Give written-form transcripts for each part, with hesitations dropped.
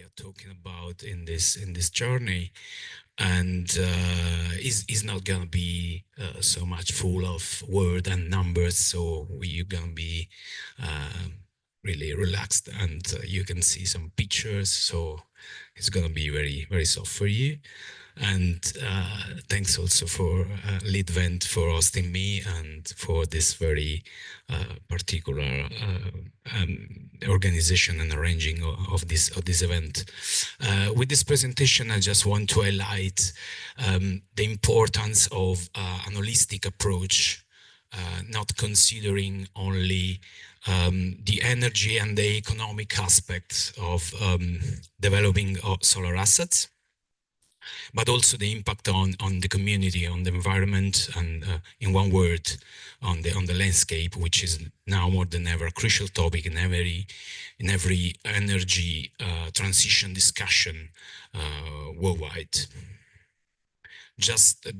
are talking about in this journey, and is not gonna be so much full of word and numbers. So you're gonna be really relaxed, and you can see some pictures. So it's gonna be very soft for you. And thanks also for Leadvent for hosting me and for this very particular organization and arranging of this event. With this presentation, I just want to highlight the importance of an holistic approach, not considering only the energy and the economic aspects of developing solar assets, but also the impact on the community, on the environment, and in one word, on the landscape, which is now more than ever a crucial topic in every energy transition discussion worldwide. Just a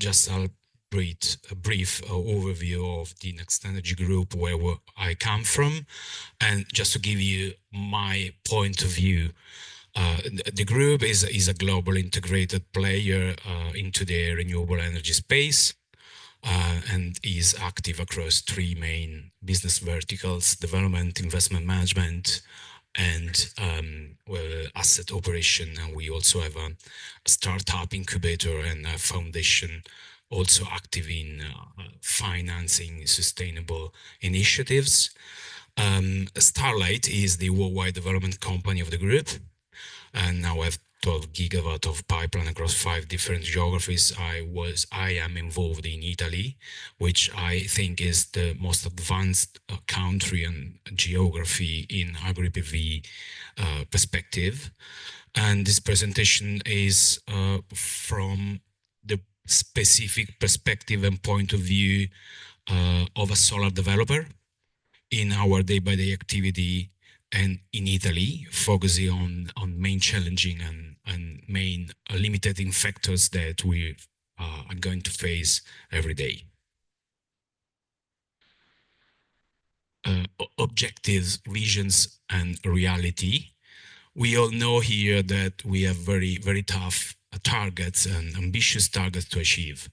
brief overview of the Next Energy Group, where I come from, and just to give you my point of view. The group is a global integrated player into the renewable energy space, and is active across three main business verticals: development, investment management, and asset operation. And we also have a startup incubator and a foundation also active in financing sustainable initiatives. Starlight is the worldwide development company of the group, and now I have 12 gigawatt of pipeline across 5 different geographies. I am involved in Italy, which I think is the most advanced country and geography in agri-PV perspective. And this presentation is from the specific perspective and point of view of a solar developer in our day-by-day activity, and in Italy, focusing on main challenging and main limiting factors that we are going to face every day. Objectives, visions, and reality. We all know here that we have very tough targets and ambitious targets to achieve.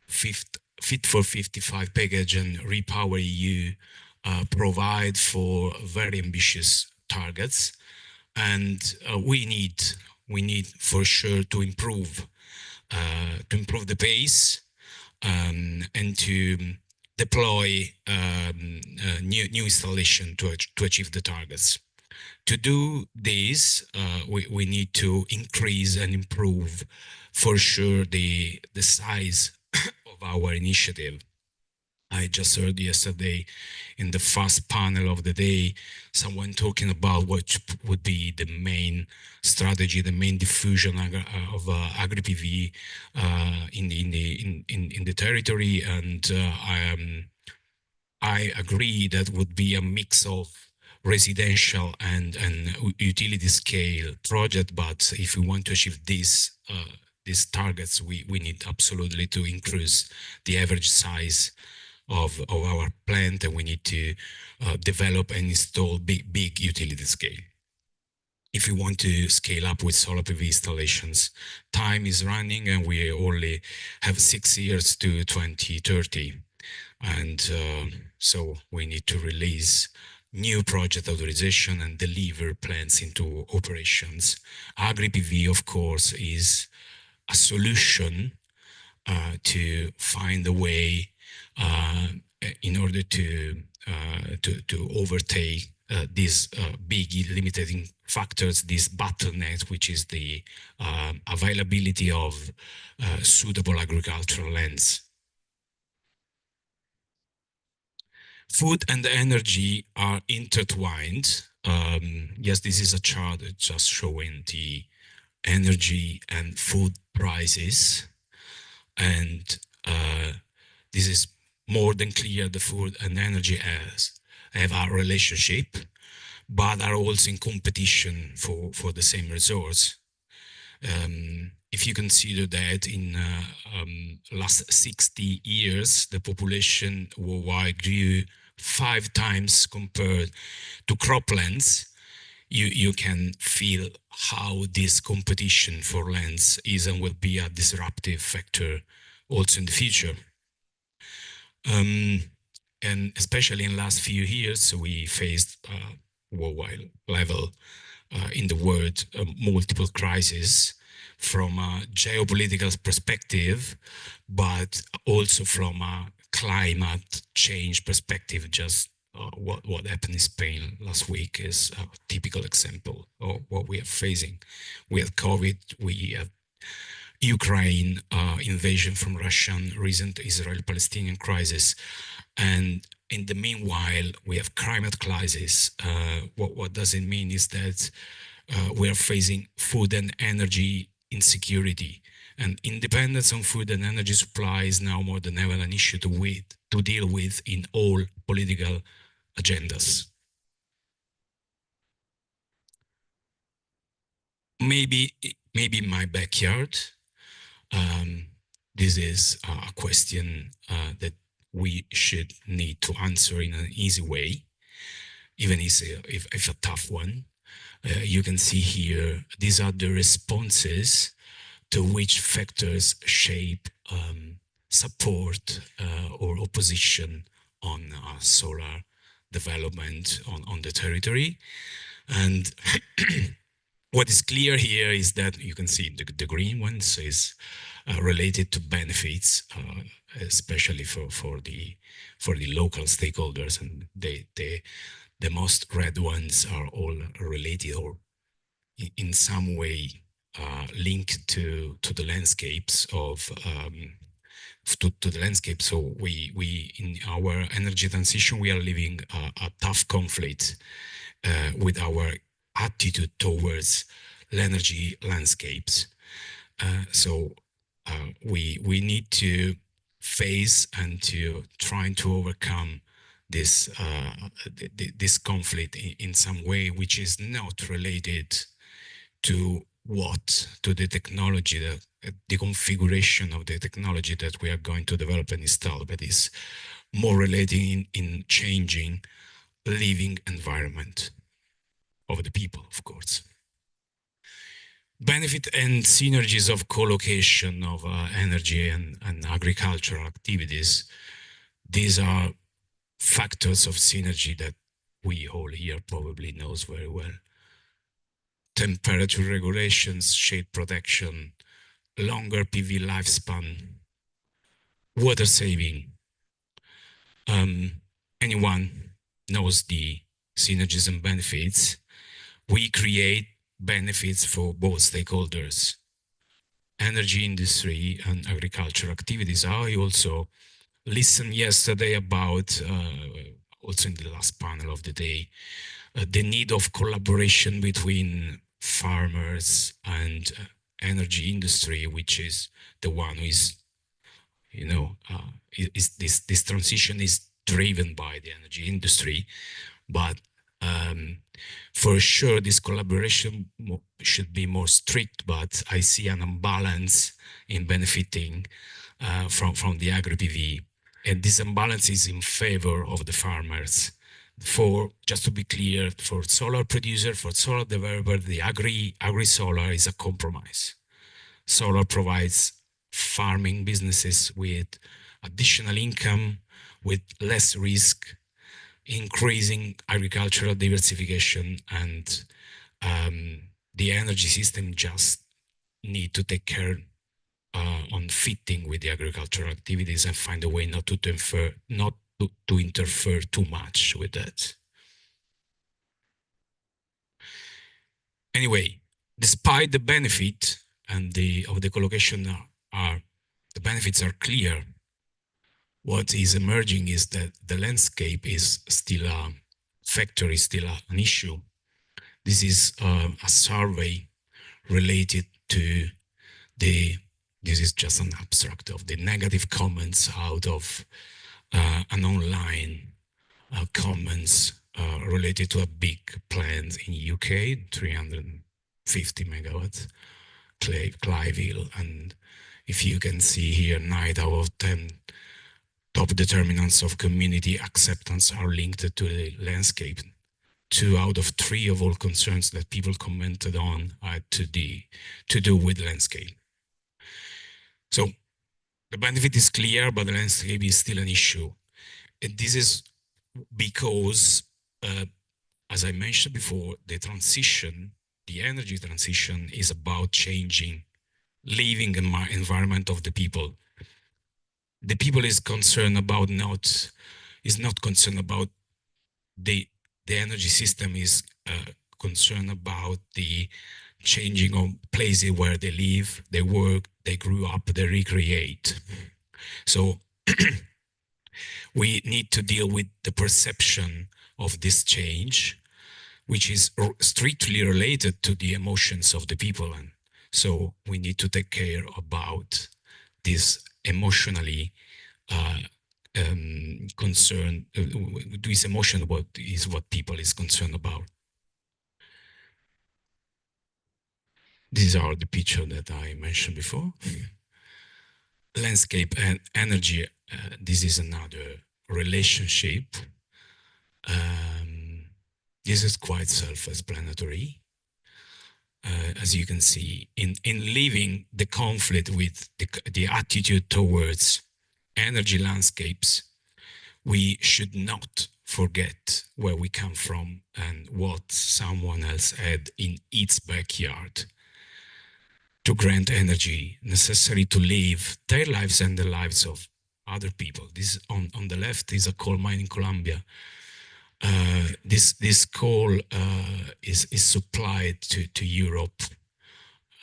Fit for 55 package and Repower EU provide for very ambitious targets, and we need for sure to improve the pace and to deploy new installation to achieve the targets. To do this, we need to increase and improve for sure the size of our initiative. I just heard yesterday in the first panel of the day, someone talking about what would be the main strategy, the main diffusion of agri-PV in the territory, and I agree that would be a mix of residential and utility scale project. But if we want to achieve these targets, we need absolutely to increase the average size of our plant, and we need to develop and install big utility scale. If we want to scale up with solar PV installations, time is running, and we only have 6 years to 2030. And so we need to release new project authorization and deliver plants into operations. Agri-PV, of course, is a solution to find a way in order to overtake these big limiting factors, these bottlenecks, which is the availability of suitable agricultural lands. Food and energy are intertwined. Yes, this is a chart just showing the energy and food prices, and this is more than clear. The food and energy have a relationship, but are also in competition for the same resource. If you consider that in last 60 years, the population worldwide grew 5 times compared to croplands, you can feel how this competition for lands is and will be a disruptive factor also in the future. And especially in the last few years, we faced worldwide level in the world multiple crises from a geopolitical perspective, but also from a climate change perspective. Just what happened in Spain last week is a typical example of what we are facing. We have COVID, we have Ukraine invasion from Russia, recent Israel-Palestinian crisis, and in the meanwhile, we have climate crisis. What does it mean is that we are facing food and energy insecurity, and independence on food and energy supply is now more than ever an issue to deal with in all political agendas. Maybe in my backyard, this is a question that we should need to answer in an easy way, even if a tough one. You can see here, these are the responses to which factors shape support or opposition on solar development on the territory. And what is clear here is that you can see the green ones is related to benefits, especially for the local stakeholders, and the most red ones are all related or in some way linked to the landscapes of to the landscape. So we in our energy transition, we are living a tough conflict with our attitude towards energy landscapes. So we need to face and to try to overcome this this conflict in some way, which is not related to the technology, the configuration of the technology that we are going to develop and install, but is more related in changing living environment of the people, of course. Benefit and synergies of co-location of energy and agricultural activities. These are factors of synergy that we all here probably knows very well. Temperature regulations, shade protection, longer PV lifespan, water saving. Anyone knows the synergies and benefits. We create benefits for both stakeholders, energy industry and agricultural activities. I also listened yesterday about, also in the last panel of the day, the need of collaboration between farmers and energy industry, which is the one who is, you know, this transition is driven by the energy industry, but for sure this collaboration should be more strict. But I see an imbalance in benefiting from the agri-PV, and this imbalance is in favor of the farmers. For just to be clear, for solar producer, for solar developer, the agri-solar is a compromise. Solar provides farming businesses with additional income, with less risk, increasing agricultural diversification, and the energy system just need to take care on fitting with the agricultural activities and find a way not to interfere too much with that. Anyway, despite the benefit and of the collocation the benefits are clear, what is emerging is that the landscape is still a factor, is still an issue. This is a survey related to this is just an abstract of the negative comments out of an online comments related to a big plant in UK, 350 megawatts, Clyville. And if you can see here, 9 out of 10 top determinants of community acceptance are linked to the landscape, 2 out of 3 of all concerns that people commented on had to do with landscape. So the benefit is clear, but the landscape is still an issue. And this is because, as I mentioned before, the energy transition is about changing living environment of the people. The people is not concerned about the energy system, is concerned about the changing of places where they live, they work, they grew up, they recreate. So we need to deal with the perception of this change, which is strictly related to the emotions of the people. And so we need to take care about this emotionally concern, this emotion, what people is concerned about. These are the picture that I mentioned before. Landscape and energy, this is another relationship. This is quite self-explanatory. As you can see, in living the conflict with the attitude towards energy landscapes, we should not forget where we come from and what someone else had in its backyard to grant energy necessary to live their lives and the lives of other people. This on the left is a coal mine in Colombia. This coal is supplied to Europe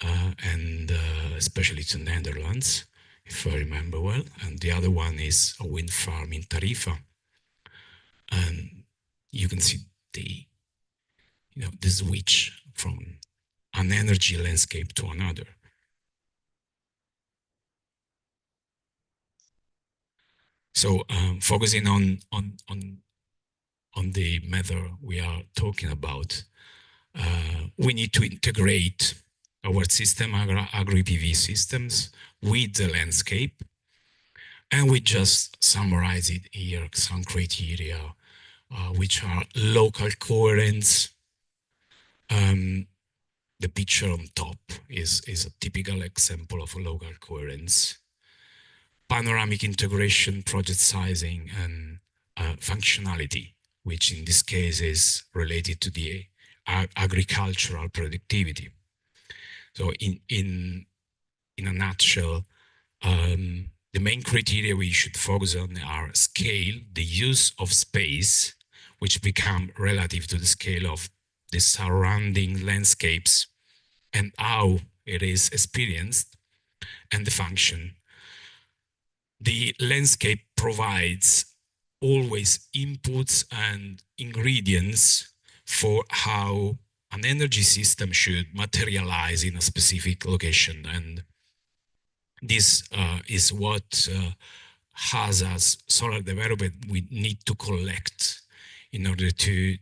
and especially to Netherlands, if I remember well. And the other one is a wind farm in Tarifa. And you can see the switch from an energy landscape to another. So focusing on the matter we are talking about, we need to integrate our system, agri-PV systems, with the landscape. And we just summarize it here, some criteria, which are local coherence. The picture on top is a typical example of a local coherence. Panoramic integration, project sizing, and functionality, which in this case is related to the agricultural productivity. So in a nutshell, the main criteria we should focus on are scale, the use of space, which become relative to the scale of the surrounding landscapes and how it is experienced, and the function. The landscape provides always inputs and ingredients for how an energy system should materialize in a specific location. And this is what has as solar developer we need to collect in order to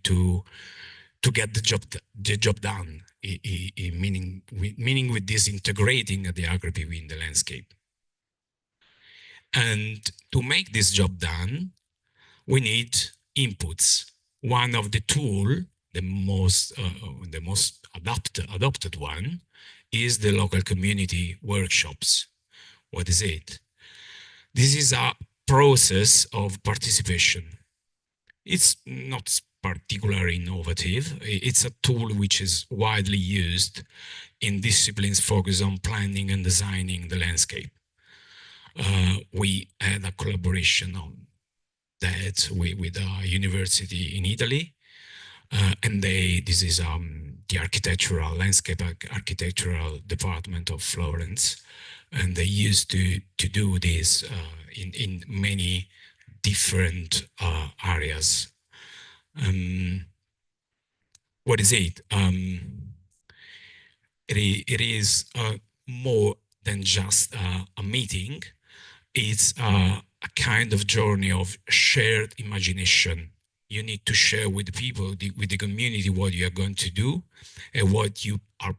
get the job done. Meaning with this integrating the agri-PV in the landscape. And to make this job done, we need inputs. One of the tool, the most adopted one, is the local community workshops. What is it? This is a process of participation. It's not particularly innovative. It's a tool which is widely used in disciplines focused on planning and designing the landscape. We had a collaboration on that with a university in Italy, and this is the architectural landscape architectural department of Florence, and they used to do this in many different areas. What is it? It is more than just a meeting. It's a kind of journey of shared imagination. You need to share with the people, with the community, what you are going to do and what you are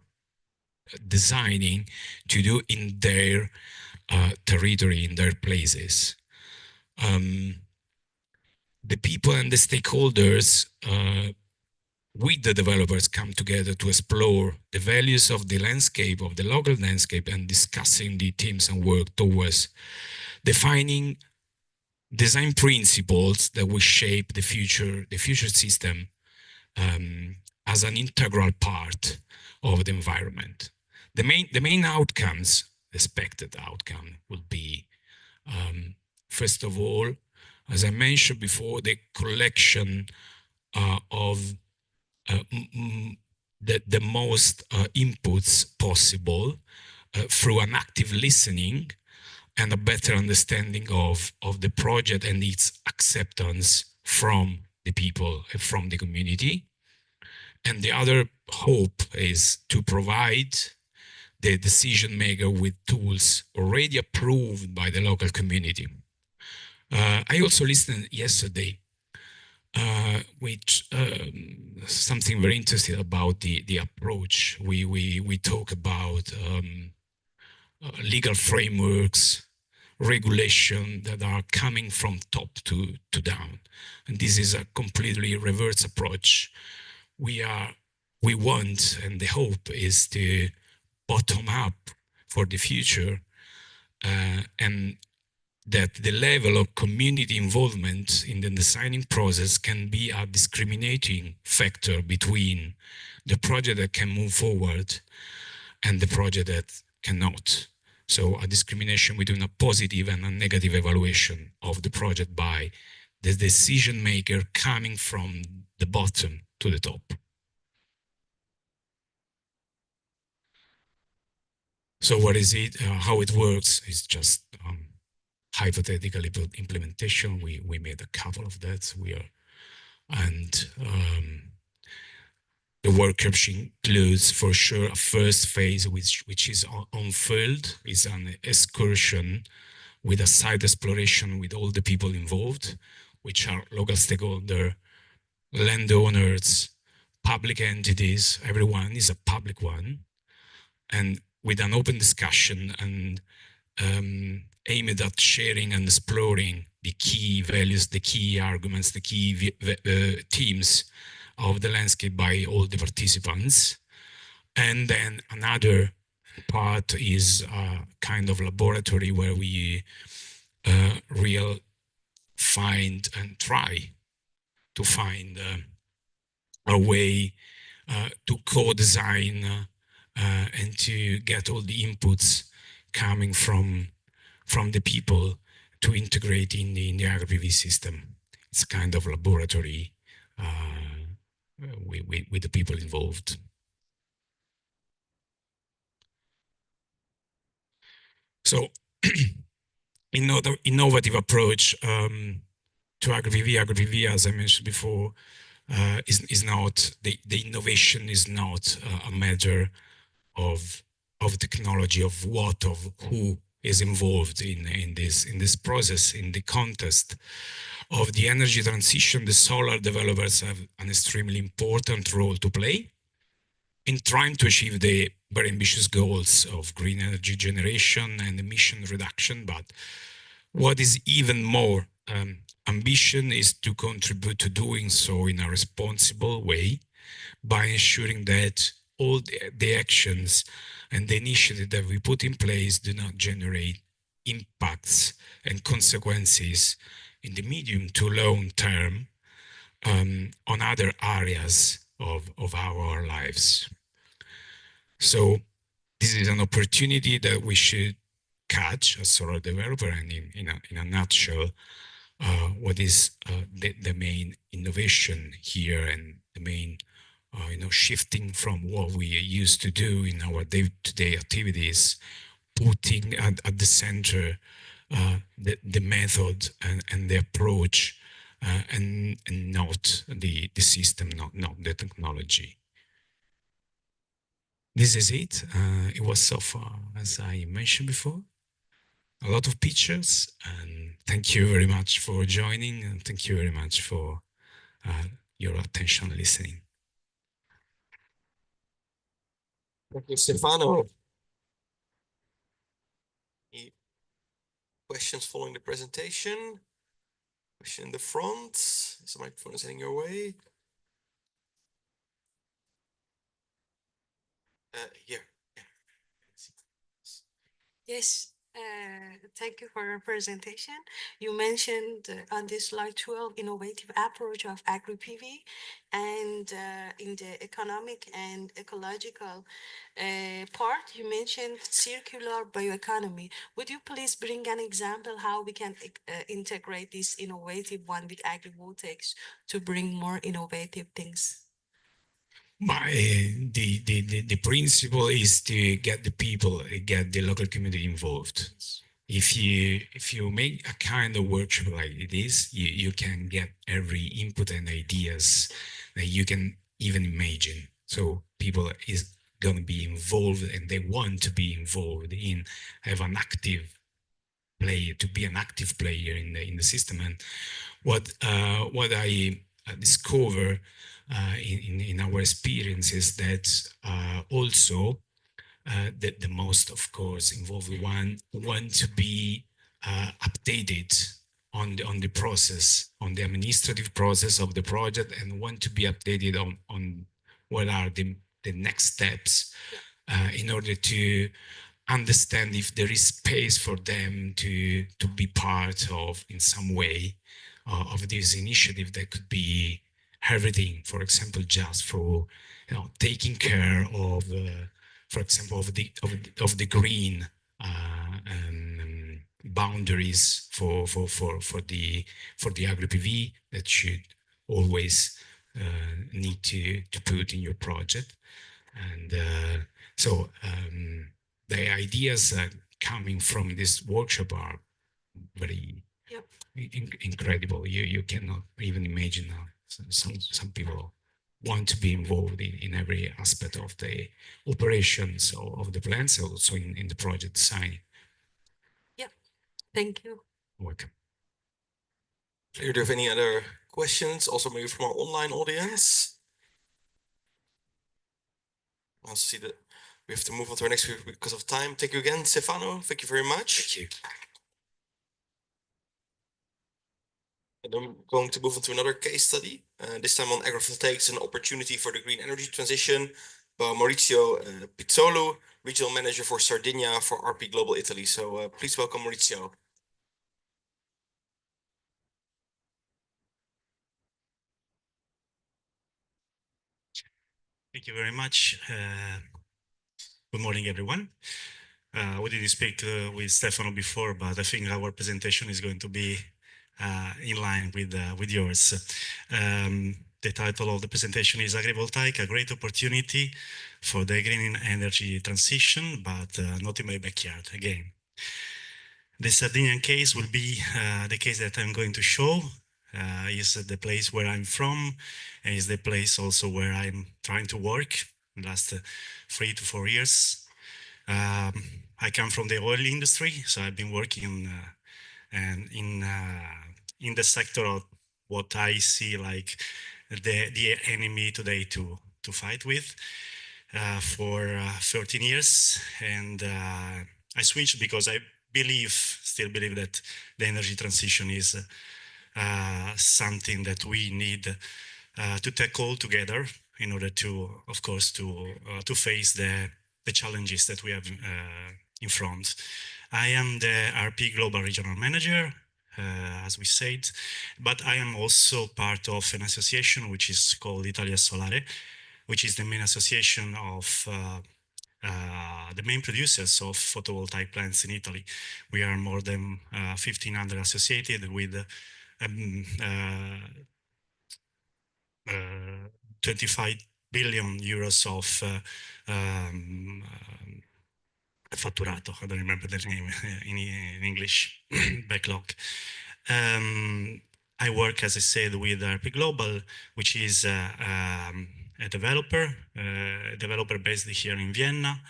designing to do in their territory, in their places. The people and the stakeholders with the developers come together to explore the values of the landscape, of the local landscape, and discussing the themes and work towards defining design principles that will shape the future system as an integral part of the environment. The main outcomes, expected outcome, will be first of all, as I mentioned before, the collection of the most inputs possible through an active listening and a better understanding of the project and its acceptance from the people and from the community. And the other hope is to provide the decision maker with tools already approved by the local community. I also listened yesterday, which something very interesting about the approach. We talk about legal frameworks, regulation that are coming from top to down, and this is a completely reverse approach. We want, and the hope is to bottom up for the future, and that the level of community involvement in the designing process can be a discriminating factor between the project that can move forward and the project that cannot. So a discrimination between a positive and a negative evaluation of the project by the decision maker coming from the bottom to the top. So what is it? How it works is just hypothetical implementation. We made a couple of that. The workshop includes for sure a first phase, which is on field, is an excursion with a site exploration with all the people involved, which are local stakeholders, landowners, public entities. Everyone is a public one, and with an open discussion and aimed at sharing and exploring the key values, the key arguments, the key themes of the landscape by all the participants. And then another part is a kind of laboratory where we find and try to find a way to co-design and to get all the inputs coming from the people to integrate in the AgriPV system. It's a kind of laboratory with the people involved. So, innovative approach to AgriPV, as I mentioned before, is not the innovation is not a matter of technology, of who is involved in this process. In the context of the energy transition, the solar developers have an extremely important role to play in trying to achieve the very ambitious goals of green energy generation and emission reduction. But what is even more ambition is to contribute to doing so in a responsible way by ensuring that all the actions and the initiatives that we put in place do not generate impacts and consequences in the medium to long term on other areas of our lives. So this is an opportunity that we should catch as solar developer, and in a nutshell, what is the main innovation here and the main shifting from what we used to do in our day-to-day activities, putting at the center the method and the approach, and not the system, not the technology. This is it. It was so far, as I mentioned before, a lot of pictures, and thank you very much for joining, and thank you very much for your attention listening. Thank you, Stefano. Any questions following the presentation? Question in the front. Is the microphone heading your way? Here. Yes, thank you for your presentation. You mentioned on this slide 12 innovative approach of agri-PV and in the economic and ecological part, you mentioned circular bioeconomy. Would you please bring an example how we can integrate this innovative one with agrivoltaics to bring more innovative things? The principle is to get the people, get the local community involved. If you make a kind of workshop like this, you can get every input and ideas that you can even imagine. So people is going to be involved and they want to be involved in have an active player, to be an active player in the system. And what I discover in our experience is that also the most, of course, involved one want to be updated on the process, on the administrative process of the project, and want to be updated on what are the next steps in order to understand if there is space for them to be part of in some way of this initiative that could be everything, for example, just for taking care of for example of the green boundaries for the agri PV that should always need to put in your project. And so the ideas coming from this workshop are very incredible. You cannot even imagine. Some people want to be involved in every aspect of the operations of the plants, also in the project design. Yep. Thank you. Welcome. Do you have any other questions? Also maybe from our online audience? I'll see that we have to move on to our next week because of time. Thank you again, Stefano. Thank you very much. Thank you. And I'm going to move on to another case study, this time on AgriVoltaics, an opportunity for the green energy transition, by Maurizio Pizzolo, Regional Manager for Sardinia for RP Global Italy. So please welcome Maurizio. Thank you very much. Good morning, everyone. We didn't speak with Stefano before, but I think our presentation is going to be in line with yours. The title of the presentation is AgriVoltaic, a great opportunity for the green energy transition, but not in my backyard again. The Sardinian case will be the case that I'm going to show. Is the place where I'm from, and is the place also where I'm trying to work in the last 3 to 4 years. I come from the oil industry, so I've been working and in the sector of what I see like the enemy today to fight with for 13 years, and I switched because I still believe that the energy transition is something that we need to tackle together in order to, of course, to face the challenges that we have in front. I am the RP Global Regional Manager, as we said, but I am also part of an association which is called Italia Solare, which is the main association of the main producers of photovoltaic plants in Italy. We are more than 1,500 associated with 25 billion euros of fatturato. I don't remember the name in English, backlog. I work, as I said, with RP Global, which is a developer based here in Vienna.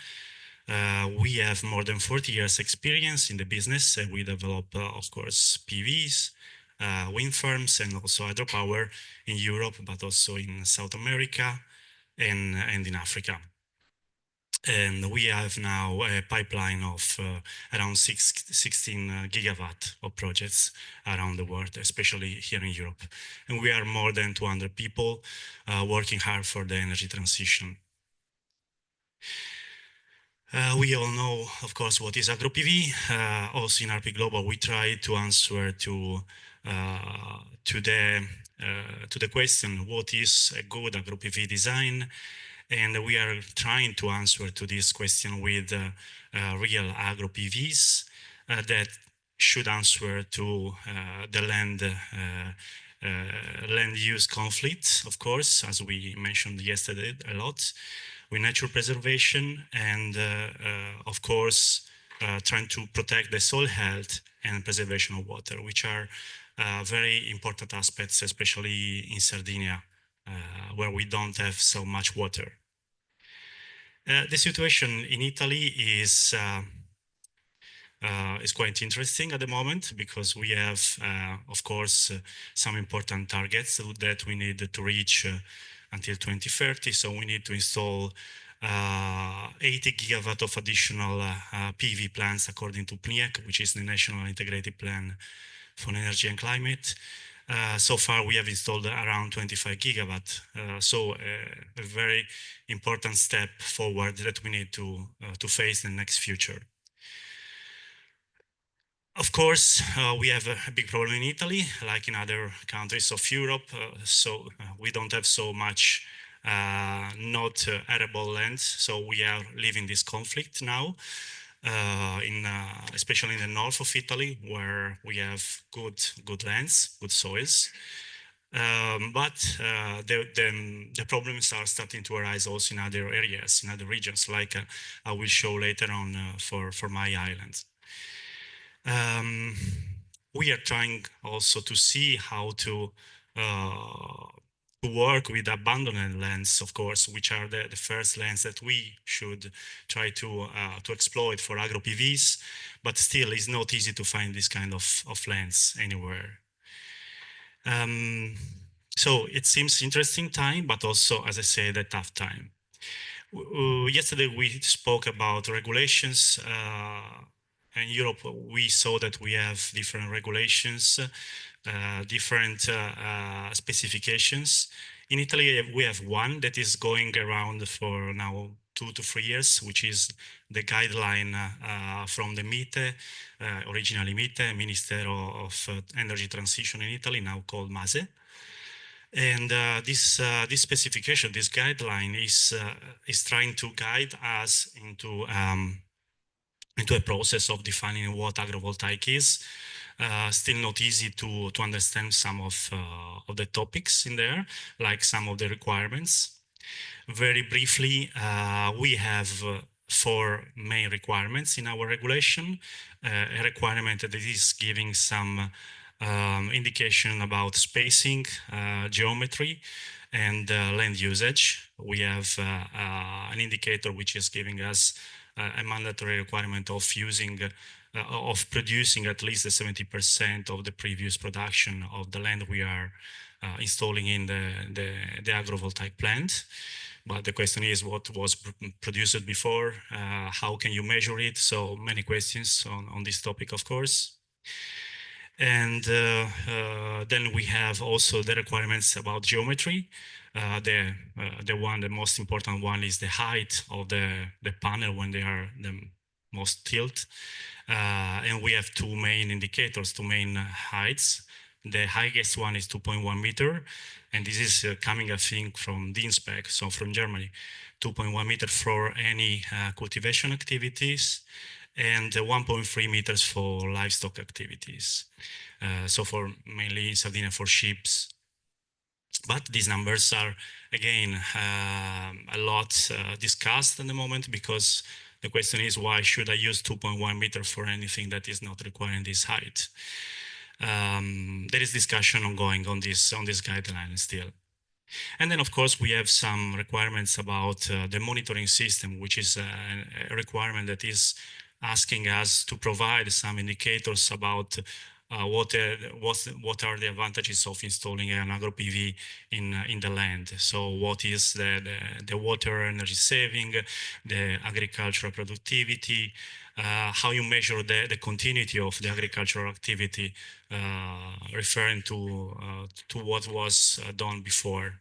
We have more than 40 years experience in the business. We develop, of course, PVs, wind farms, and also hydropower in Europe, but also in South America and in Africa. And we have now a pipeline of around 16 gigawatt of projects around the world, especially here in Europe. And we are more than 200 people working hard for the energy transition. We all know, of course, what is AgriPV. Also in RP Global, we try to answer to the question, what is a good AgriPV design? And we are trying to answer to this question with real AgriPVs that should answer to the land use conflict, of course, as we mentioned yesterday a lot, with nature preservation and, of course, trying to protect the soil health and preservation of water, which are very important aspects, especially in Sardinia, where we don't have so much water. The situation in Italy is quite interesting at the moment because we have, of course, some important targets that we need to reach until 2030. So we need to install 80 gigawatt of additional PV plants according to PNIEC, which is the National Integrated Plan for Energy and Climate. So far, we have installed around 25 gigawatt. So a very important step forward that we need to face in the next future. Of course, we have a big problem in Italy, like in other countries of Europe. So we don't have so much not arable land. So we are living this conflict now, especially in the north of Italy, where we have good lands, good soils. But the problems are starting to arise also in other areas, in other regions, like I will show later on for my island. We are trying also to see how to work with abandoned lands, of course, which are the first lands that we should try to exploit for agro-PVs, but still it's not easy to find this kind of lands anywhere. So it seems interesting time, but also, as I said, a tough time. Yesterday we spoke about regulations. In Europe, we saw that we have different regulations, different specifications. In Italy, we have one that is going around for now 2 to 3 years, which is the guideline from the MITE, originally MITE, Ministero of Energy Transition in Italy, now called MASE. And this specification, this guideline is trying to guide us into a process of defining what agrivoltaic is. Still not easy to understand some of the topics in there, like some of the requirements. Very briefly, we have 4 main requirements in our regulation. A requirement that is giving some indication about spacing, geometry, and land usage. We have an indicator which is giving us a mandatory requirement of producing at least 70% of the previous production of the land we are installing in the agrivoltaic plant. But the question is, what was produced before? How can you measure it? So many questions on this topic, of course. And then we have also the requirements about geometry. The most important one is the height of the panel when they are the most tilt. And we have 2 main indicators, 2 main heights. The highest one is 2.1 meter, and this is coming, I think, from DINSPEC, so from Germany. 2.1 meter for any cultivation activities, and 1.3 meters for livestock activities. So for mainly in Sardinia for sheep. But these numbers are, again, a lot discussed at the moment, because the question is, why should I use 2.1 meter for anything that is not requiring this height? There is discussion ongoing on this guideline still. And then, of course, we have some requirements about the monitoring system, which is a requirement that is asking us to provide some indicators about what are the advantages of installing an agro PV in the land. So what is the water energy saving, the agricultural productivity, how you measure the continuity of the agricultural activity, referring to what was done before.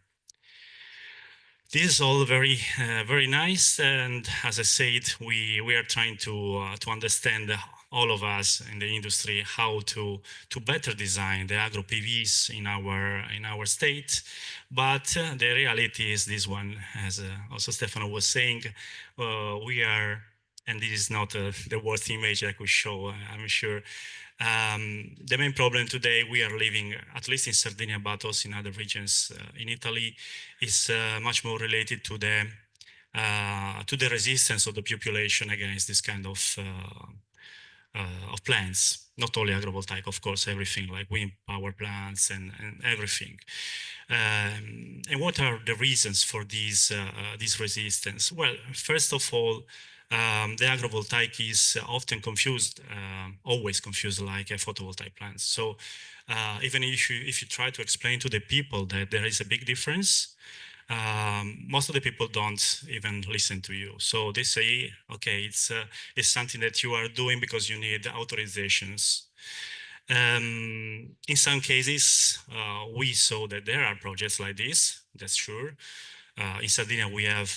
This is all very, very nice. And as I said, we are trying to understand, all of us in the industry, how to better design the agro PVs in our state. But the reality is this one, as also Stefano was saying, we are, and this is not the worst image I could show, I'm sure. The main problem today we are living, at least in Sardinia, but also in other regions in Italy, is much more related to the resistance of the population against this kind of plants. Not only agrivoltaic, of course, everything like wind power plants and everything. And what are the reasons for this resistance? Well, first of all, the agrivoltaic is often confused, always confused like a photovoltaic plant. So even if you try to explain to the people that there is a big difference, most of the people don't even listen to you. So they say, okay, it's something that you are doing because you need authorizations. In some cases, we saw that there are projects like this, that's sure. In Sardinia, we have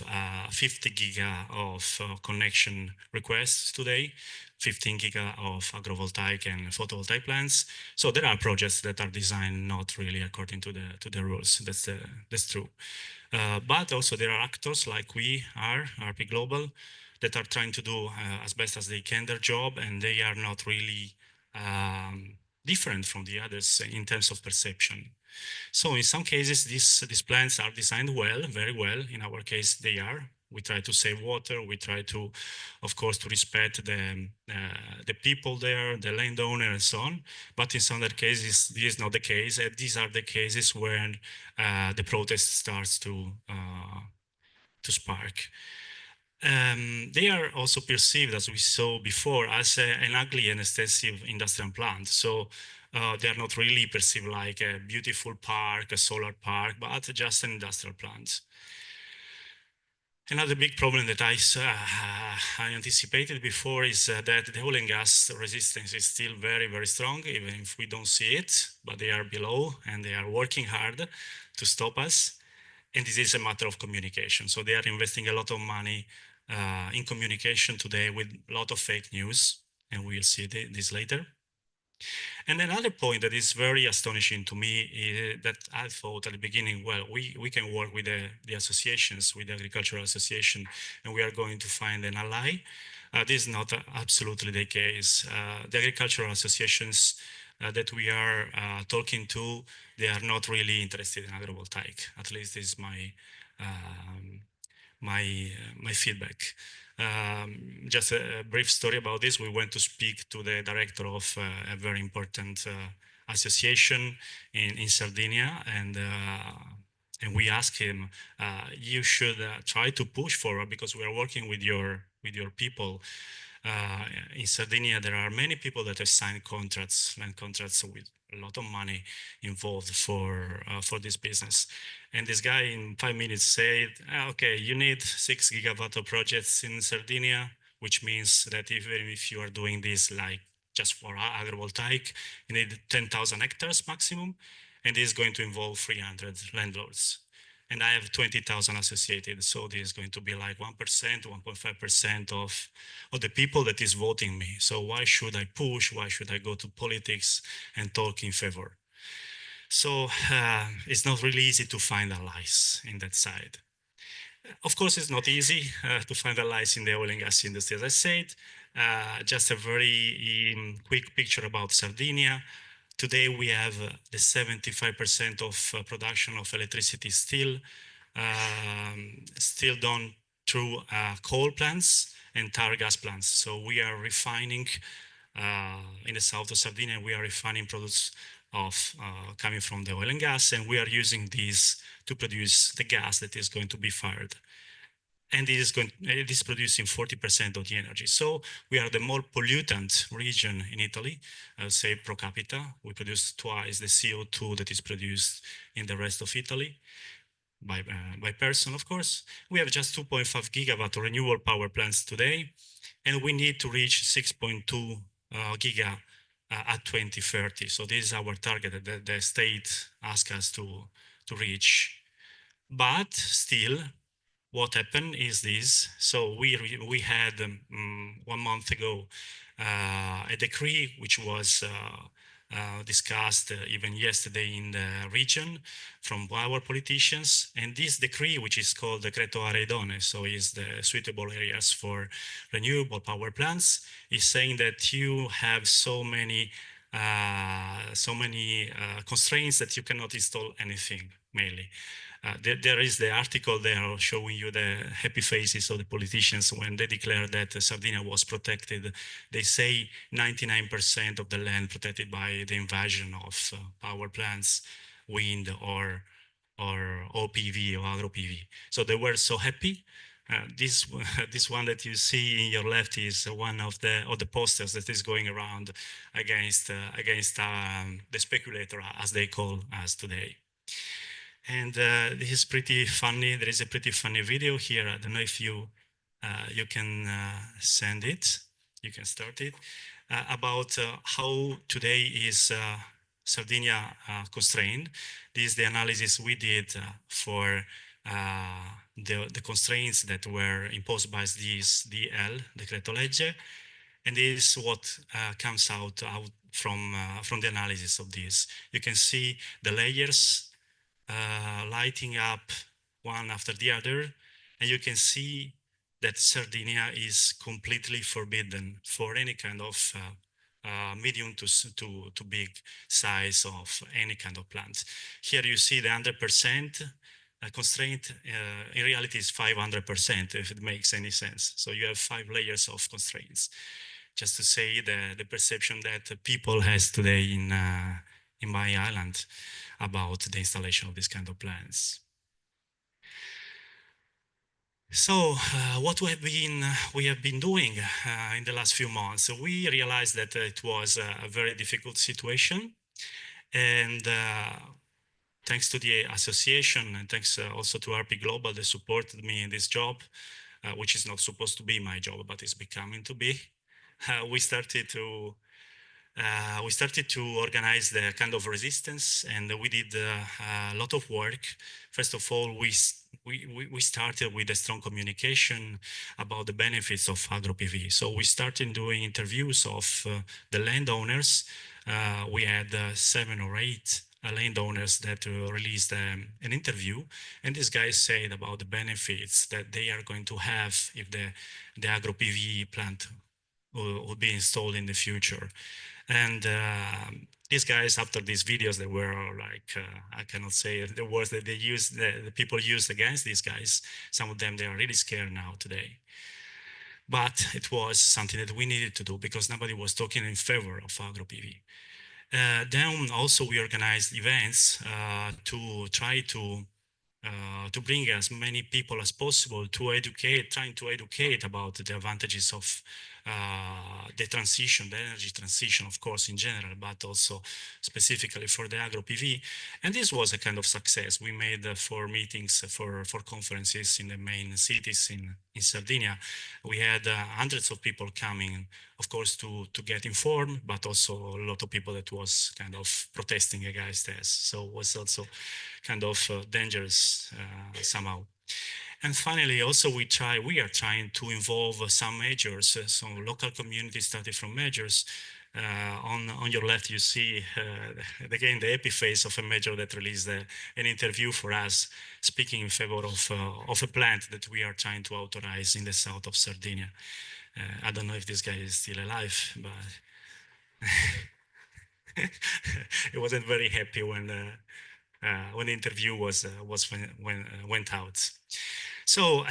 50 giga of connection requests today, 15 giga of agrovoltaic and photovoltaic plants. So there are projects that are designed not really according to the rules. That's true. But also there are actors like we are, RP Global, that are trying to do as best as they can their job, and they are not really different from the others in terms of perception. So in some cases, these plants are designed well, very well. In our case, they are. We try to save water. We try to, of course, to respect the people there, the landowner, and so on. But in some other cases, this is not the case. These are the cases when the protest starts to spark. They are also perceived, as we saw before, as an ugly and extensive industrial plant. So they are not really perceived like a beautiful park, a solar park, but just an industrial plant. Another big problem that I anticipated before is that the oil and gas resistance is still very, very strong, even if we don't see it, but they are below and they are working hard to stop us. And this is a matter of communication. So they are investing a lot of money in communication today with a lot of fake news, and we'll see this later. And another point that is very astonishing to me is that I thought at the beginning, well, we can work with the associations, with the agricultural association, and we are going to find an ally. This is not absolutely the case. The agricultural associations that we are talking to, they are not really interested in agrivoltaic. At least this is my feedback. Just a brief story about this. We went to speak to the director of a very important association in Sardinia, and we asked him, you should try to push forward because we are working with your people. In Sardinia, there are many people that have signed land contracts with a lot of money involved for this business. And this guy in 5 minutes said, okay, you need 6 gigawatt of projects in Sardinia, which means that even if you are doing this like just for agrivoltaic, you need 10,000 hectares maximum, and this is going to involve 300 landlords. And I have 20,000 associated, so this is going to be like 1%, 1.5% of the people that is voting me. So why should I push? Why should I go to politics and talk in favor? So it's not really easy to find allies in that side. Of course, it's not easy to find allies in the oil and gas industry. As I said, just a very quick picture about Sardinia. Today, we have the 75% of production of electricity still done through coal plants and tar gas plants. So we are refining in the south of Sardinia, we are refining products of coming from the oil and gas, and we are using these to produce the gas that is going to be fired. And it is producing 40% of the energy. So we are the more pollutant region in Italy, say per capita. We produce twice the CO2 that is produced in the rest of Italy by person, of course. We have just 2.5 gigawatt of renewable power plants today, and we need to reach 6.2 giga at 2030. So this is our target that the state asked us to reach. But still, what happened is this. So we had 1 month ago a decree which was discussed even yesterday in the region from our politicians. And this decree, which is called Decreto Aree Idonee, so is the suitable areas for renewable power plants, is saying that you have so many constraints that you cannot install anything, mainly. There is the article there showing you the happy faces of the politicians when they declare that Sardinia was protected. They say 99% of the land protected by the invasion of power plants, wind or OPV or agro PV. So they were so happy. This this one that you see in your left is one of the posters that is going around against the speculator, as they call us today. And this is pretty funny. There is a pretty funny video here. I don't know if you you can send it. You can start it about how today is Sardinia constrained. This is the analysis we did for the constraints that were imposed by this DL, Decreto Legge, and this is what comes out from the analysis of this. You can see the layers lighting up one after the other, and you can see that Sardinia is completely forbidden for any kind of medium to big size of any kind of plant. Here you see the 100% constraint. In reality, is 500%, if it makes any sense. So you have 5 layers of constraints. Just to say the perception that people has today in my island about the installation of this kind of plants. So what we have been doing in the last few months, we realized that it was a very difficult situation, and thanks to the association and thanks also to RP Global, they supported me in this job, which is not supposed to be my job, but is becoming to be. We started to organize the kind of resistance, and we did a lot of work. First of all, we started with a strong communication about the benefits of agro PV. So we started doing interviews of the landowners. We had 7 or 8 landowners that released an interview, and these guys said about the benefits that they are going to have if the agro PV plant will be installed in the future. And these guys, after these videos, they were like, I cannot say the words that they used, the people used against these guys. Some of them, they are really scared now today. But it was something that we needed to do because nobody was talking in favor of agro PV. Then also we organized events to try to bring as many people as possible to educate, trying to educate about the advantages of the transition, the energy transition, of course, in general, but also specifically for the agro PV. And this was a kind of success. We made 4 meetings for conferences in the main cities in Sardinia. We had hundreds of people coming, of course, to get informed, but also a lot of people that was kind of protesting against this. So it was also kind of dangerous somehow. And finally, also we are trying to involve some majors, some local communities started from majors. On your left, you see again the happy face of a major that released an interview for us, speaking in favor of a plant that we are trying to authorize in the south of Sardinia. I don't know if this guy is still alive, but he wasn't very happy when the interview went out. So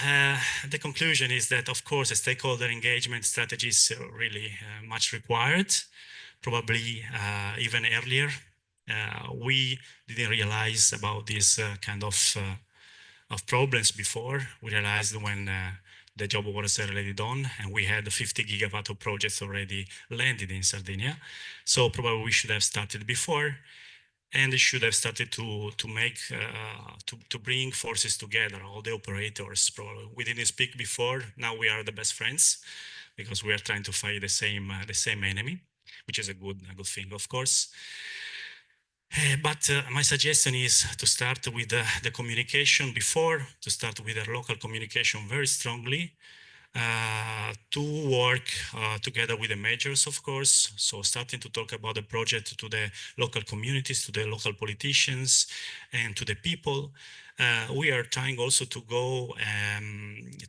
the conclusion is that, of course, a stakeholder engagement strategy is really much required, probably even earlier. We didn't realize about this kind of problems before. We realized when the job was already done and we had 50 gigawatt of projects already landed in Sardinia. So probably we should have started before. And it should have started to bring forces together, all the operators. Probably we didn't speak before. Now we are the best friends because we are trying to fight the same enemy, which is a good thing, of course. But my suggestion is to start with the communication before, to start with the local communication very strongly, to work together with the majors, of course. So starting to talk about the project to the local communities, to the local politicians, and to the people. We are trying also to go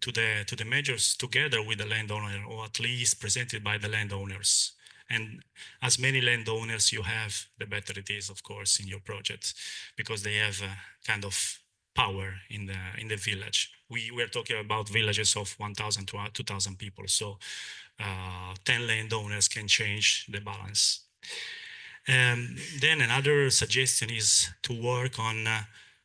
to the majors together with the landowner, or at least presented by the landowners. And as many landowners you have, the better it is, of course, in your project, because they have a kind of power in the village. We are talking about villages of 1,000 to 2,000 people, so 10 landowners can change the balance. Then another suggestion is to work on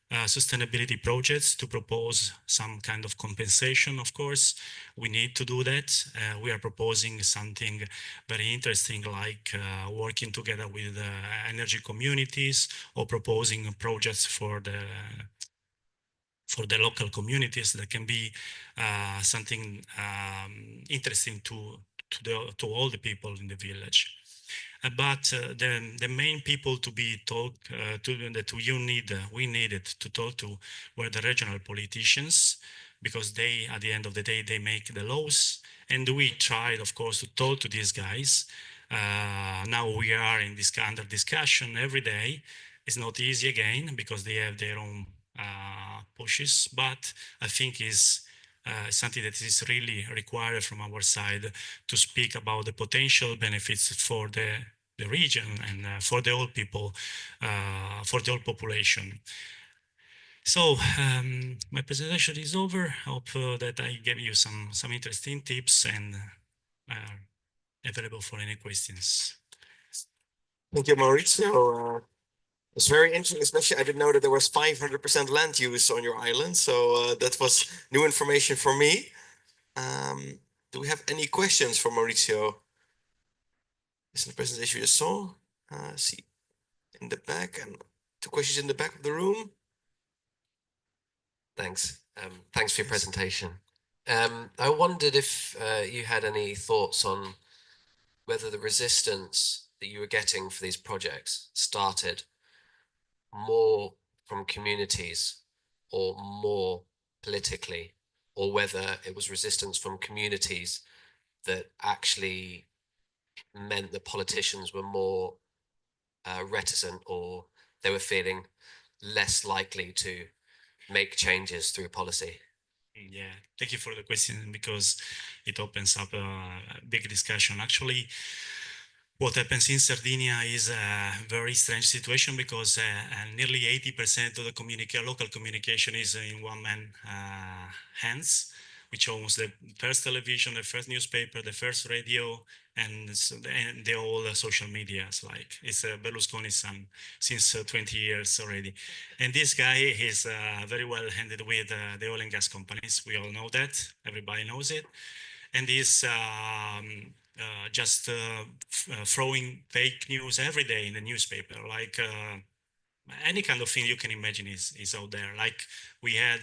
sustainability projects, to propose some kind of compensation. Of course, we need to do that. We are proposing something very interesting, like working together with energy communities, or proposing projects for the local communities that can be something interesting to all the people in the village. But the main people to be talked to, that we needed to talk to, were the regional politicians, because they, at the end of the day, they make the laws. And we tried, of course, to talk to these guys. Now we are in this kind of discussion every day. It's not easy again, because they have their own pushes, but I think is something that is really required from our side, to speak about the potential benefits for the region and for the old people, for the old population. So my presentation is over. I hope that I gave you some interesting tips, and available for any questions. Thank you, Maurizio. It's very interesting, especially I didn't know that there was 500% land use on your island. So that was new information for me. Do we have any questions for Maurizio? This is the presentation you saw. See in the back, and 2 questions in the back of the room. Thanks. Thanks for your presentation. I wondered if you had any thoughts on whether the resistance that you were getting for these projects started more from communities or more politically, or whether it was resistance from communities that actually meant that politicians were more reticent, or they were feeling less likely to make changes through policy. Yeah, thank you for the question, because it opens up a big discussion. Actually, what happens in Sardinia is a very strange situation, because nearly 80% of the local communication is in one man hands, which owns the first television, the first newspaper, the first radio, and the whole social media. It's Berlusconi's son since 20 years already. And this guy is very well handed with the oil and gas companies. We all know that. Everybody knows it. And is just throwing fake news every day in the newspaper, like any kind of thing you can imagine is out there. Like we had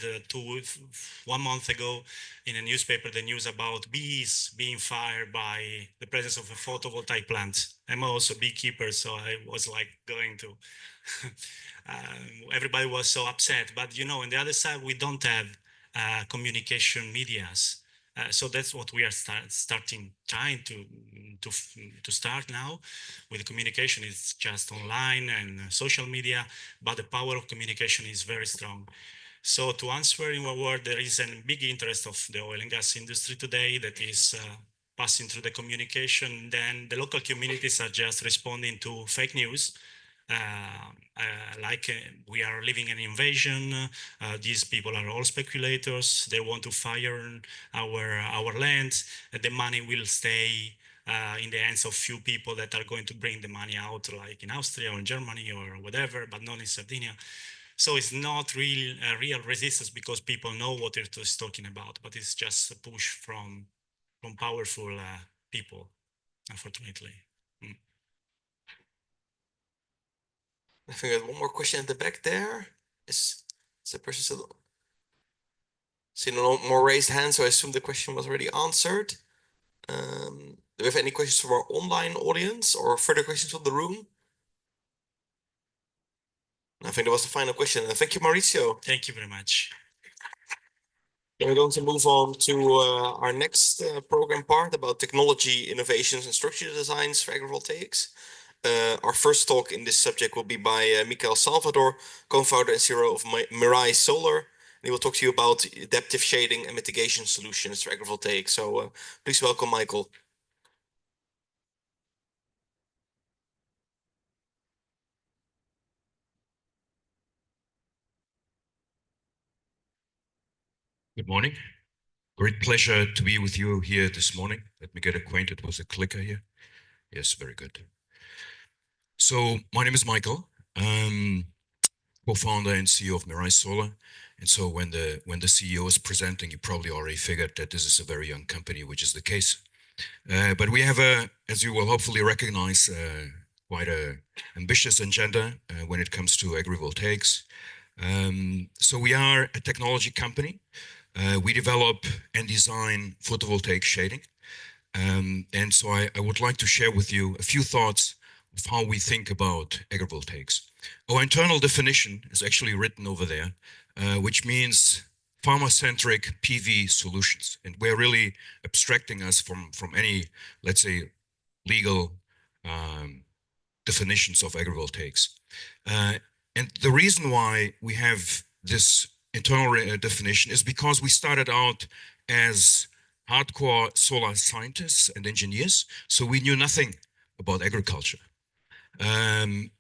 1 month ago in a newspaper, the news about bees being fired by the presence of a photovoltaic plant. I'm also a beekeeper, so I was like going to everybody was so upset. But you know, on the other side, we don't have communication medias. So that's what we are trying to start now with the communication. It's just online and social media, but the power of communication is very strong. So to answer in one word, there is a big interest of the oil and gas industry today that is passing through the communication. Then the local communities are just responding to fake news. We are living an invasion. These people are all speculators. They want to fire our land. The money will stay in the hands of few people that are going to bring the money out, like in Austria or in Germany or whatever, but not in Sardinia. So it's not real resistance, because people know what it is talking about, but it's just a push from powerful people, unfortunately. I think I have one more question at the back there. Is the person still seeing no more raised hands? So I assume the question was already answered. Do we have any questions from our online audience, or further questions from the room? I think that was the final question. Thank you, Maurizio. Thank you very much. We're going to move on to our next program part about technology, innovations, and structure designs for agrivoltaics. Our first talk in this subject will be by Michael Salvador, co-founder and CEO of Mirai Solar. And he will talk to you about adaptive shading and mitigation solutions for agrivoltaics. So please welcome Michael. Good morning. Great pleasure to be with you here this morning. Let me get acquainted with the clicker here. Yes, very good. So my name is Michael, co-founder and CEO of Mirai Solar. And so when the CEO is presenting, you probably already figured that this is a very young company, which is the case. But we have as you will hopefully recognize, quite a ambitious agenda when it comes to agrivoltaics. So we are a technology company. We develop and design photovoltaic shading. And so I would like to share with you a few thoughts of how we think about agrivoltaics. Our internal definition is actually written over there, which means farmer-centric PV solutions. And we're really abstracting us from any, let's say, legal definitions of agrivoltaics. And the reason why we have this internal definition is because we started out as hardcore solar scientists and engineers, so we knew nothing about agriculture.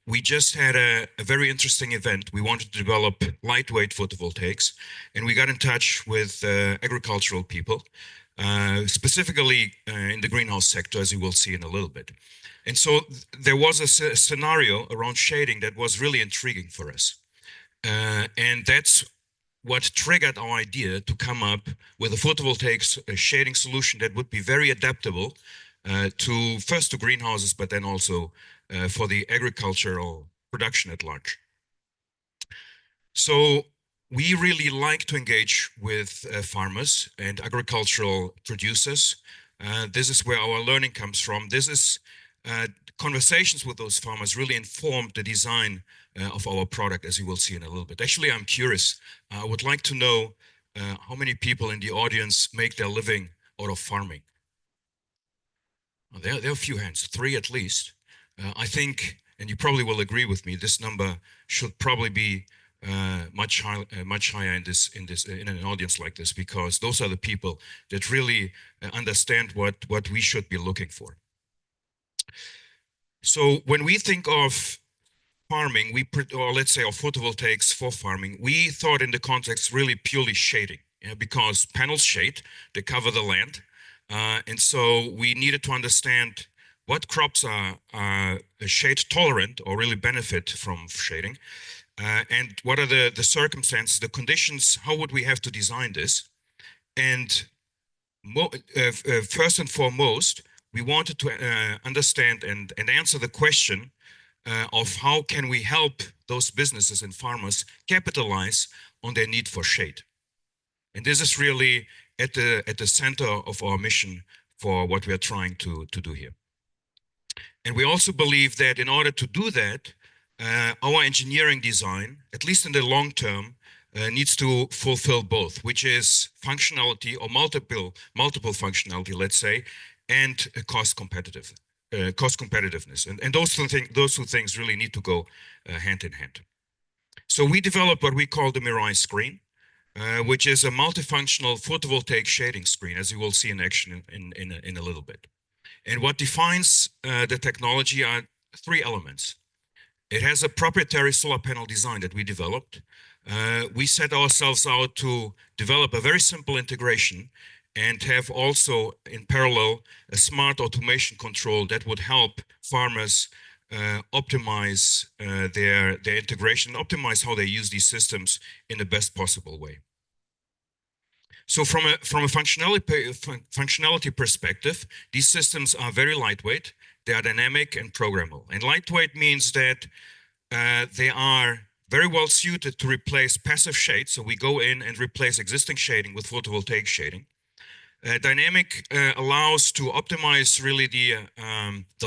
We just had a very interesting event. We wanted to develop lightweight photovoltaics, and we got in touch with agricultural people, specifically in the greenhouse sector, as you will see in a little bit. And so there was a scenario around shading that was really intriguing for us. And that's what triggered our idea to come up with a photovoltaic shading solution that would be very adaptable to first to greenhouses, but then also for the agricultural production at large. So we really like to engage with farmers and agricultural producers. This is where our learning comes from. This is conversations with those farmers really informed the design of our product, as you will see in a little bit. Actually, I'm curious. I would like to know how many people in the audience make their living out of farming. There are a few hands, 3 at least. I think, and you probably will agree with me, this number should probably be much higher in an audience like this, because those are the people that really understand what we should be looking for. So when we think of farming, or let's say of photovoltaics for farming, we thought in the context really purely shading, because panels shade, they cover the land. And so we needed to understand what crops are shade tolerant or really benefit from shading. And what are the circumstances, the conditions, how would we have to design this? And first and foremost, we wanted to understand and answer the question of how can we help those businesses and farmers capitalize on their need for shade. And this is really at the center of our mission for what we are trying to do here. And we also believe that in order to do that, our engineering design, at least in the long term, needs to fulfill both, which is functionality or multiple functionality, let's say, and cost competitiveness. And those two things really need to go hand in hand. So we developed what we call the Mirai screen, which is a multifunctional photovoltaic shading screen, as you will see in action in a little bit. And what defines the technology are 3 elements. It has a proprietary solar panel design that we developed. We set ourselves out to develop a very simple integration and have also in parallel a smart automation control that would help farmers optimize their integration, optimize how they use these systems in the best possible way. So from a functionality perspective, these systems are very lightweight. They are dynamic and programmable. And lightweight means that they are very well suited to replace passive shade. So we go in and replace existing shading with photovoltaic shading. Dynamic allows to optimize really the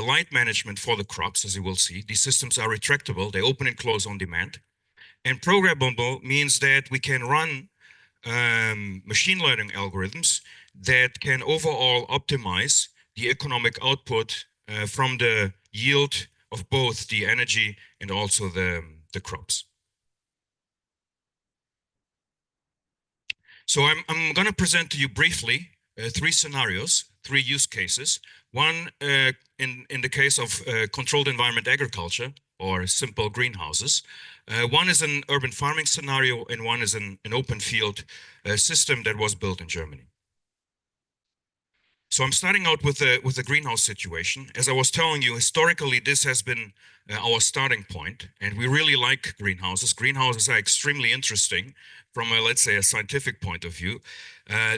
light management for the crops, as you will see. These systems are retractable. They open and close on demand. And programmable means that we can run machine learning algorithms that can overall optimize the economic output from the yield of both the energy and also the crops. So I'm going to present to you briefly three scenarios, three use cases. One in the case of controlled environment agriculture or simple greenhouses. One is an urban farming scenario, and one is an open field system that was built in Germany. So I'm starting out with the greenhouse situation. As I was telling you, historically, this has been our starting point, and we really like greenhouses. Greenhouses are extremely interesting from a, let's say, a scientific point of view.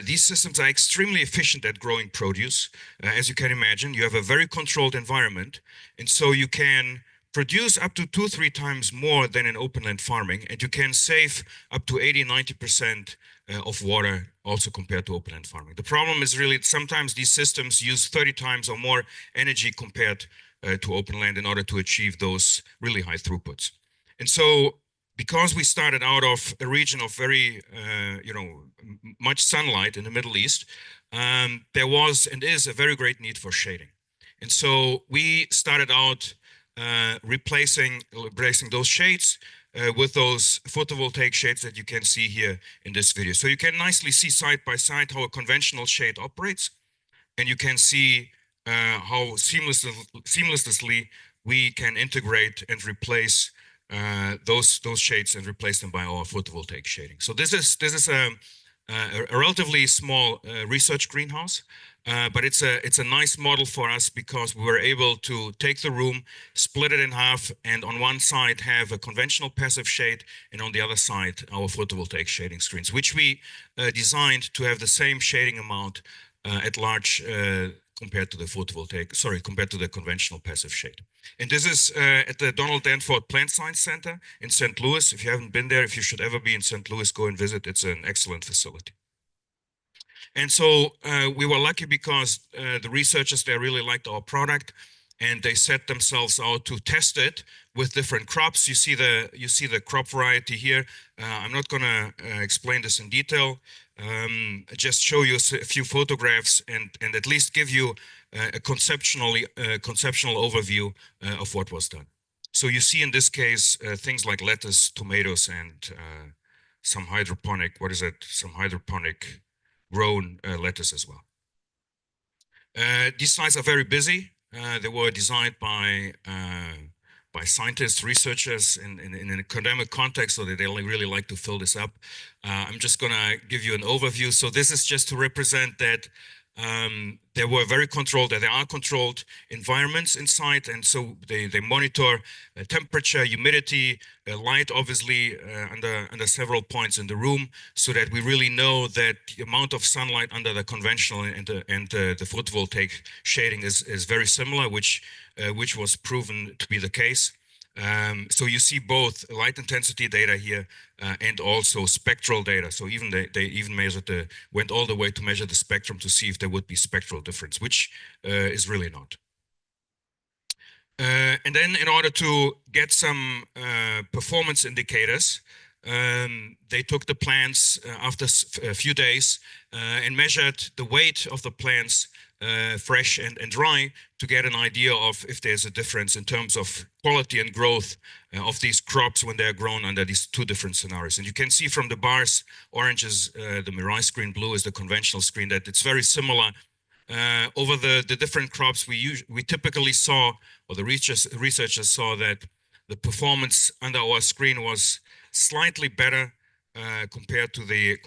These systems are extremely efficient at growing produce. As you can imagine, you have a very controlled environment, and so you can produce up to 2-3 times more than in open land farming, and you can save up to 80-90% of water also compared to open land farming. The problem is really sometimes these systems use 30 times or more energy compared to open land in order to achieve those really high throughputs. And so because we started out of a region of very, much sunlight in the Middle East, there was and is a very great need for shading. And so we started out replacing those shades with those photovoltaic shades that you can see here in this video. So you can nicely see side by side how a conventional shade operates, and you can see how seamlessly we can integrate and replace those shades and replace them by our photovoltaic shading. So this is a relatively small research greenhouse, but it's a nice model for us because we were able to take the room, split it in half, and on one side have a conventional passive shade, and on the other side our photovoltaic shading screens, which we designed to have the same shading amount at large compared to the conventional passive shade. And this is at the Donald Danforth Plant Science Center in St. Louis. If you haven't been there, if you should ever be in St. Louis, go and visit. It's an excellent facility. And so we were lucky because the researchers there really liked our product, and they set themselves out to test it with different crops. You see the crop variety here. I'm not going to explain this in detail. Just show you a few photographs and at least give you a conceptual overview of what was done. So you see in this case things like lettuce, tomatoes, and some hydroponic grown lettuce as well. These slides are very busy. They were designed by scientists, researchers in an academic context, so that they really like to fill this up. I'm just going to give you an overview. So this is just to represent that there were very controlled, there are controlled environments inside, and so they monitor temperature, humidity, light, obviously under several points in the room, so that we really know that the amount of sunlight under the conventional and the photovoltaic shading is very similar, which was proven to be the case. So you see both light intensity data here and also spectral data. So even they even went all the way to measure the spectrum to see if there would be spectral difference, which is really not. And then in order to get some performance indicators, they took the plants after a few days and measured the weight of the plants fresh and dry to get an idea of if there's a difference in terms of quality and growth of these crops when they're grown under these two different scenarios. And you can see from the bars, orange is the Mirai screen, blue is the conventional screen, that it's very similar. Over the different crops we typically saw, or the researchers saw, that the performance under our screen was slightly better compared to the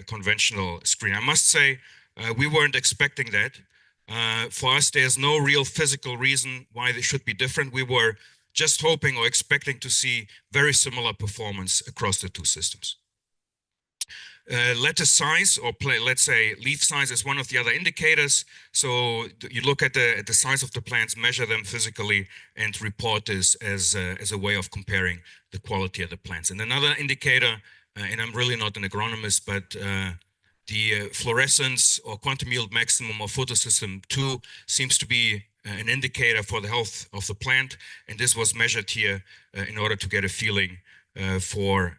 conventional screen. I must say we weren't expecting that. For us, there's no real physical reason why they should be different. We were just hoping or expecting to see very similar performance across the two systems. Lettuce size, or let's say leaf size, is one of the other indicators. So you look at the size of the plants, measure them physically, and report this as a way of comparing the quality of the plants. And another indicator, and I'm really not an agronomist, but the fluorescence or quantum yield maximum of photosystem 2 seems to be an indicator for the health of the plant. And this was measured here in order to get a feeling for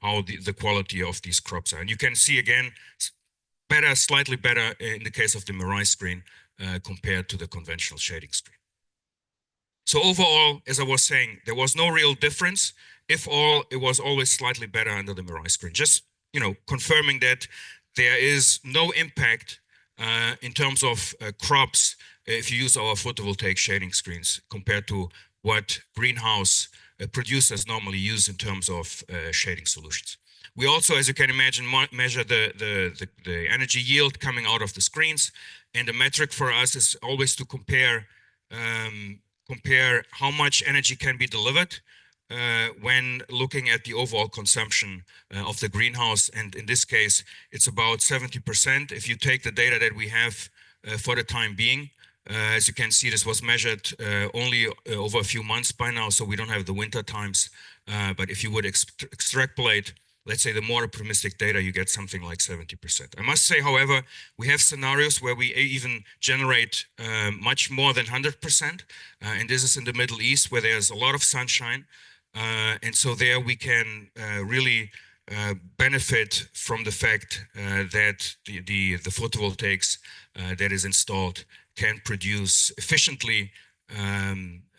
how the quality of these crops are. And you can see again, better, slightly better in the case of the Mirai screen compared to the conventional shading screen. So overall, as I was saying, there was no real difference. If all, it was always slightly better under the Mirai screen. Just, you know, confirming that there is no impact in terms of crops if you use our photovoltaic shading screens compared to what greenhouse producers normally use in terms of shading solutions. We also, as you can imagine, measure the energy yield coming out of the screens, and the metric for us is always to compare how much energy can be delivered when looking at the overall consumption of the greenhouse. And in this case, it's about 70% if you take the data that we have for the time being. As you can see, this was measured only over a few months by now, so we don't have the winter times. But if you would extrapolate, let's say, the more optimistic data, you get something like 70%. I must say, however, we have scenarios where we even generate much more than 100%. And this is in the Middle East, where there's a lot of sunshine. And so there we can really benefit from the fact that the photovoltaics that is installed can produce efficiently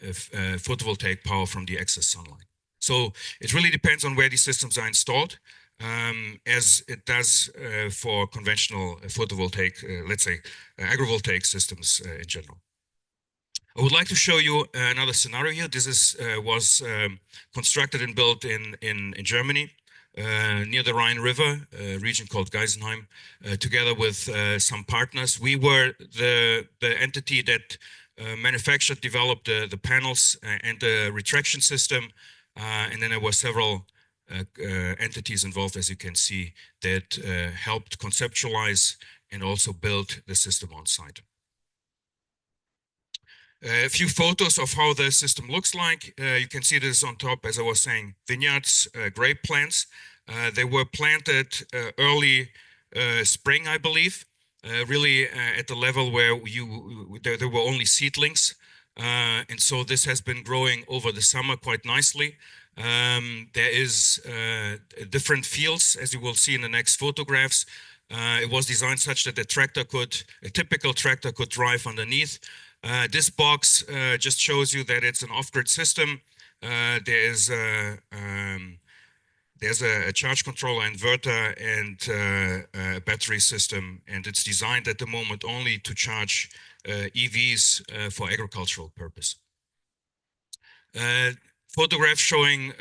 photovoltaic power from the excess sunlight. So it really depends on where these systems are installed, as it does for conventional photovoltaic, let's say, agrivoltaic systems in general. I would like to show you another scenario here. This was constructed and built in Germany, near the Rhine River, a region called Geisenheim, together with some partners. We were the entity that manufactured, developed the panels and the retraction system. And then there were several entities involved, as you can see, that helped conceptualize and also build the system on site. A few photos of how the system looks like. You can see this on top, as I was saying, vineyards, grape plants. They were planted early spring, I believe, really at the level where there were only seedlings. And so this has been growing over the summer quite nicely. There is different fields, as you will see in the next photographs. It was designed such that a typical tractor could drive underneath. This box just shows you that it's an off-grid system. There's a charge controller inverter and a battery system, and it's designed at the moment only to charge EVs for agricultural purpose. Photographs showing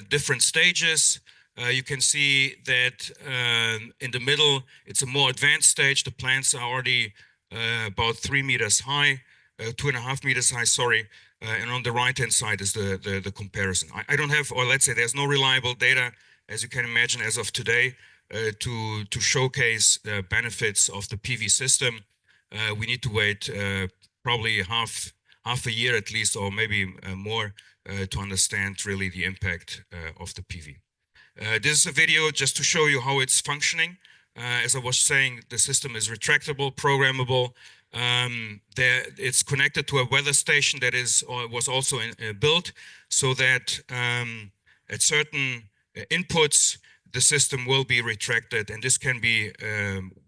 different stages. You can see that in the middle, it's a more advanced stage. The plants are already about 3 meters high, 2.5 meters high, sorry. And on the right-hand side is the comparison. I don't have, or let's say there's no reliable data, as you can imagine, as of today, to showcase the benefits of the PV system. We need to wait probably half a year at least, or maybe more, to understand really the impact of the PV. This is a video just to show you how it's functioning. As I was saying, the system is retractable, programmable. It's connected to a weather station that was also built so that at certain inputs, the system will be retracted, and this can be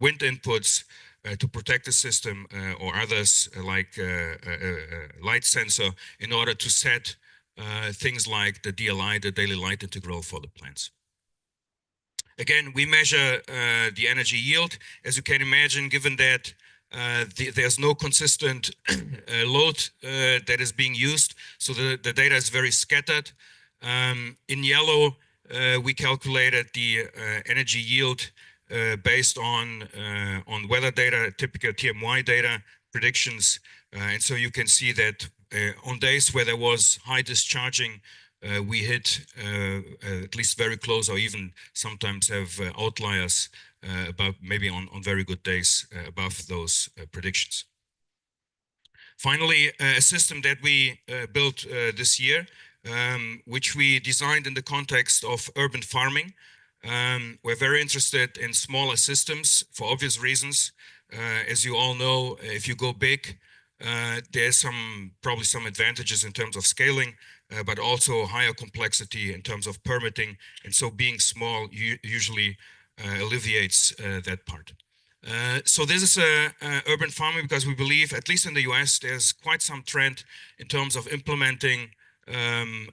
wind inputs to protect the system or others like a light sensor in order to set things like the DLI, the daily light integral for the plants. Again, we measure the energy yield. As you can imagine, given that there's no consistent load that is being used, so the data is very scattered. In yellow, we calculated the energy yield based on weather data, typical TMY data predictions. And so you can see that on days where there was high discharging, we hit at least very close, or even sometimes have outliers about maybe on very good days above those predictions. Finally, a system that we built this year, which we designed in the context of urban farming. We're very interested in smaller systems for obvious reasons. As you all know, if you go big, there's probably some advantages in terms of scaling. but also higher complexity in terms of permitting. And so being small usually alleviates that part. So this is urban farming because we believe, at least in the US, there's quite some trend in terms of implementing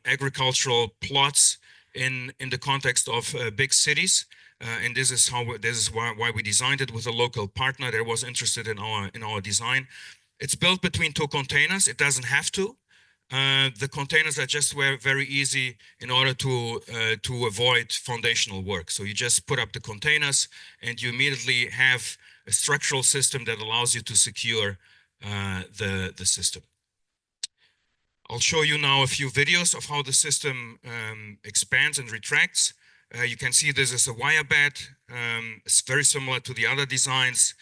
agricultural plots in the context of big cities. And this is why we designed it with a local partner that was interested in our design. It's built between two containers. It doesn't have to. The containers are just very easy in order to avoid foundational work. So you just put up the containers and you immediately have a structural system that allows you to secure the system. I'll show you now a few videos of how the system expands and retracts. You can see this is a wire bed. It's very similar to the other designs.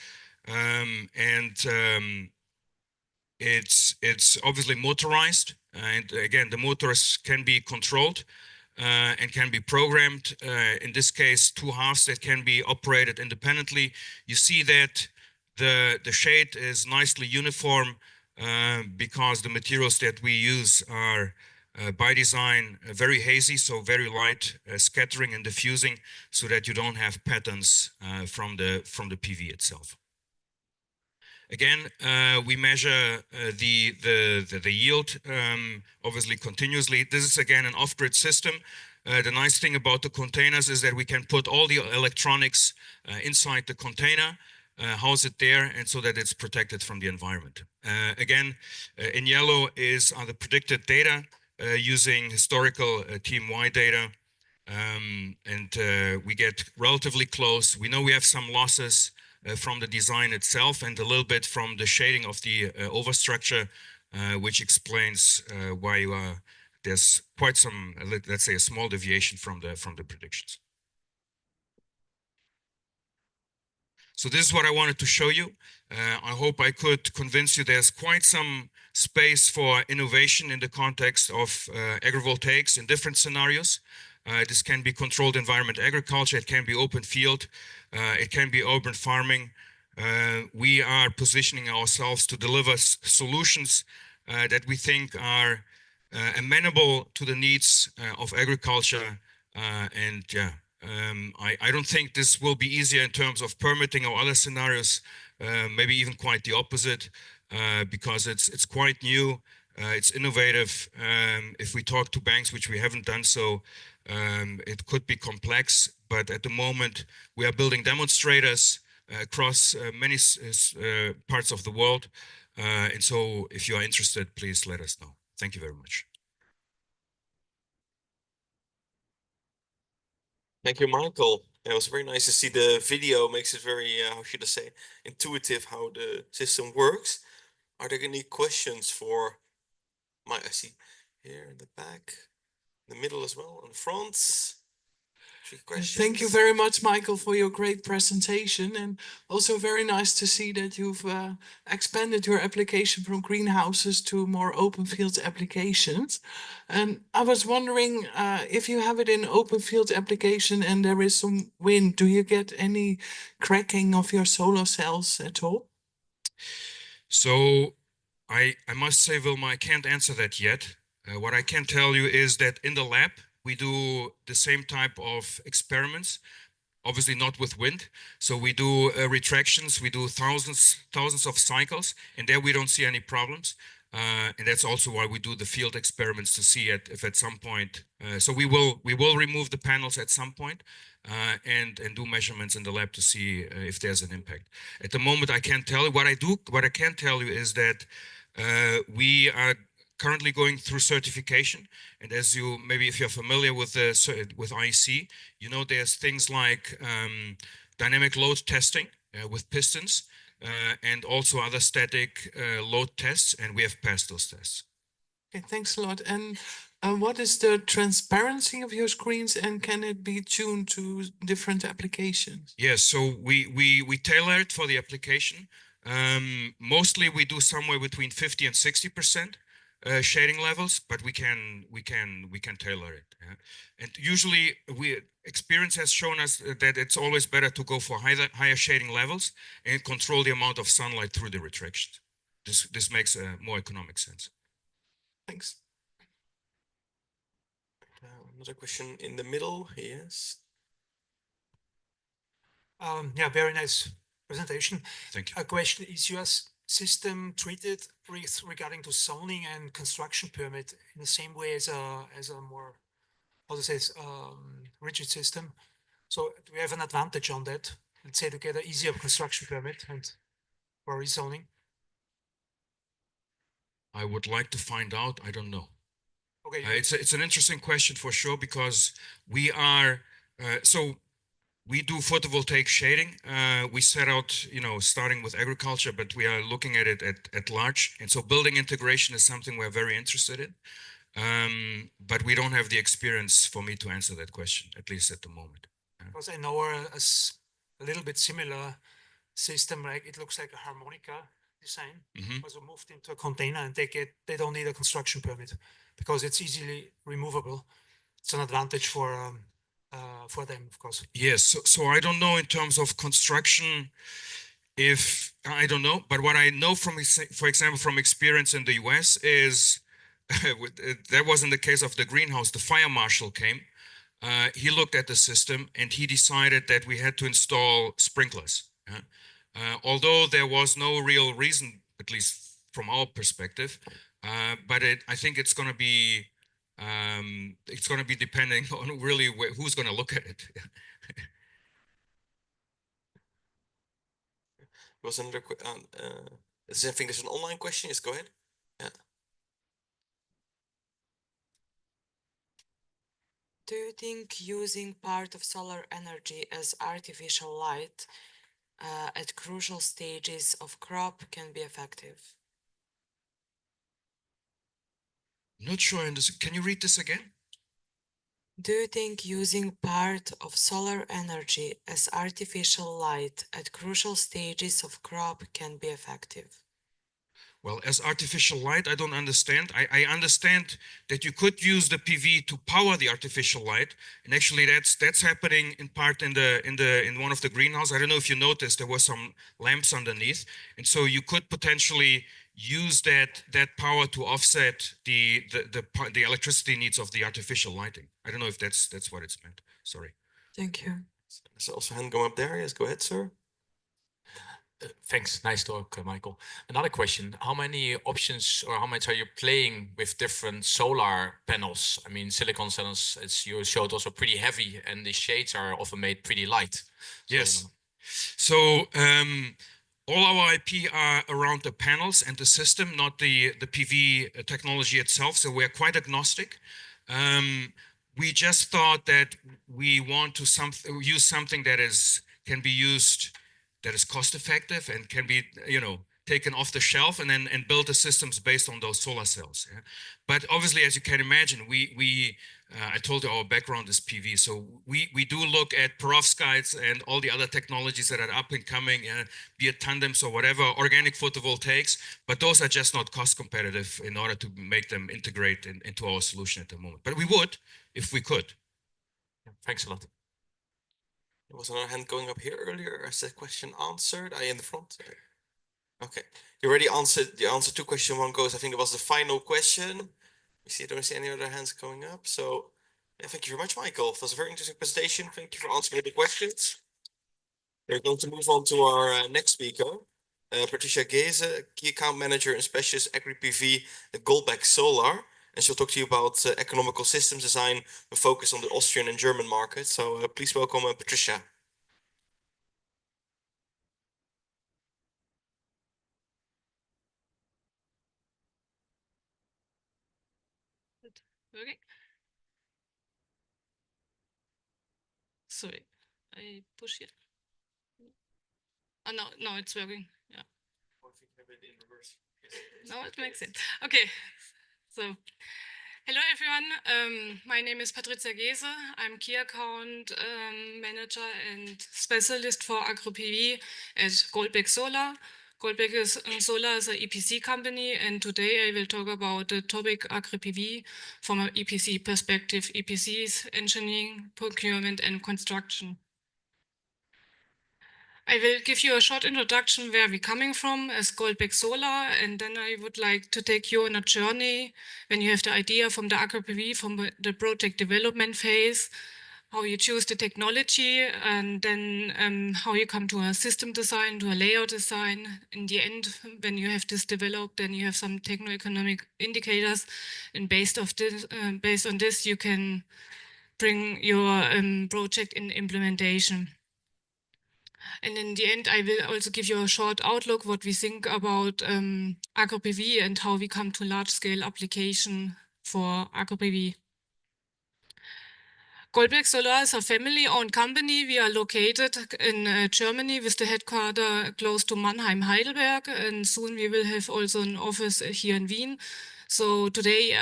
It's obviously motorized, and again, the motors can be controlled and can be programmed. In this case, two halves that can be operated independently. You see that the shade is nicely uniform because the materials that we use are by design very hazy, so very light scattering and diffusing, so that you don't have patterns from the PV itself. Again, we measure the yield, obviously continuously. This is again an off-grid system. The nice thing about the containers is that we can put all the electronics inside the container, house it there, and so that it's protected from the environment. Again, in yellow are the predicted data using historical TMY data. We get relatively close. We know we have some losses from the design itself and a little bit from the shading of the overstructure, which explains why there's quite some, let's say, a small deviation from the predictions. So this is what I wanted to show you. I hope I could convince you there's quite some space for innovation in the context of agrivoltaics in different scenarios. This can be controlled environment agriculture, it can be open field, it can be urban farming. We are positioning ourselves to deliver solutions that we think are amenable to the needs of agriculture. I don't think this will be easier in terms of permitting or other scenarios, maybe even quite the opposite, because it's quite new, it's innovative. If we talk to banks, which we haven't done so, it could be complex, but at the moment we are building demonstrators across many parts of the world. And so if you are interested, please let us know. Thank you very much. Thank you, Michael. It was very nice to see the video. Makes it very, how should I say, intuitive how the system works. Are there any questions for Mike? I see here in the back, in the middle as well, on the front. Thank you very much, Michael, for your great presentation, and also very nice to see that you've expanded your application from greenhouses to more open field applications. And I was wondering if you have it in open field application and there is some wind, do you get any cracking of your solar cells at all? So I must say, Wilma, I can't answer that yet. What I can tell you is that in the lab, we do the same type of experiments, obviously not with wind. So we do retractions, we do thousands of cycles, and there we don't see any problems. And that's also why we do the field experiments to see if at some point, so we will remove the panels at some point and do measurements in the lab to see if there's an impact. At the moment, I can't tell you. What I can tell you is that we are currently going through certification, and as you maybe if you're familiar with IEC, you know there's things like dynamic load testing with pistons and also other static load tests, and we have passed those tests. Okay, thanks a lot. And what is the transparency of your screens, and can it be tuned to different applications? Yes, so we tailor it for the application. Mostly we do somewhere between 50 and 60%. Shading levels, but we can tailor it. Yeah? And usually, experience has shown us that it's always better to go for higher shading levels and control the amount of sunlight through the retraction. This makes more economic sense. Thanks. Another question in the middle, yes. Yeah, very nice presentation. Thank you. A question, is your system treated regarding to zoning and construction permit in the same way as a more, how to say, rigid system? So do we have an advantage on that? Let's say to get an easier construction permit and for rezoning? I would like to find out. I don't know. Okay. It's an interesting question for sure, because we are so we do photovoltaic shading. We set out, starting with agriculture, but we are looking at it at large. And so building integration is something we're very interested in. But we don't have the experience for me to answer that question, at least at the moment. Because I know a little bit similar system, like it looks like a harmonica design, was moved into a container, and they don't need a construction permit because it's easily removable. It's an advantage for them, of course. Yes, so I don't know in terms of construction, I don't know, but what I know from, for example, from experience in the US is, that wasn't the case of the greenhouse. The fire marshal came, he looked at the system, and he decided that we had to install sprinklers. Although there was no real reason, at least from our perspective, but I think it's going to be depending on really who's going to look at it. Was another I think there's an online question. Yes, go ahead. Yeah. Do you think using part of solar energy as artificial light at crucial stages of crop can be effective? Not sure. Can you read this again? Do you think using part of solar energy as artificial light at crucial stages of crop can be effective? Well, as artificial light, I don't understand. I understand that you could use the PV to power the artificial light, and actually that's happening in part in one of the greenhouses. I don't know if you noticed, there were some lamps underneath, and so you could potentially use that power to offset the electricity needs of the artificial lighting. I don't know if that's what it's meant. Sorry. Thank you. There's also a hand going up there. Yes, go ahead, sir. Thanks. Nice talk, Michael. Another question. How many options or how much are you playing with different solar panels? I mean, silicon cells, as you showed, also pretty heavy, and the shades are often made pretty light. Yes. So all our IP are around the panels and the system, not the PV technology itself. So we're quite agnostic. We just thought that we want to use something that can be used, that is cost effective and can be, taken off the shelf, and build the systems based on those solar cells. Yeah? But obviously, as you can imagine, I told you our background is PV, so we do look at perovskites and all the other technologies that are up and coming, be it tandems or whatever, organic photovoltaics, but those are just not cost competitive in order to make them integrate into our solution at the moment. But we would if we could. Thanks a lot. There was another hand going up here earlier. Is that question answered? In the front. Okay, you already answered. The answer to question one goes. I think it was the final question. I don't see any other hands going up. So, yeah, thank you very much, Michael. It was a very interesting presentation. Thank you for answering the questions. We're going to move on to our next speaker, Patricia Geze, Key Account Manager and Specialist AgriPV at Goldbeck Solar. And she'll talk to you about economical systems design with focus on the Austrian and German market. So please welcome Patricia. Okay. Sorry, I push it. Oh, no, it's working. Yeah. No, it makes it. Okay. So, hello everyone. My name is Patricia Geze. I'm Key Account Manager and Specialist for AgriPV at Goldbeck Solar. Goldbeck Solar is an EPC company, and today I will talk about the topic AgriPV from an EPC perspective. EPCs, engineering, procurement, and construction. I will give you a short introduction where we're coming from as Goldbeck Solar, and then I would like to take you on a journey when you have the idea from the AgriPV, from the project development phase, how you choose the technology, and then how you come to a system design, to a layout design. In the end, when you have this developed, then you have some techno-economic indicators, and based on this, you can bring your project in implementation. And in the end, I will also give you a short outlook what we think about AgriPV and how we come to large-scale application for AgriPV. Goldbeck Solar is a family-owned company. We are located in Germany with the headquarters close to Mannheim, Heidelberg, and soon we will have also an office here in Wien. So today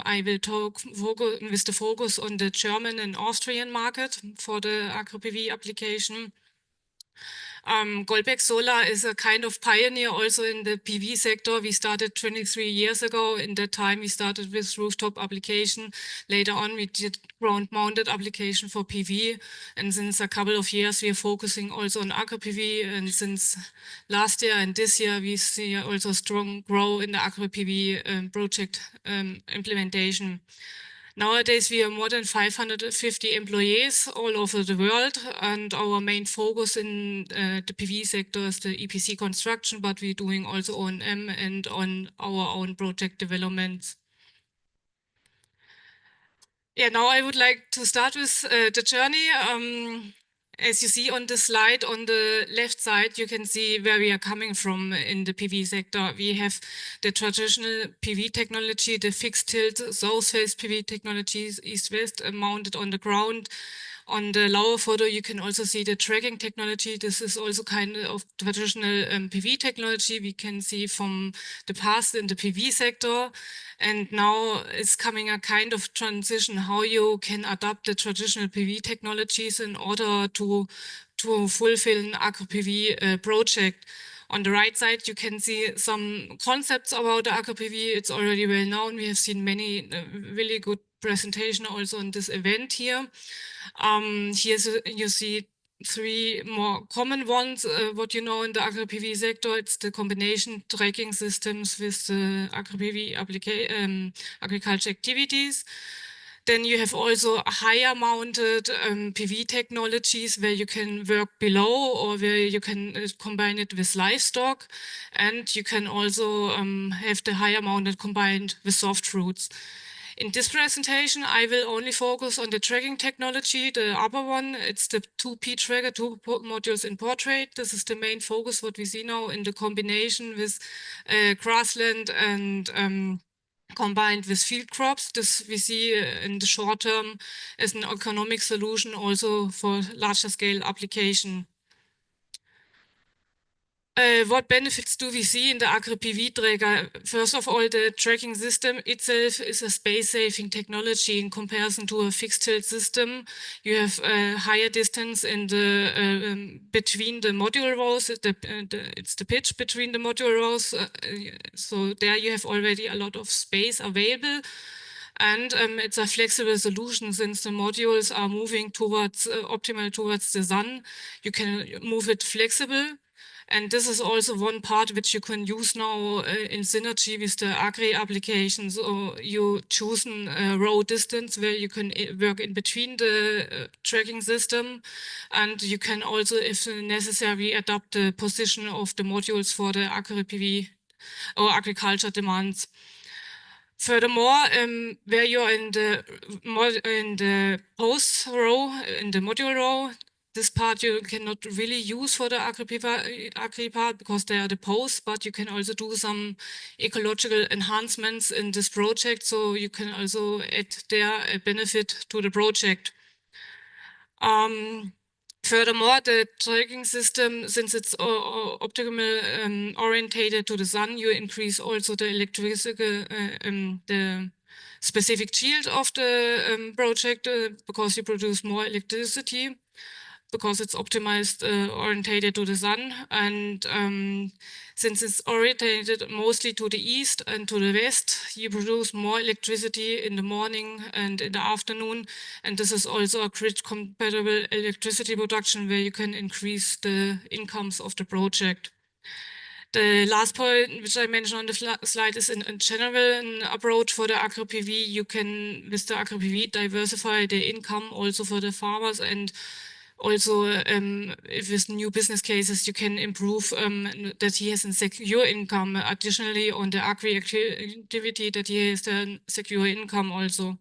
I will talk with the focus on the German and Austrian market for the AgriPV application. Goldbeck Solar is a kind of pioneer also in the PV sector. We started 23 years ago. In that time, we started with rooftop application. Later on, we did ground-mounted application for PV. And since a couple of years, we are focusing also on AgriPV. And since last year and this year, we see also strong growth in the AgriPV project implementation. Nowadays, we are more than 550 employees all over the world, and our main focus in the PV sector is the EPC construction, but we're doing also O&M and on our own project developments. Yeah, now I would like to start with the journey. As you see on the slide on the left side, you can see where we are coming from in the PV sector. We have the traditional PV technology, the fixed tilt, south face PV technologies, east-west mounted on the ground. On the lower photo, you can also see the tracking technology. This is also kind of traditional PV technology we can see from the past in the PV sector. And now it's coming a kind of transition, how you can adapt the traditional PV technologies in order to fulfill an AgriPV project. On the right side, you can see some concepts about the AgriPV. It's already well known. We have seen many really good presentations also on this event here. Here you see three more common ones, what you know in the AgriPV sector. It's the combination tracking systems with the AgriPV agriculture activities. Then you have also higher mounted PV technologies where you can work below or where you can combine it with livestock. And you can also have the higher mounted combined with soft roots. In this presentation, I will only focus on the tracking technology, the upper one. It's the 2P tracker, 2 modules in portrait. This is the main focus, what we see now in the combination with grassland and combined with field crops. This we see in the short term as an economic solution also for larger scale application. What benefits do we see in the AgriPV tracker? First of all, the tracking system itself is a space-saving technology in comparison to a fixed-tilt system. You have a higher distance in the between the module rows. It's the pitch between the module rows. So there you have already a lot of space available. And it's a flexible solution since the modules are moving towards optimal towards the sun. You can move it flexible. And this is also one part which you can use now in synergy with the agri applications. So you choose a row distance where you can work in between the tracking system. And you can also, if necessary, adapt the position of the modules for the AgriPV or agriculture demands. Furthermore, where you're in the post row, in the module row, this part you cannot really use for the agri part because they are the posts, but you can also do some ecological enhancements in this project. So you can also add there a benefit to the project. Furthermore, the tracking system, since it's optimal orientated to the sun, you increase also the electrical, the specific yield of the project because you produce more electricity. because it's optimized orientated to the sun, and since it's orientated mostly to the east and to the west, you produce more electricity in the morning and in the afternoon, and this is also a grid compatible electricity production where you can increase the incomes of the project. The last point, which I mentioned on the slide, is in general an approach for the agri-PV. You can, with the agri-PV, diversify the income also for the farmers, and also if with new business cases, you can improve that he has a secure income. Additionally, on the agri activity, that he has a secure income also.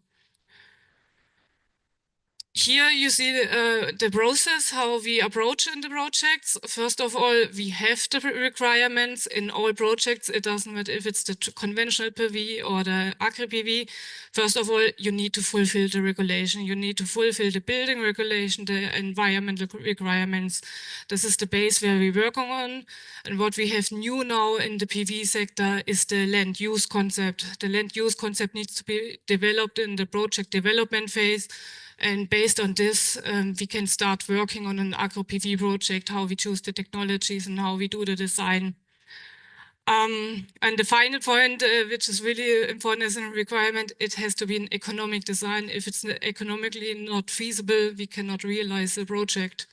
Here you see the process, how we approach in the projects. First of all, we have the requirements in all projects. It doesn't matter if it's the conventional PV or the agri-PV. First of all, you need to fulfill the regulation. You need to fulfill the building regulation, the environmental requirements. This is the base where we're working on. And what we have new now in the PV sector is the land use concept. The land use concept needs to be developed in the project development phase. And based on this, we can start working on an agro-PV project, how we choose the technologies and how we do the design. And the final point, which is really important as a requirement, it has to be an economic design. If it's economically not feasible, we cannot realize the project.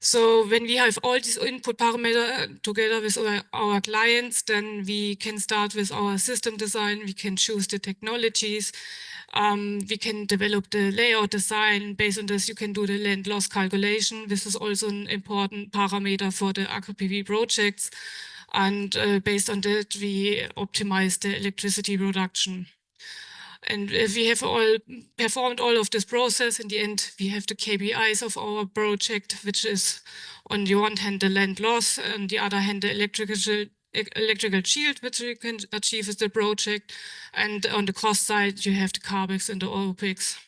So when we have all these input parameters together with our clients, then we can start with our system design. We can choose the technologies. We can develop the layout design. Based on this, you can do the land loss calculation. This is also an important parameter for the agri-PV projects. And based on that, we optimize the electricity production. And if we have all performed all of this process, in the end, we have the KPIs of our project, which is on the one hand, the land loss, and the other hand, the electrical shield, which we can achieve with the project. And on the cost side, you have the CAPEX and the OPEX.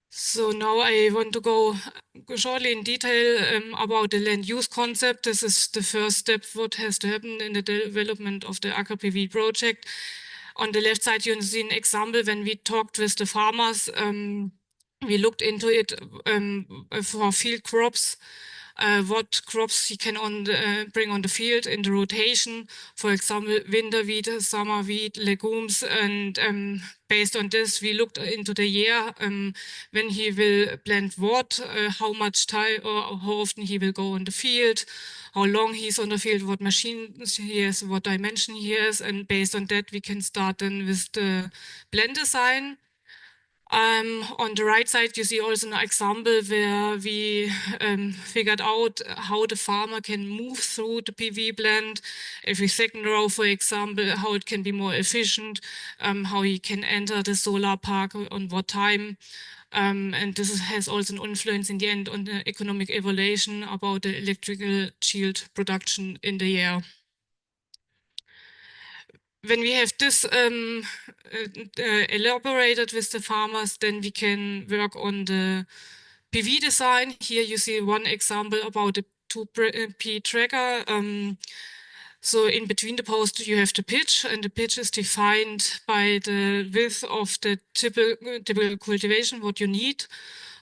So now I want to go shortly in detail about the land use concept. This is the first step, what has to happen in the development of the agri-PV project. On the left side, you see an example when we talked with the farmers. We looked into it for field crops, what crops he can bring on the field in the rotation. For example, winter wheat, summer wheat, legumes. And based on this, we looked into the year when he will plant what, how much time or how often he will go on the field, how long he's on the field, what machines he has, what dimension he has. And based on that, we can start then with the blend design. On the right side, you see also an example where we figured out how the farmer can move through the PV blend. Every second row, for example, how it can be more efficient, how he can enter the solar park on what time. And this has also an influence in the end on the economic evaluation about the electrical shield production in the year. When we have this elaborated with the farmers, then we can work on the PV design. Here you see one example about the 2P tracker. So in between the posts, you have the pitch, and the pitch is defined by the width of the typical cultivation, what you need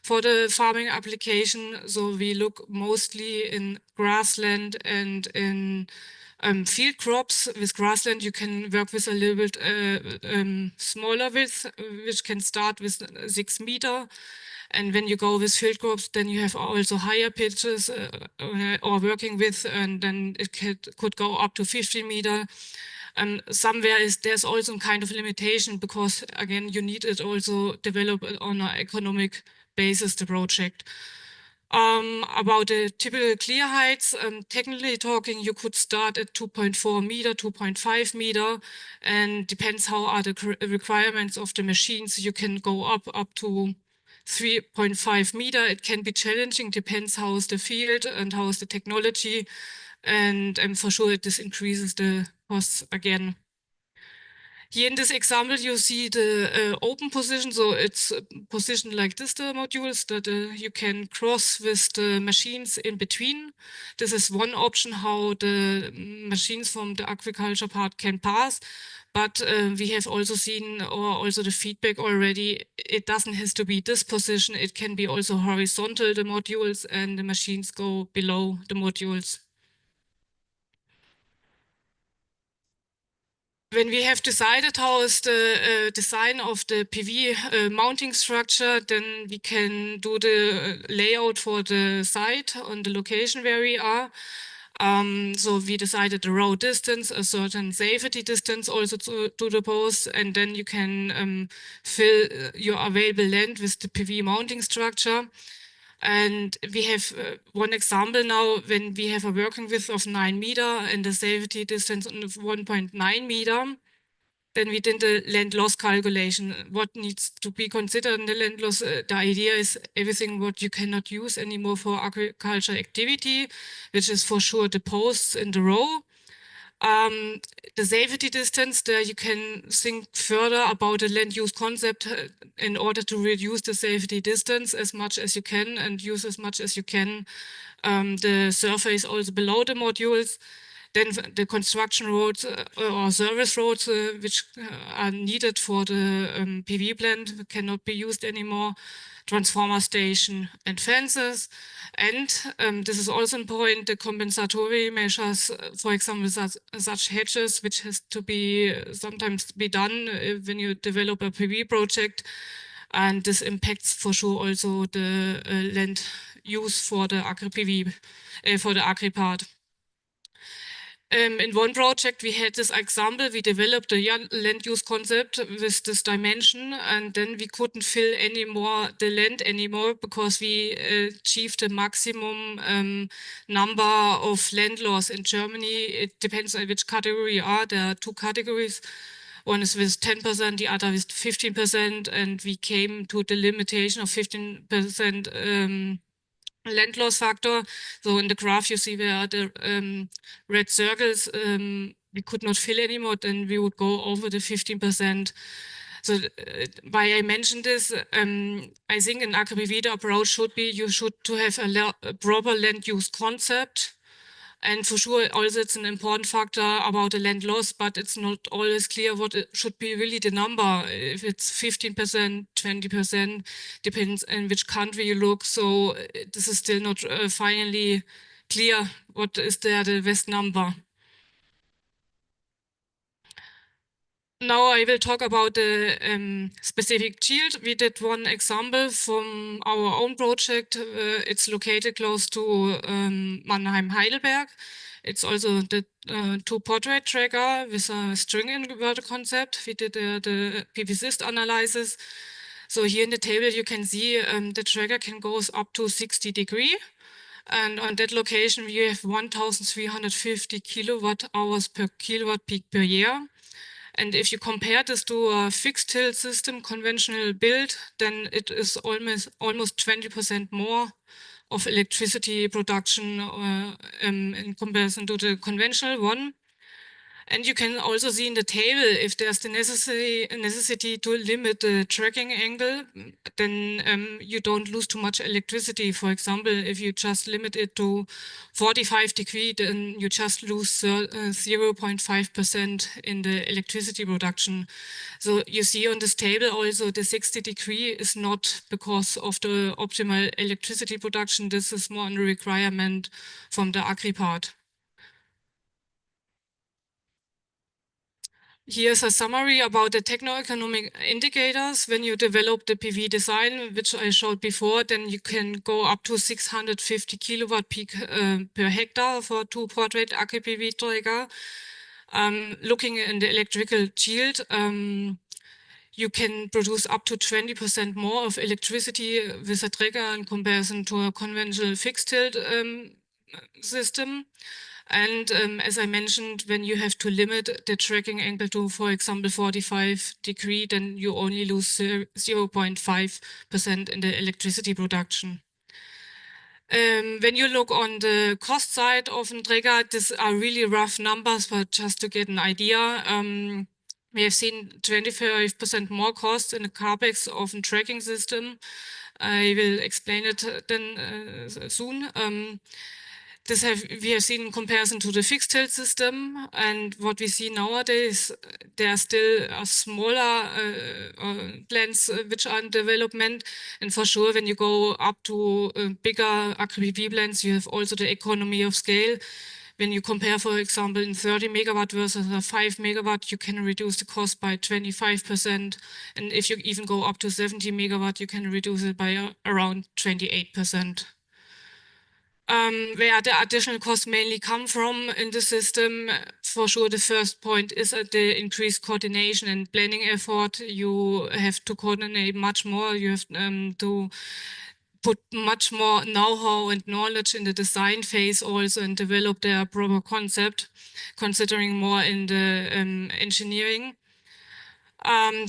for the farming application. So we look mostly in grassland and in field crops. With grassland, you can work with a little bit smaller width, which can start with 6 meters. And when you go with field crops, then you have also higher pitches or working with, and then it could go up to 50 meters. Somewhere there's also a kind of limitation because, again, you need it also develop on an economic basis, the project. About the typical clear heights, technically talking, you could start at 2.4 meter, 2.5 meter, and depends how are the requirements of the machines. You can go up to 3.5 meter. It can be challenging, depends how is the field and how is the technology. And for sure, this increases the costs again. Here in this example, you see the open position. So it's positioned like this, the modules that you can cross with the machines in between. This is one option how the machines from the agriculture part can pass. But we have also seen, or also the feedback already, it doesn't have to be this position. It can be also horizontal, the modules, and the machines go below the modules. When we have decided how is the design of the PV mounting structure, then we can do the layout for the site on the location where we are. So we decided the row distance, a certain safety distance also to the post, and then you can fill your available land with the PV mounting structure. And we have one example now when we have a working width of 9 meter and a safety distance of 1.9 meter. Then we did the land loss calculation. What needs to be considered in the land loss? The idea is everything what you cannot use anymore for agriculture activity, which is for sure the posts in the row. The safety distance, there you can think further about the land use concept in order to reduce the safety distance as much as you can and use as much as you can the surface also below the modules. Then the construction roads or service roads which are needed for the PV plant cannot be used anymore. Transformer station and fences. And this is also important, the compensatory measures, for example, such hedges, which has to be sometimes be done when you develop a PV project. And this impacts for sure also the land use for the agri-PV, for the agri part. In one project, we had this example, we developed a land use concept with this dimension, and then we couldn't fill the land anymore because we achieved the maximum number of land laws in Germany. It depends on which category you are. There are two categories. One is with 10%, the other with 15%, and we came to the limitation of 15% land loss factor. So in the graph you see where the red circles we could not fill anymore, then we would go over the 15%. So why I mentioned this, I think in agri-PV the approach should be you should to have a proper land use concept. And for sure, also it's an important factor about the land loss, but it's not always clear what it should be really the number. If it's 15%, 20%, depends on which country you look. So this is still not finally clear what is there the best number. Now I will talk about the specific yield. We did one example from our own project. It's located close to Mannheim-Heidelberg. It's also the two portrait tracker with a string inverter concept. We did the PV-SYST analysis. So here in the table you can see the tracker can go up to 60 degrees. And on that location we have 1,350 kilowatt hours per kilowatt peak per year. And if you compare this to a fixed tilt system, conventional build, then it is almost 20% more of electricity production in comparison to the conventional one. And you can also see in the table, if there's the necessity to limit the tracking angle, then you don't lose too much electricity. For example, if you just limit it to 45 degrees, then you just lose 0.5% in the electricity production. So you see on this table also the 60 degree is not because of the optimal electricity production. This is more a requirement from the agri part. Here's a summary about the techno-economic indicators. When you develop the PV design, which I showed before, then you can go up to 650 kilowatt peak per hectare for two portrait agri-PV tracker. Looking in the electrical yield, you can produce up to 20% more of electricity with a tracker in comparison to a conventional fixed tilt system. And as I mentioned, when you have to limit the tracking angle to, for example, 45 degrees, then you only lose 0.5% in the electricity production. When you look on the cost side of a tracker, these are really rough numbers, but just to get an idea, We have seen 25% more cost in the CapEx of a tracking system. I will explain it then soon. We have seen in comparison to the fixed tilt system, and what we see nowadays, there are still smaller plants which are in development, and for sure when you go up to bigger AgriPV plants, you have also the economy of scale. When you compare, for example, in 30 megawatt versus a 5 megawatt, you can reduce the cost by 25%. And if you even go up to 70 megawatt, you can reduce it by around 28%. Where the additional costs mainly come from in the system, for sure, the first point is the increased coordination and planning effort. You have to coordinate much more. You have to put much more know-how and knowledge in the design phase also and develop their proper concept, considering more in the engineering.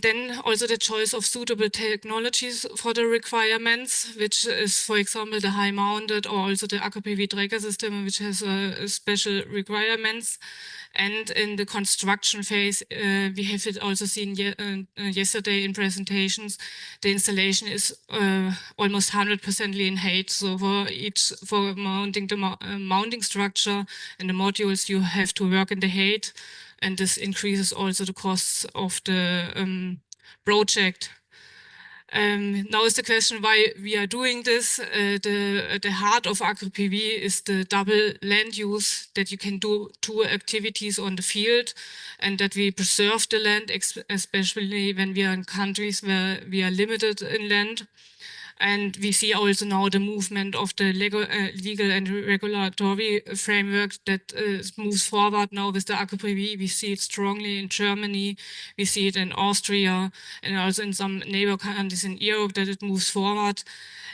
Then also the choice of suitable technologies for the requirements, which is, for example, the high mounted or also the AgriPV tracker system, which has special requirements. And in the construction phase, we have it also seen yesterday in presentations, the installation is almost 100% in height. So for mounting the mounting structure and the modules, you have to work in the height. And this increases also the costs of the project. Now is the question why we are doing this. The heart of AgriPV is the double land use, that you can do two activities on the field and that we preserve the land, especially when we are in countries where we are limited in land. And we see also now the movement of the legal and regulatory framework that moves forward now with the AgriPV. We see it strongly in Germany, we see it in Austria, and also in some neighbor countries in Europe that it moves forward.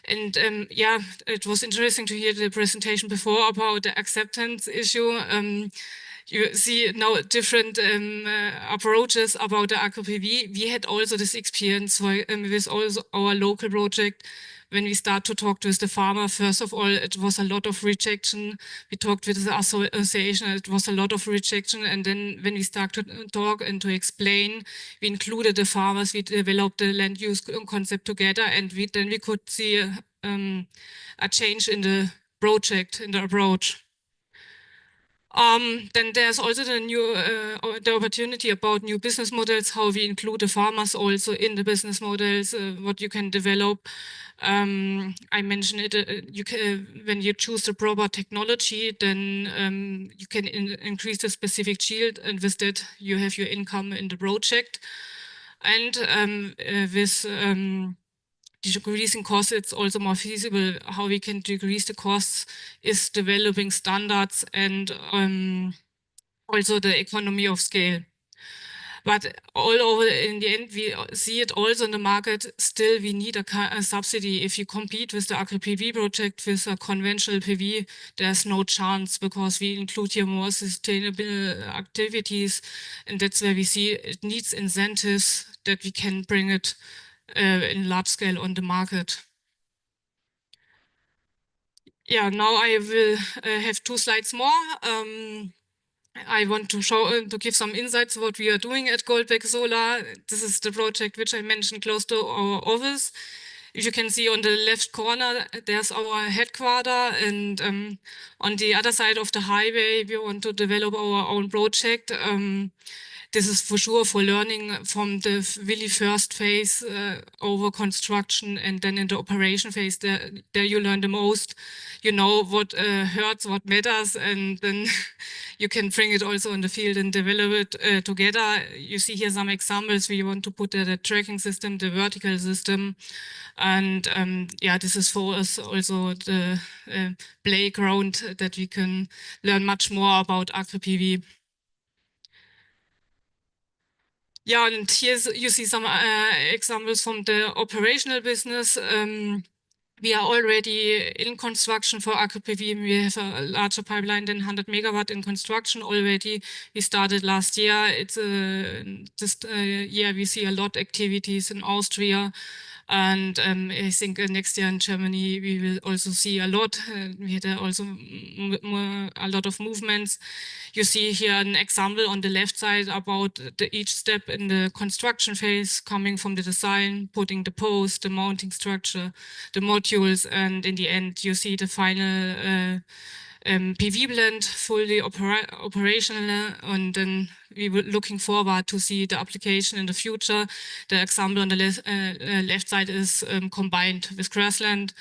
And yeah, it was interesting to hear the presentation before about the acceptance issue. You see now different approaches about the AgriPV. We had also this experience with also our local project. When we start to talk with the farmer, first of all, it was a lot of rejection. We talked with the association, it was a lot of rejection. And then when we start to talk and to explain, we included the farmers, we developed the land use concept together, and then we could see a change in the project, in the approach. Then there's also the opportunity about new business models, how we include the farmers also in the business models, what you can develop. I mentioned it, when you choose the proper technology, then you can increase the specific yield, and with that you have your income in the project. And with decreasing costs, it's also more feasible. How we can decrease the costs is developing standards and also the economy of scale. But all over in the end, we see it also in the market. Still, we need a subsidy. If you compete with the AgriPV project with a conventional PV, there's no chance, because we include here more sustainable activities. And that's where we see it needs incentives that we can bring it in large scale on the market. Yeah, now I will have 2 slides more. I want to show, to give some insights what we are doing at Goldbeck Solar. This is the project which I mentioned close to our office. If you can see on the left corner, there's our headquarter, and on the other side of the highway, we want to develop our own project. This is for sure for learning from the really first phase over construction, and then in the operation phase, there you learn the most. You know what hurts, what matters, and then you can bring it also in the field and develop it together. You see here some examples. We want to put the tracking system, the vertical system, and yeah, this is for us also the playground that we can learn much more about AgriPV. Yeah, and here you see some examples from the operational business. We are already in construction for AgriPV. We have a larger pipeline than 100 megawatt in construction already. We started last year. It's this year we see a lot activities in Austria. And I think next year in Germany, we will also see a lot. We had also a lot of movements. You see here an example on the left side about each step in the construction phase, coming from the design, putting the post, the mounting structure, the modules, and in the end, you see the final PV blend fully operational, and then we were looking forward to see the application in the future. The example on the left side is combined with grassland,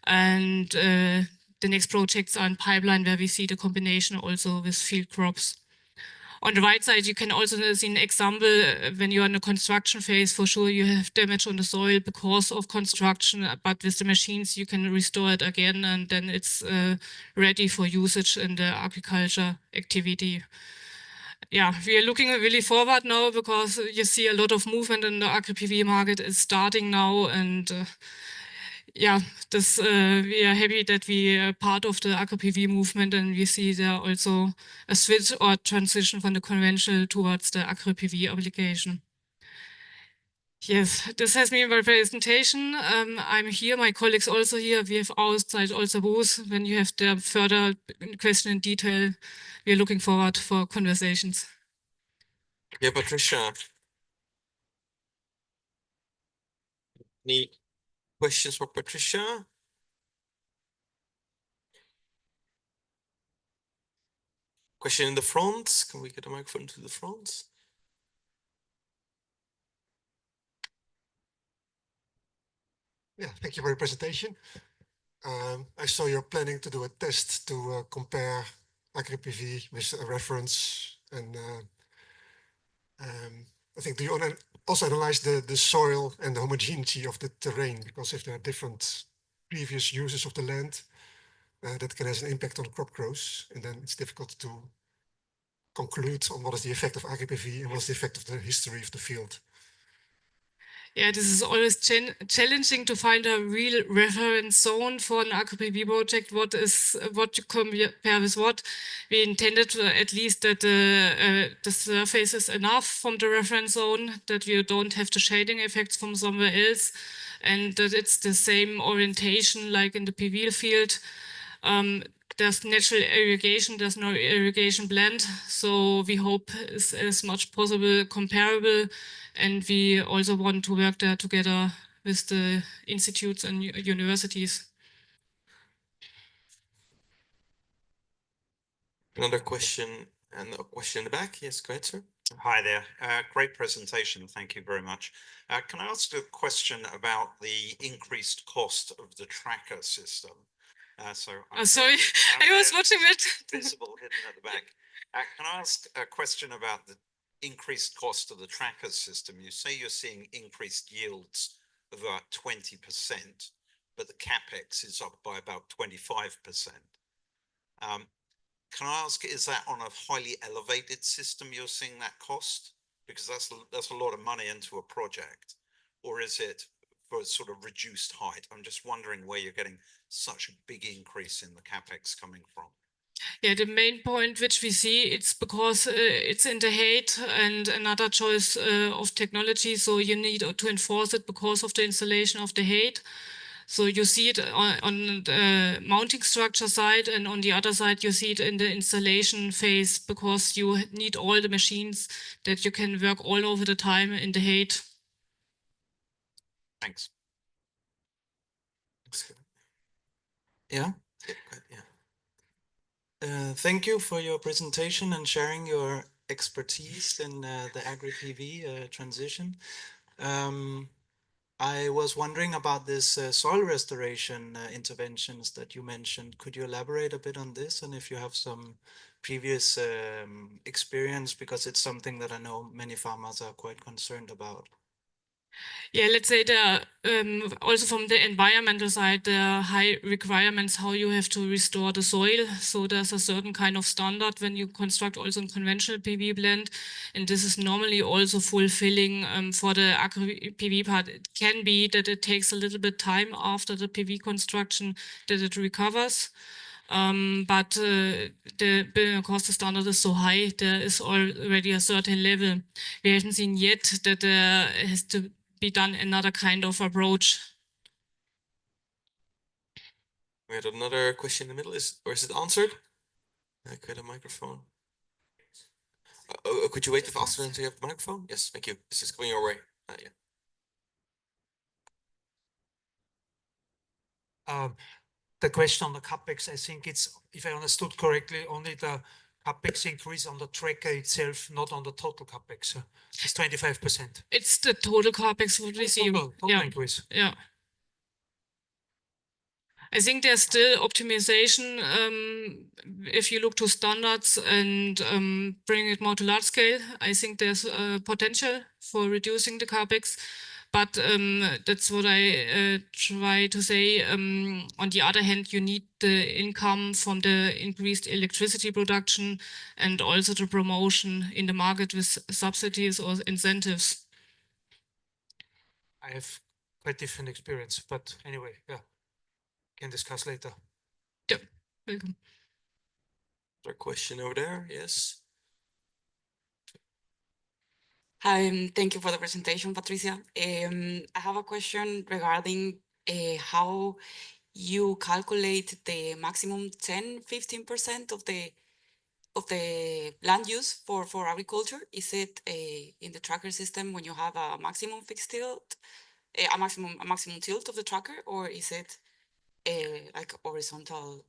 and the next projects are in pipeline where we see the combination also with field crops. On the right side, you can also see an example when you're in the construction phase. For sure, you have damage on the soil because of construction, but with the machines, you can restore it again, and then it's ready for usage in the agriculture activity. Yeah, we are looking really forward now because you see a lot of movement in the agri-PV market is starting now, and yeah, this we are happy that we are part of the agri-PV movement, and we see there also a switch or transition from the conventional towards the agri-PV application. Yes, this has been my presentation. I'm here, my colleagues also here. We have outside also booths. When you have the further question in detail, we are looking forward for conversations. Yeah, Patricia. Any questions for Patricia? Question in the front. Can we get a microphone to the front? Yeah, thank you for your presentation. I saw you're planning to do a test to compare AgriPV with a reference, and I think do you also analyze the soil and the homogeneity of the terrain, because if there are different previous uses of the land, that can have an impact on crop growth, and then it's difficult to conclude on what is the effect of AgriPV and what's the effect of the history of the field. Yeah, this is always challenging to find a real reference zone for an agri-PV project. What you compare with what? We intended at least that the surface is enough from the reference zone, that you don't have the shading effects from somewhere else, and that it's the same orientation like in the PV field. There's natural irrigation, there's no irrigation blend, so we hope is as much possible comparable, and we also want to work there together with the institutes and universities. Another question, and a question in the back. Yes, go ahead, sir. Hi there. Great presentation. Thank you very much. Can I ask a question about the increased cost of the tracker system? Sorry, I was watching it. Visible hidden at the back. Can I ask a question about the increased cost of the tracker system? You say you're seeing increased yields of about 20%, but the capex is up by about 25%. Can I ask, is that on a highly elevated system you're seeing that cost? Because that's a lot of money into a project, or is it for sort of reduced height? I'm just wondering where you're getting such a big increase in the capex coming from. Yeah, the main point which we see, it's because it's in the height and another choice of technology, so you need to enforce it because of the installation of the height. So you see it on the mounting structure side, and on the other side, you see it in the installation phase, because you need all the machines that you can work all over the time in the height. Thanks. Yeah. Thank you for your presentation and sharing your expertise in the agri-PV transition. I was wondering about this soil restoration interventions that you mentioned. Could you elaborate a bit on this, and if you have some previous experience, because it's something that I know many farmers are quite concerned about? Yeah, let's say there also from the environmental side, there are high requirements how you have to restore the soil. So there's a certain kind of standard when you construct also a conventional PV blend, and this is normally also fulfilling for the agri-PV part. It can be that it takes a little bit time after the PV construction that it recovers. But because the standard is so high, there is already a certain level. We haven't seen yet that there has to be done another kind of approach. We had another question in the middle. Is it answered? I could have a microphone. Could you wait to ask until you have the microphone? Yes, thank you. This is going your way. Yeah. The question on the capex, I think it's, if I understood correctly, only the capex increase on the tracker itself, not on the total capex. It's 25%. It's the total capex what we see. Total increase. Yeah. I think there's still optimization if you look to standards and bring it more to large scale. I think there's potential for reducing the capex, but that's what I try to say. On the other hand, you need the income from the increased electricity production and also the promotion in the market with subsidies or incentives. I have quite different experience, but anyway, yeah. Can discuss later. Yep, welcome. Another question over there, yes. Hi, thank you for the presentation, Patricia. I have a question regarding how you calculate the maximum 10-15% of the land use for agriculture. Is it in the tracker system when you have a maximum fixed tilt, a maximum tilt of the tracker, or is it like horizontal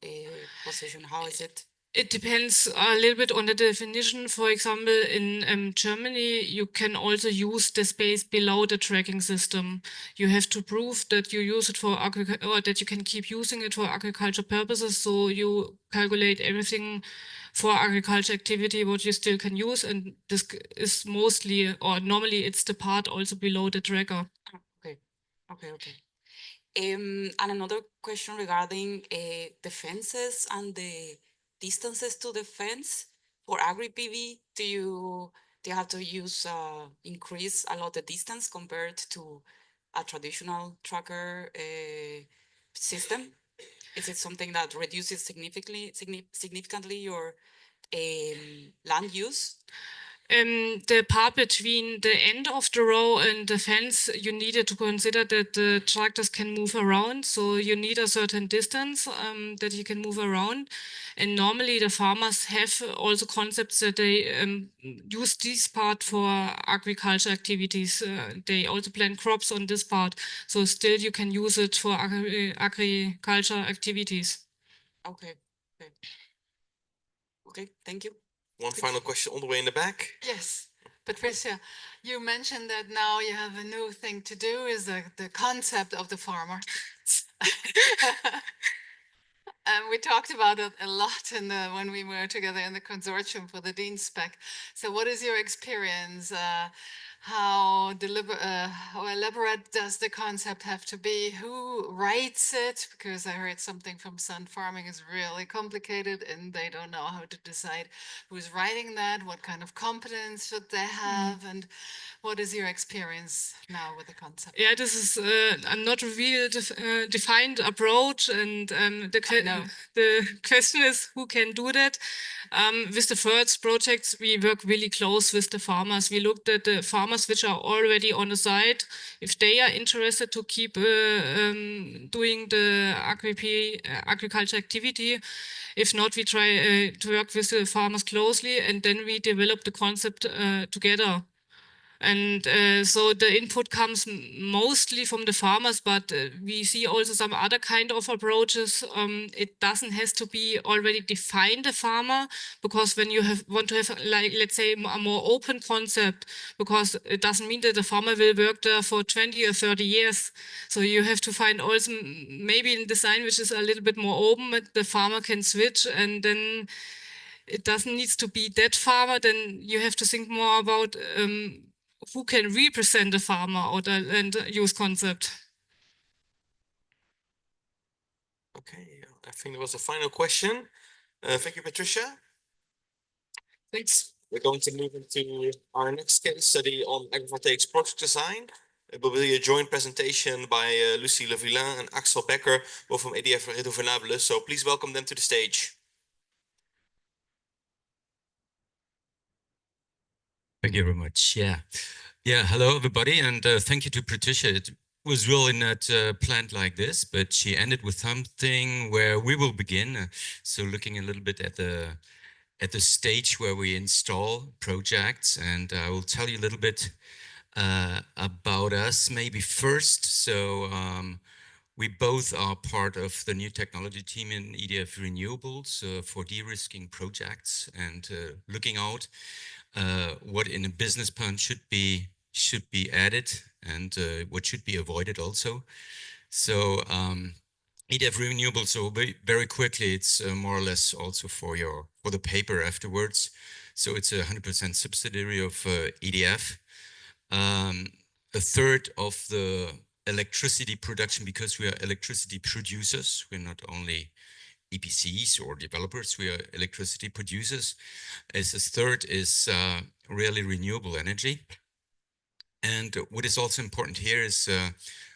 position? How is it? It depends a little bit on the definition. For example, in Germany, you can also use the space below the tracking system. You have to prove that you use it for agriculture, or that you can keep using it for agriculture purposes. So you calculate everything for agriculture activity, what you still can use. And this is mostly, or normally it's the part also below the tracker. Okay. And another question regarding the fences and the distances to the fence for agri-PV. Do you have to use increase a lot the distance compared to a traditional tracker system? Is it something that reduces significantly your land use? The part between the end of the row and the fence, you needed to consider that the tractors can move around. So you need a certain distance that you can move around. And normally the farmers have also concepts that they use this part for agriculture activities. They also plant crops on this part. So still you can use it for agriculture activities. Okay, thank you. One final question all the way in the back. Yes, Patricia, you mentioned that now you have a new thing to do is the concept of the farmer. And we talked about it a lot when we were together in the consortium for the Dean spec. So what is your experience? How elaborate does the concept have to be? Who writes it? Because I heard something from Sun Farming is really complicated and they don't know how to decide who's writing that, what kind of competence should they have, and what is your experience now with the concept? Yeah, this is a not real defined approach, and the question is who can do that. With the first projects, we work really close with the farmers. We looked at the farmers which are already on the site, if they are interested to keep doing the agriculture activity. If not, we try to work with the farmers closely, and then we develop the concept together. And so the input comes mostly from the farmers, but we see also some other kind of approaches. It doesn't have to be already defined a farmer, because when you want to have, like, let's say, a more open concept, because it doesn't mean that the farmer will work there for 20 or 30 years. So you have to find also maybe a design which is a little bit more open, that the farmer can switch, and then it doesn't need to be that farmer. Then you have to think more about who can represent the farmer or the land use concept. Okay, I think that was the final question. Thank you, Patricia. Thanks. We're going to move into our next case study on AgriVoltaics project design. It will be a joint presentation by Lucie Levillain and Axel Becker, both from ADF Renouvelables. So please welcome them to the stage. Thank you very much. Yeah. Yeah, hello everybody, and thank you to Patricia. It was really not planned like this, but she ended with something where we will begin. So looking a little bit at the stage where we install projects, and I will tell you a little bit about us maybe first. So we both are part of the new technology team in EDF Renewables for de-risking projects and looking out what in a business plan should be added and what should be avoided also. So EDF Renewables, so very quickly, it's more or less also for the paper afterwards. So it's a 100% subsidiary of EDF. A third of the electricity production, because we are electricity producers, we're not only EPCs or developers, we are electricity producers. As a third is really renewable energy. And what is also important here is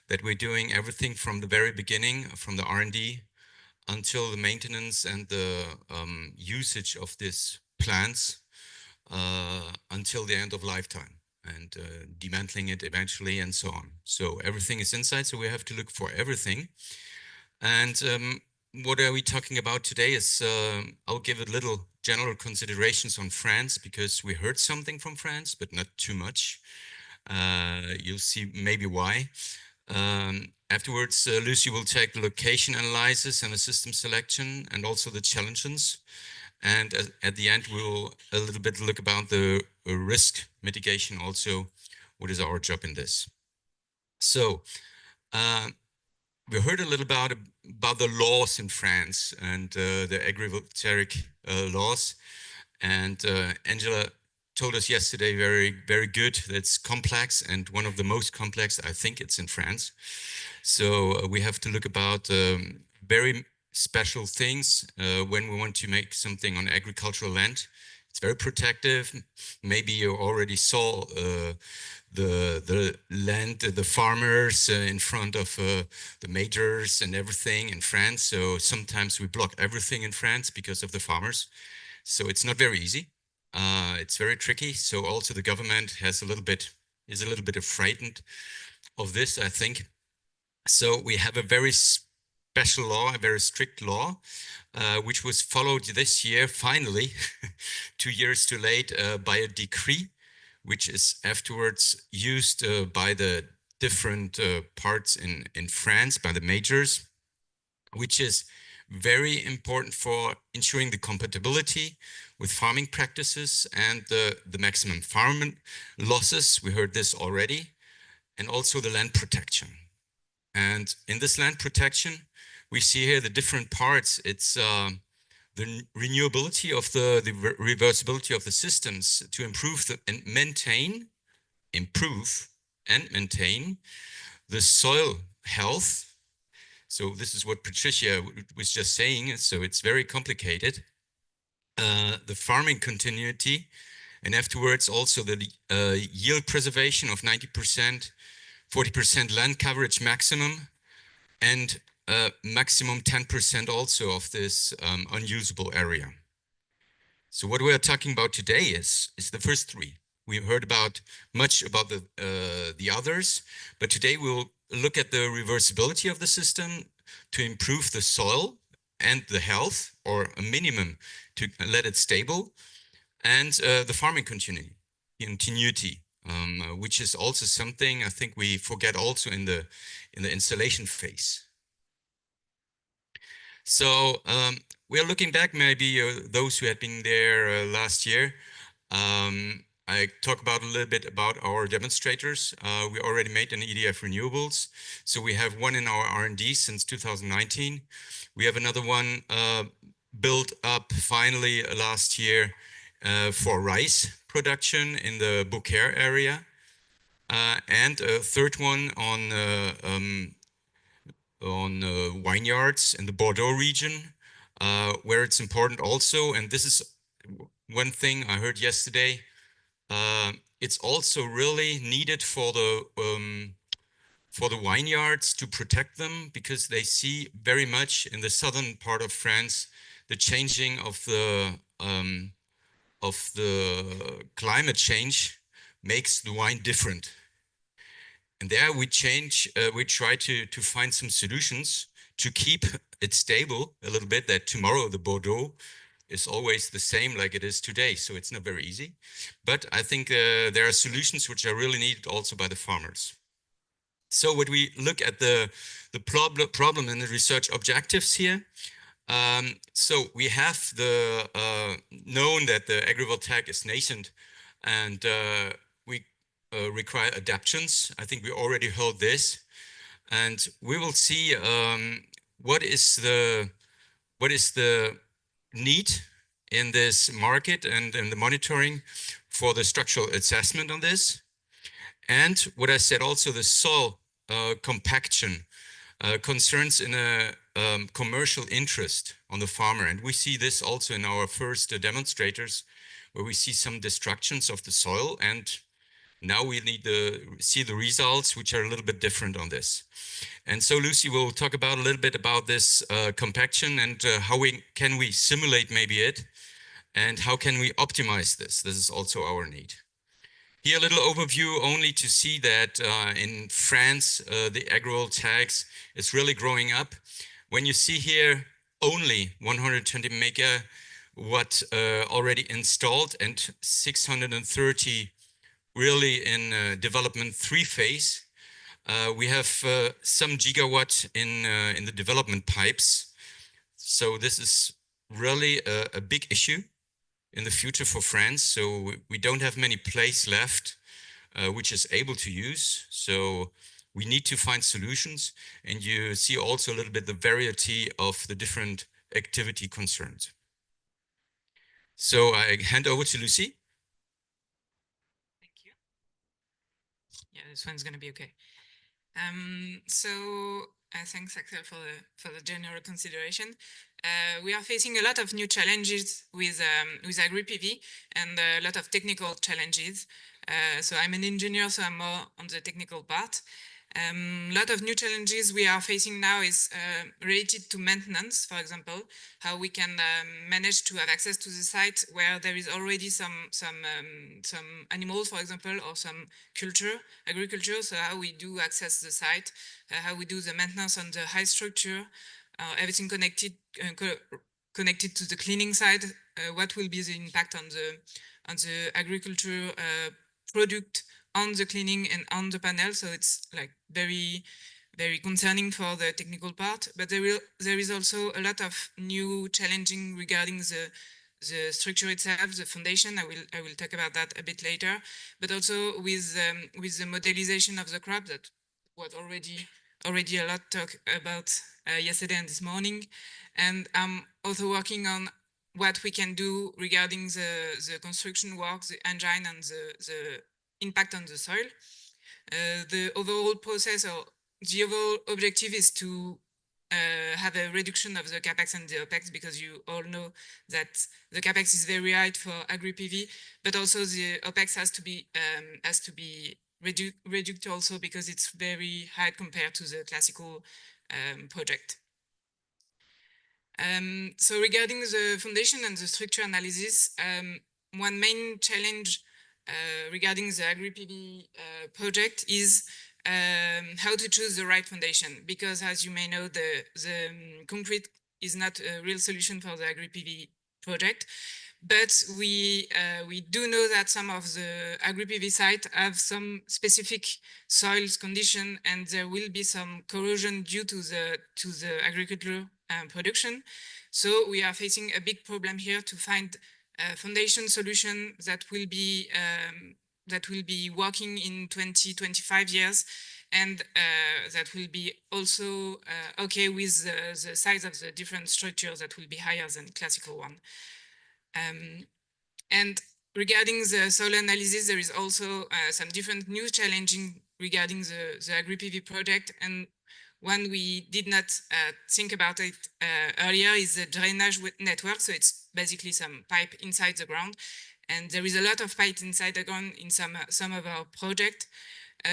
that we're doing everything from the very beginning, from the R&D until the maintenance and the usage of these plants until the end of lifetime and dismantling it eventually and so on. So everything is inside, so we have to look for everything. And what are we talking about today is, I'll give a little general considerations on France because we heard something from France, but not too much. You'll see maybe why. Afterwards, Lucy will take the location analysis and the system selection and also the challenges. And at the end, we'll a little bit look about the risk mitigation also. What is our job in this? So we heard a little about the laws in France and the AgriVoltaic laws. And Angela told us yesterday very good. That's complex, and one of the most complex, I think it's in France. So we have to look about very special things when we want to make something on agricultural land. It's very protective. Maybe you already saw the land, the farmers in front of the majors and everything in France. So sometimes we block everything in France because of the farmers. So it's not very easy. It's very tricky. So also the government is a little bit frightened of this, I think. So we have a very special law, a very strict law, which was followed this year, finally, 2 years too late, by a decree, which is afterwards used by the different parts in France, by the majors, which is very important for ensuring the compatibility with farming practices and the maximum farm losses. We heard this already, and also the land protection. And in this land protection, we see here the different parts. It's the renewability of the reversibility of the systems to improve and maintain the soil health. So this is what Patricia was just saying. So it's very complicated. The farming continuity, and afterwards also the yield preservation of 90%, 40% land coverage maximum, and maximum 10% also of this unusable area. So what we are talking about today is the first three. We heard much about the others, but today we'll look at the reversibility of the system to improve the soil and the health, or a minimum to let it stable, and the farming continuity, which is also something I think we forget also in the installation phase. So we are looking back, maybe those who had been there last year. I talk about a little bit about our demonstrators. We already made an EDF Renewables. So we have one in our R&D since 2019. We have another one built up finally last year for rice production in the Beaucaire area. And a third one on vineyards in the Bordeaux region, where it's important also, and this is one thing I heard yesterday, it's also really needed for the vineyards to protect them, because they see very much in the southern part of France the changing of the climate change, makes the wine different. And there we try to find some solutions to keep it stable a little bit, that tomorrow the Bordeaux is always the same like it is today. So it's not very easy. But I think there are solutions which are really needed also by the farmers. So when we look at the problem and the research objectives here, so we have the known that the agrivoltaic is nascent, and we require adaptations. I think we already heard this, and we will see what is the need in this market and in the monitoring for the structural assessment on this. And what I said also, the soil compaction concerns in a commercial interest on the farmer. And we see this also in our first demonstrators, where we see some destructions of the soil. And now we need to see the results, which are a little bit different on this. And so Lucy will talk about a little bit about this compaction and how can we simulate maybe it, and how can we optimize this. This is also our need. Here, a little overview only to see that in France, the agrivoltaics is really growing up. When you see here only 120 megawatt already installed and 630 really in development 3 phase, we have some gigawatt in the development pipes. So this is really a big issue in the future for France. So we don't have many places left which is able to use. So we need to find solutions, and you see also a little bit the variety of the different activity concerns. So I hand over to Lucy. Thank you. Yeah, this one's going to be okay. So thanks, Axel, for the general consideration. We are facing a lot of new challenges with AgriPV and a lot of technical challenges. So I'm an engineer, so I'm more on the technical part. A lot of new challenges we are facing now is related to maintenance, for example, how we can manage to have access to the site where there is already some animals, for example, or some agriculture. So how we do access the site, how we do the maintenance on the high structure, everything connected to the cleaning side. What will be the impact on the agriculture product on the cleaning and on the panel. So it's like very, very concerning for the technical part, but there is also a lot of new challenging regarding the structure itself, the foundation. I will talk about that a bit later, but also with the modelization of the crop that was already a lot talk about yesterday and this morning. And I'm also working on what we can do regarding the construction work, the engine, and the impact on the soil. The overall process, or the overall objective, is to have a reduction of the capex and the opex, because you all know that the capex is very high for AgriPV, but also the opex has to be reduced also, because it's very high compared to the classical project. So regarding the foundation and the structure analysis, one main challenge regarding the AgriPV project is how to choose the right foundation, because as you may know, the concrete is not a real solution for the AgriPV project. But we do know that some of the AgriPV sites have some specific soils condition, and there will be some corrosion due to the agricultural production. So we are facing a big problem here to find a foundation solution that will be working in 20-25 years, and that will be also okay with the size of the different structures that will be higher than classical one. And regarding the soil analysis, there is also some different new challenging regarding the AgriPV project. And one we did not think about it earlier is the drainage network. So it's basically some pipe inside the ground. And there is a lot of pipe inside the ground in some of our projects.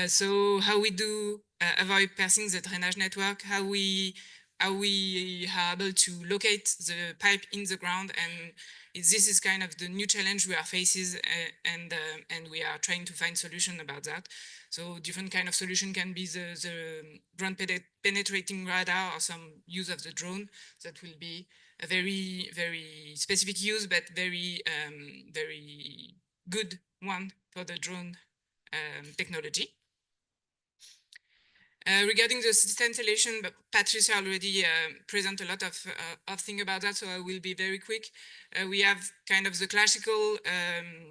So how we do avoid passing the drainage network, how we are able to locate the pipe in the ground, and this is kind of the new challenge we are facing, and we are trying to find solution about that. So different kind of solution can be the ground penetrating radar or some use of the drone. That will be a very, very specific use, but very, very good one for the drone technology. Regarding the system installation, Patricia already presented a lot of things about that, so I will be very quick. We have kind of the classical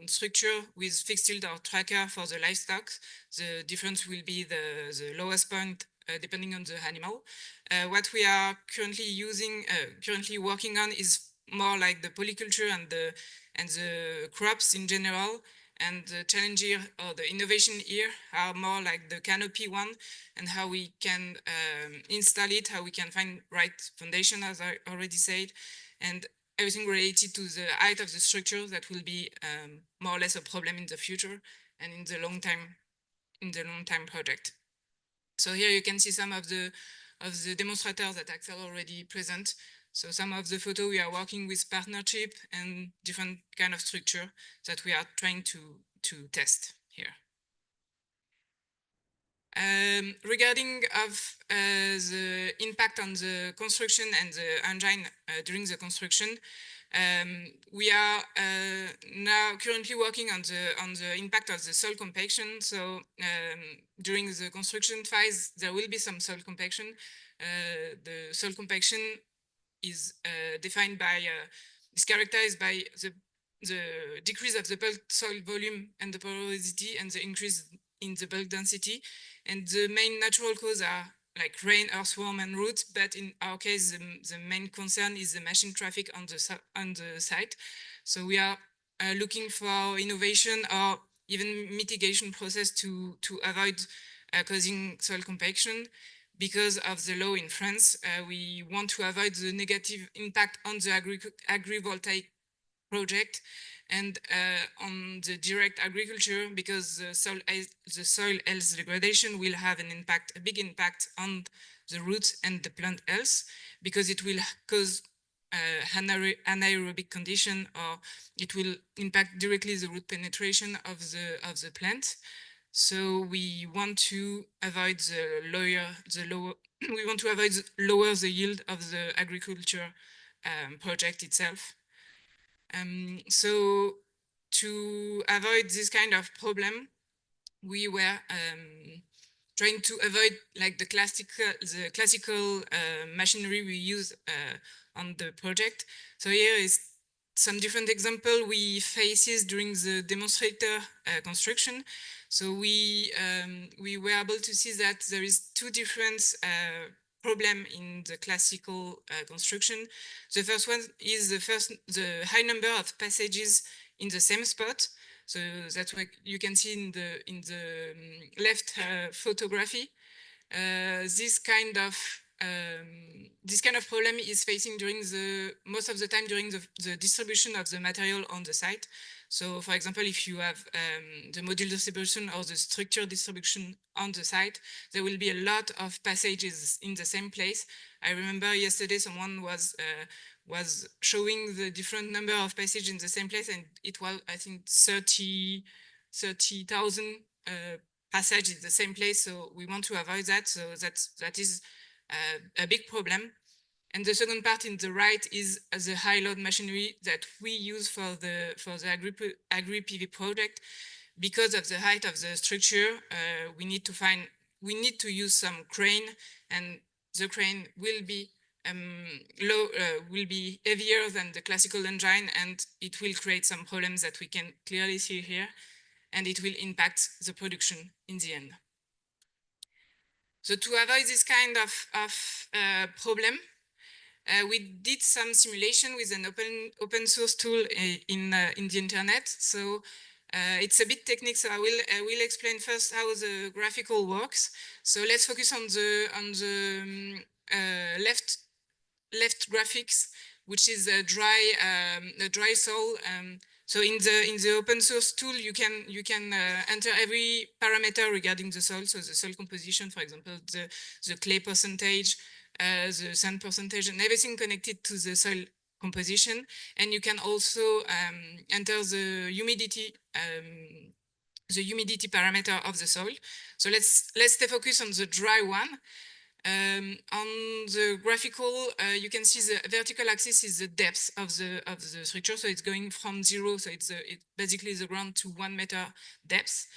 structure with fixed tilt or tracker for the livestock. The difference will be the lowest point depending on the animal. What we are currently working on is more like the polyculture and the crops in general. And the challenge here, or the innovation here, are more like the canopy one, and how we can install it, how we can find right foundation, as I already said, and everything related to the height of the structure that will be more or less a problem in the future and in the long time project. So here you can see some of the demonstrators that Axel already present. So some of the photo we are working with partnership and different kind of structure that we are trying to test here. Regarding of the impact on the construction and the engine during the construction, we are now currently working on the impact of the soil compaction. So during the construction phase, there will be some soil compaction. The soil compaction is defined by, is characterized by the decrease of the bulk soil volume and the porosity and the increase in the bulk density. And the main natural causes are like rain, earthworm, and roots. But in our case, the main concern is the machine traffic on the site. So we are looking for innovation or even mitigation process to avoid causing soil compaction. Because of the law in France, we want to avoid the negative impact on the AgriVoltaic project and on the direct agriculture, because the soil health degradation will have an impact, a big impact on the roots and the plant health, because it will cause anaerobic condition, or it will impact directly the root penetration of the plant. So we want to avoid we want to avoid lower the yield of the agriculture project itself. So to avoid this kind of problem, we were trying to avoid like the classical machinery we use on the project. So here is some different example we faces during the demonstrator construction. So we were able to see that there is two different problem in the classical construction. The first one is the high number of passages in the same spot. So that's what you can see in the left photography. This kind of problem is facing during most of the time during the distribution of the material on the site. So for example, if you have the module distribution or the structure distribution on the site, there will be a lot of passages in the same place. I remember yesterday someone was showing the different number of passages in the same place, and it was, I think, 30,000 passages in the same place. So we want to avoid that. So that is a big problem. And the second part in the right is the high load machinery that we use for the AgriPV project. Because of the height of the structure, we need to use some crane, and the crane will be heavier than the classical engine, and it will create some problems that we can clearly see here, and it will impact the production in the end. So to avoid this kind of problem, we did some simulation with an open source tool in the internet. So it's a bit technical, so I will explain first how the graphical works. So let's focus on the left graphics, which is a dry soil. So in the open source tool, you can enter every parameter regarding the soil. So the soil composition, for example, the clay percentage, the sand percentage, and everything connected to the soil composition, and you can also enter the humidity parameter of the soil. So let's stay focused on the dry one. On the graphical, you can see the vertical axis is the depth of the structure. So it's going from 0, so it's basically the ground to 1 meter depth.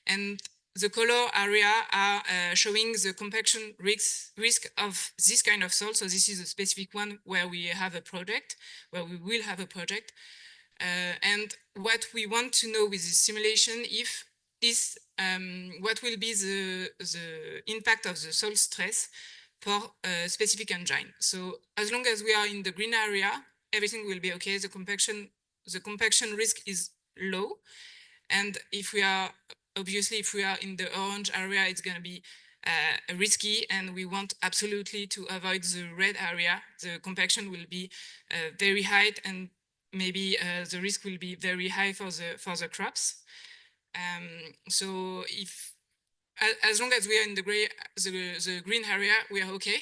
And the color area are showing the compaction risk of this kind of soil. So this is a specific one where we have a project, where we will have a project. And what we want to know with this simulation, if this, what will be the impact of the soil stress for a specific engine. So as long as we are in the green area, everything will be okay. The compaction risk is low. And if we are, obviously, if we are in the orange area, it's going to be risky, and we want absolutely to avoid the red area. The compaction will be very high, and maybe the risk will be very high for the crops. So if, as long as we are in the green area, we are okay.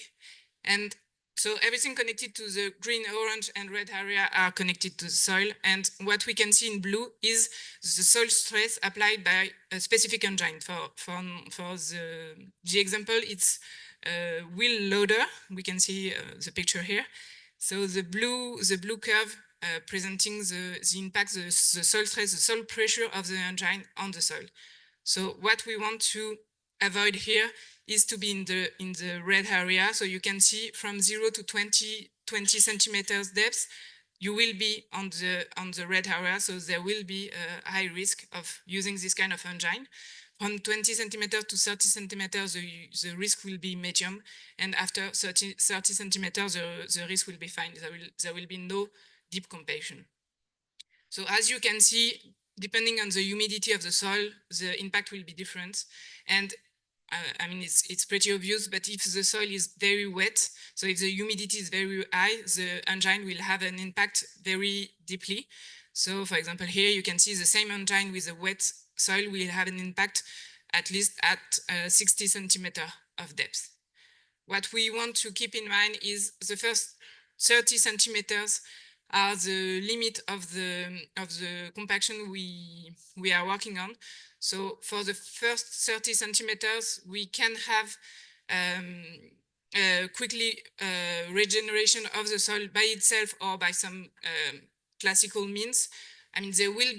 And so everything connected to the green, orange, and red area are connected to the soil. And what we can see in blue is the soil stress applied by a specific engine. For the example, it's a wheel loader. We can see the picture here. So the blue curve presenting the impact, the soil stress, the soil pressure of the engine on the soil. So what we want to avoid here is to be in the red area. So you can see from 0 to 20 centimeters depth, you will be on the red area. So there will be a high risk of using this kind of engine. From 20 centimeters to 30 centimeters, the risk will be medium. And after 30 centimeters, the risk will be fine. There will be no deep compaction. So as you can see, depending on the humidity of the soil, the impact will be different. And I mean, it's pretty obvious, but if the soil is very wet, so if the humidity is very high, the engine will have an impact very deeply. So for example, here you can see the same engine with a wet soil will have an impact at least at 60 centimeters of depth. What we want to keep in mind is the first 30 centimeters are the limit of the compaction we are working on. So for the first 30 centimeters, we can have quickly regeneration of the soil by itself or by some classical means. I mean, there will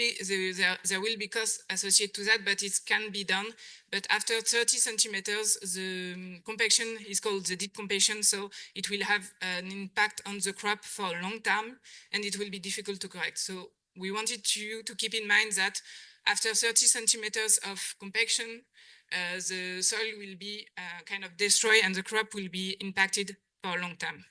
be costs associated to that, but it can be done. But after 30 centimeters, the compaction is called the deep compaction. So it will have an impact on the crop for a long time, and it will be difficult to correct. So we wanted you to keep in mind that after 30 centimeters of compaction, the soil will be kind of destroyed and the crop will be impacted for a long time.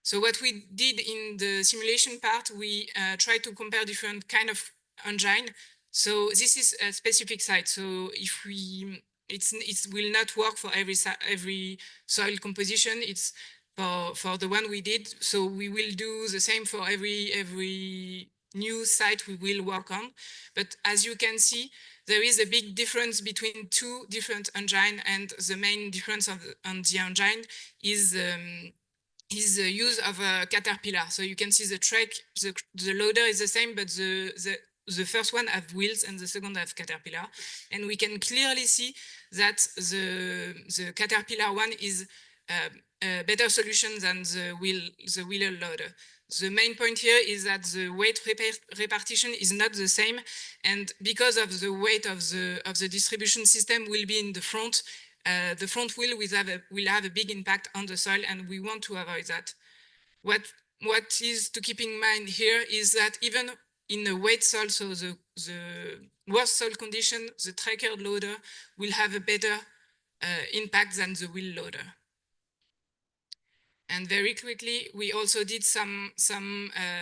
So what we did in the simulation part, we tried to compare different kind of engine. So this is a specific site. So if it will not work for every soil composition. It's for the one we did. So we will do the same for every new site we will work on. But as you can see, there is a big difference between two different engines, and the main difference on the engine is the use of a caterpillar. So you can see the track, the loader is the same, but the first one have wheels and the second have caterpillar. And we can clearly see that the caterpillar one is a better solution than the wheeler loader. The main point here is that the weight repartition is not the same. And because of the weight of the distribution system will be in the front wheel will have a big impact on the soil, and we want to avoid that. What is to keep in mind here is that even in a wet soil, so the worst soil condition, the tracker loader will have a better impact than the wheel loader. And very quickly, we also did some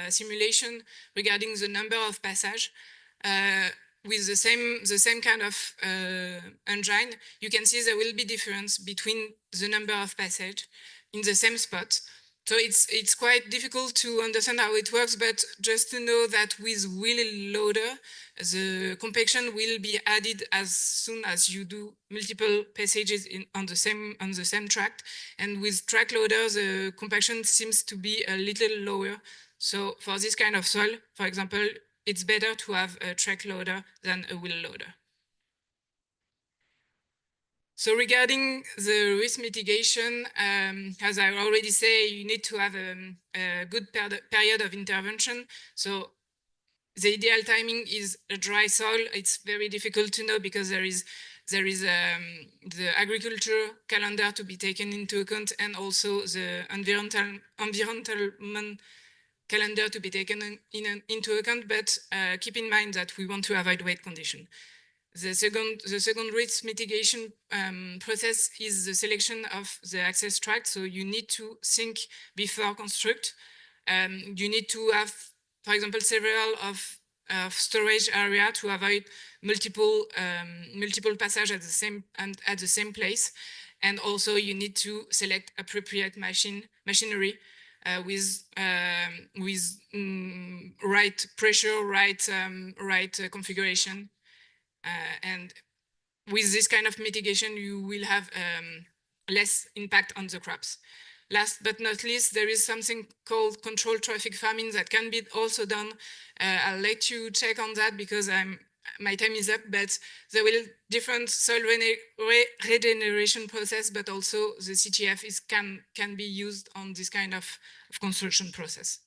simulation regarding the number of passage. With the same kind of engine, you can see there will be difference between the number of passage in the same spot. So it's quite difficult to understand how it works, but just to know that with wheel loader, the compaction will be added as soon as you do multiple passages on the same track. And with track loader, the compaction seems to be a little lower. So for this kind of soil, for example, it's better to have a track loader than a wheel loader. So regarding the risk mitigation, as I already say, you need to have a good period of intervention. So the ideal timing is a dry soil. It's very difficult to know because there is the agriculture calendar to be taken into account and also the environmental calendar to be taken into account. But keep in mind that we want to avoid wet condition. The second risk mitigation process is the selection of the access tract. So you need to think before construct. You need to have, for example, several of storage area to avoid multiple passage at the same place. And also you need to select appropriate machinery with right pressure, right configuration. And with this kind of mitigation, you will have less impact on the crops. Last but not least, there is something called controlled traffic farming that can be also done. I'll let you check on that because my time is up, but there will different soil regeneration process, but also the CTF can be used on this kind of construction process.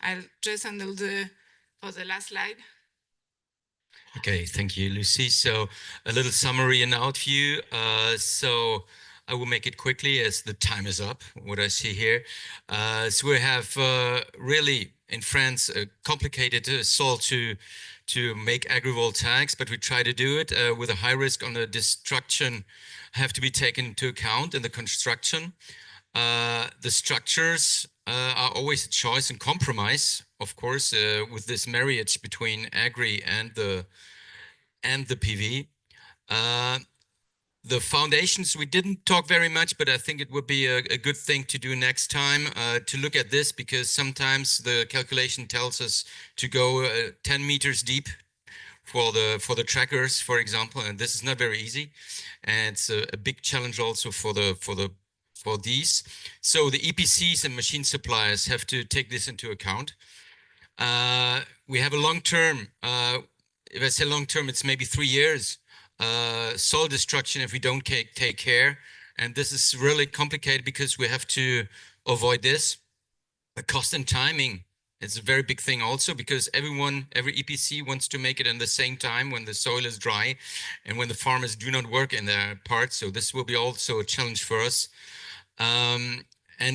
I'll just handle for the last slide. Okay, thank you, Lucy. So a little summary and outview. So I will make it quickly as the time is up, what I see here. So we have really in France a complicated soil to make agrivoltaics, but we try to do it with a high risk on the destruction have to be taken into account in the construction. The structures are always a choice and compromise, of course, with this marriage between agri and the PV. The foundations, we didn't talk very much, but I think it would be a good thing to do next time to look at this, because sometimes the calculation tells us to go 10 meters deep for the trackers, for example, and this is not very easy, and it's a big challenge also for these. So the EPCs and machine suppliers have to take this into account. We have a long term. If I say long term, it's maybe 3 years. Soil destruction if we don't take care, and this is really complicated because we have to avoid this. The cost and timing. It's a very big thing also because every EPC wants to make it in the same time when the soil is dry and when the farmers do not work in their part. So this will be also a challenge for us. And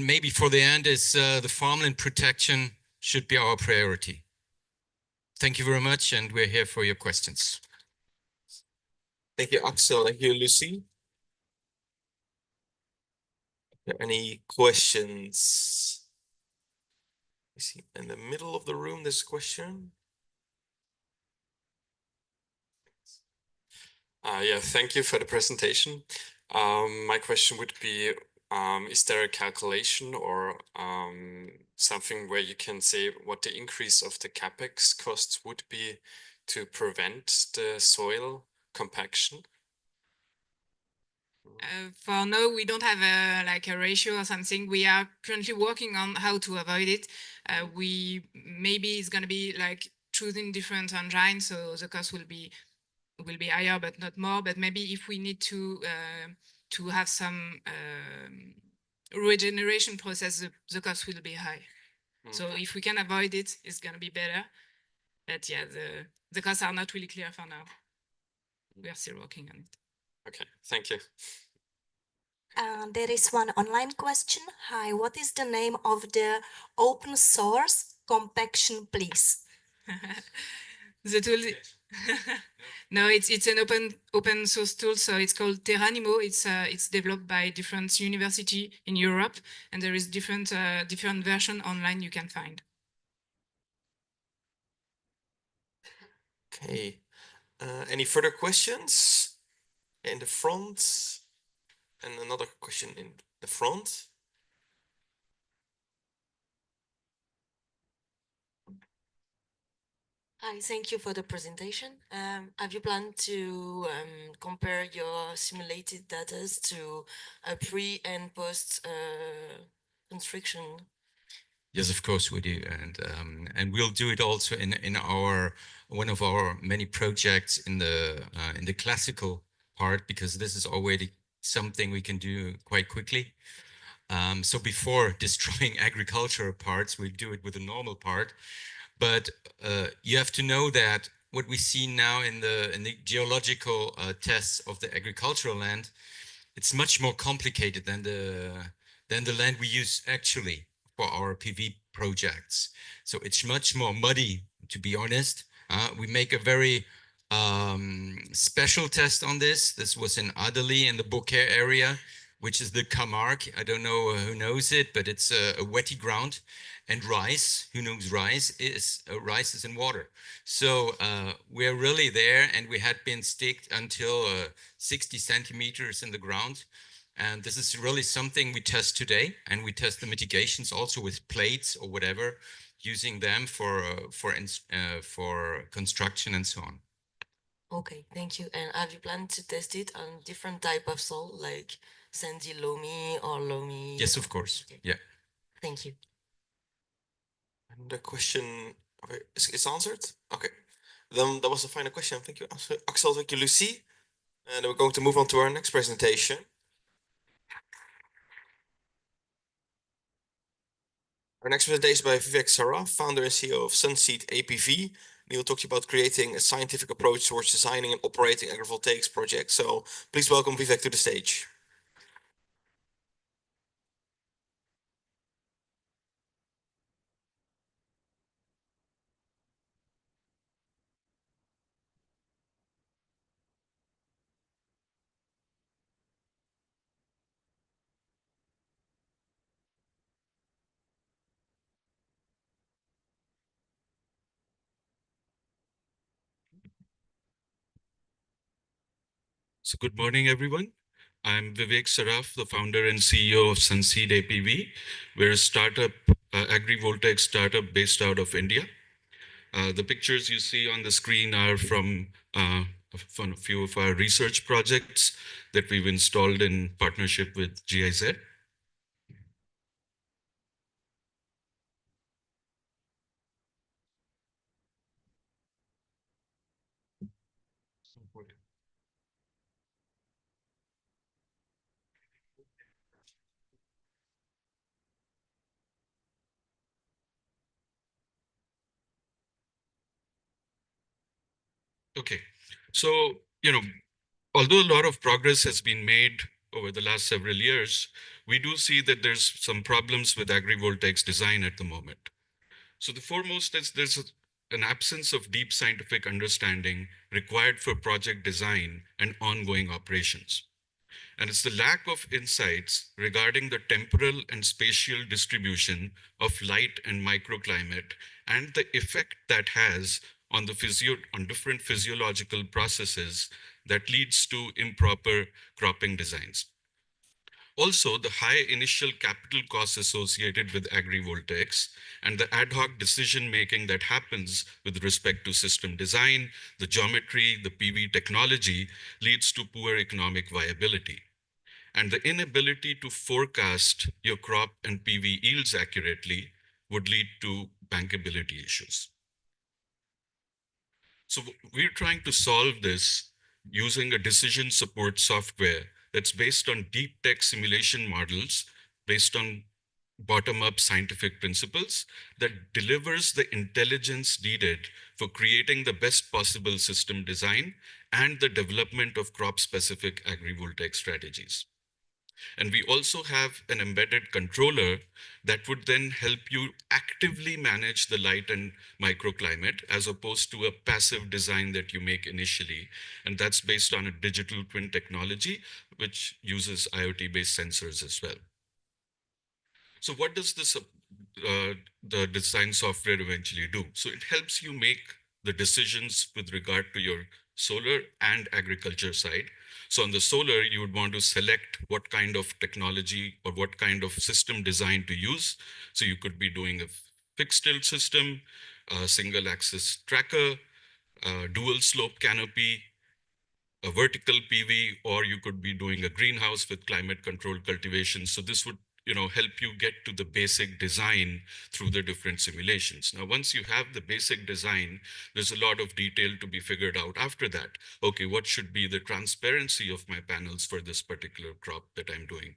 maybe for the end is the farmland protection should be our priority. Thank you very much, and we're here for your questions. Thank you, Axel. Thank you, Lucy. Are there any questions? I see in the middle of the room, there's a question. Yeah, thank you for the presentation. My question would be, is there a calculation or something where you can say what the increase of the capex costs would be to prevent the soil compaction? For now, we don't have a ratio or something. We are currently working on how to avoid it. Maybe it's going to be like choosing different engines, so the cost will be higher, but not more. But maybe if we need to have some regeneration process, the cost will be high. So if we can avoid it, it's going to be better. But yeah, the costs are not really clear for now. We are still working on it. Okay, thank you. There is one online question. Hi, what is the name of the open source compaction, please? The tool. No, it's an open source tool, so it's called Terranimo. It's developed by different university in Europe, and there is different version online you can find. Okay. Any further questions in the front? And another question in the front. Hi, thank you for the presentation. Have you planned to compare your simulated data to a pre and post construction? Yes, of course we do, and we'll do it also in our one of our many projects in the classical part, because this is already something we can do quite quickly. So before destroying agricultural parts, we do it with a normal part. But you have to know that what we see now in the geological tests of the agricultural land, it's much more complicated than the land we use actually for our PV projects. So it's much more muddy, to be honest. We make a very special test on this. This was in Adderley in the Beaucaire area, which is the Camargue. I don't know who knows it, but it's a wetty ground. And rice, who knows rice is in water. So we're really there, and we had been staked until 60 centimeters in the ground. And this is really something we test today, and we test the mitigations also with plates or whatever, using them for construction and so on. Okay, thank you. And have you planned to test it on different type of soil, like sandy loamy or loamy? Yes, of course. Okay. Yeah. Thank you. And the question is answered? Okay. Then that was the final question. Thank you, Axel. Thank you, Lucie. And we're going to move on to our next presentation. Our next presentation is by Vivek Saraf, founder and CEO of Sunseed APV. He will talk to you about creating a scientific approach towards designing and operating agrivoltaics projects. So please welcome Vivek to the stage. So good morning, everyone. I'm Vivek Saraf, the founder and CEO of Sunseed APV. We're a startup, agrivoltaic startup based out of India. The pictures you see on the screen are from a few of our research projects that we've installed in partnership with GIZ. Okay, so, although a lot of progress has been made over the last several years, we do see that there's some problems with agrivoltaics design at the moment. So the foremost is an absence of deep scientific understanding required for project design and ongoing operations. And it's the lack of insights regarding the temporal and spatial distribution of light and microclimate and the effect that has on on different physiological processes that leads to improper cropping designs. Also, the high initial capital costs associated with agrivoltaics and the ad hoc decision-making that happens with respect to system design, the geometry, the PV technology leads to poor economic viability. And the inability to forecast your crop and PV yields accurately would lead to bankability issues. So we're trying to solve this using a decision support software that's based on deep tech simulation models based on bottom-up scientific principles that delivers the intelligence needed for creating the best possible system design and the development of crop-specific agrivoltaic strategies. And we also have an embedded controller that would then help you actively manage the light and microclimate as opposed to a passive design that you make initially. And that's based on a digital twin technology, which uses IoT-based sensors as well. So what does the design software eventually do? So it helps you make the decisions with regard to your solar and agriculture side. So on the solar, you would want to select what kind of technology or what kind of system design to use. So you could be doing a fixed tilt system, a single axis tracker, a dual slope canopy, a vertical PV, or you could be doing a greenhouse with climate controlled cultivation. So this would help you get to the basic design through the different simulations. Now, once you have the basic design, there's a lot of detail to be figured out after that. Okay, what should be the transparency of my panels for this particular crop that I'm doing?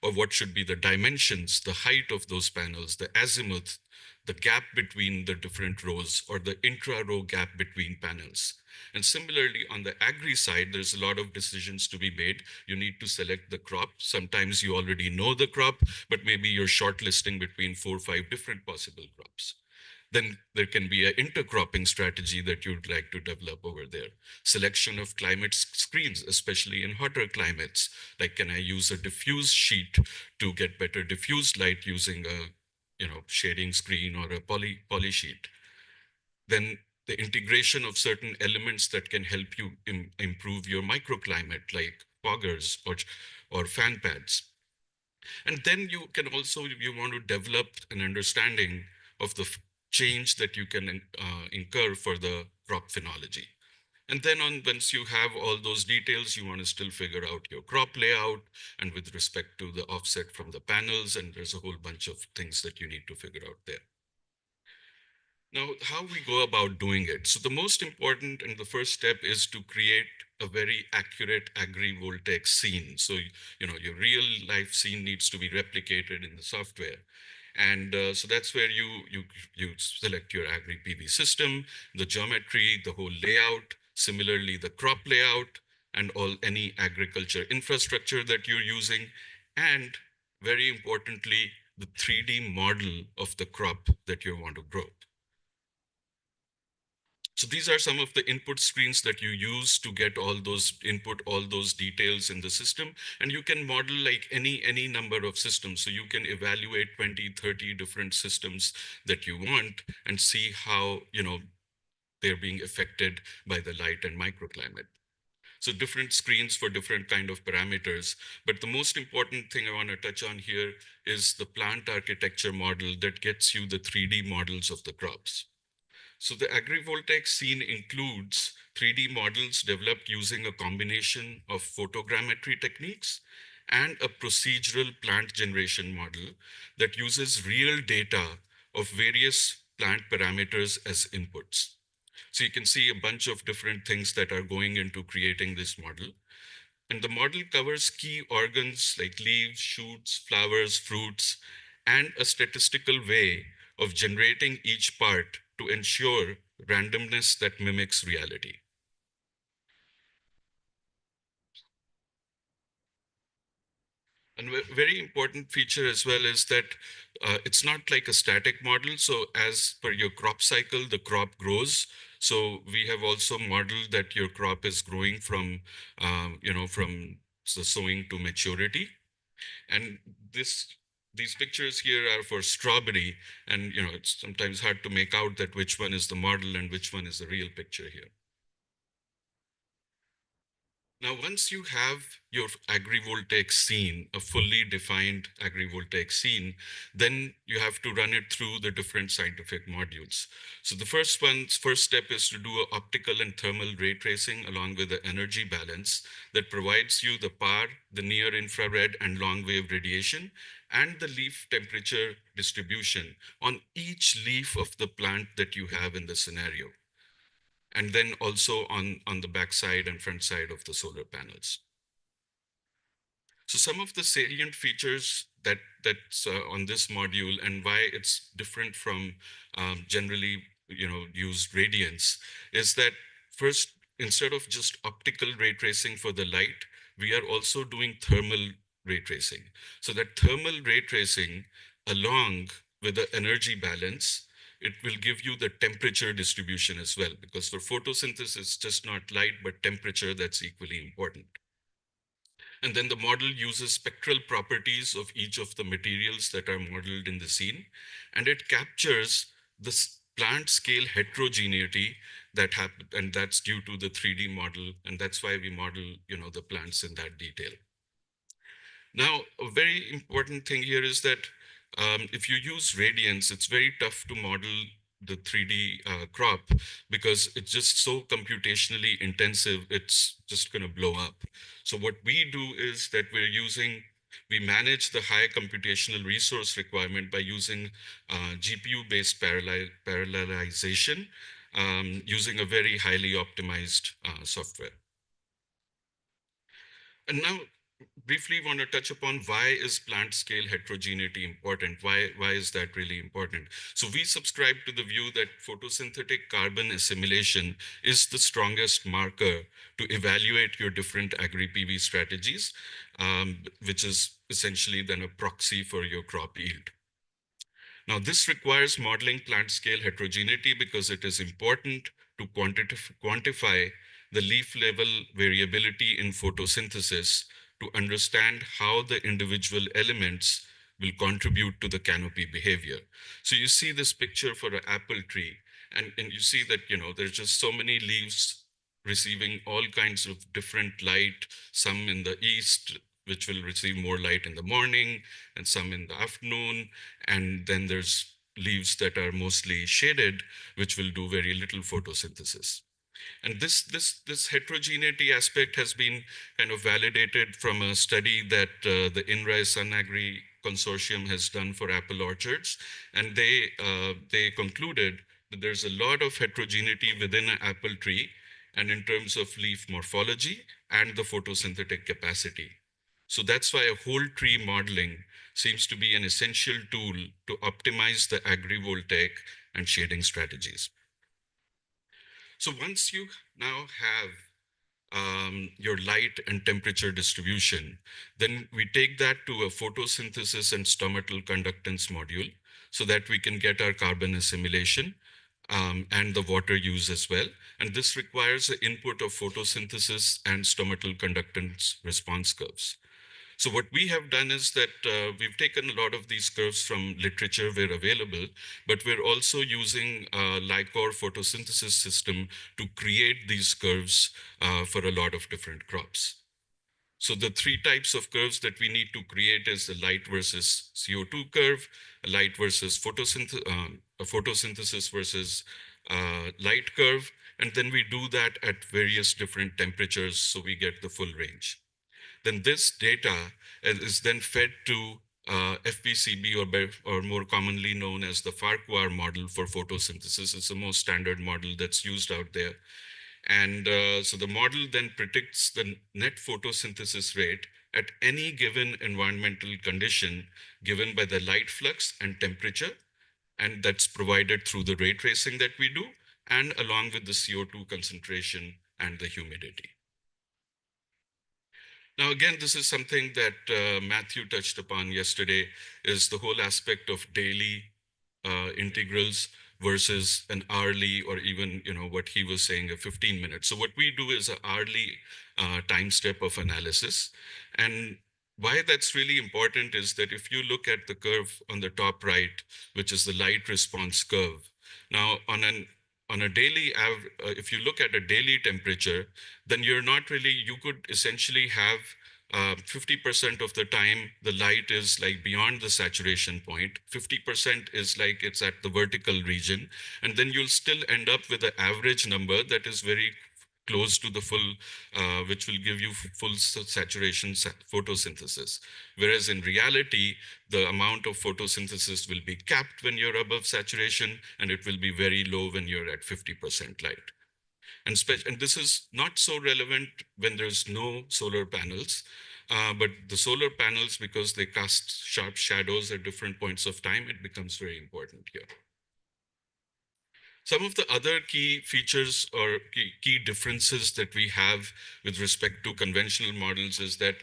Or what should be the dimensions, the height of those panels, the azimuth, the gap between the different rows, or the intra-row gap between panels. And similarly, on the agri side, there's a lot of decisions to be made. You need to select the crop. Sometimes you already know the crop, but maybe you're shortlisting between 4 or 5 different possible crops. Then there can be an intercropping strategy that you'd like to develop over there. Selection of climate screens, especially in hotter climates. Like, can I use a diffuse sheet to get better diffused light using a shading screen or a poly sheet? Then the integration of certain elements that can help you improve your microclimate, like foggers or fan pads. And then you can also, you want to develop an understanding of the change that you can incur for the crop phenology. And then once you have all those details, you want to still figure out your crop layout and with respect to the offset from the panels, and there's a whole bunch of things that you need to figure out there. Now, how we go about doing it. So the most important and the first step is to create a very accurate agrivoltaic scene. So, your real life scene needs to be replicated in the software. And so that's where you select your agri PV system, the geometry, the whole layout, similarly the crop layout, and any agriculture infrastructure that you're using, and very importantly, the 3D model of the crop that you want to grow. So these are some of the input screens that you use to get all those details in the system. And you can model like any number of systems. So you can evaluate 20, 30 different systems that you want and see how, they're being affected by the light and microclimate. So different screens for different kind of parameters. But the most important thing I want to touch on here is the plant architecture model that gets you the 3D models of the crops. So the agrivoltaic scene includes 3D models developed using a combination of photogrammetry techniques and a procedural plant generation model that uses real data of various plant parameters as inputs. So you can see a bunch of different things that are going into creating this model. And the model covers key organs like leaves, shoots, flowers, fruits, and a statistical way of generating each part to ensure randomness that mimics reality. And a very important feature as well is that it's not like a static model. So as per your crop cycle, the crop grows. So we have also modeled that your crop is growing from, from the sowing to maturity. And these pictures here are for strawberry. And, it's sometimes hard to make out that which one is the model and which one is the real picture here. Now, once you have your agrivoltaic scene, a fully defined agrivoltaic scene, then you have to run it through the different scientific modules. So the first step is to do an optical and thermal ray tracing along with the energy balance that provides you the PAR, the near infrared and long wave radiation, and the leaf temperature distribution on each leaf of the plant that you have in the scenario. And then also on the back side and front side of the solar panels. So some of the salient features that's on this module and why it's different from generally used radiance is that first, instead of just optical ray tracing for the light, we are also doing thermal ray tracing. So that thermal ray tracing along with the energy balance, it will give you the temperature distribution as well, because for photosynthesis, it's just not light, but temperature that's equally important. And then the model uses spectral properties of each of the materials that are modeled in the scene, and it captures the plant scale heterogeneity that happened, and that's due to the 3D model, and that's why we model, the plants in that detail. Now, a very important thing here is that if you use radiance, it's very tough to model the 3D crop because it's just so computationally intensive, it's just going to blow up. So what we do is that we're using We manage the high computational resource requirement by using GPU-based parallelization, using a very highly optimized software. And now, briefly want to touch upon why is plant scale heterogeneity important? Why is that really important? So we subscribe to the view that photosynthetic carbon assimilation is the strongest marker to evaluate your different agri-PV strategies, which is essentially then a proxy for your crop yield. Now, this requires modeling plant scale heterogeneity because it is important to quantify the leaf level variability in photosynthesis to understand how the individual elements will contribute to the canopy behavior. So you see this picture for an apple tree, and you see that, there's just so many leaves receiving all kinds of different light, some in the east, which will receive more light in the morning, and some in the afternoon. And then there's leaves that are mostly shaded, which will do very little photosynthesis. And this heterogeneity aspect has been kind of validated from a study that the INRAE Sun Agri Consortium has done for apple orchards. And they concluded that there's a lot of heterogeneity within an apple tree and in terms of leaf morphology and the photosynthetic capacity. So that's why a whole tree modeling seems to be an essential tool to optimize the agrivoltaic and shading strategies. So once you now have your light and temperature distribution, then we take that to a photosynthesis and stomatal conductance module so that we can get our carbon assimilation and the water use as well. And this requires the input of photosynthesis and stomatal conductance response curves. So what we have done is that we've taken a lot of these curves from literature where available, but we're also using a Lycor photosynthesis system to create these curves for a lot of different crops. So the three types of curves that we need to create is the light versus CO2 curve, a light versus photosynthesis versus light curve, and then we do that at various different temperatures so we get the full range. Then this data is then fed to FPCB, or more commonly known as the Farquhar model for photosynthesis. It's the most standard model that's used out there. And so the model then predicts the net photosynthesis rate at any given environmental condition given by the light flux and temperature, and that's provided through the ray tracing that we do, and along with the CO2 concentration and the humidity. Now, again, this is something that Matthew touched upon yesterday, is the whole aspect of daily integrals versus an hourly, or even, what he was saying, a 15 minutes. So what we do is an hourly time step of analysis. And why that's really important is that if you look at the curve on the top right, which is the light response curve, now on a daily if you look at a daily temperature, then you're not really, you could essentially have 50% of the time the light is like beyond the saturation point, 50% is like it's at the vertical region, and then you'll still end up with an average number that is very close to the full, which will give you full saturation photosynthesis. Whereas in reality, the amount of photosynthesis will be capped when you're above saturation, and it will be very low when you're at 50% light. And this is not so relevant when there's no solar panels, but the solar panels, because they cast sharp shadows at different points of time, it becomes very important here. Some of the other key features or key differences that we have with respect to conventional models is that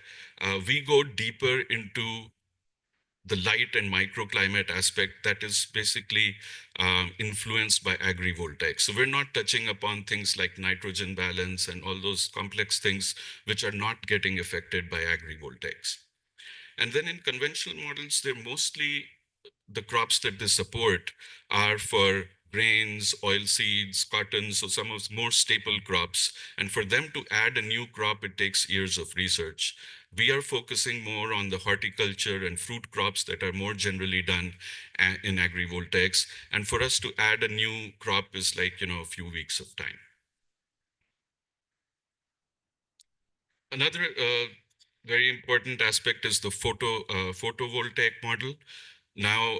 we go deeper into the light and microclimate aspect that is basically influenced by agrivoltaics. So we're not touching upon things like nitrogen balance and all those complex things which are not getting affected by agrivoltaics. And then in conventional models, they're mostly, the crops that they support are for grains, oilseeds, cotton, so some of the more staple crops. And for them to add a new crop, it takes years of research. We are focusing more on the horticulture and fruit crops that are more generally done in agrivoltaics. And for us to add a new crop is like, a few weeks of time. Another very important aspect is the photovoltaic model. Now,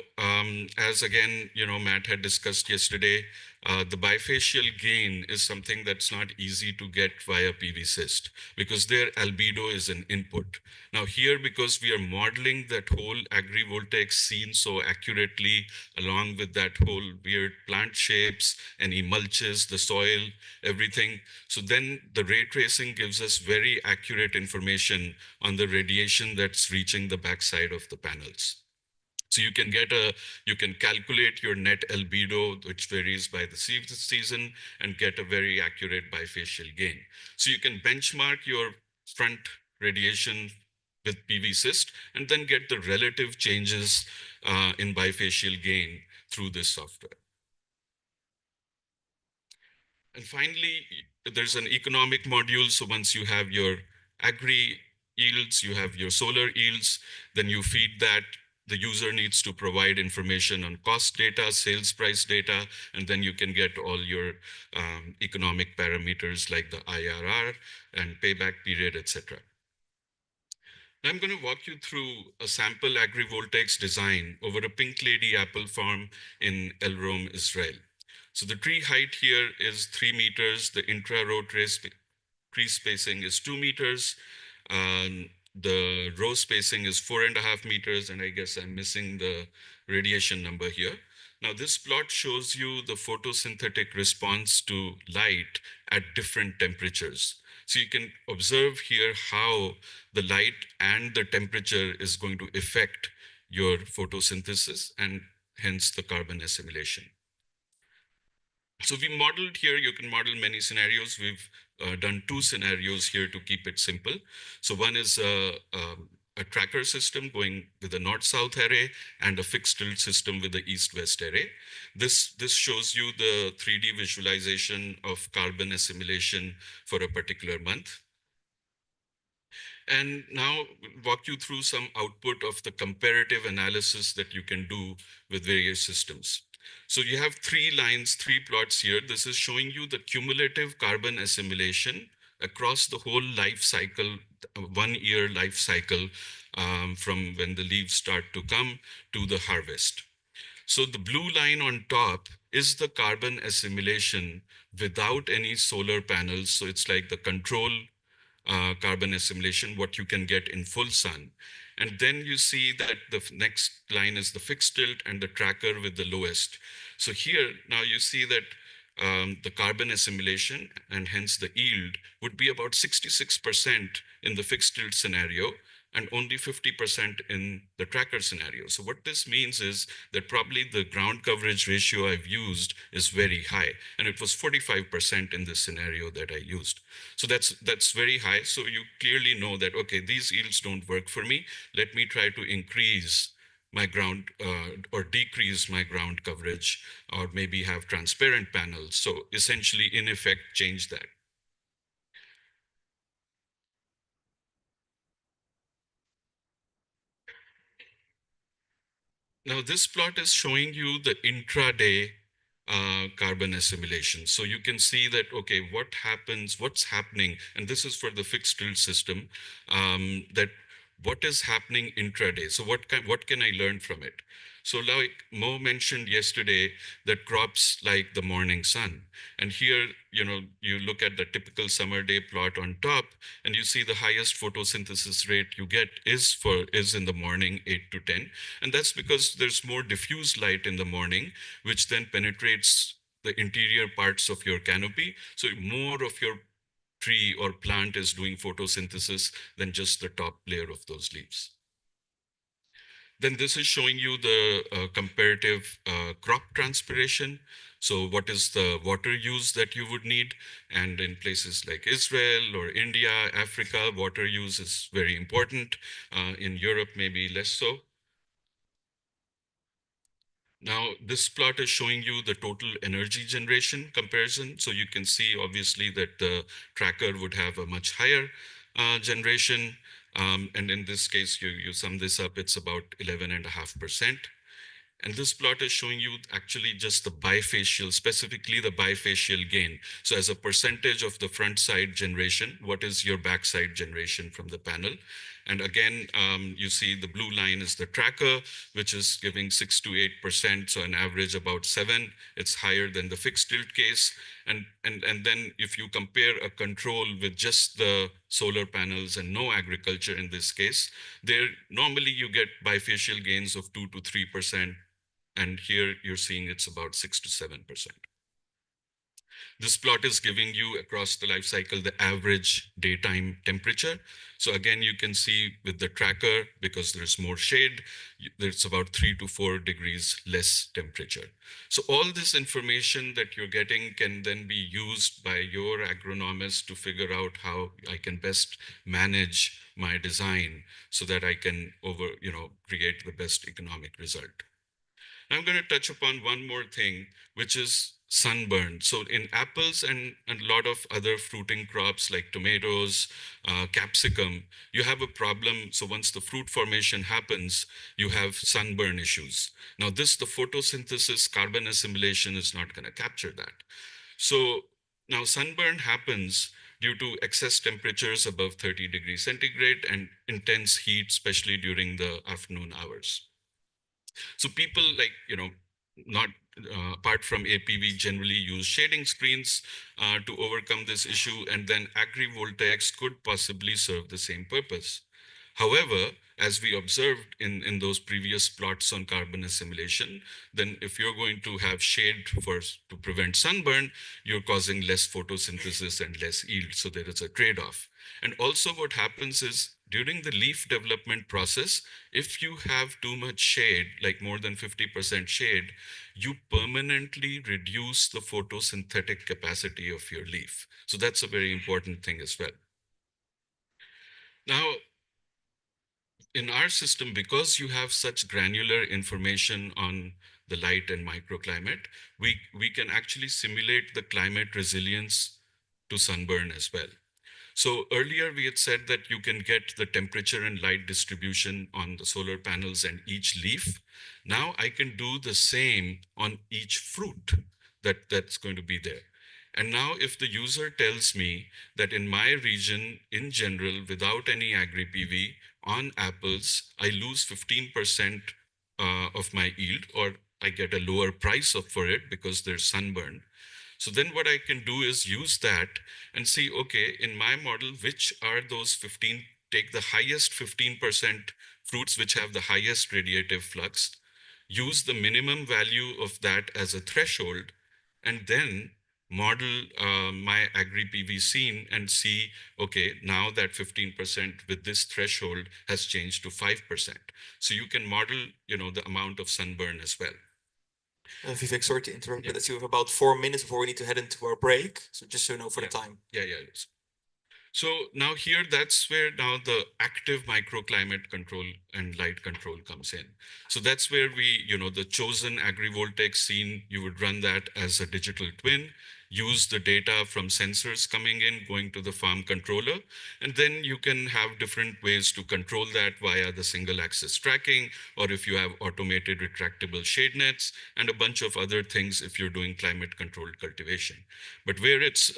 as again, Matt had discussed yesterday, the bifacial gain is something that's not easy to get via PV cyst because their albedo is an input. Now here, because we are modeling that whole agrivoltaic scene so accurately, along with that whole weird plant shapes and he mulches the soil, everything. So then the ray tracing gives us very accurate information on the radiation that's reaching the backside of the panels. So you can calculate your net albedo, which varies by the season, and get a very accurate bifacial gain. So you can benchmark your front radiation with PV cyst and then get the relative changes in bifacial gain through this software. And finally, there's an economic module. So once you have your agri yields, you have your solar yields, then you feed that. The user needs to provide information on cost data, sales price data, and then you can get all your economic parameters like the IRR and payback period, etc. Now I'm going to walk you through a sample agrivoltaics design over a pink lady apple farm in El Rom, Israel. So the tree height here is 3 meters. The intra-row tree spacing is 2 meters. The row spacing is 4.5 meters. And I guess I'm missing the radiation number here. Now this plot shows you the photosynthetic response to light at different temperatures. So you can observe here how the light and the temperature is going to affect your photosynthesis and hence the carbon assimilation. So we modeled here, you can model many scenarios. We've done 2 scenarios here to keep it simple. So one is a tracker system going with a north-south array and a fixed tilt system with the east-west array. This shows you the 3D visualization of carbon assimilation for a particular month. And now walk you through some output of the comparative analysis that you can do with various systems. So you have 3 lines, 3 plots here. This is showing you the cumulative carbon assimilation across the whole life cycle, 1-year life cycle, from when the leaves start to come to the harvest. So the blue line on top is the carbon assimilation without any solar panels. So it's like the control carbon assimilation, what you can get in full sun. And then you see that the next line is the fixed tilt and the tracker with the lowest. So here, now you see that the carbon assimilation and hence the yield would be about 66% in the fixed tilt scenario and only 50% in the tracker scenario. So what this means is that probably the ground coverage ratio I've used is very high, and it was 45% in this scenario that I used. So that's very high. So you clearly know that, okay, these yields don't work for me. Let me try to increase my ground or decrease my ground coverage, or maybe have transparent panels. So essentially, in effect, change that. Now, this plot is showing you the intraday carbon assimilation. So you can see that, okay, what's happening, and this is for the fixed tilt system, that what is happening intraday. So what can I learn from it? So like Mo mentioned yesterday, that crops like the morning sun. And here, you look at the typical summer day plot on top, and you see the highest photosynthesis rate you get is in the morning, 8 to 10. And that's because there's more diffuse light in the morning, which then penetrates the interior parts of your canopy. So more of your tree or plant is doing photosynthesis than just the top layer of those leaves. Then this is showing you the comparative crop transpiration. So what is the water use that you would need? And in places like Israel or India, Africa, water use is very important. In Europe, maybe less so. Now, this plot is showing you the total energy generation comparison. So you can see, obviously, that the tracker would have a much higher generation. And in this case, you sum this up, it's about 11.5%. And this plot is showing you actually just the bifacial, specifically the bifacial gain. So as a percentage of the front side generation, what is your backside generation from the panel? And again, you see the blue line is the tracker, which is giving 6 to 8%, so an average about 7. It's higher than the fixed tilt case. And then if you compare a control with just the solar panels and no agriculture in this case, there normally you get bifacial gains of 2 to 3%. And here you're seeing it's about 6 to 7%. This plot is giving you across the life cycle the average daytime temperature. So again, you can see with the tracker, because there's more shade, there's about 3 to 4 degrees less temperature. So all this information that you're getting can then be used by your agronomist to figure out how I can best manage my design so that I can create the best economic result. I'm going to touch upon one more thing, which is sunburn. So in apples and a lot of other fruiting crops like tomatoes, capsicum, you have a problem. So once the fruit formation happens, you have sunburn issues. Now the photosynthesis carbon assimilation is not going to capture that. So now sunburn happens due to excess temperatures above 30 degrees centigrade and intense heat, especially during the afternoon hours. So people not apart from APV generally use shading screens to overcome this issue, and then AgriVoltaics could possibly serve the same purpose. However, as we observed in those previous plots on carbon assimilation, then if you're going to have shade to prevent sunburn, you're causing less photosynthesis and less yield. So there is a trade-off. And also what happens is during the leaf development process, if you have too much shade, like more than 50% shade, you permanently reduce the photosynthetic capacity of your leaf. So that's a very important thing as well. Now, in our system, because you have such granular information on the light and microclimate, we can actually simulate the climate resilience to sunburn as well. So earlier we had said that you can get the temperature and light distribution on the solar panels and each leaf. Now I can do the same on each fruit that's going to be there. And now if the user tells me that in my region, in general, without any agri-PV, on apples, I lose 15% of my yield, or I get a lower price for it because there's sunburn. So then what I can do is use that and see, okay, in my model, which are those 15, take the highest 15% fruits which have the highest radiative flux, use the minimum value of that as a threshold, and then model my agri-PV scene and see, okay, now that 15% with this threshold has changed to 5%. So you can model, the amount of sunburn as well. Vivek, sorry to interrupt, but you have about 4 minutes before we need to head into our break. So just so you know for the time. Yeah. So now here, that's where now the active microclimate control and light control comes in. So that's where we, the chosen AgriVoltaics scene, you would run that as a digital twin, use the data from sensors coming in, going to the farm controller, and then you can have different ways to control that via the single axis tracking, or if you have automated retractable shade nets, and a bunch of other things if you're doing climate controlled cultivation. But where it's,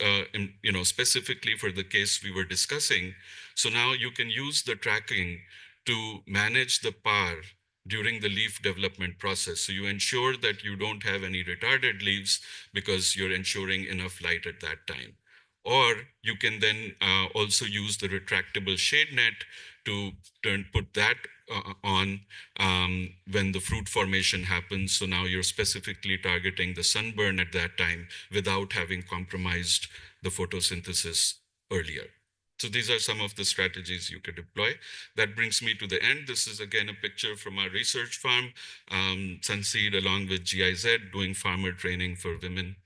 specifically for the case we were discussing, so now you can use the tracking to manage the PAR during the leaf development process. So you ensure that you don't have any retarded leaves because you're ensuring enough light at that time. Or you can then also use the retractable shade net to put that on when the fruit formation happens. So now you're specifically targeting the sunburn at that time without having compromised the photosynthesis earlier. So these are some of the strategies you could deploy. That brings me to the end. This is again a picture from our research farm, Sunseed along with GIZ doing farmer training for women.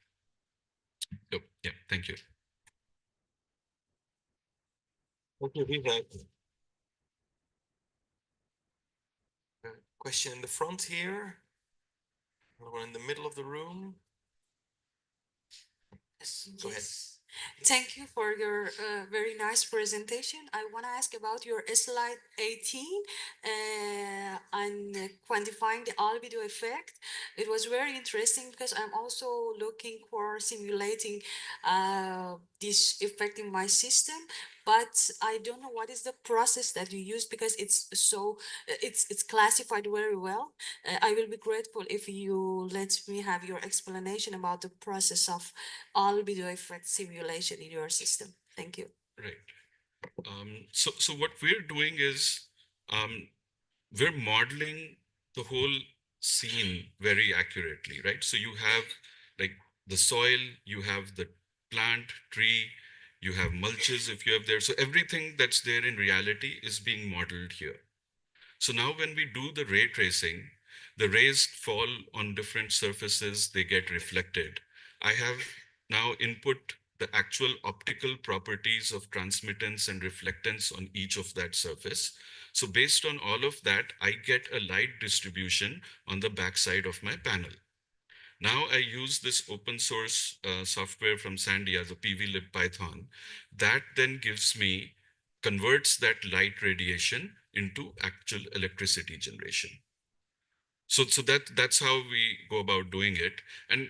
Oh, yeah, thank you. Thank you, Vivek. Question in the front here. Another one in the middle of the room. Yes, Go ahead. Thank you for your very nice presentation. I want to ask about your slide 18 on quantifying the albedo effect. It was very interesting because I'm also looking for simulating this effect in my system, but I don't know what is the process that you use because it's so it's classified very well. I will be grateful if you let me have your explanation about the process of albedo effect simulation in your system. Thank you. Right. So what we're doing is we're modeling the whole scene very accurately, right? So you have like the soil, you have the plant, tree, you have mulches if you have there. So everything that's there in reality is being modeled here. So now when we do the ray tracing, the rays fall on different surfaces, they get reflected. I have now input the actual optical properties of transmittance and reflectance on each of that surface. So based on all of that, I get a light distribution on the backside of my panel. Now I use this open source software from Sandia, the PVlib Python, that then gives me, converts that light radiation into actual electricity generation. So that's how we go about doing it. And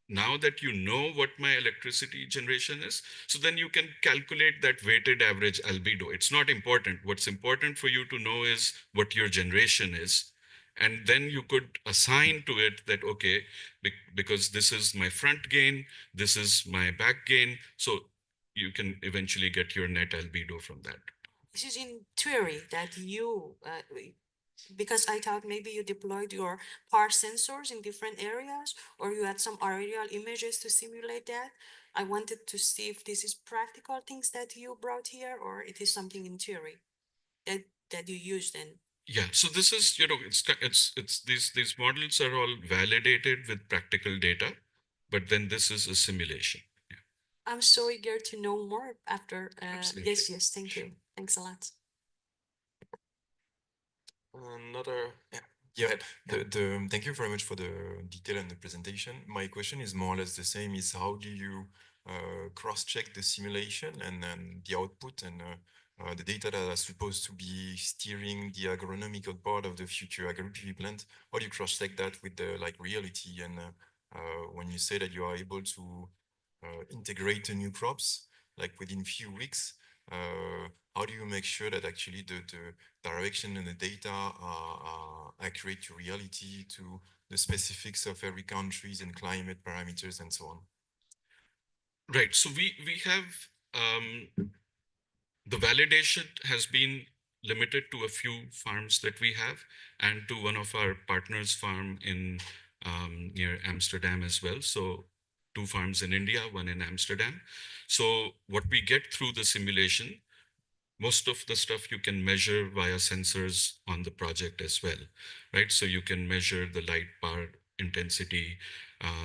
now that you know what my electricity generation is, so then you can calculate that weighted average albedo. It's not important. What's important for you to know is what your generation is. And then you could assign to it that, okay, because this is my front gain, this is my back gain. So you can eventually get your net albedo from that. This is in theory that you, because I thought maybe you deployed your PAR sensors in different areas or you had some aerial images to simulate that. I wanted to see if this is practical things that you brought here or it is something in theory that you used and yeah, so this is, it's these models are all validated with practical data, but then this is a simulation. Yeah. I'm so eager to know more after this. Yes, thank you. Thanks a lot. Another, yeah, thank you very much for the detail and the presentation. My question is more or less the same, is how do you cross-check the simulation and then the output and the data that are supposed to be steering the agronomical part of the future agri-PV plant? How do you cross-check that with the reality? And when you say that you are able to integrate the new crops, like within few weeks, how do you make sure that actually the direction and the data are accurate to reality, to the specifics of every countries and climate parameters and so on? Right. So we have the validation has been limited to a few farms that we have and to one of our partners' farm in near Amsterdam as well. So 2 farms in India, 1 in Amsterdam. So what we get through the simulation, most of the stuff you can measure via sensors on the project as well, right? So you can measure the light power intensity,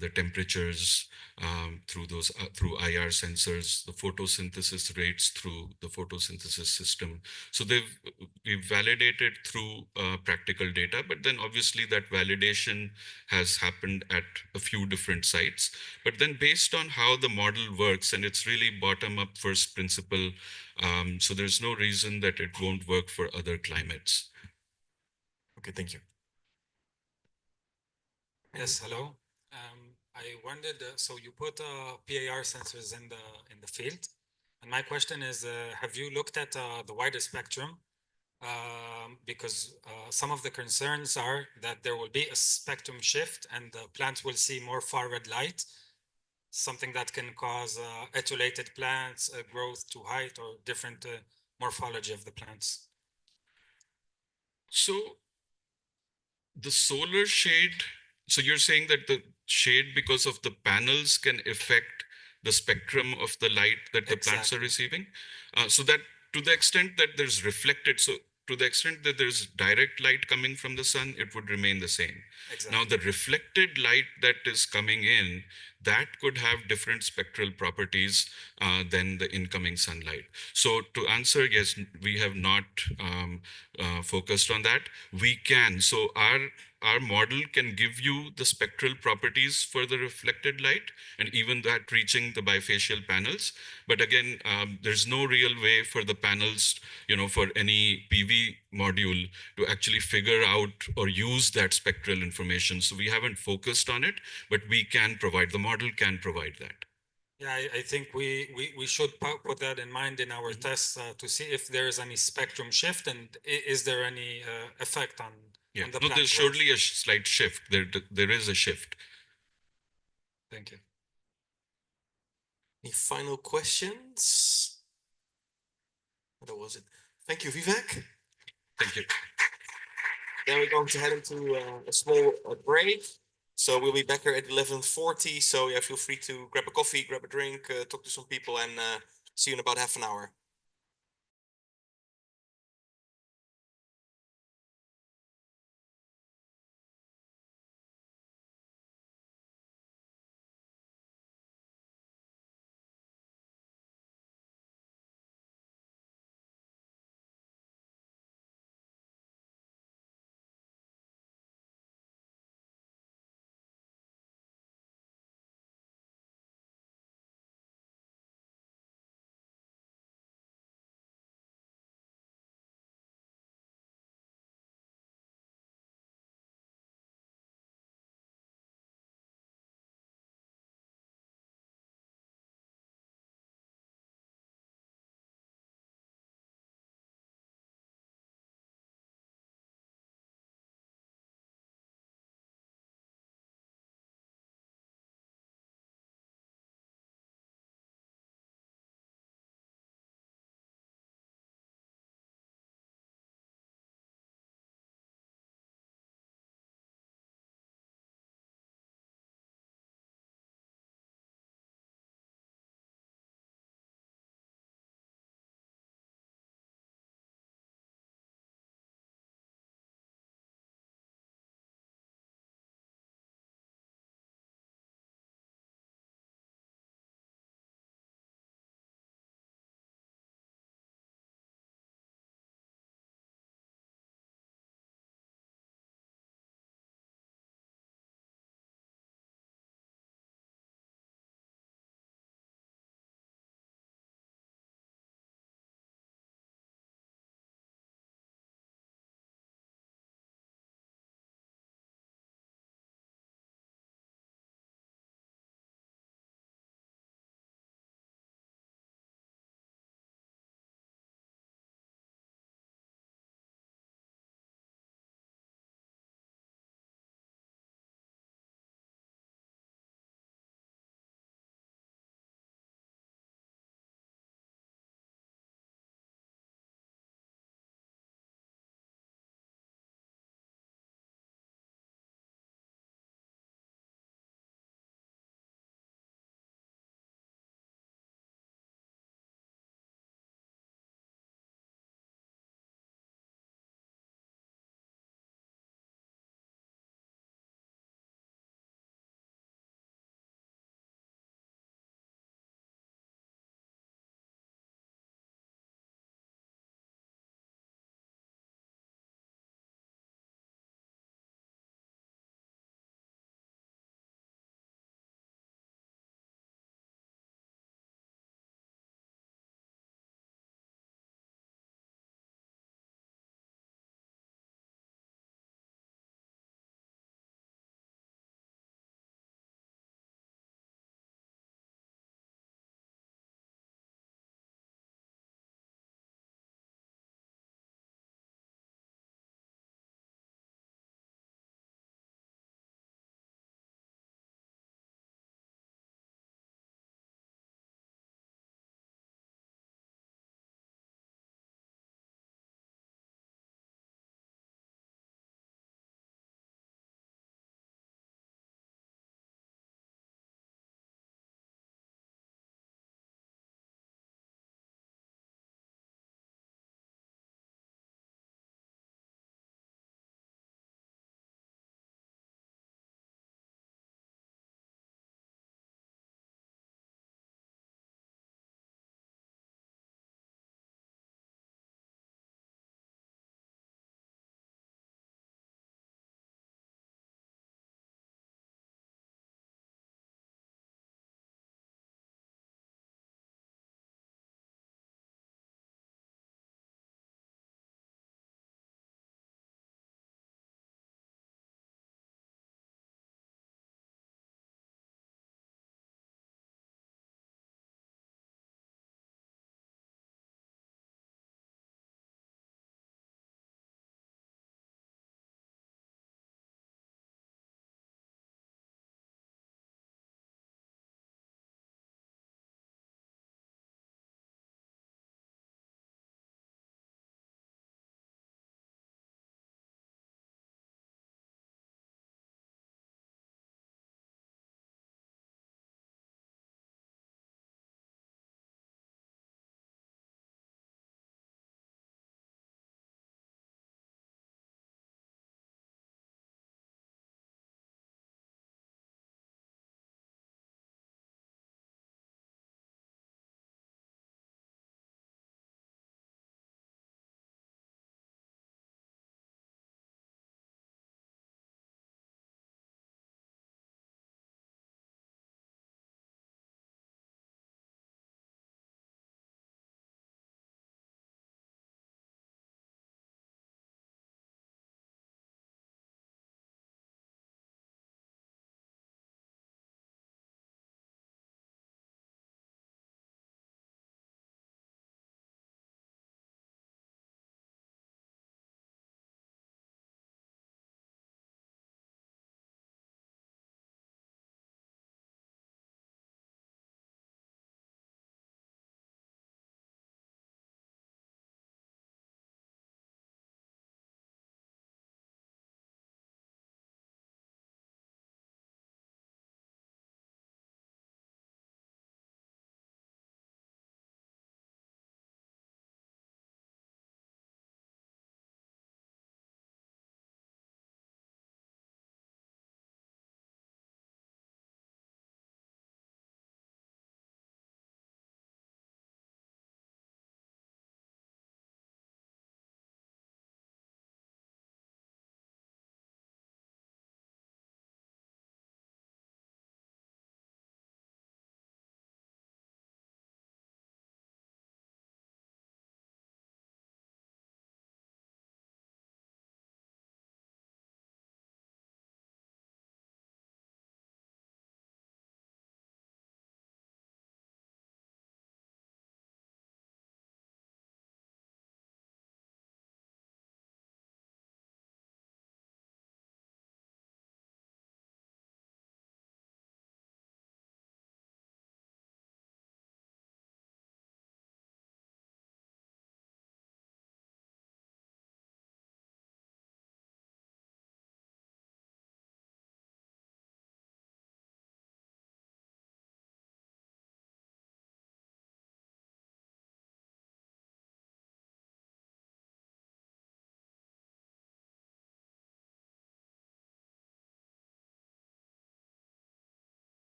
the temperatures through those through IR sensors, the photosynthesis rates through the photosynthesis system. So we've validated through practical data, but then obviously that validation has happened at a few different sites. But then based on how the model works, and it's really bottom up first principle, so there's no reason that it won't work for other climates. Okay, thank you. Yes, hello. I wondered, so you put PAR sensors in the field, and my question is, have you looked at the wider spectrum? Because some of the concerns are that there will be a spectrum shift and the plants will see more far red light, something that can cause etiolated plants, growth to height, or different morphology of the plants. So the solar shade, so you're saying that the shade because of the panels can affect the spectrum of the light that the plants are receiving? So that to the extent that there's reflected, so to the extent that there's direct light coming from the sun, it would remain the same. Now the reflected light that is coming in, that could have different spectral properties than the incoming sunlight. So to answer, yes, we have not focused on that. We can, so our model can give you the spectral properties for the reflected light and even that reaching the bifacial panels. But again, there's no real way for the panels, for any PV module to actually figure out or use that spectral information. So we haven't focused on it, but we can provide, the model can provide that. Yeah, I think we should put that in mind in our tests to see if there is any spectrum shift and is there any effect on the No, plant there's growth. surely a slight shift. There is a shift. Thank you. Any final questions? That was it. Thank you, Vivek. Thank you. Then we're going to head into a small break. So we'll be back here at 11:40. So yeah, feel free to grab a coffee, grab a drink, talk to some people, and see you in about half an hour.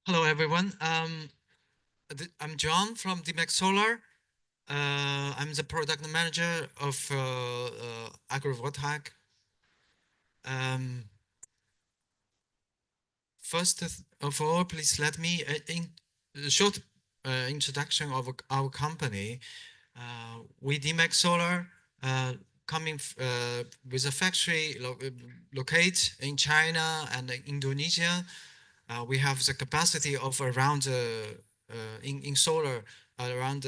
Hello, everyone. I'm John from DMAX Solar. I'm the product manager of AgriVoltaics. First of all, please let me in a short introduction of our company. We DMAX Solar, coming with a factory located in China and Indonesia. We have the capacity of around in solar around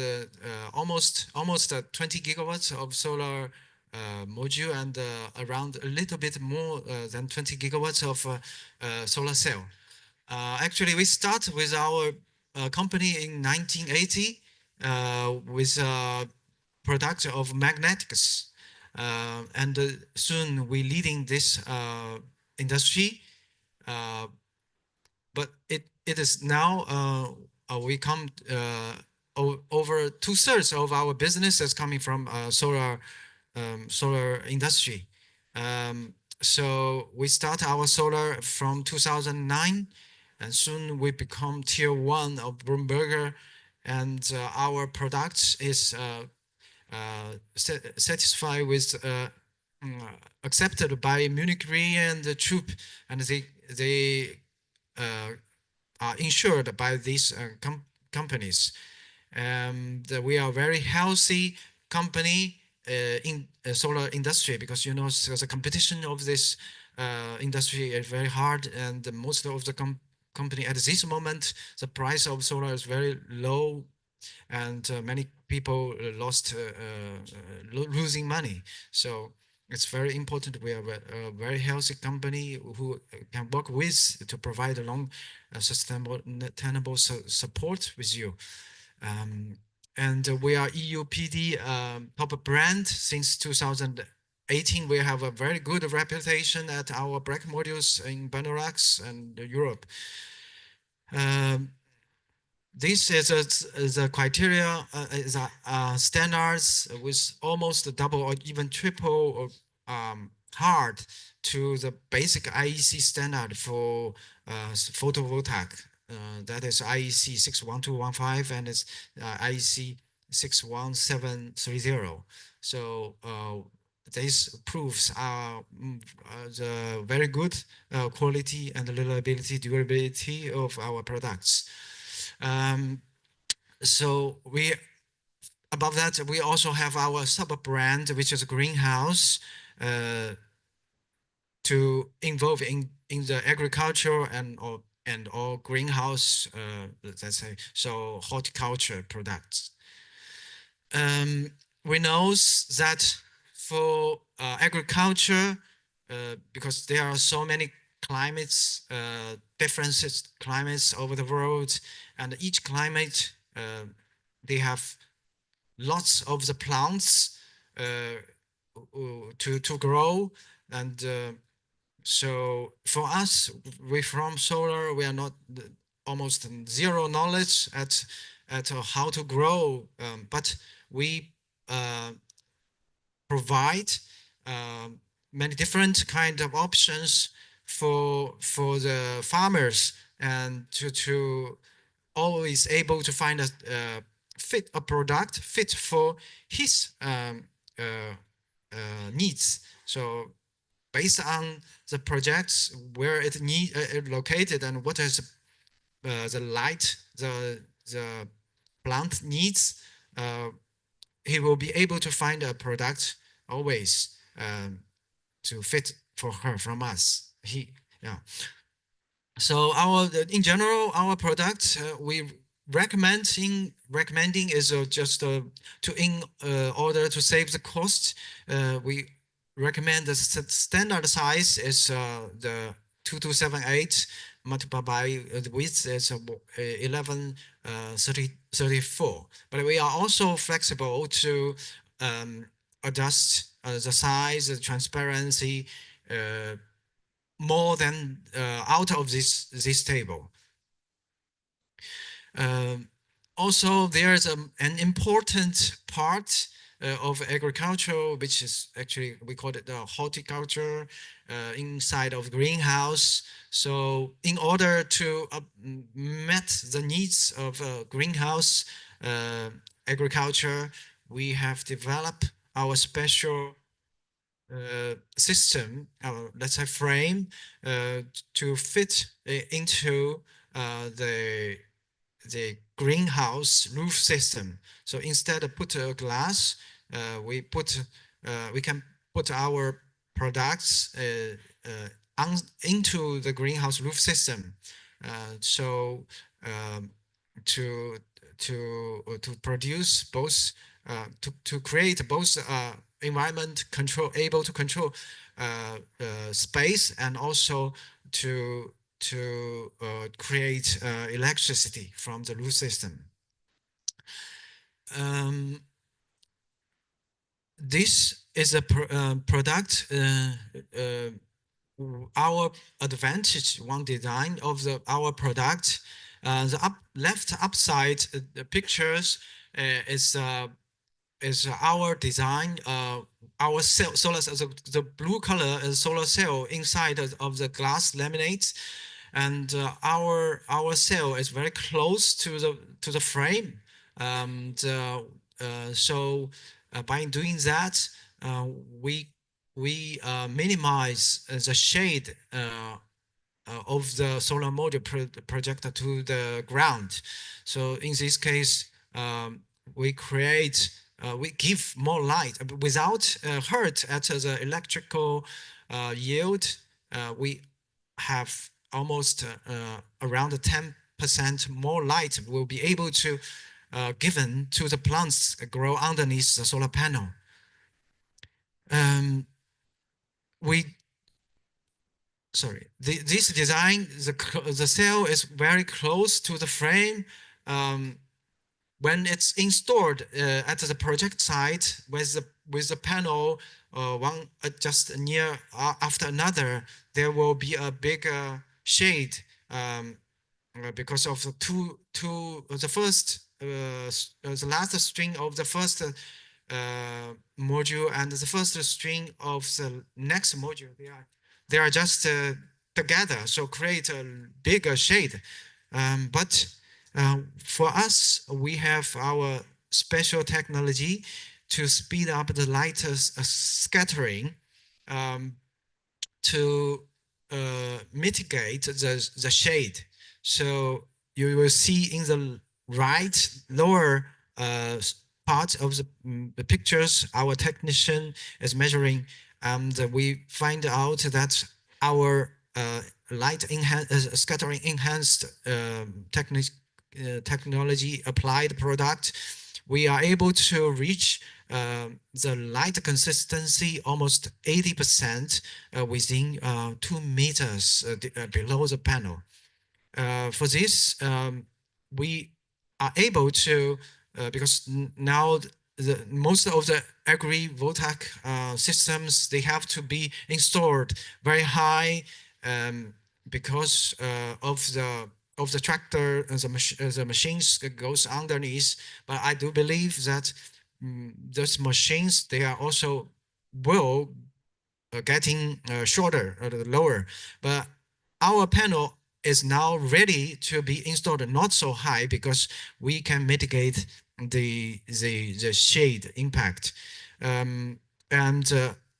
almost 20 gigawatts of solar module and around a little bit more than 20 gigawatts of solar cell. Actually, we start with our company in 1980 with production of magnetics, and soon we leading this industry. But it is now we come over 2/3 of our business is coming from solar industry. So we start our solar from 2009, and soon we become tier 1 of Bloomberg, and our product is satisfied with accepted by Munich Re and the Troop, and they are insured by these companies. We are a very healthy company in solar industry, because you know the competition of this industry is very hard, and most of the company at this moment, the price of solar is very low, and many people losing money. So it's very important we are a very healthy company who can work with to provide a long sustainable tenable support with you. And we are EUPD top brand since 2018. We have a very good reputation at our bracket modules in Benelux and Europe. This is a criteria, standards with almost double or even triple hard to the basic IEC standard for photovoltaic. That is IEC 61215 and it's IEC 61730. So this proves the very good quality and reliability, durability of our products. So above that, we also have our sub brand, which is Greenhouse, to involve in the agriculture and or greenhouse, let's say, so horticulture products. We know that for agriculture, because there are so many climates, climates over the world, and each climate, they have lots of the plants to grow. And so for us, we from solar, we are not almost zero knowledge at how to grow, but we provide many different kind of options for the farmers, and to always able to find a product fit for his needs. So based on the projects where it located and what is the light the plant needs, he will be able to find a product always to fit for her from us. So in general, our product we recommending is just in order to save the cost. We recommend the standard size is the 2278 multiplied by the width is 1134. But we are also flexible to adjust the size, the transparency, more than out of this table. Also, there's an important part of agriculture, which is actually, we call it the horticulture inside of greenhouse. So in order to meet the needs of greenhouse agriculture, we have developed our special system, let's say frame, to fit into the greenhouse roof system. So instead of put a glass, we can put our products into the greenhouse roof system. So to produce both, to create both environment control, able to control space, and also to create electricity from the roof system. This is a product. Our advantage, one design of our product. The left upside pictures is our design. Our solar cell, the blue color is solar cell inside of the glass laminates, and our cell is very close to the frame. So by doing that, we minimize the shade of the solar module projected to the ground. So in this case, we give more light without hurt at the electrical yield. We have almost around 10% more light will be able to given to the plants that grow underneath the solar panel. This design, the cell is very close to the frame. When it's installed at the project site with the panel, one just near after another, there will be a bigger shade because of the first, the last string of the first module and the first string of the next module. They are just together, so create a bigger shade. But for us, we have our special technology to speed up the light scattering to mitigate the shade. So you will see in the right lower part of the pictures, our technician is measuring, and we find out that our light scattering enhanced technology applied product, we are able to reach the light consistency almost 80% within 2 meters below the panel. For this, we are able to, because now most of the AgriVoltaic systems, they have to be installed very high because of the tractor and the machines that goes underneath. But I do believe that those machines, they are also will getting shorter or lower. But our panel is now ready to be installed not so high because we can mitigate the shade impact.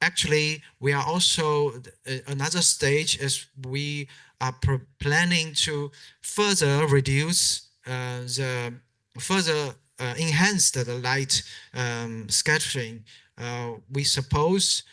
Actually, we are also another stage is we are planning to further reduce enhance the light scattering. We suppose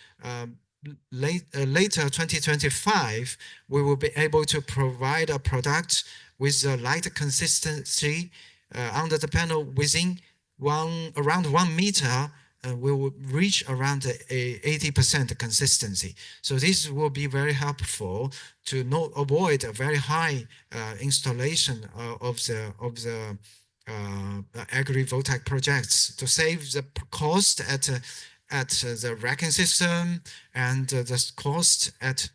later 2025, we will be able to provide a product with a light consistency under the panel within around 1 meter. We will reach around 80% consistency. So this will be very helpful to avoid a very high installation of the agrivoltaic projects, to save the cost at the racking system and the cost at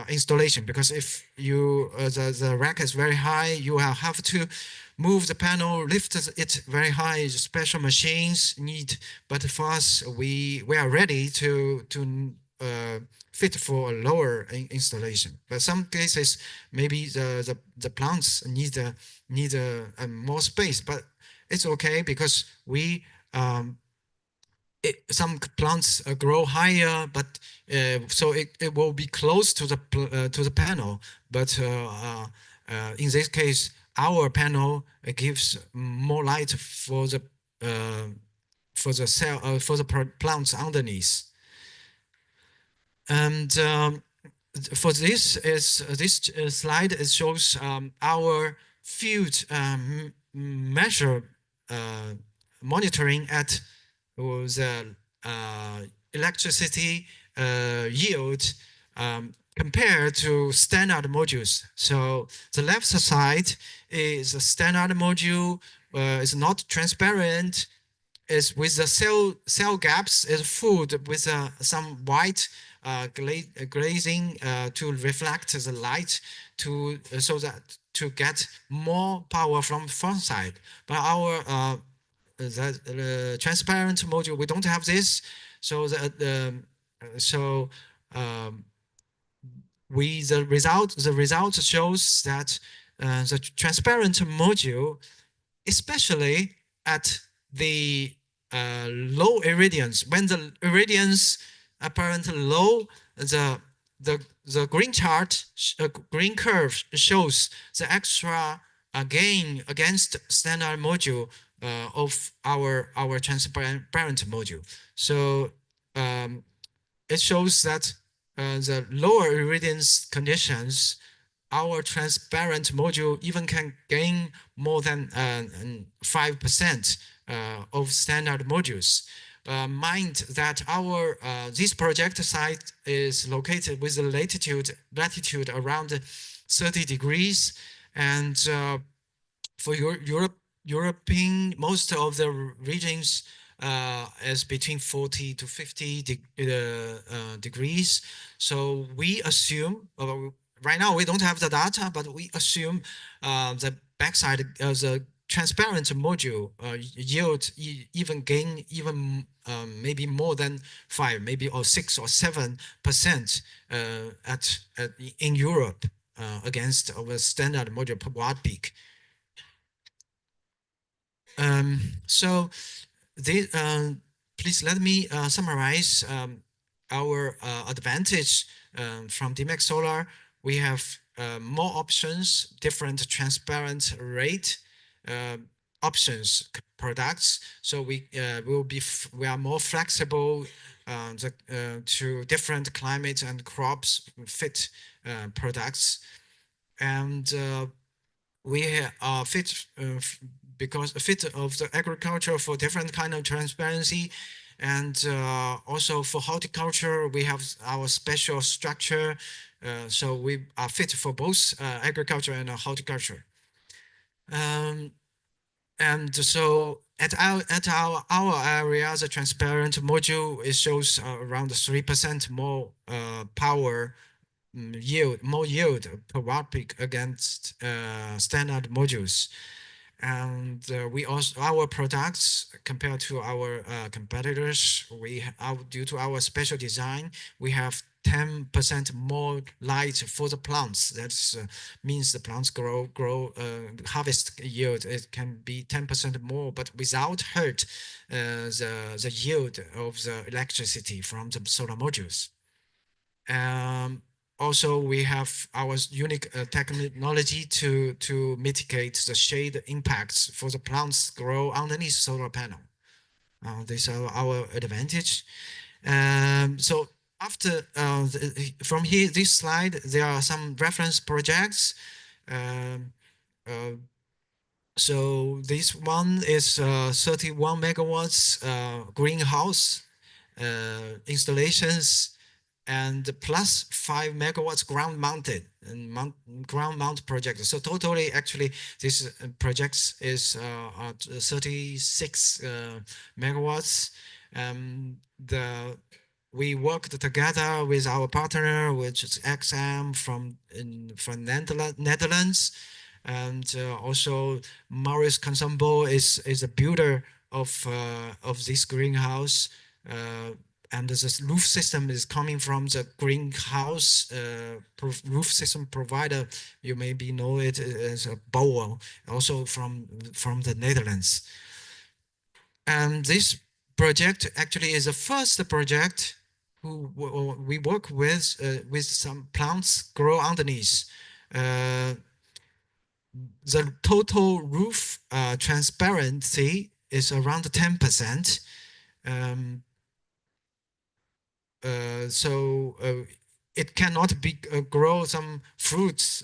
installation, because if the rack is very high, you have to move the panel, lift it very high. Special machines need, but for us, we are ready to fit for a lower installation. But some cases, maybe the plants need more space, but it's okay because we some plants grow higher, but so it will be close to the panel. But in this case, our panel gives more light for the plants underneath. And for this slide, it shows our field measure monitoring at the electricity yield compared to standard modules. So the left side is a standard module, is not transparent, is with the cell gaps is filled with some white glazing to reflect the light so that to get more power from front side. But our the transparent module, we don't have this, so the result shows that the transparent module, especially at the low irradiance, when the irradiance apparently low, the green chart, green curve shows the extra gain against standard module of our transparent module. So it shows that the lower irradiance conditions, our transparent module even can gain more than 5% of standard modules. Mind that our this project site is located with the latitude around 30 degrees, and for European, most of the regions is between 40 to 50 degrees. So we assume, right now we don't have the data, but we assume the backside of the transparent module yield even gain maybe more than 5, maybe or 6 or 7% in Europe against our standard module per watt peak. So please let me summarize our advantage from DMAX Solar. We have more options, different transparent rate options products. So we are more flexible to different climate and crops fit products, and we are fit because fit of the agriculture for different kind of transparency, and also for horticulture we have our special structure, so we are fit for both agriculture and horticulture. And so at our area, the transparent module, it shows around 3% more power more yield per watt peak against standard modules. And we also, our products compared to our competitors, due to our special design, we have 10% more light for the plants. That means the plants grow harvest yield, it can be 10% more, but without hurt the yield of the electricity from the solar modules. Also, we have our unique technology to mitigate the shade impacts for the plants grow underneath solar panel. These are our advantage. So after from here, this slide, there are some reference projects. So this one is 31 megawatts greenhouse installations, and plus 5 megawatts ground mounted and ground mount project. So totally, actually, this project is 36 megawatts. we worked together with our partner, which is XM from Netherlands, and also Maurice Consambo is a builder of this greenhouse, and the roof system is coming from the greenhouse roof system provider. You maybe know it as a Bowl, also from the Netherlands. And this project actually is the first project we work with some plants grow underneath. The total roof transparency is around 10%. So it cannot be grow some fruits.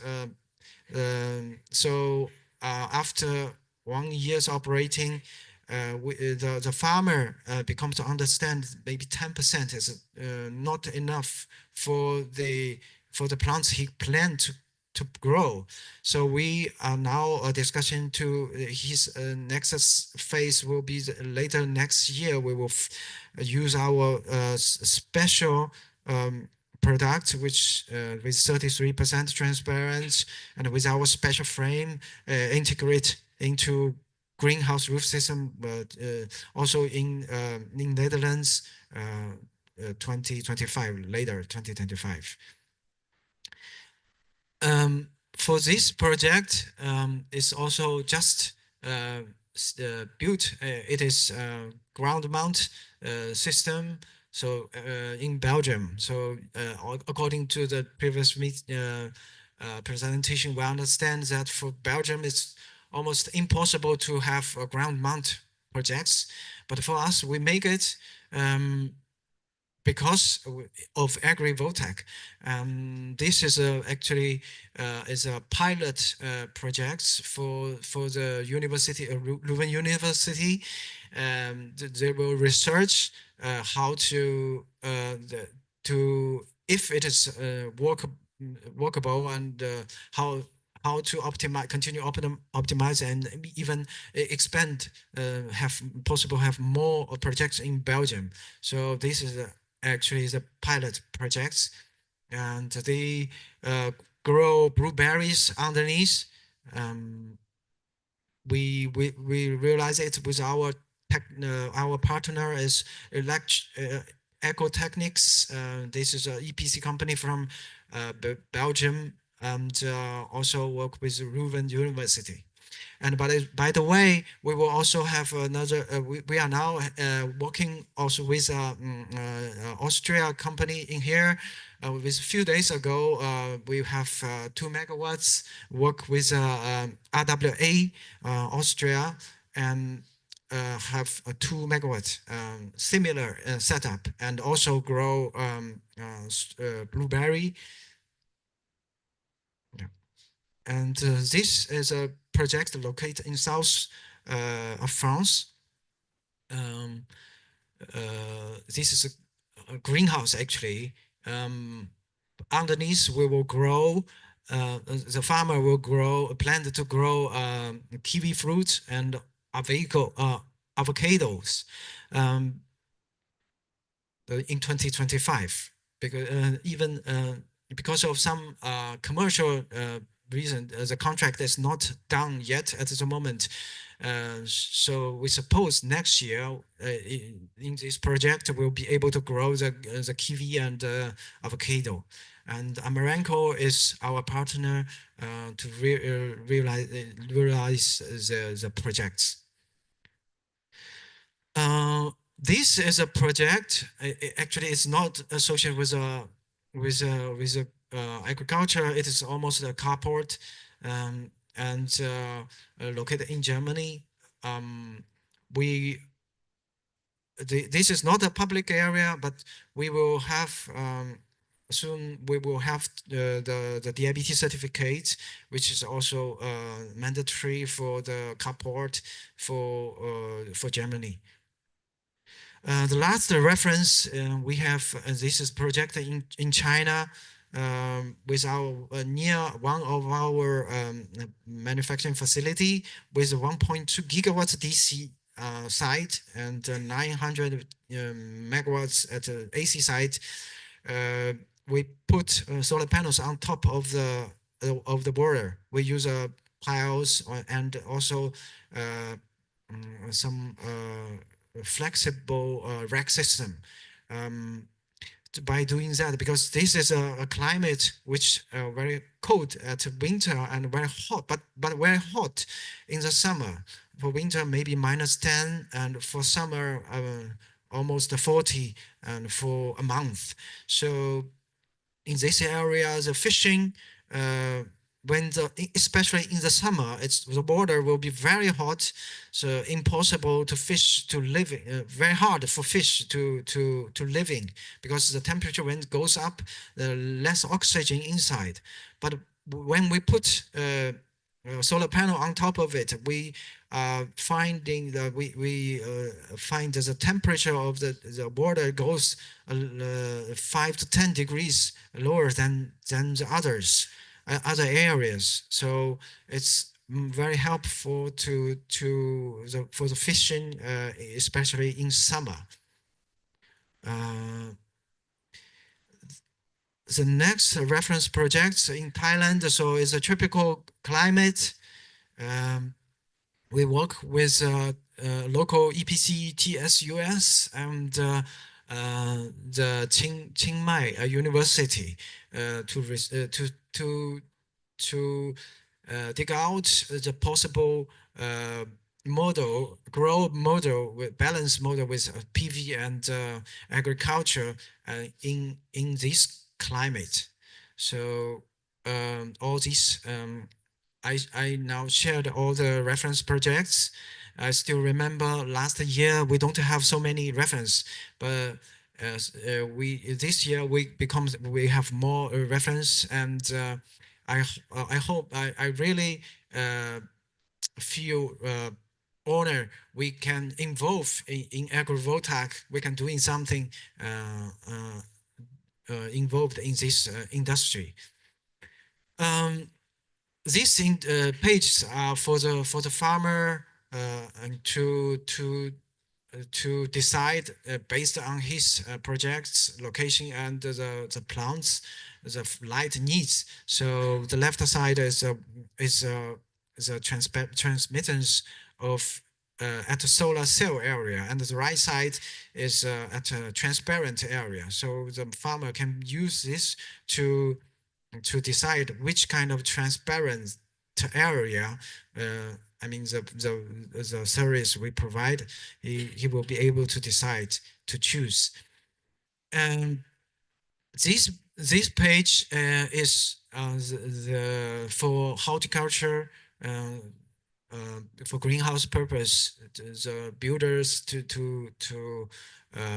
So after 1 year's operating, the farmer becomes to understand maybe 10% is not enough for the plants he planned to grow. So we are now discussing to his next phase will be later next year. We will use our special product, which with 33% transparent and with our special frame integrate into greenhouse roof system, but also in Netherlands 2025, later 2025. For this project, it's also just built. It is ground mount system. So in Belgium. So according to the previous presentation, we understand that for Belgium, it's almost impossible to have a ground mount projects. But for us, we make it because of AgriVoltaics. This is actually is a pilot project for the university, Leuven University. They will research how to if it is workable and how to optimize, continue optimize, and even expand, have more projects in Belgium. So this is actually the pilot projects, and they grow blueberries underneath. We realize it with our partner is Ecotechnics. This is an EPC company from Belgium, and also work with Leuven University. And by the way, we will also have another. We are now working also with Austria company in here. With a few days ago, we have 2 megawatts work with RWA Austria, and have a 2 megawatt similar setup, and also grow blueberry. And this is a project located in south of France. This is a greenhouse actually. Underneath we will grow, the farmer will plant to grow kiwi fruit and avocados in 2025. Because even because of some commercial reason, the contract is not done yet at the moment. So we suppose next year in this project we'll be able to grow the kiwi and avocado. And Amarenco is our partner to realize the projects. This is a project. Actually, it's not associated with agriculture. It is almost a carport, and located in Germany. This is not a public area, but we will have soon. We will have the DIBT certificate, which is also mandatory for the carport for Germany. The last reference we have, this is project in China, with our near one of our manufacturing facility with 1.2 gigawatts DC side and 900 megawatts at the AC side. We put solar panels on top of the border. We use piles and also some flexible rack system. By doing that, because this is a climate which very cold at winter and very hot, but very hot in the summer. For winter maybe -10, and for summer almost 40, and for a month. So in this area, the fishing, especially in the summer, the water will be very hot, so impossible to fish to live. Very hard for fish to living, because the temperature when it goes up, the less oxygen inside. But when we put solar panel on top of it, we finding that we find that the temperature of the water goes 5 to 10 degrees lower than the other areas. So it's very helpful for the fishing, especially in summer. The next reference project in Thailand, so it's a tropical climate. We work with local EPC TSUS and the Chiang Mai University to dig out the possible grow model with balance model with PV and agriculture in this climate. So all these I now shared all the reference projects. I still remember last year we don't have so many reference, but this year we have more reference, and I hope I really feel honor we can involve in AgriVoltaics. We can doing something involved in this industry. These pages are for the farmer and to decide based on his project's location and the plants, the light needs. So the left side is the transmittance of at the solar cell area, and the right side is at a transparent area. So the farmer can use this to decide which kind of transparent area, I mean the service we provide, he will be able to decide to choose. And this page is for horticulture, for greenhouse purpose, the builders to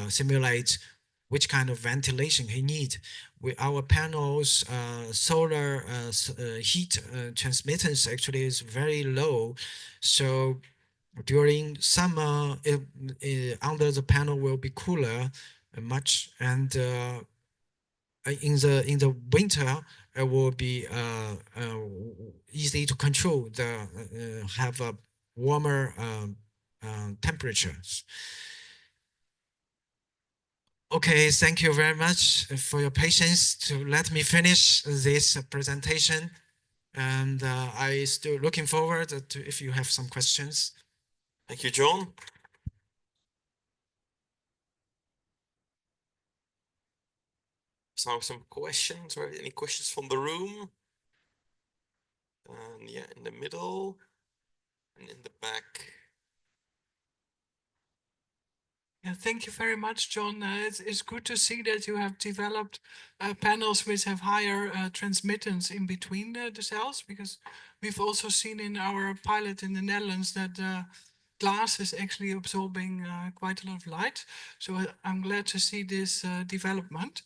simulate which kind of ventilation he need. With our panels, solar heat transmittance actually is very low. So during summer, under the panel will be cooler much, and in the winter it will be easy to control, have a warmer temperatures. Okay, thank you very much for your patience to let me finish this presentation. And I still looking forward to if you have some questions. Thank you, John. So some questions, or any questions from the room? And yeah, in the middle and in the back. Yeah, thank you very much, John. It's good to see that you have developed panels which have higher transmittance in between the cells, because we've also seen in our pilot in the Netherlands that glass is actually absorbing quite a lot of light. So I'm glad to see this development.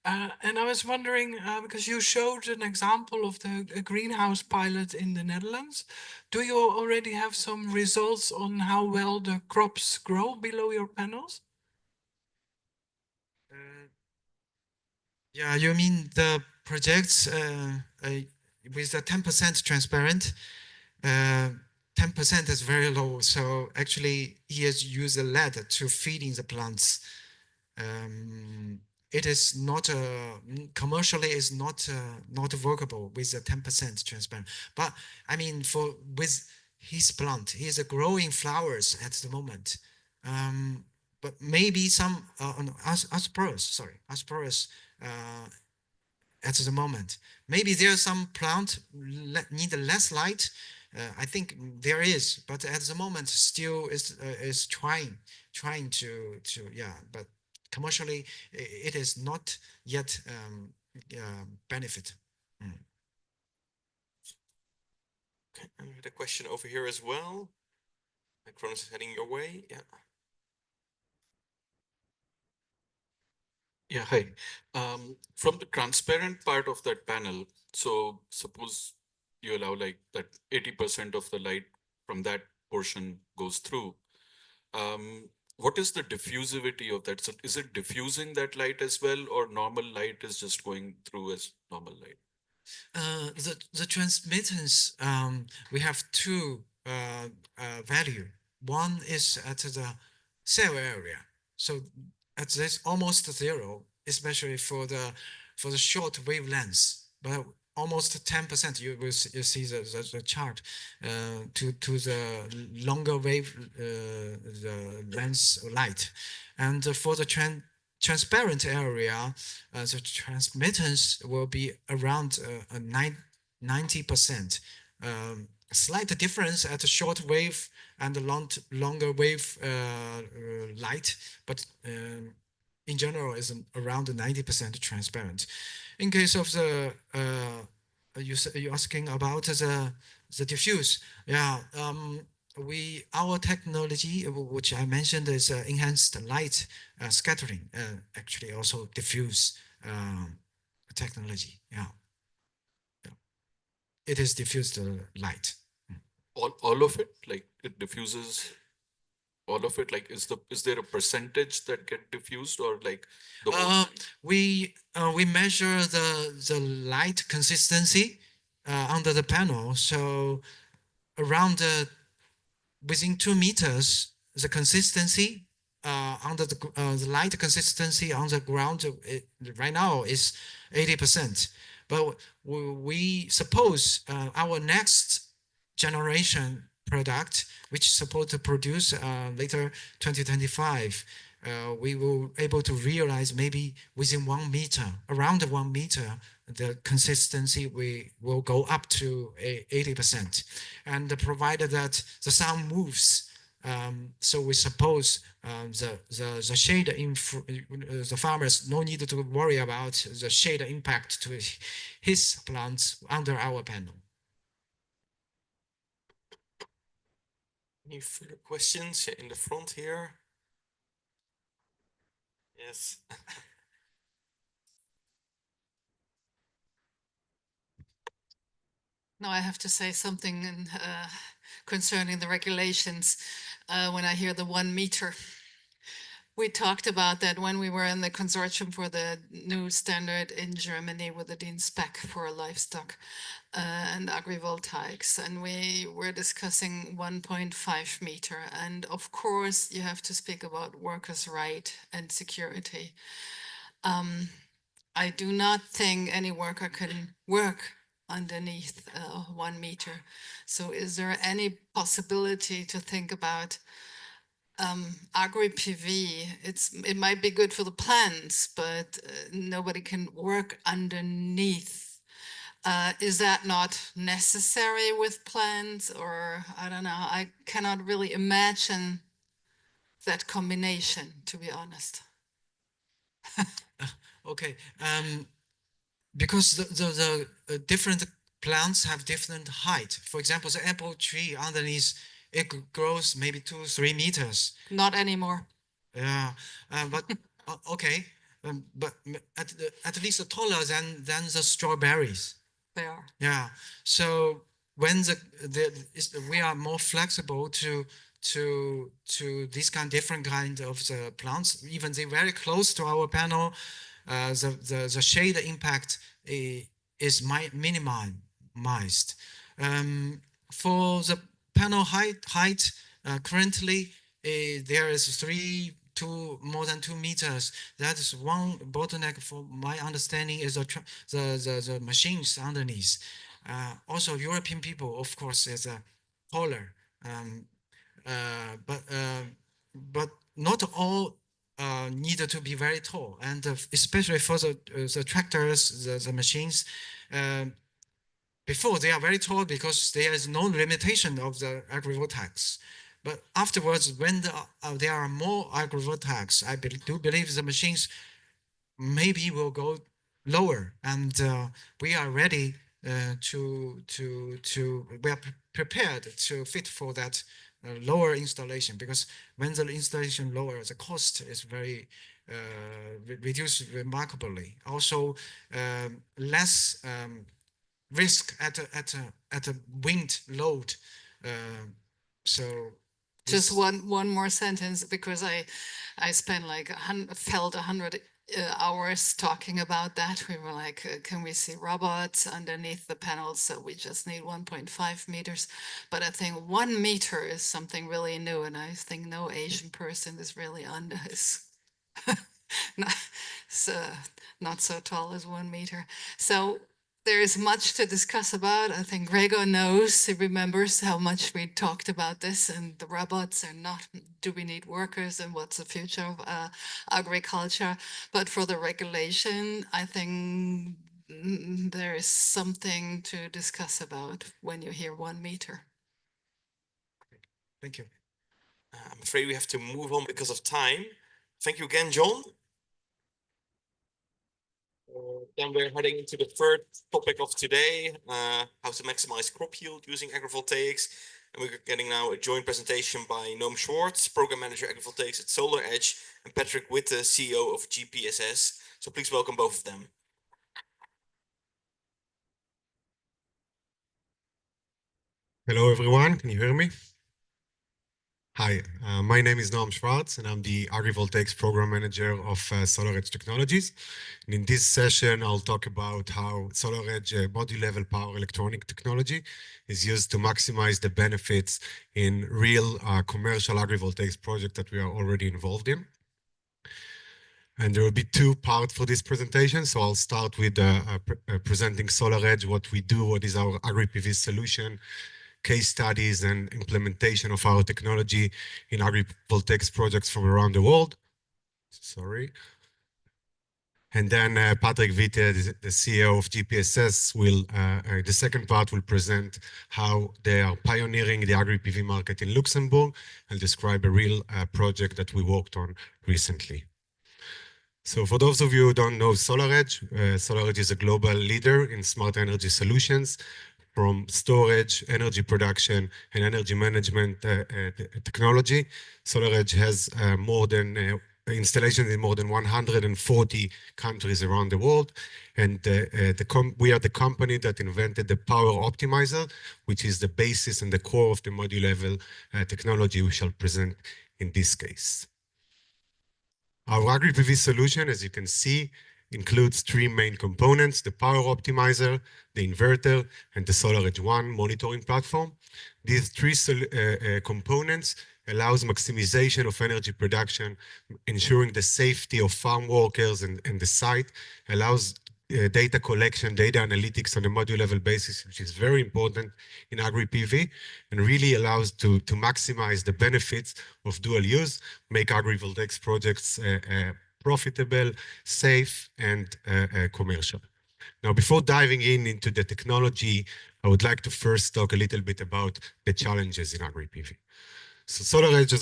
And I was wondering, because you showed an example of the greenhouse pilot in the Netherlands, do you already have some results on how well the crops grow below your panels? Yeah, you mean the projects with the 10% transparent? 10% is very low. So actually, he has used the lead to feeding the plants. It is not commercially is not not workable with a 10% transparent. But I mean, with his plant, he is growing flowers at the moment. But maybe some asperus at the moment. Maybe there's some plant need less light. I think there is, but at the moment still is trying to yeah. But commercially, it is not yet benefit. Okay, and we had a question over here as well. Microphone is heading your way. Yeah. Yeah, hi. From the transparent part of that panel, so suppose you allow like that 80% of the light from that portion goes through. What is the diffusivity of that? So is it diffusing that light as well, or normal light is just going through as normal light? The transmittance, we have two value. One is at the cell area. So at this almost zero, especially for the short wavelengths, but almost 10%. You see the chart to the longer wave the length light, and for the transparent area, the transmittance will be around 90%. Slight difference at the short wave and the longer wave light, but in general is around 90% transparent. In case of the you're asking about the diffuse, yeah. Our technology, which I mentioned, is enhanced light scattering, actually also diffuse technology. Yeah. It is diffused light. All of it, like it diffuses all of it. Like is there a percentage that get diffused, or like the whole we measure the light consistency under the panel. So around within 2 meters, the consistency under the light consistency on the ground right now is 80%. But we suppose our next generation product, which is supposed to produce later 2025, we will able to realize maybe within 1 meter, around 1 meter, the consistency we will go up to 80%. And provided that the sun moves, so we suppose the shade the farmers no need to worry about the shade impact to his plants under our panel. Any further questions in the front here? Yes. Now I have to say something concerning the regulations when I hear the 1 meter. We talked about that when we were in the consortium for the new standard in Germany with the DIN spec for livestock and AgriVoltaics. And we were discussing 1.5 meter. And of course, you have to speak about workers' right and security. I do not think any worker can work underneath 1 meter. So is there any possibility to think about agri-PV? It might be good for the plants, but nobody can work underneath. Is that not necessary with plants, or I don't know, I cannot really imagine that combination, to be honest. Okay, because the different plants have different height. For example, the apple tree underneath, it grows maybe 2-3 meters. Not anymore. Yeah, but okay, but at least taller than the strawberries. They are. Yeah, so when we are more flexible to these different kind of the plants, even they're very close to our panel, the shade impact is minimized. For the panel height currently there is more than 2 meters. That is one bottleneck. For my understanding, is the machines underneath. Also, European people, of course, is taller, but not all needed to be very tall, and especially for the tractors, the machines. Before they are very tall because there is no limitation of the AgriVoltaics. But afterwards, when there are more AgriVoltaics, I do believe the machines maybe will go lower, and we are ready we are prepared to fit for that lower installation, because when the installation lower, the cost is very reduced remarkably. Also, less risk at a wind load. So just one more sentence, because I spent like felt 100 hours talking about that. We were like, can we see robots underneath the panels? So we just need 1.5 meters. But I think 1 meter is something really new, and I think no Asian person is really under his not so tall as 1 meter. So there is much to discuss about. I think Gregor knows, he remembers how much we talked about this, and the robots are not, do we need workers, and what's the future of agriculture? But for the regulation, I think there is something to discuss about when you hear 1 meter. Thank you. I'm afraid we have to move on because of time. Thank you again, John. Then we're heading into the third topic of today, how to maximize crop yield using AgriVoltaics. And we're getting now a joint presentation by Noam Schwartz, Program Manager AgriVoltaics at SolarEdge, and Patrick Witte, CEO of GPSS. So please welcome both of them. Hello, everyone. Can you hear me? Hi, my name is Noam Schwartz, and I'm the AgriVoltaics Program Manager of SolarEdge Technologies. And in this session, I'll talk about how SolarEdge module-level power electronic technology is used to maximize the benefits in real commercial agrivoltaics projects that we are already involved in. And there will be two parts for this presentation. So I'll start with presenting SolarEdge, what we do, what is our AgriPV solution, case studies and implementation of our technology in agrivoltaics projects from around the world. Sorry. And then Patrick Witte, the CEO of GPSS, will, the second part will present how they are pioneering the agri-PV market in Luxembourg and describe a real project that we worked on recently. So for those of you who don't know SolarEdge, SolarEdge is a global leader in smart energy solutions, from storage, energy production, and energy management technology. SolarEdge has more than installations in more than 140 countries around the world. And we are the company that invented the power optimizer, which is the basis and the core of the module-level technology we shall present in this case. Our AgriPV solution, as you can see, includes three main components: the power optimizer, the inverter, and the SolarEdge One monitoring platform. These three components allows maximization of energy production, ensuring the safety of farm workers and the site, allows data collection, data analytics on a module level basis, which is very important in AgriPV, and really allows to maximize the benefits of dual use, make agrivoltaics projects profitable, safe, and commercial. Now, before diving into the technology, I would like to first talk a little bit about the challenges in AgriPV. So SolarEdge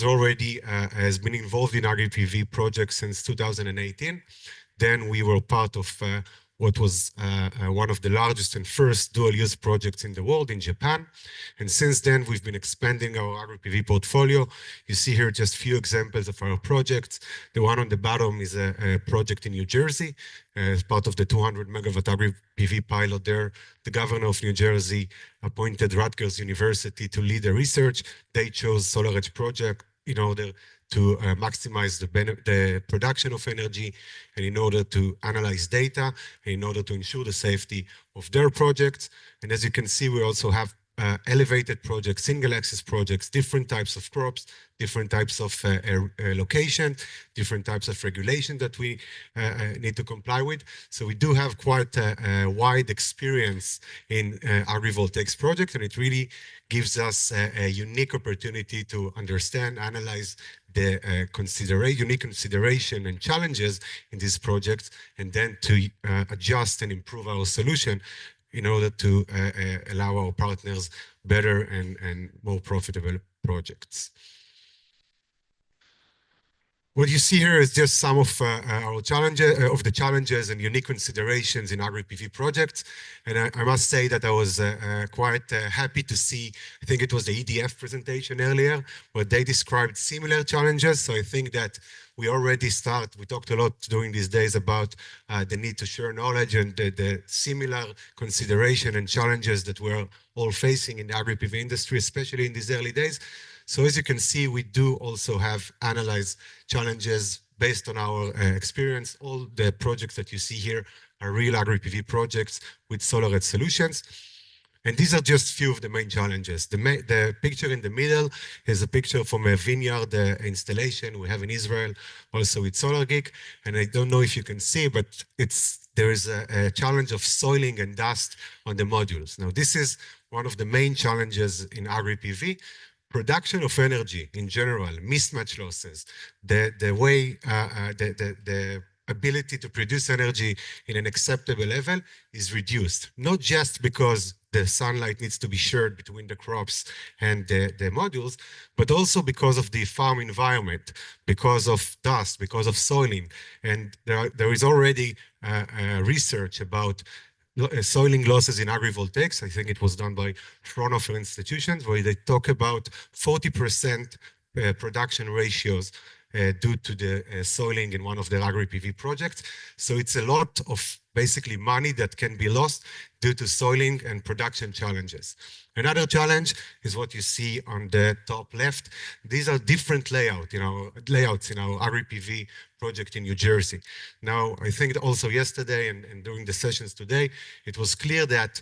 has been involved in AgriPV projects since 2018. Then we were part of what was one of the largest and first dual-use projects in the world in Japan. And since then, we've been expanding our AgriPV portfolio. You see here just a few examples of our projects. The one on the bottom is a project in New Jersey as part of the 200 megawatt AgriPV pilot there. The governor of New Jersey appointed Rutgers University to lead the research. They chose SolarEdge project in order to maximize the production of energy, and in order to analyze data, and in order to ensure the safety of their projects. And as you can see, we also have elevated projects, single axis projects, different types of crops, different types of location, different types of regulation that we need to comply with. So we do have quite a wide experience in AgriVoltaics project, and it really gives us a unique opportunity to understand, analyze the unique consideration and challenges in these projects, and then to adjust and improve our solution in order to allow our partners better and more profitable projects. What you see here is just some of our challenges, of the challenges and unique considerations in AgriPV projects. And I must say that I was quite happy to see, I think it was the EDF presentation earlier, where they described similar challenges. So I think that we already we talked a lot during these days about the need to share knowledge and the similar consideration and challenges that we're all facing in the AgriPV industry, especially in these early days. So as you can see, we do also have analyzed challenges based on our experience. All the projects that you see here are real AgriPV projects with SolarEdge solutions. And these are just few of the main challenges. The picture in the middle is a picture from a vineyard installation we have in Israel, also with SolarGeek. And I don't know if you can see, but there is a challenge of soiling and dust on the modules. Now, this is one of the main challenges in AgriPV. Production of energy in general, mismatch losses, the way, the ability to produce energy in an acceptable level is reduced, not just because the sunlight needs to be shared between the crops and the modules, but also because of the farm environment, because of dust, because of soiling. And there is already research about soiling losses in AgriVoltaics. I think it was done by Fraunhofer institutions, where they talk about 40% production ratios due to the soiling in one of their AgriPV projects. So it's a lot of basically money that can be lost due to soiling and production challenges. Another challenge is what you see on the top left. These are different layouts in our AgriPV project in New Jersey. Now, I think also yesterday and during the sessions today, it was clear that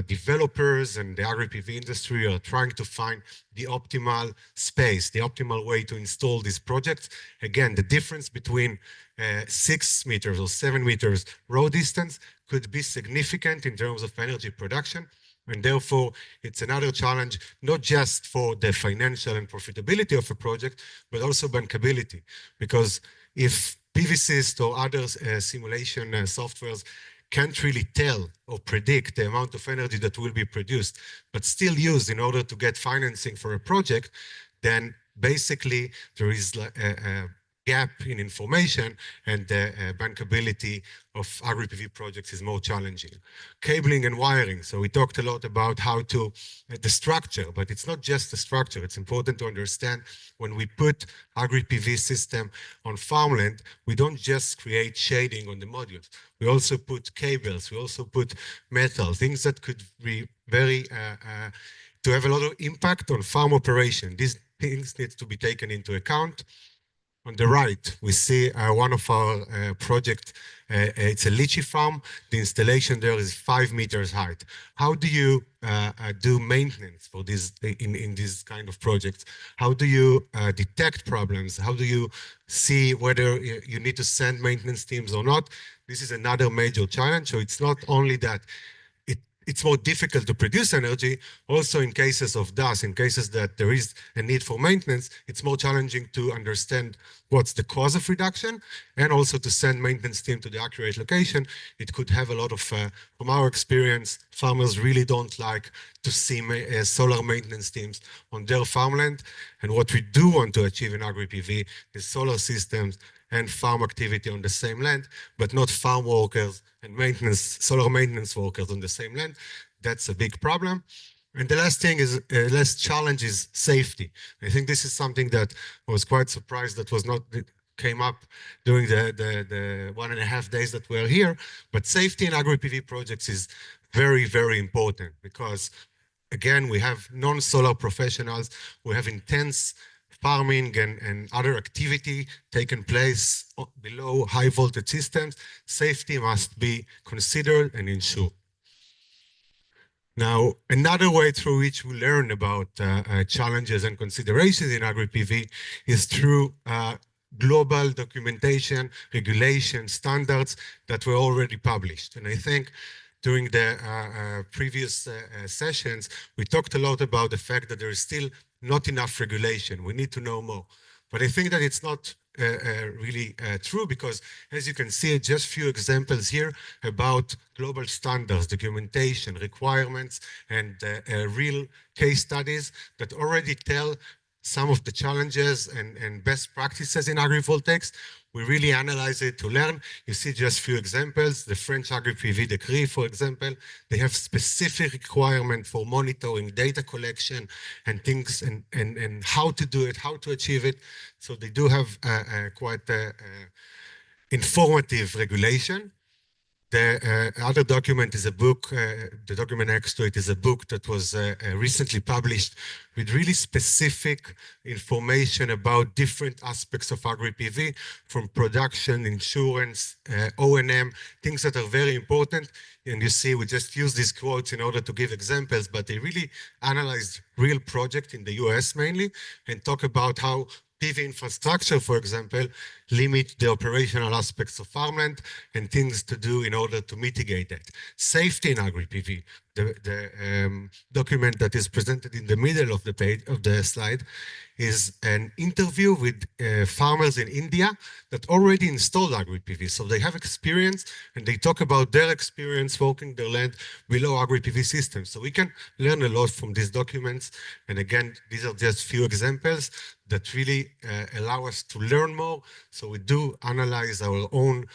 developers and the AgriPV industry are trying to find the optimal space, the optimal way to install these projects. Again, the difference between 6 meters or 7 meters road distance could be significant in terms of energy production. And therefore, it's another challenge, not just for the financial and profitability of a project, but also bankability. Because if PVsyst or other simulation softwares can't really tell or predict the amount of energy that will be produced, but still used in order to get financing for a project, then basically there is a gap in information, and the bankability of AgriPV projects is more challenging. Cabling and wiring. So we talked a lot about how to, the structure, but it's not just the structure. It's important to understand when we put AgriPV system on farmland, we don't just create shading on the modules. We also put cables, we also put metal, things that could be very, to have a lot of impact on farm operation. These things need to be taken into account. On the right, we see one of our project. It's a lychee farm. The installation there is 5 meters height. How do you do maintenance for this in these kind of projects? How do you detect problems? How do you see whether you need to send maintenance teams or not? This is another major challenge. So it's not only that it's more difficult to produce energy. Also, in cases of dust, in cases that there is a need for maintenance, it's more challenging to understand what's the cause of reduction, and also to send maintenance team to the accurate location. It could have a lot of, from our experience, farmers really don't like to see solar maintenance teams on their farmland. And what we do want to achieve in AgriPV is solar systems and farm activity on the same land, but not farm workers and solar maintenance workers on the same land. That's a big problem. And the last thing is, last challenge is safety. I think this is something that I was quite surprised that came up during the 1.5 days that we're here. But safety in AgriPV projects is very, very important, because again, we have non-solar professionals, we have intense farming and other activity taking place below high voltage systems. Safety must be considered and ensured. Now, another way through which we learn about challenges and considerations in agri-PV is through global documentation, regulation, standards that were already published. And I think during the previous sessions, we talked a lot about the fact that there is still not enough regulation. We need to know more. But I think that it's not really true, because as you can see, just few examples here about global standards, documentation, requirements, and real case studies that already tell some of the challenges and best practices in agrivoltaics. We really analyze it to learn. You see just few examples. The French Agri-PV decree, for example, they have specific requirement for monitoring, data collection, and things, and how to do it, how to achieve it. So they do have quite informative regulation. The other document is a book, the document next to it is a book that was recently published with really specific information about different aspects of agri-PV, from production, insurance, O&M, things that are very important. And you see, we just use these quotes in order to give examples, but they really analyzed real projects in the US mainly, and talk about how PV infrastructure, for example, limit the operational aspects of farmland and things to do in order to mitigate that. Safety in agri-PV, the document that is presented in the middle of the page of the slide, is an interview with farmers in India that already installed agri-PV. So they have experience, and they talk about their experience working their land below agri-PV systems. So we can learn a lot from these documents. And again, these are just few examples that really allow us to learn more. So we do analyze our own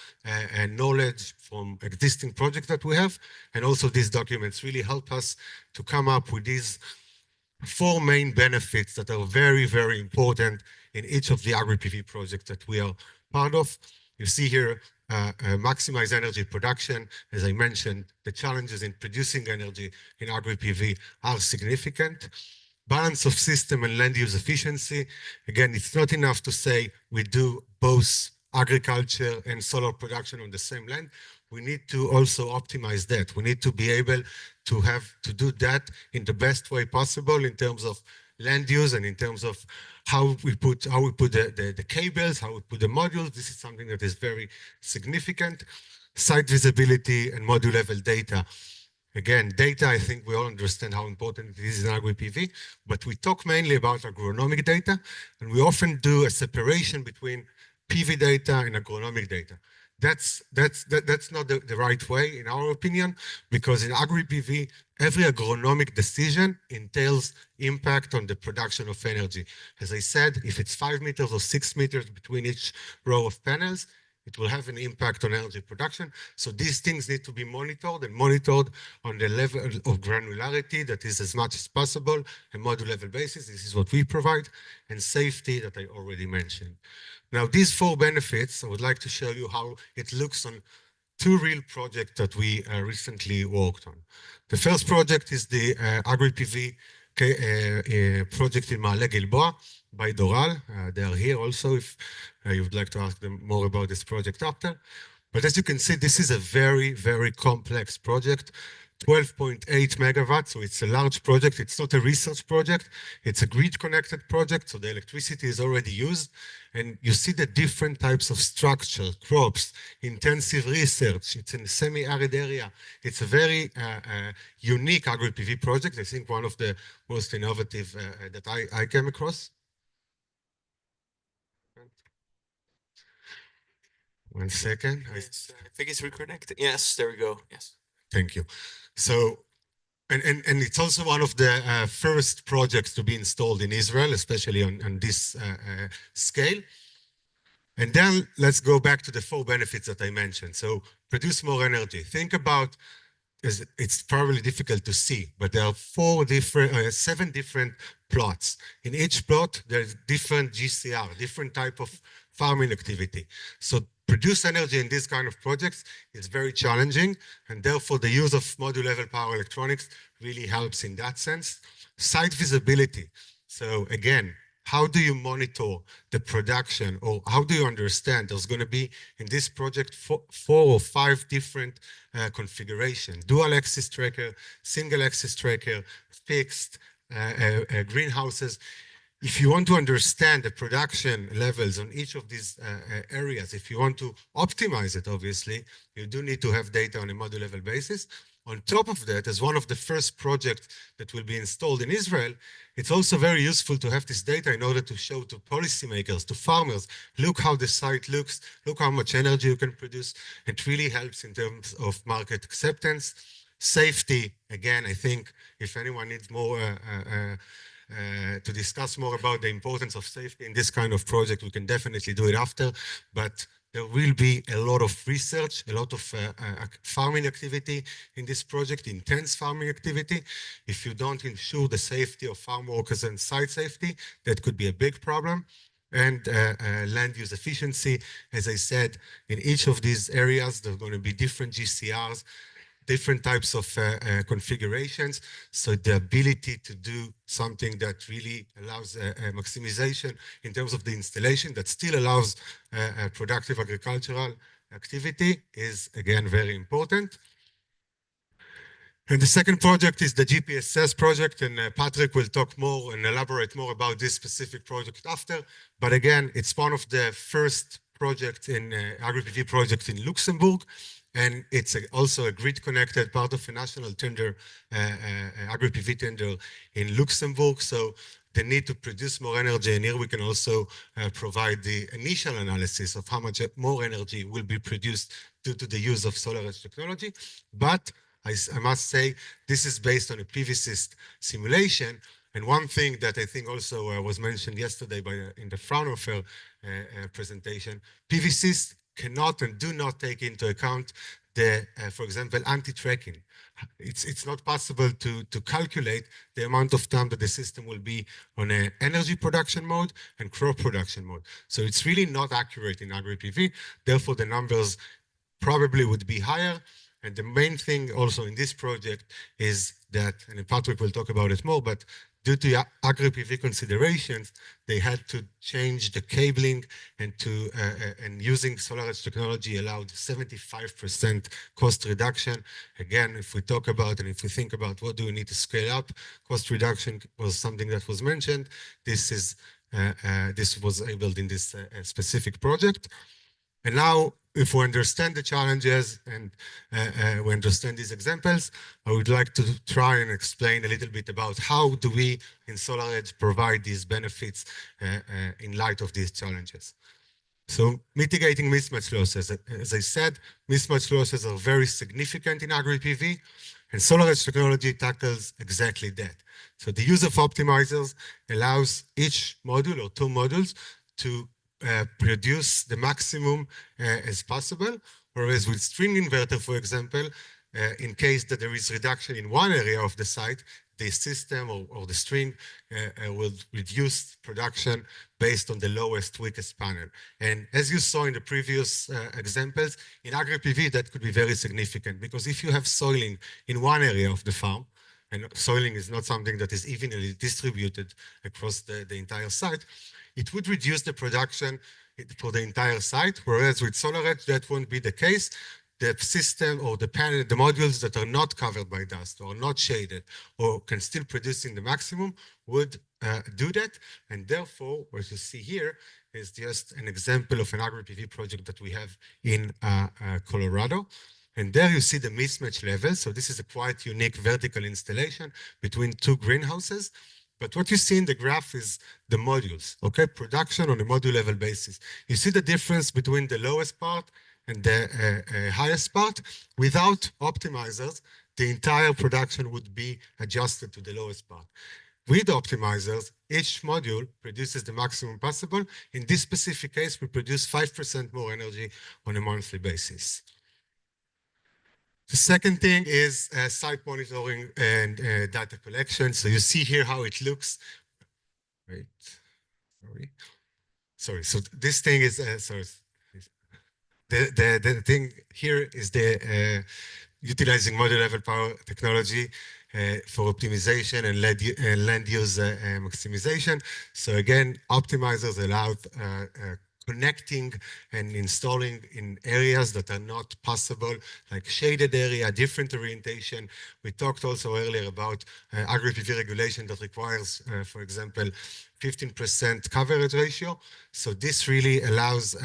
knowledge from existing projects that we have. And also these documents really help us to come up with these 4 main benefits that are very, very important in each of the agri-PV projects that we are part of. You see here, maximize energy production. As I mentioned, the challenges in producing energy in agri-PV are significant. Balance of system and land use efficiency. Again, it's not enough to say we do both agriculture and solar production on the same land. We need to also optimize that. We need to be able to do that in the best way possible in terms of land use and in terms of how we put the cables, how we put the modules. This is something that is very significant. Site visibility and module level data. Again, data, I think we all understand how important it is in agri-PV, but we talk mainly about agronomic data, and we often do a separation between PV data and agronomic data. That's not the right way, in our opinion, because in agri-PV, every agronomic decision entails impact on the production of energy. As I said, if it's 5 meters or 6 meters between each row of panels, it will have an impact on energy production. So these things need to be monitored on the level of granularity that is as much as possible, a module level basis. This is what we provide, and safety that I already mentioned. Now, these 4 benefits, I would like to show you how it looks on 2 real projects that we recently worked on. The first project is the agri-PV project in Maale Gilboa by Doral. They are here also if you would like to ask them more about this project after. But as you can see, this is a very, very complex project, 12.8 megawatts, so it's a large project. It's not a research project, it's a grid-connected project, so the electricity is already used. And you see the different types of structure, crops, intensive research. It's in a semi-arid area. It's a very unique agri-PV project. I think one of the most innovative that I came across. One second. I think it's reconnected. Yes, there we go. Yes. Thank you. So, and it's also one of the first projects to be installed in Israel, especially on this scale. And then let's go back to the 4 benefits that I mentioned. So produce more energy. Think about, it's probably difficult to see, but there are 7 different plots. In each plot, there's different GCR, different type of farming activity. So produce energy in this kind of projects is very challenging, and therefore the use of module level power electronics really helps in that sense. Site visibility. So again, how do you monitor the production, or how do you understand there's going to be in this project four or five different configurations: dual axis tracker, single axis tracker, fixed, greenhouses. If you want to understand the production levels on each of these areas, if you want to optimize it, obviously, you do need to have data on a module level basis. On top of that, as one of the first projects that will be installed in Israel, it's also very useful to have this data in order to show to policymakers, to farmers, look how the site looks, look how much energy you can produce. It really helps in terms of market acceptance. Safety, again, I think if anyone needs more to discuss more about the importance of safety in this kind of project, we can definitely do it after, but there will be a lot of research, a lot of farming activity in this project, intense farming activity. If you don't ensure the safety of farm workers and site safety, that could be a big problem. And land use efficiency, as I said, in each of these areas, there are going to be different GCRs, different types of configurations. So the ability to do something that really allows maximization in terms of the installation that still allows productive agricultural activity is, again, very important. And the second project is the GPSS project, and Patrick will talk more and elaborate more about this specific project after. But again, it's one of the first projects in AgriPV project in Luxembourg. And it's also a grid-connected part of a national tender, AgriPV tender in Luxembourg. So the need to produce more energy, and here we can also provide the initial analysis of how much more energy will be produced due to the use of solar edge technology. But I must say, this is based on a PVSys simulation. And one thing that I think also was mentioned yesterday in the Fraunhofer presentation, PVSys cannot and do not take into account the, for example, anti-tracking. It's not possible to calculate the amount of time that the system will be on an energy production mode and crop production mode. So it's really not accurate in AgriPV. Therefore, the numbers probably would be higher. And the main thing also in this project is that, and Patrick will talk about it more, but due to AgriPV considerations, they had to change the cabling, and using solar edge technology allowed 75% cost reduction. Again, if we talk about and if we think about what do we need to scale up, cost reduction was something that was mentioned. This was able in this specific project. And now, if we understand the challenges and we understand these examples, I would like to try and explain a little bit about how do we in SolarEdge provide these benefits in light of these challenges. So mitigating mismatch losses. As I said, mismatch losses are very significant in AgriPV, and SolarEdge technology tackles exactly that. So the use of optimizers allows each module or two modules to produce the maximum as possible, whereas with string inverter, for example, in case that there is reduction in one area of the site, the system or the string will reduce production based on the lowest, weakest panel. And as you saw in the previous examples, in AgriPV, that could be very significant, because if you have soiling in one area of the farm, and soiling is not something that is evenly distributed across the entire site, it would reduce the production for the entire site, whereas with SolarEdge, that won't be the case. The system or the panel, the modules that are not covered by dust or not shaded or can still produce in the maximum would do that. And therefore, what you see here is just an example of an AgriPV project that we have in Colorado. And there you see the mismatch level. So this is a quite unique vertical installation between two greenhouses. But what you see in the graph is the modules, okay? Production on a module level basis. You see the difference between the lowest part and the highest part. Without optimizers, the entire production would be adjusted to the lowest part. With optimizers, each module produces the maximum possible. In this specific case, we produce 5% more energy on a monthly basis. The second thing is site monitoring and data collection. So you see here how it looks. Wait, sorry. So this thing is, sorry. The thing here is the utilizing module level power technology. for optimization and land use maximization. So again, optimizers allow connecting and installing in areas that are not possible, like shaded area, different orientation. We talked also earlier about agri-PV regulation that requires, for example, 15% coverage ratio. So this really allows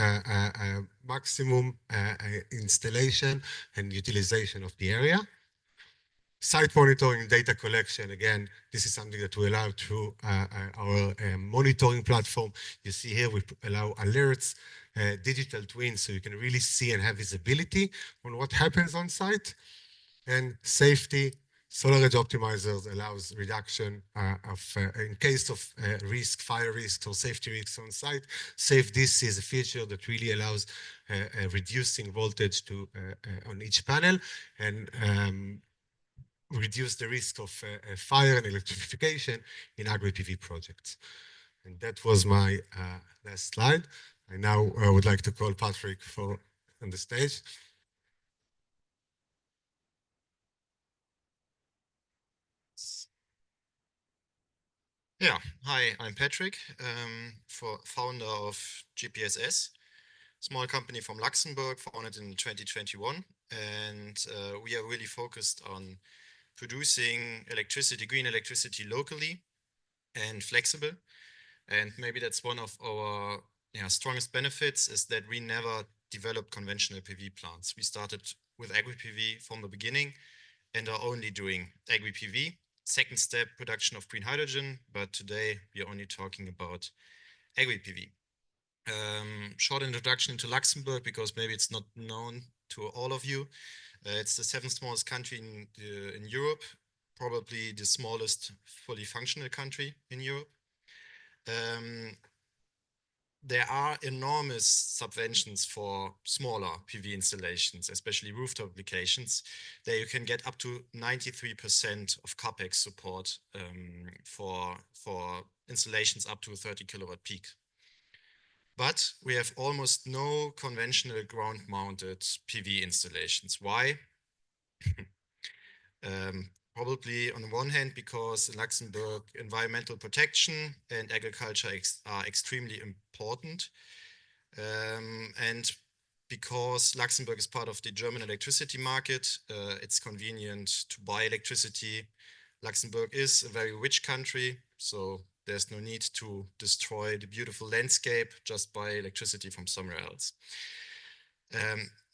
maximum installation and utilization of the area. Site monitoring, data collection, again, this is something that we allow through our monitoring platform. You see here we allow alerts, digital twins, so you can really see and have visibility on what happens on site. And safety, SolarEdge optimizers allows reduction in case of risk, fire risks or safety risks on site. Safe DC is a feature that really allows reducing voltage to on each panel and reduce the risk of fire and electrification in agri-PV projects. And that was my last slide. I now would like to call Patrick on the stage. Yeah, hi, I'm Patrick, founder of GPSS, small company from Luxembourg, founded in 2021. And we are really focused on producing electricity, green electricity locally and flexible. And maybe that's one of our strongest benefits is that we never developed conventional PV plants. We started with agri-PV from the beginning and are only doing agri-PV. Second step, production of green hydrogen, but today we are only talking about agri-PV. Short introduction into Luxembourg, because maybe it's not known to all of you. It's the 7th smallest country in Europe, probably the smallest fully functional country in Europe. There are enormous subventions for smaller PV installations, especially rooftop applications. There you can get up to 93% of CAPEX support for installations up to 30 kilowatt peak. But we have almost no conventional ground-mounted PV installations. Why? Probably on the one hand, because in Luxembourg, environmental protection and agriculture are extremely important. And because Luxembourg is part of the German electricity market, it's convenient to buy electricity. Luxembourg is a very rich country, so there's no need to destroy the beautiful landscape, just buy electricity from somewhere else.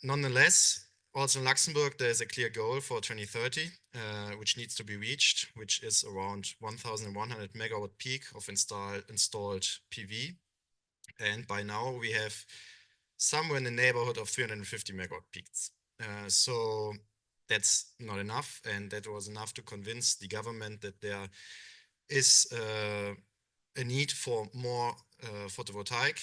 Nonetheless, also in Luxembourg, there's a clear goal for 2030, which needs to be reached, which is around 1,100 megawatt peak of installed PV. And by now we have somewhere in the neighborhood of 350 megawatt peaks. So that's not enough. And that was enough to convince the government that there is a need for more photovoltaic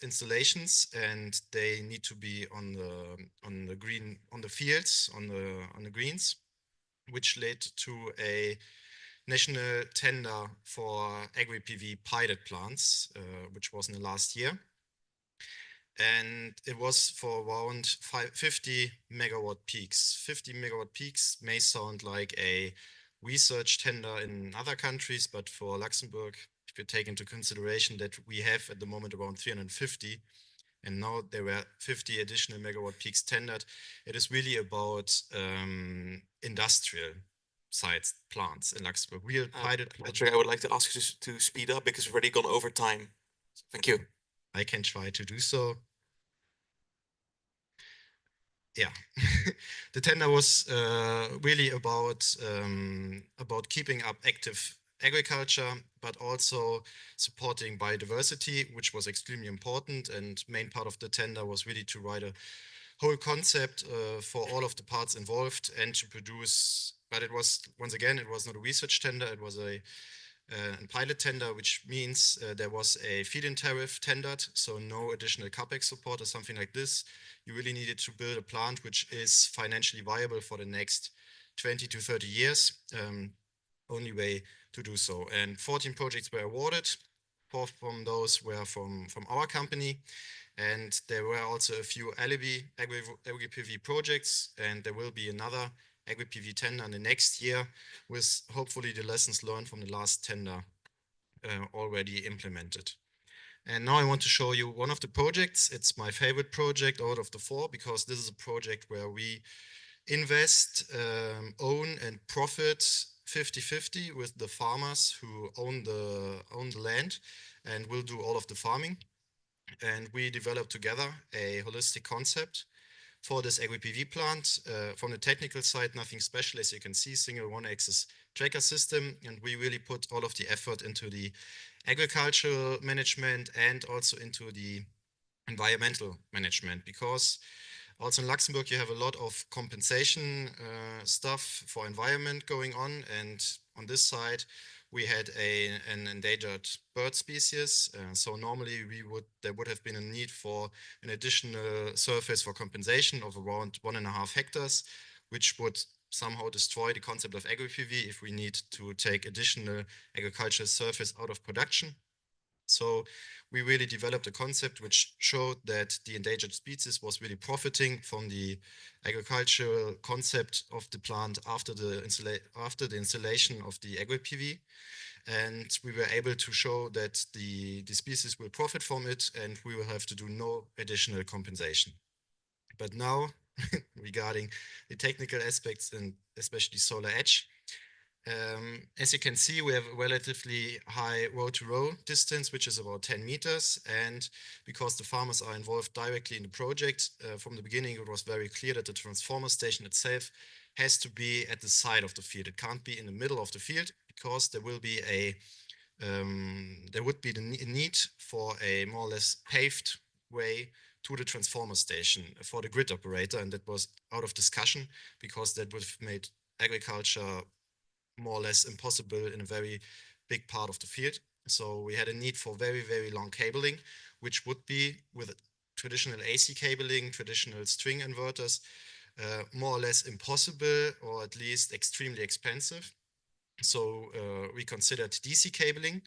installations, and they need to be on the fields, on the greens, which led to a national tender for agri-PV pilot plants, which was in the last year. And it was for around 50 megawatt peaks. 50 megawatt peaks may sound like a research tender in other countries, but for Luxembourg, if you take into consideration that we have at the moment around 350, and now there were 50 additional megawatt peaks tendered, it is really about industrial sites, plants in Luxembourg. Real pilot. Patrick, I would like to ask you to speed up because we've already gone over time. Thank you. I can try to do so. Yeah, the tender was really about keeping up active agriculture, but also supporting biodiversity, which was extremely important. And main part of the tender was really to write a whole concept for all of the parts involved and to produce. But it was, once again, it was not a research tender, it was a pilot tender, which means there was a feed-in tariff tendered, so no additional CAPEX support or something like this. You really needed to build a plant which is financially viable for the next 20 to 30 years. Only way to do so. And 14 projects were awarded. 4 from those were from our company. And there were also a few agri-PV projects, and there will be another AgriPV tender in the next year, with hopefully the lessons learned from the last tender already implemented. And now I want to show you one of the projects. It's my favorite project out of the 4, because this is a project where we invest, own and profit 50-50 with the farmers who own the land and will do all of the farming. And we developed together a holistic concept for this AgriPV plant. From the technical side, nothing special. As you can see, single one-axis tracker system, and we really put all of the effort into the agricultural management and also into the environmental management, because also in Luxembourg you have a lot of compensation stuff for environment going on, and on this side we had an endangered bird species. So normally there would have been a need for an additional surface for compensation of around 1.5 hectares, which would somehow destroy the concept of AgriPV if we need to take additional agricultural surface out of production. So we really developed a concept which showed that the endangered species was really profiting from the agricultural concept of the plant after the installation of the AgriPV. And we were able to show that the species will profit from it, and we will have to do no additional compensation. But now, regarding the technical aspects and especially solar edge, as you can see, we have a relatively high row-to-row distance, which is about 10 meters. And because the farmers are involved directly in the project, from the beginning, it was very clear that the transformer station itself has to be at the side of the field. It can't be in the middle of the field, because there will be there would be the need for a more or less paved way to the transformer station for the grid operator. And that was out of discussion, because that would have made agriculture more or less impossible in a very big part of the field. So we had a need for very, very long cabling, which would be with traditional AC cabling, traditional string inverters, more or less impossible, or at least extremely expensive. So we considered DC cabling.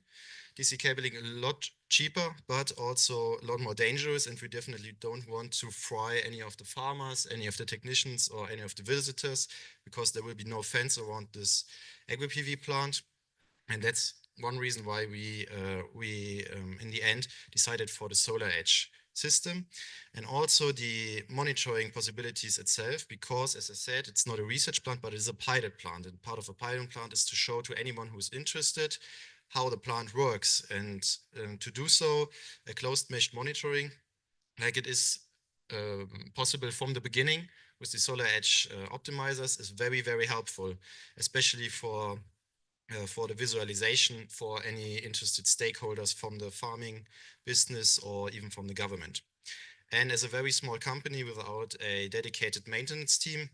DC cabling a lot cheaper, but also a lot more dangerous, and we definitely don't want to fry any of the farmers, any of the technicians, or any of the visitors, because there will be no fence around this AgriPV plant. And that's one reason why we in the end decided for the solar edge system, and also the monitoring possibilities itself, because as I said, it's not a research plant, but it's a pilot plant, and part of a pilot plant is to show to anyone who is interested how the plant works, and to do so, a closed mesh monitoring, like it is possible from the beginning with the solar edge optimizers, is very, very helpful, especially for the visualization for any interested stakeholders from the farming business or even from the government. And as a very small company without a dedicated maintenance team,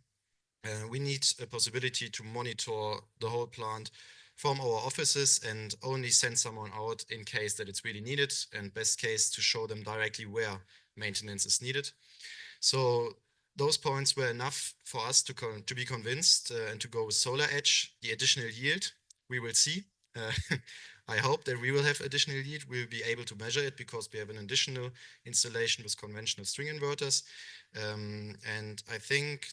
we need a possibility to monitor the whole plant from our offices and only send someone out in case that it's really needed, and best case to show them directly where maintenance is needed. So those points were enough for us to be convinced and to go with solar edge. The additional yield, we will see. I hope that we will have additional yield. We'll be able to measure it, because we have an additional installation with conventional string inverters. And I think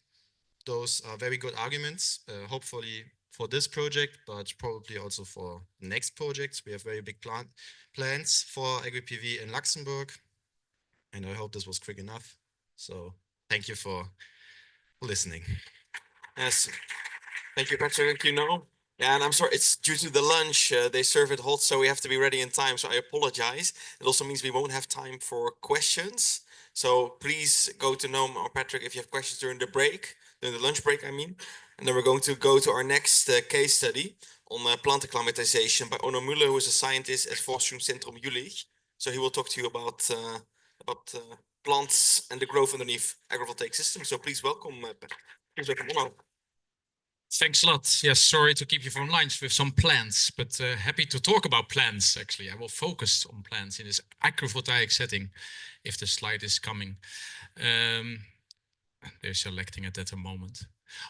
those are very good arguments, hopefully for this project, but probably also for the next projects. We have very big plans for AgriPV in Luxembourg, and I hope this was quick enough. So thank you for listening. Yes, thank you, Patrick. Thank you, Noam. Yeah, and I'm sorry, it's due to the lunch. They serve it hot, so we have to be ready in time. So I apologize. It also means we won't have time for questions. So please go to Noam or Patrick if you have questions during the break, during the lunch break, I mean. And then we're going to go to our next case study on plant acclimatization by Onno Müller, who is a scientist at Forschungszentrum Jülich. So he will talk to you about plants and the growth underneath agrivoltaic systems. So please welcome, Patrick. Please welcome Onno. Thanks a lot. Yes, sorry to keep you from lunch with some plants, but happy to talk about plants, actually. I will focus on plants in this agrivoltaic setting, if the slide is coming. They're selecting it at the moment.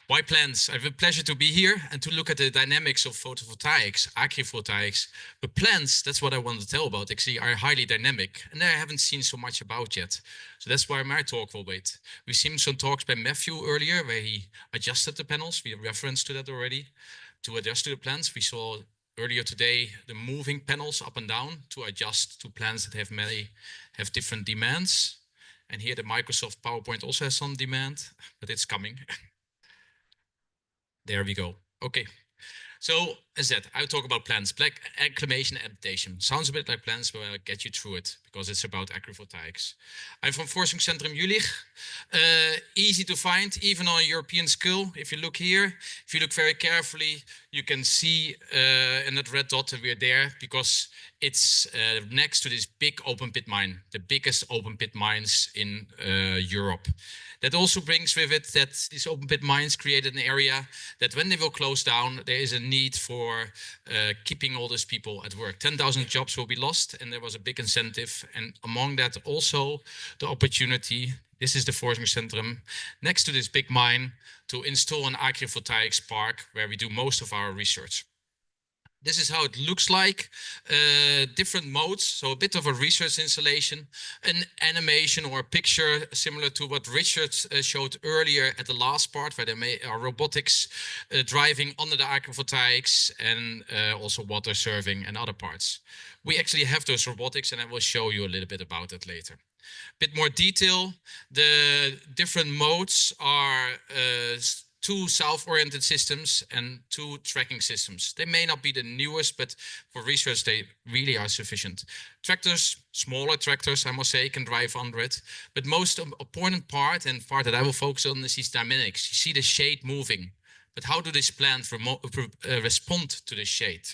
Why plants? I have a pleasure to be here and to look at the dynamics of photovoltaics, agrivoltaics. But plants, that's what I want to tell about, actually are highly dynamic and I haven't seen so much about yet. So that's why my talk will wait. We've seen some talks by Matthew earlier where he adjusted the panels. We referenced to that already. To adjust to the plants, we saw earlier today the moving panels up and down to adjust to plants that have different demands. And here the Microsoft PowerPoint also has some demand, but it's coming. There we go. Okay. So as said, I'll talk about plants. Black acclimation adaptation. Sounds a bit like plants, but I'll get you through it because it's about agrivoltaics. I'm from Forschungszentrum Jülich. Easy to find, even on a European scale. If you look here, if you look very carefully, you can see in that red dot that we're there because it's next to this big open pit mine, the biggest open pit mines in Europe. That also brings with it that these open pit mines created an area that when they will close down, there is a need for keeping all those people at work. 10,000 jobs will be lost, and there was a big incentive. And among that also the opportunity, this is the Forschungszentrum, next to this big mine, to install an agrivoltaics park where we do most of our research. This is how it looks like, different modes, so a bit of a research installation, an animation or a picture similar to what Richard showed earlier at the last part, where they are robotics driving under the agrivoltaics and also water serving and other parts. We actually have those robotics and I will show you a little bit about it later. Bit more detail, the different modes are 2 self-oriented systems and 2 tracking systems. They may not be the newest, but for research, they really are sufficient. Tractors, smaller tractors, I must say, can drive under it. But most important part, and part that I will focus on, is these dynamics. You see the shade moving, but how do these plants respond to the shade?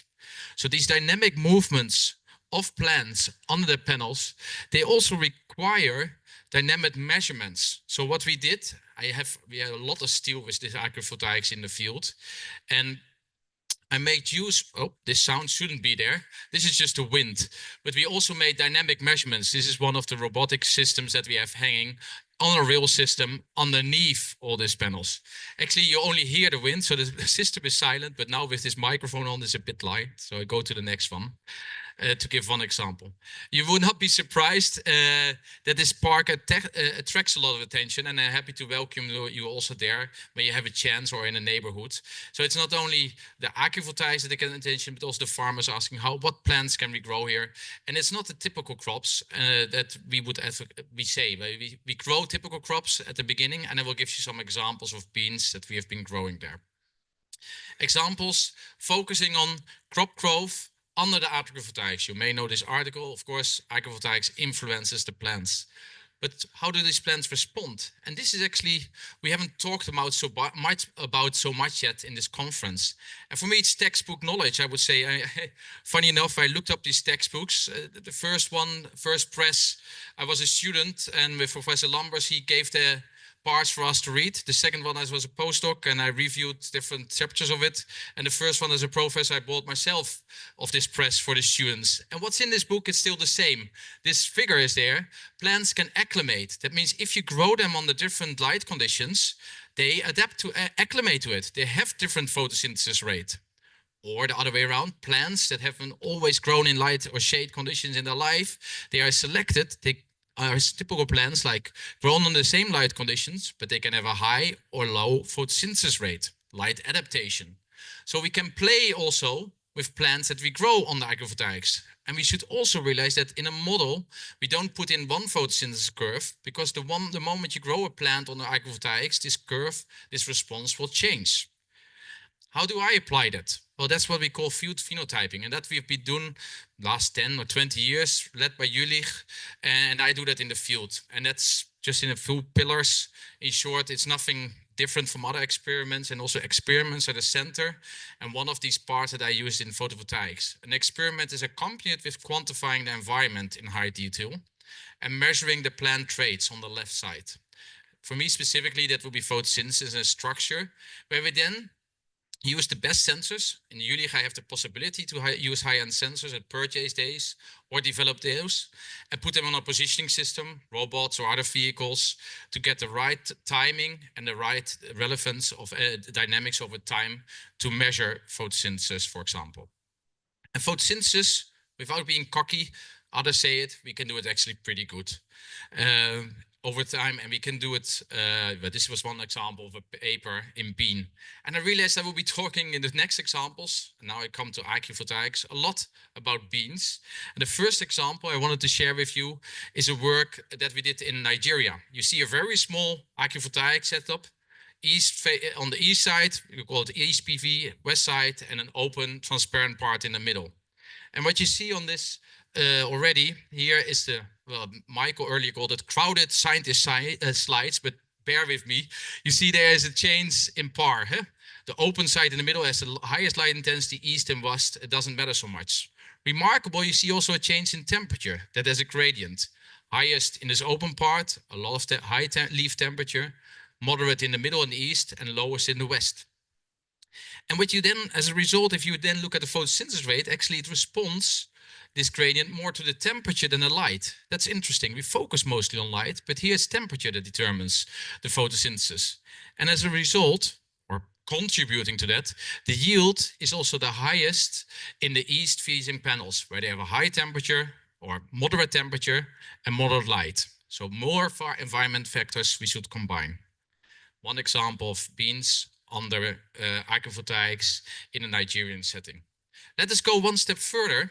So these dynamic movements of plants under the panels, they also require dynamic measurements. So what we did, we had a lot of steel with this agrivoltaics in the field, and I made use, oh, this sound shouldn't be there. This is just the wind, but we also made dynamic measurements. This is one of the robotic systems that we have hanging on a rail system underneath all these panels. Actually, you only hear the wind, so the system is silent, but now with this microphone on, it's a bit light. So I go to the next one. To give one example. You will not be surprised that this park attracts a lot of attention, and I'm happy to welcome you also there when you have a chance or in a neighborhood. So it's not only the agrivoltaics that get attention, but also the farmers asking what plants can we grow here. And it's not the typical crops that we say. We grow typical crops at the beginning, and I will give you some examples of beans that we have been growing there. Examples focusing on crop growth under the agrivoltaics. You may know this article. Of course, agrivoltaics influences the plants. But how do these plants respond? And this is actually, we haven't talked about so much yet in this conference. And for me, it's textbook knowledge, I would say. Funny enough, I looked up these textbooks. The first press, I was a student, and with Professor Lambers, he gave the parts for us to read. The second one, I was a postdoc and I reviewed different chapters of it. And the first one, as a professor, I bought myself of this press for the students. And what's in this book is still the same. This figure is there. Plants can acclimate. That means if you grow them under different light conditions, they adapt to acclimate to it. They have different photosynthesis rate. Or the other way around, plants that haven't always grown in light or shade conditions in their life, they are selected, they are typical plants like grown under the same light conditions, but they can have a high or low photosynthesis rate, light adaptation. So we can play also with plants that we grow on the agrivoltaics. And we should also realize that in a model, we don't put in one photosynthesis curve, because the moment you grow a plant on the agrivoltaics, this curve, this response will change. How do I apply that? Well, that's what we call field phenotyping, and that we've been doing last 10 or 20 years, led by Jülich, and I do that in the field. And that's just in a few pillars. In short, it's nothing different from other experiments, and also experiments at the center. And one of these parts that I used in photovoltaics. An experiment is accompanied with quantifying the environment in high detail and measuring the plant traits on the left side. For me specifically, that will be photosynthesis and structure, where we then use the best sensors. In Jülich, I have the possibility to use high-end sensors and purchase these or develop those and put them on a positioning system, robots or other vehicles, to get the right timing and the right relevance of dynamics over time to measure photosynthesis, for example. And photosynthesis, without being cocky, others say it, we can do it actually pretty good over time, and we can do it, but this was one example of a paper in bean. And I realized I will be talking in the next examples, and now I come to AgriVoltaics, a lot about beans. And the first example I wanted to share with you is a work that we did in Nigeria. You see a very small AgriVoltaic setup, on the east side, we call it east PV, west side, and an open, transparent part in the middle. And what you see on this already here is the, well, Michael earlier called it crowded scientist slides, but bear with me. You see there is a change in par. Huh? The open side in the middle has the highest light intensity, east and west. It doesn't matter so much. Remarkable, you see also a change in temperature that has a gradient. Highest in this open part, a lot of the high leaf temperature, moderate in the middle and the east, and lowest in the west. And what you then, as a result, if you then look at the photosynthesis rate, actually it responds, this gradient, more to the temperature than the light. That's interesting. We focus mostly on light, but here's temperature that determines the photosynthesis. And as a result, or contributing to that, the yield is also the highest in the east facing panels, where they have a high temperature or moderate temperature and moderate light. So more for environment factors we should combine. One example of beans under AgriVoltaics in a Nigerian setting. Let us go one step further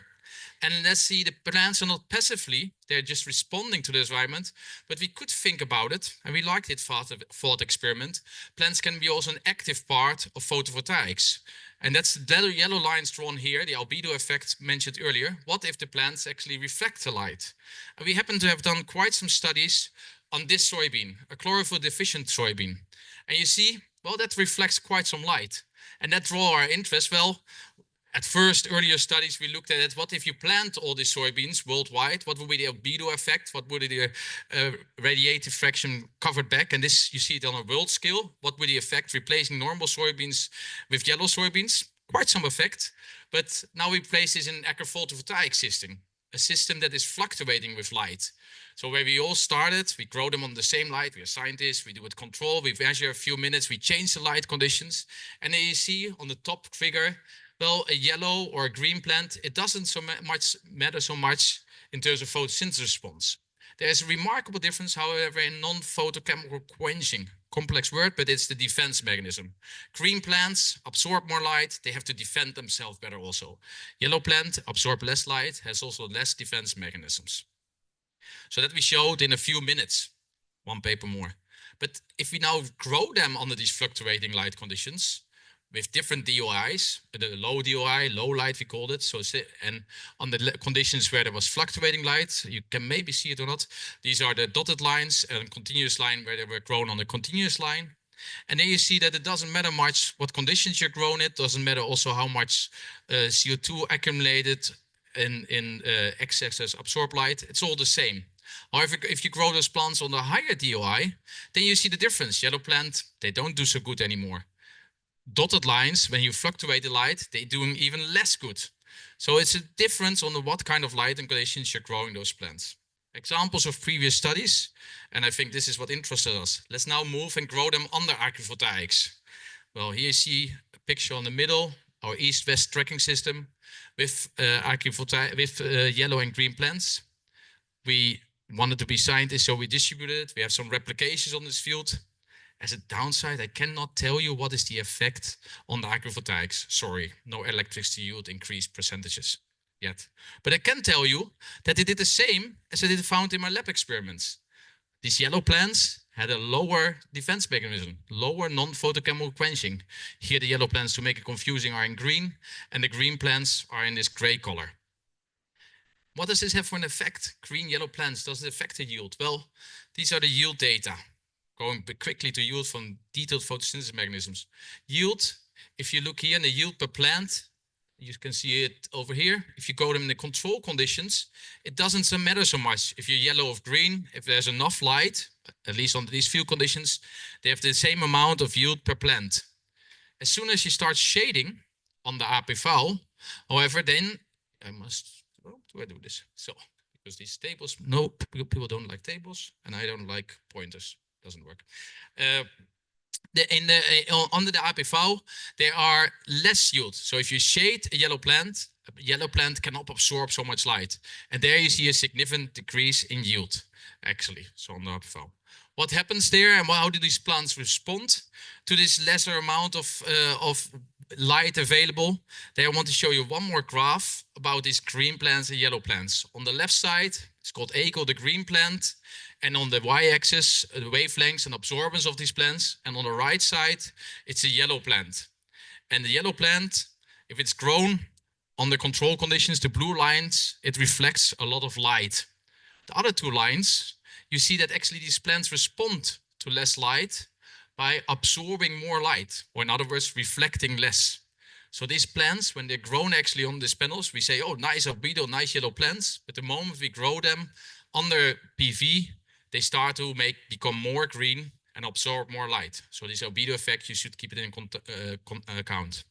and let's see the plants are not passively, they're just responding to the environment, but we could think about it, and we liked it thought experiment. Plants can be also an active part of photovoltaics. And that's the yellow lines drawn here, the albedo effect mentioned earlier. What if the plants actually reflect the light? And we happen to have done quite some studies on this soybean, a chlorophyll deficient soybean. And you see, well, that reflects quite some light. And that draw our interest. Well, at first, earlier studies, we looked at it. What if you plant all these soybeans worldwide? What would be the albedo effect? What would be the radiative fraction covered back? And this, you see it on a world scale. What would the effect replacing normal soybeans with yellow soybeans? Quite some effect. But now we place this in an agrivoltaic system, a system that is fluctuating with light. So where we all started, we grow them on the same light. We are scientists, we do it control, we measure a few minutes, we change the light conditions. And then you see on the top figure, well, a yellow or a green plant, it doesn't so much matter so much in terms of photosynthesis response. There's a remarkable difference, however, in non-photochemical quenching. Complex word, but it's the defense mechanism. Green plants absorb more light, they have to defend themselves better also. Yellow plant absorb less light, has also less defense mechanisms. So that we showed in a few minutes, one paper more. But if we now grow them under these fluctuating light conditions, with different DOIs, the low DOI, low light we called it. So, and on the conditions where there was fluctuating light, you can maybe see it or not. These are the dotted lines and continuous line where they were grown on the continuous line. And then you see that it doesn't matter much what conditions you're grown in. Doesn't matter also how much CO2 accumulated in x-axis absorbed light. It's all the same. However, if you grow those plants on the higher DOI, then you see the difference. Yellow plant, they don't do so good anymore. Dotted lines, when you fluctuate the light, they're doing even less good. So it's a difference on what kind of light and conditions you're growing those plants. Examples of previous studies, and I think this is what interested us. Let's now move and grow them under AgriVoltaics. Well, here you see a picture on the middle, our east-west tracking system with yellow and green plants. We wanted to be scientists, so we distributed it. We have some replications on this field. As a downside, I cannot tell you what is the effect on the AgriVoltaics. Sorry, no electricity yield increase percentages yet. But I can tell you that they did the same as I did found in my lab experiments. These yellow plants had a lower defense mechanism, lower non-photochemical quenching. Here the yellow plants, to make it confusing, are in green, and the green plants are in this gray color. What does this have for an effect? Green, yellow plants, does it affect the yield? Well, these are the yield data. Going quickly to yield from detailed photosynthesis mechanisms. Yield, if you look here in the yield per plant, you can see it over here. If you go them in the control conditions, it doesn't matter so much if you're yellow or green. If there's enough light, at least under these field conditions, they have the same amount of yield per plant. As soon as you start shading on the APV, however, then I must, oh, do I do this? So, because these tables, no, people don't like tables, and I don't like pointers, doesn't work. Under the APV, there are less yield. So if you shade a yellow plant cannot absorb so much light. And there you see a significant decrease in yield, actually, so on the APV. What happens there and how do these plants respond to this lesser amount of light available? There I want to show you one more graph about these green plants and yellow plants. On the left side, it's called AGO, the green plant. And on the y-axis, the wavelengths and absorbance of these plants. And on the right side, it's a yellow plant. And the yellow plant, if it's grown under control conditions, the blue lines, it reflects a lot of light. The other two lines, you see that actually these plants respond to less light by absorbing more light, or in other words, reflecting less. So these plants, when they're grown actually on these panels, we say, oh, nice albedo, nice yellow plants. But the moment we grow them under PV, they start to become more green and absorb more light. So this albedo effect, you should keep it in account.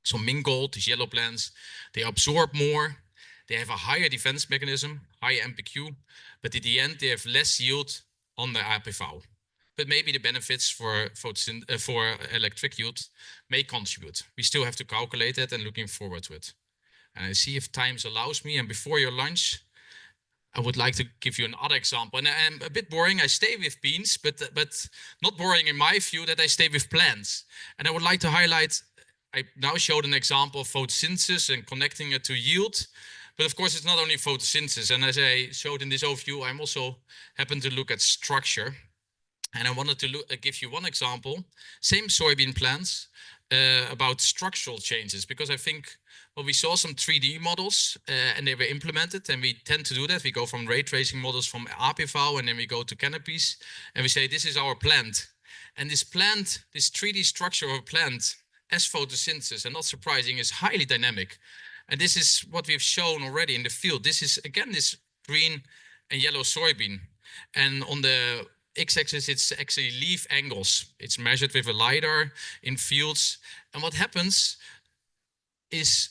So mingold, these yellow plants, they absorb more. They have a higher defense mechanism, higher MPQ, but at the end they have less yield on the APV. But maybe the benefits for electric yield may contribute. We still have to calculate it and looking forward to it. And I see if time allows me, and before your lunch, I would like to give you another example. And I'm a bit boring. I stay with beans, but not boring in my view that I stay with plants. And I would like to highlight, I now showed an example of photosynthesis and connecting it to yield. But of course, it's not only photosynthesis. And as I showed in this overview, I'm also happen to look at structure. And I wanted to give you one example, same soybean plants, about structural changes, because I think, well, we saw some 3D models and they were implemented, and we tend to do that. We go from ray tracing models from APV, and then we go to canopies, and we say, this is our plant. And this plant, this 3D structure of a plant as photosynthesis, and not surprising, is highly dynamic. And this is what we've shown already in the field. This is, again, this green and yellow soybean. And on the x-axis, it's actually leaf angles. It's measured with a LiDAR in fields. And what happens is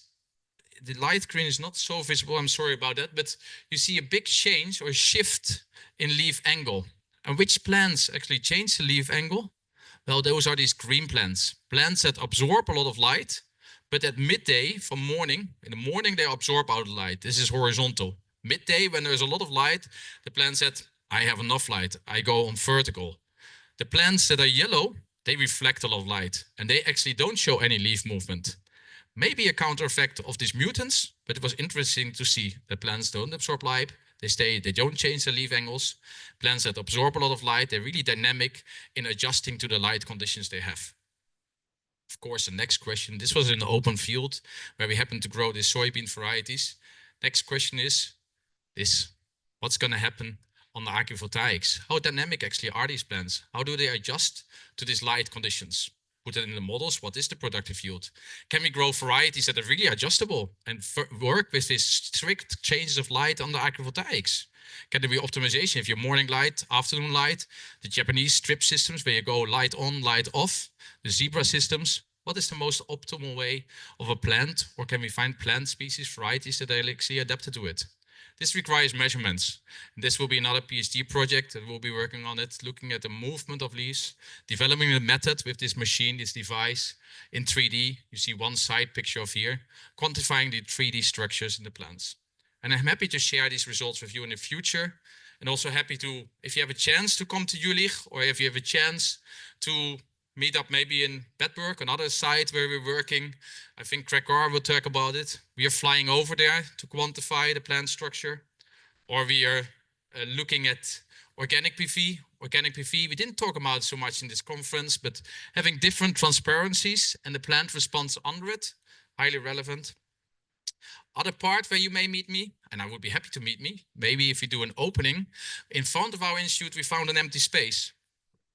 the light green is not so visible. I'm sorry about that. But you see a big change or shift in leaf angle. And which plants actually change the leaf angle? Well, those are these green plants. Plants that absorb a lot of light, but at midday from morning, in the morning they absorb out the light. This is horizontal. Midday, when there's a lot of light, the plant said, I have enough light, I go on vertical. The plants that are yellow, they reflect a lot of light, and they actually don't show any leaf movement. Maybe a counter effect of these mutants, but it was interesting to see that plants don't absorb light. They don't change the leaf angles. Plants that absorb a lot of light, they're really dynamic in adjusting to the light conditions they have. Of course, the next question, this was in an open field where we happened to grow these soybean varieties. Next question is this: what's going to happen on the AgriVoltaics? How dynamic actually are these plants? How do they adjust to these light conditions? Put it in the models. What is the productive yield? Can we grow varieties that are really adjustable and work with these strict changes of light on the AgriVoltaics? Can there be optimization if you're morning light, afternoon light, the Japanese strip systems where you go light on, light off, the zebra systems? What is the most optimal way of a plant, or can we find plant species, varieties that are actually adapted to it? This requires measurements. And this will be another PhD project that we'll be working on it, looking at the movement of leaves, developing a method with this machine, this device in 3D. You see one side picture of here, quantifying the 3D structures in the plants. And I'm happy to share these results with you in the future. And also happy to, if you have a chance to come to Jülich, or if you have a chance to meet up maybe in Bedburg, another site where we're working. I think Gregor will talk about it. We are flying over there to quantify the plant structure. Or we are looking at organic PV. Organic PV, we didn't talk about it so much in this conference, but having different transparencies and the plant response under it, highly relevant. Other part where you may meet me, and I would be happy to meet me, maybe if we do an opening, in front of our institute, we found an empty space.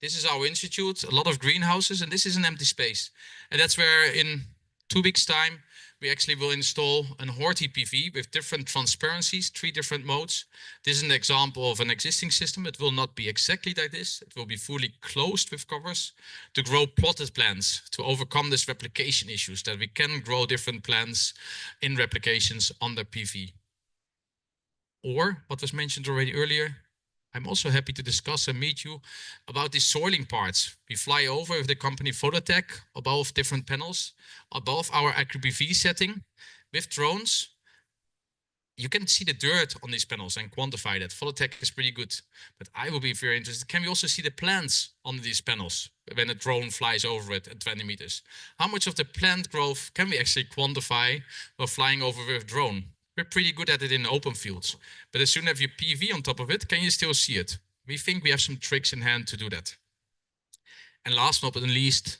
This is our institute, a lot of greenhouses, and this is an empty space. And that's where in 2 weeks' time, we actually will install an Horti PV with different transparencies, 3 different modes. This is an example of an existing system. It will not be exactly like this. It will be fully closed with covers to grow plotted plants, to overcome this replication issues, that we can grow different plants in replications under PV. Or what was mentioned already earlier, I'm also happy to discuss and meet you about the soiling parts. We fly over with the company Phototech above different panels, above our AgriPV setting with drones. You can see the dirt on these panels and quantify that. Phototech is pretty good, but I will be very interested. Can we also see the plants on these panels when a drone flies over it at 20 meters? How much of the plant growth can we actually quantify while flying over with a drone? We're pretty good at it in open fields, but as soon as you have PV on top of it, can you still see it? We think we have some tricks in hand to do that. And last but not least,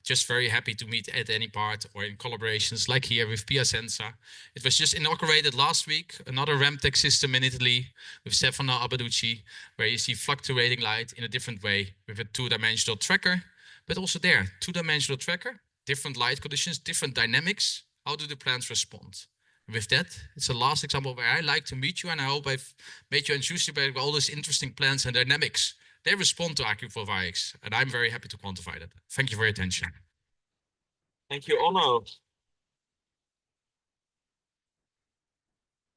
just very happy to meet at any part or in collaborations like here with Piacenza. It was just inaugurated last week, another Ramtech system in Italy with Stefano Abaducci, where you see fluctuating light in a different way with a 2-dimensional tracker, but also there, 2-dimensional tracker, different light conditions, different dynamics. How do the plants respond? With that, it's the last example where I like to meet you, and I hope I've made you enthusiastic about all these interesting plants and dynamics. They respond to AgriVoltaics, and I'm very happy to quantify that. Thank you for your attention. Thank you, Onno.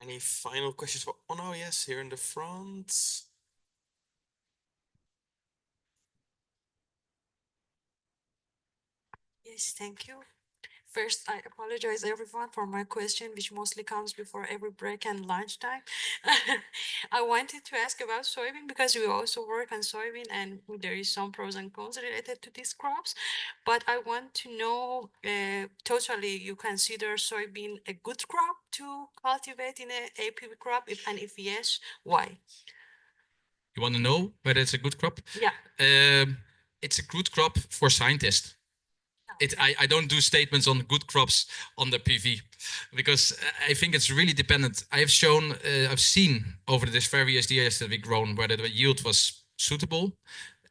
Any final questions for Onno? Yes, here in the front. Yes, thank you. First, I apologize everyone for my question, which mostly comes before every break and lunchtime. I wanted to ask about soybean because we also work on soybean and there is some pros and cons related to these crops. But I want to know, totally, you consider soybean a good crop to cultivate in a APV crop? And if yes, why? You want to know whether it's a good crop? Yeah. It's a good crop for scientists. I don't do statements on good crops on the PV because I think it's really dependent. I've seen over this various years that we've grown whether the yield was suitable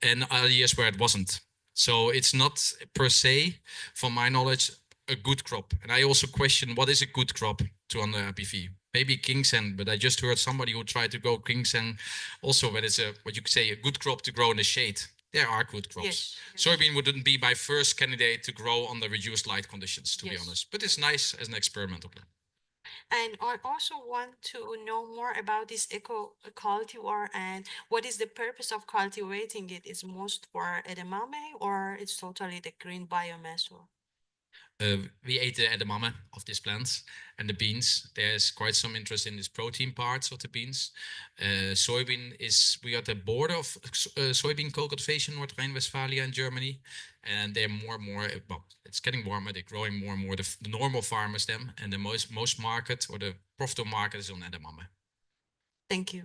and other years where it wasn't. So it's not per se, from my knowledge, a good crop. And I also question what is a good crop to on the PV. Maybe ginseng, but I just heard somebody who tried to grow ginseng also, but it's what you could say a good crop to grow in the shade. There are good crops. Yes. Soybean wouldn't be my first candidate to grow under reduced light conditions, to be Yes. honest. But it's nice as an experimental plant. And I also want to know more about this eco cultivar and what is the purpose of cultivating it? Is most for edamame or it's totally the green biomass? We ate the edamame of these plants and the beans. There's quite some interest in these protein parts of the beans. Soybean is, we are at the border of soybean cultivation, North Rhine-Westphalia in Germany. And they're more and more, well, it's getting warmer. They're growing more and more, the normal farmers them. And the most market or the profitable market is on edamame. Thank you.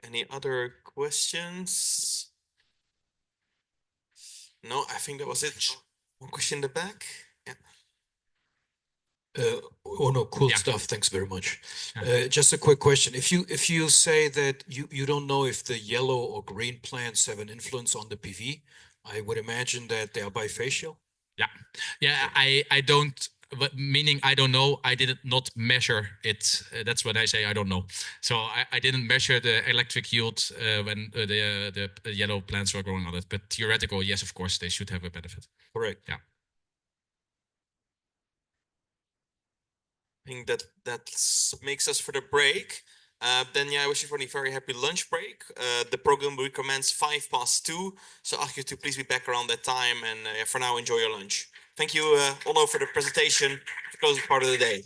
Any other questions? No, I think that was it. One question in the back. Yeah. Oh no, cool stuff. Thanks very much. Just a quick question. If you say that you don't know if the yellow or green plants have an influence on the PV, I would imagine that they are bifacial. Yeah, I don't, meaning I don't know. I did not measure it. That's what I say. I don't know. So I didn't measure the electric yield when the yellow plants were growing on it. But theoretical, yes, of course, they should have a benefit. Correct. Yeah. I think that makes us for the break. Then yeah, I wish everybody a very happy lunch break. The program will commence 2:05. So ask you to please be back around that time. And for now, enjoy your lunch. Thank you, Onno, for the presentation, the closing part of the day.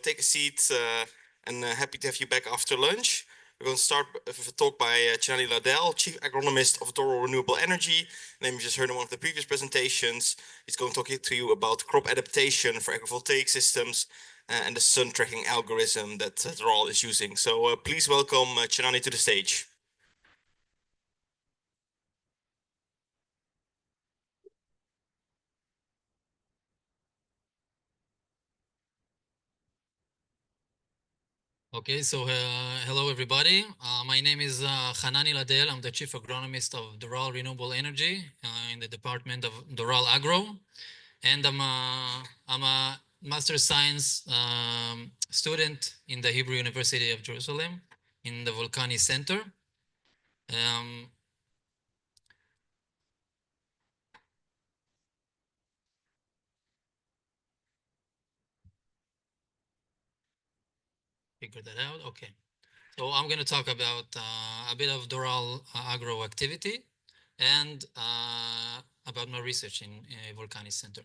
take a seat and happy to have you back after lunch. We're going to start with a talk by Chinani Ladel, Chief Agronomist of Doral Renewable Energy. Name you just heard in one of the previous presentations. He's going to talk to you about crop adaptation for agrivoltaic systems and the sun tracking algorithm that Doral is using. So please welcome Chinani to the stage. Okay, so hello everybody. My name is Hanani Ladel. I'm the Chief Agronomist of Doral Renewable Energy in the Department of Doral Agro. And I'm a Master Science student in the Hebrew University of Jerusalem in the Volcani Center. Figure that out, okay. So I'm going to talk about a bit of Doral agro activity and about my research in Volcani Center.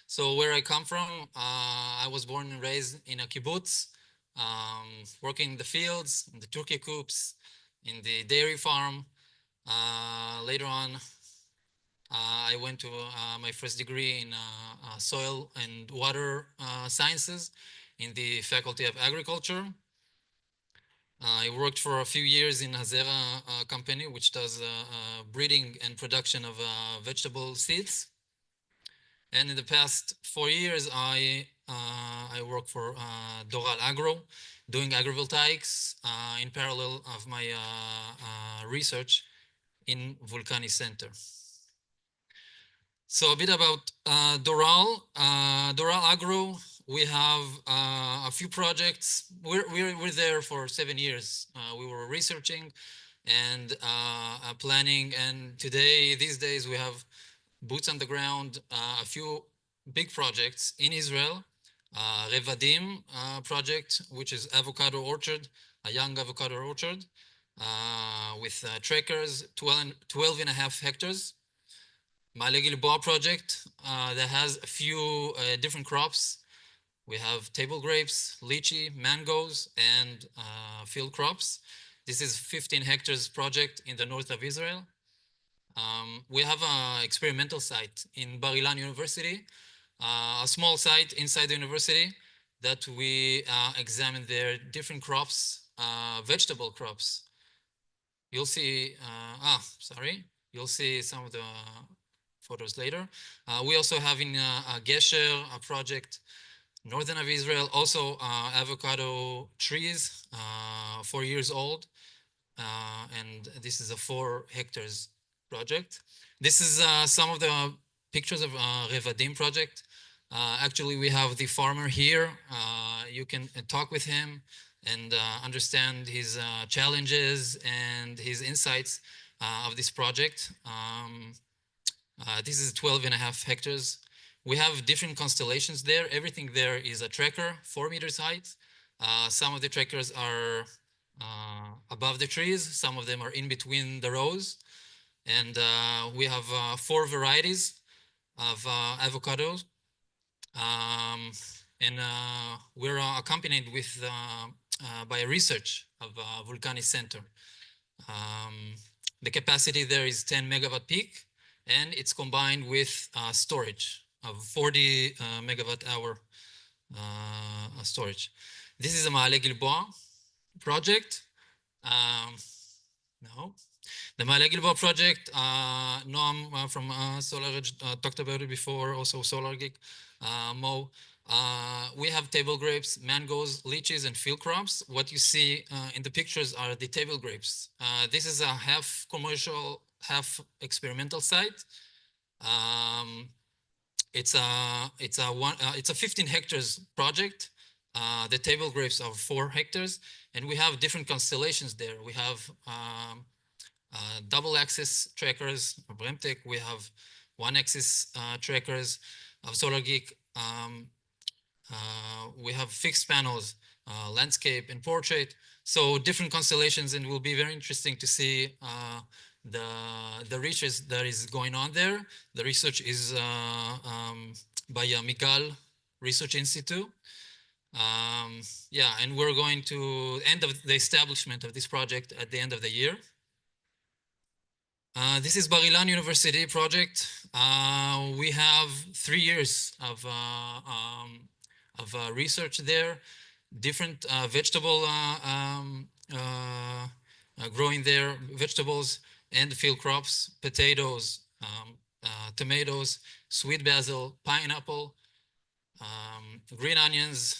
So where I come from, I was born and raised in a kibbutz, working in the fields, in the turkey coops, in the dairy farm. Later on, I went to my first degree in soil and water sciences in the Faculty of Agriculture. I worked for a few years in Hazera company, which does breeding and production of vegetable seeds. And in the past 4 years, I work for Doral Agro, doing agrivoltaics in parallel of my research in Volcani Center. So a bit about Doral. Doral Agro, we have a few projects. We're there for 7 years. We were researching and planning, and these days, we have boots on the ground, a few big projects in Israel. Revadim project, which is avocado orchard, a young avocado orchard with trackers, 12 and a half hectares. Ma'ale Gilboa project that has a few different crops. We have table grapes, lychee, mangoes, and field crops. This is 15 hectares project in the north of Israel. We have an experimental site in Bar Ilan University, a small site inside the university that we examine their different crops, vegetable crops. You'll see, you'll see some of the photos later. We also have in Gesher, a project northern of Israel, also avocado trees, 4 years old. And this is a 4 hectares project. This is some of the pictures of Revadim project. Actually, we have the farmer here. You can talk with him and understand his challenges and his insights of this project. This is 12 and a half hectares. We have different constellations there. Everything there is a tracker, 4 meters height. Some of the trackers are above the trees. Some of them are in between the rows. And we have 4 varieties of avocados. And we're accompanied with by research of Volcani Center. The capacity there is 10 megawatt peak, and it's combined with storage of 40 megawatt hour storage. This is a Ma'ale Gilboa project. No. The Ma'ale Gilboa project, Noam from SolarEdge talked about it before, also SolarGeek, Mo. We have table grapes, mangoes, lychees, and field crops. What you see in the pictures are the table grapes. This is a half commercial, half experimental site. It's a 15 hectares project. The table grapes are 4 hectares, and we have different constellations there. We have double axis trackers of Remtech. We have 1 axis trackers of SolarGeek. We have fixed panels, landscape and portrait. So different constellations, and it will be very interesting to see the research that is going on there. The research is by Migal Research Institute. Yeah, and we're going to end of the establishment of this project at the end of the year. This is Bar Ilan University project. We have 3 years of research there, different vegetable growing there, vegetables and field crops, potatoes, tomatoes, sweet basil, pineapple, green onions.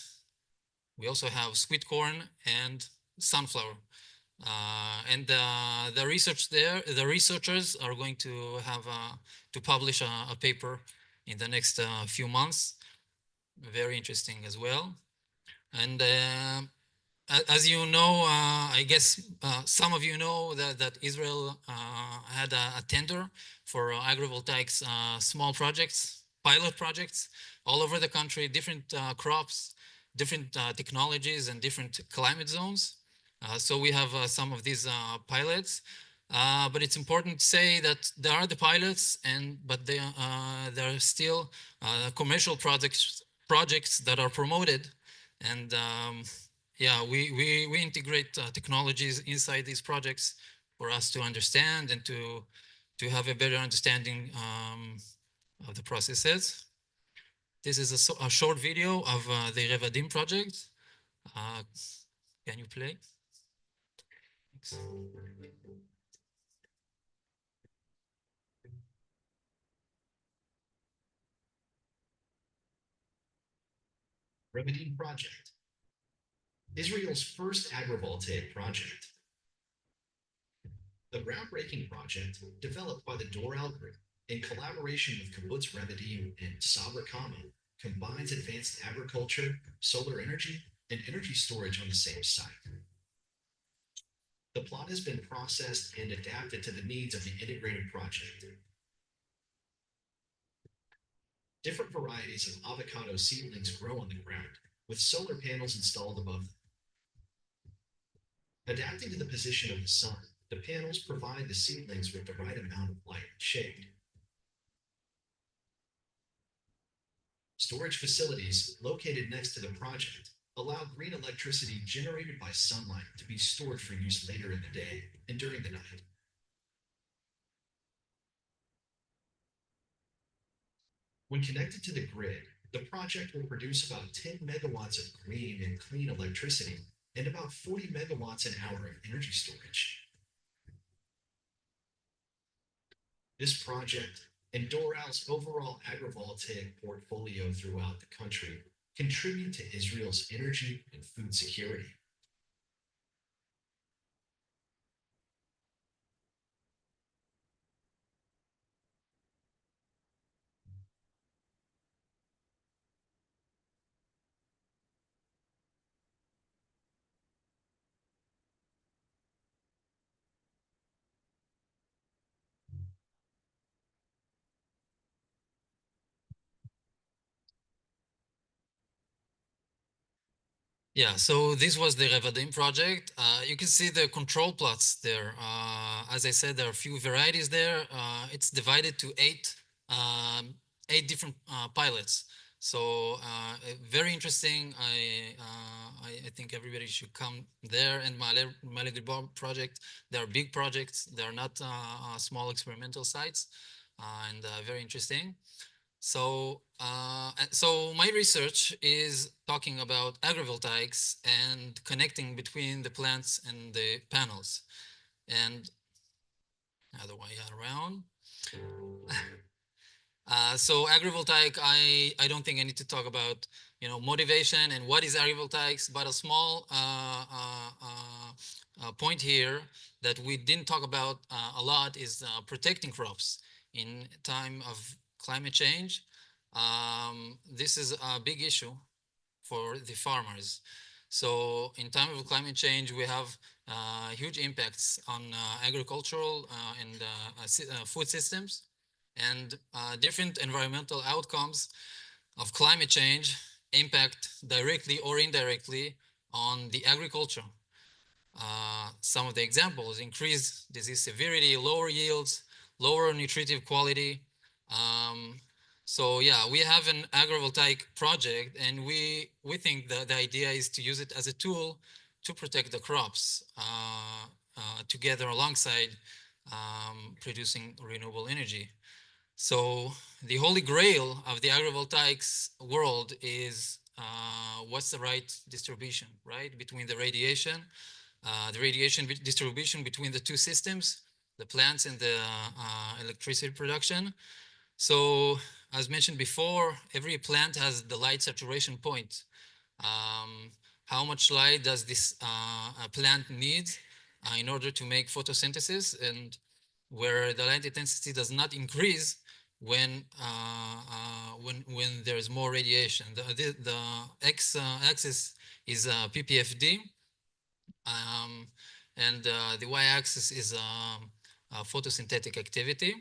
We also have sweet corn and sunflower. And the research there, the researchers are going to have to publish a paper in the next few months. Very interesting as well. And as you know, I guess some of you know that Israel had a tender for agrivoltaics small projects, pilot projects all over the country, different crops, different technologies and different climate zones. So we have some of these pilots, but it's important to say that there are the pilots, but there are still commercial projects that are promoted, and yeah, we integrate technologies inside these projects for us to understand and to have a better understanding of the processes. This is a short video of the Revadim project. Can you play? Thanks. Revadim project, Israel's first agrivoltaic project. The groundbreaking project, developed by the Doral Group in collaboration with Kibbutz Revadim and Sabra Kama, combines advanced agriculture, solar energy, and energy storage on the same site. The plot has been processed and adapted to the needs of the integrated project. Different varieties of avocado seedlings grow on the ground, with solar panels installed above them. Adapting to the position of the sun, the panels provide the seedlings with the right amount of light and shade. Storage facilities located next to the project allow green electricity generated by sunlight to be stored for use later in the day and during the night. When connected to the grid, the project will produce about 10 megawatts of green and clean electricity and about 40 megawatts an hour of energy storage. This project and Doral's overall agrivoltaic portfolio throughout the country contribute to Israel's energy and food security. Yeah, so this was the Revadim project. You can see the control plots there. As I said, there are a few varieties there. It's divided to eight different pilots. So very interesting. I think everybody should come there. And Male Gilboa project, they are big projects. They are not small experimental sites, and very interesting. So, so my research is talking about agrivoltaics and connecting between the plants and the panels. And other way around. So agrivoltaic, I don't think I need to talk about, motivation and what is agrivoltaics, but a small point here that we didn't talk about a lot is protecting crops in time of climate change. This is a big issue for the farmers. So in time of climate change, we have huge impacts on agricultural and food systems, and different environmental outcomes of climate change impact directly or indirectly on the agriculture. Some of the examples: increased disease severity, lower yields, lower nutritive quality. So yeah, we have an agrivoltaic project, and we think that the idea is to use it as a tool to protect the crops together alongside producing renewable energy. So the holy grail of the agrivoltaics world is what's the right distribution, right, between the radiation distribution between the two systems, the plants and the electricity production. So as mentioned before, every plant has the light saturation point. How much light does this plant need in order to make photosynthesis, and where the light intensity does not increase when there is more radiation. The x-axis is ppfd, and the y-axis is photosynthetic activity.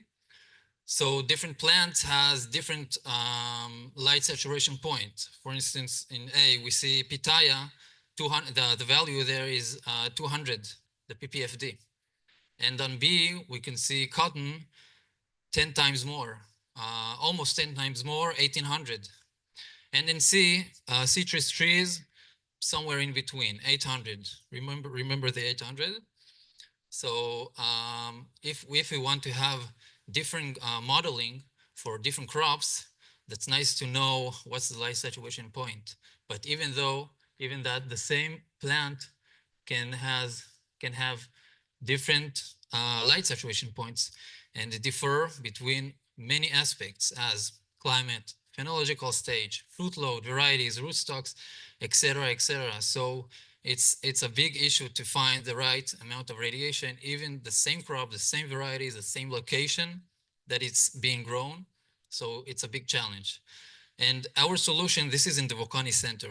So different plants has different light saturation point. For instance, in A, we see pitaya, 200, the value there is 200, the ppfd. And on B, we can see cotton, 10 times more, almost 10 times more, 1800. And in C, citrus trees, somewhere in between, 800. Remember the 800? So if we want to have different modeling for different crops, that's nice to know what's the light saturation point. But even that, the same plant can have different light saturation points and differ between many aspects as climate, phenological stage, fruit load, varieties, rootstocks, etc., etc. So it's a big issue to find the right amount of radiation, even the same crop, the same varieties, the same location that it's being grown. So it's a big challenge. And our solution, this is in the Volcani Center,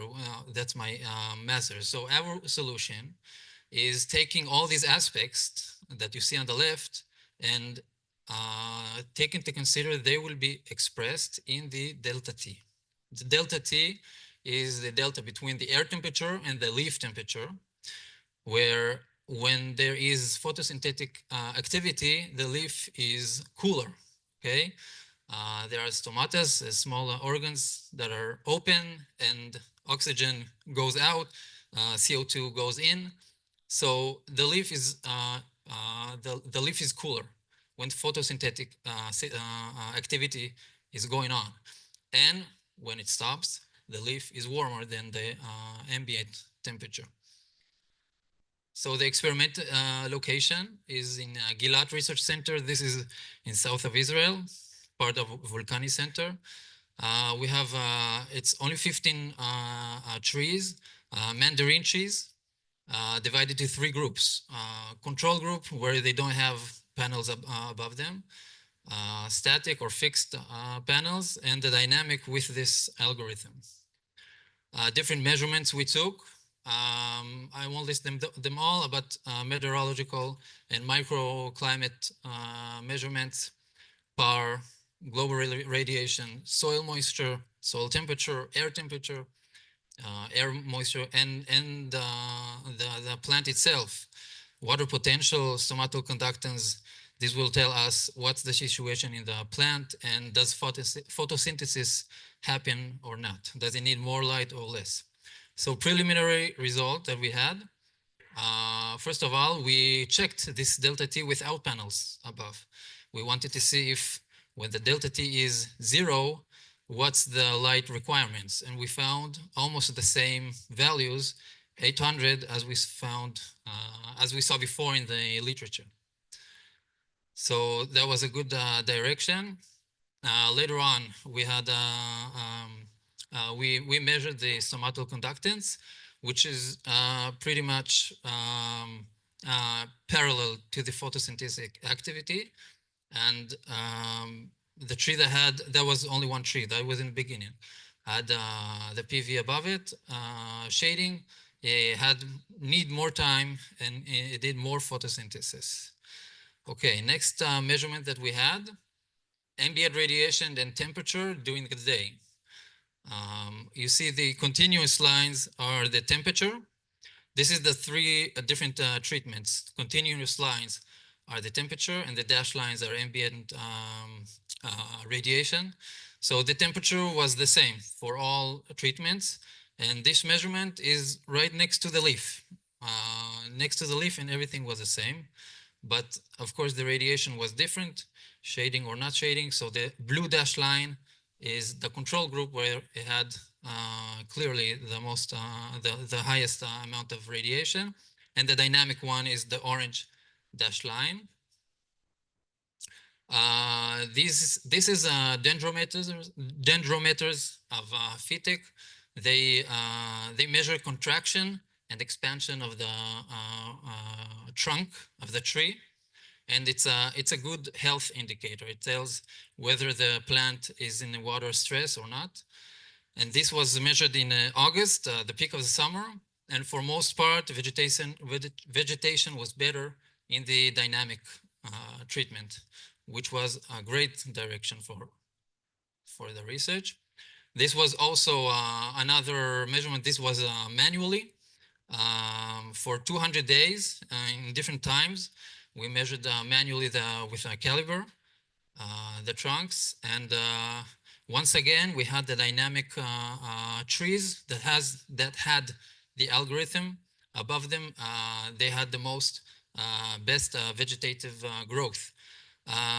that's my master. So our solution is taking all these aspects that you see on the left and take into consider they will be expressed in the delta T. The delta T is the delta between the air temperature and the leaf temperature, where when there is photosynthetic activity, the leaf is cooler, okay? There are stomatas, small organs that are open, and oxygen goes out, CO2 goes in. So the leaf is the leaf is cooler when photosynthetic activity is going on, and when it stops, the leaf is warmer than the ambient temperature. So the experiment location is in Gilat Research Center. This is in south of Israel, part of Volcani Center. We have, it's only 15 trees, mandarin trees, divided to 3 groups. Control group, where they don't have panels above them, static or fixed panels, and the dynamic with this algorithm. Different measurements we took. I won't list them all, but meteorological and microclimate measurements, PAR, global radiation, soil moisture, soil temperature, air moisture, and the plant itself, water potential, stomatal conductance. This will tell us what's the situation in the plant and does photosynthesis happen or not? Does it need more light or less? So preliminary result that we had, first of all, we checked this delta T without panels above. We wanted to see if when the delta T is 0, what's the light requirements, and we found almost the same values, 800, as we found as we saw before in the literature. So that was a good direction. Later on, we had we measured the stomatal conductance, which is pretty much parallel to the photosynthetic activity. And the tree that was only one tree, that was in the beginning, had the PV above it, shading. It need more time, and it did more photosynthesis. Okay, next measurement that we had, ambient radiation and temperature during the day. You see the continuous lines are the temperature. This is the 3 different treatments. Continuous lines are the temperature, and the dashed lines are ambient radiation. So the temperature was the same for all treatments. And this measurement is right next to the leaf. Next to the leaf, and everything was the same. But of course, the radiation was different, shading or not shading. So the blue dashed line is the control group, where it had clearly the most, the highest amount of radiation. And the dynamic one is the orange dashed line. This is dendrometers of phytic. They measure contraction and expansion of the trunk of the tree, and it's a good health indicator. It tells whether the plant is in water stress or not. And this was measured in August, the peak of the summer, and for most part, vegetation was better in the dynamic treatment, which was a great direction for the research. This was also another measurement. This was manually for 200 days in different times. We measured manually with a caliber the trunks, and once again we had the dynamic trees that had the algorithm above them. They had the most best vegetative growth.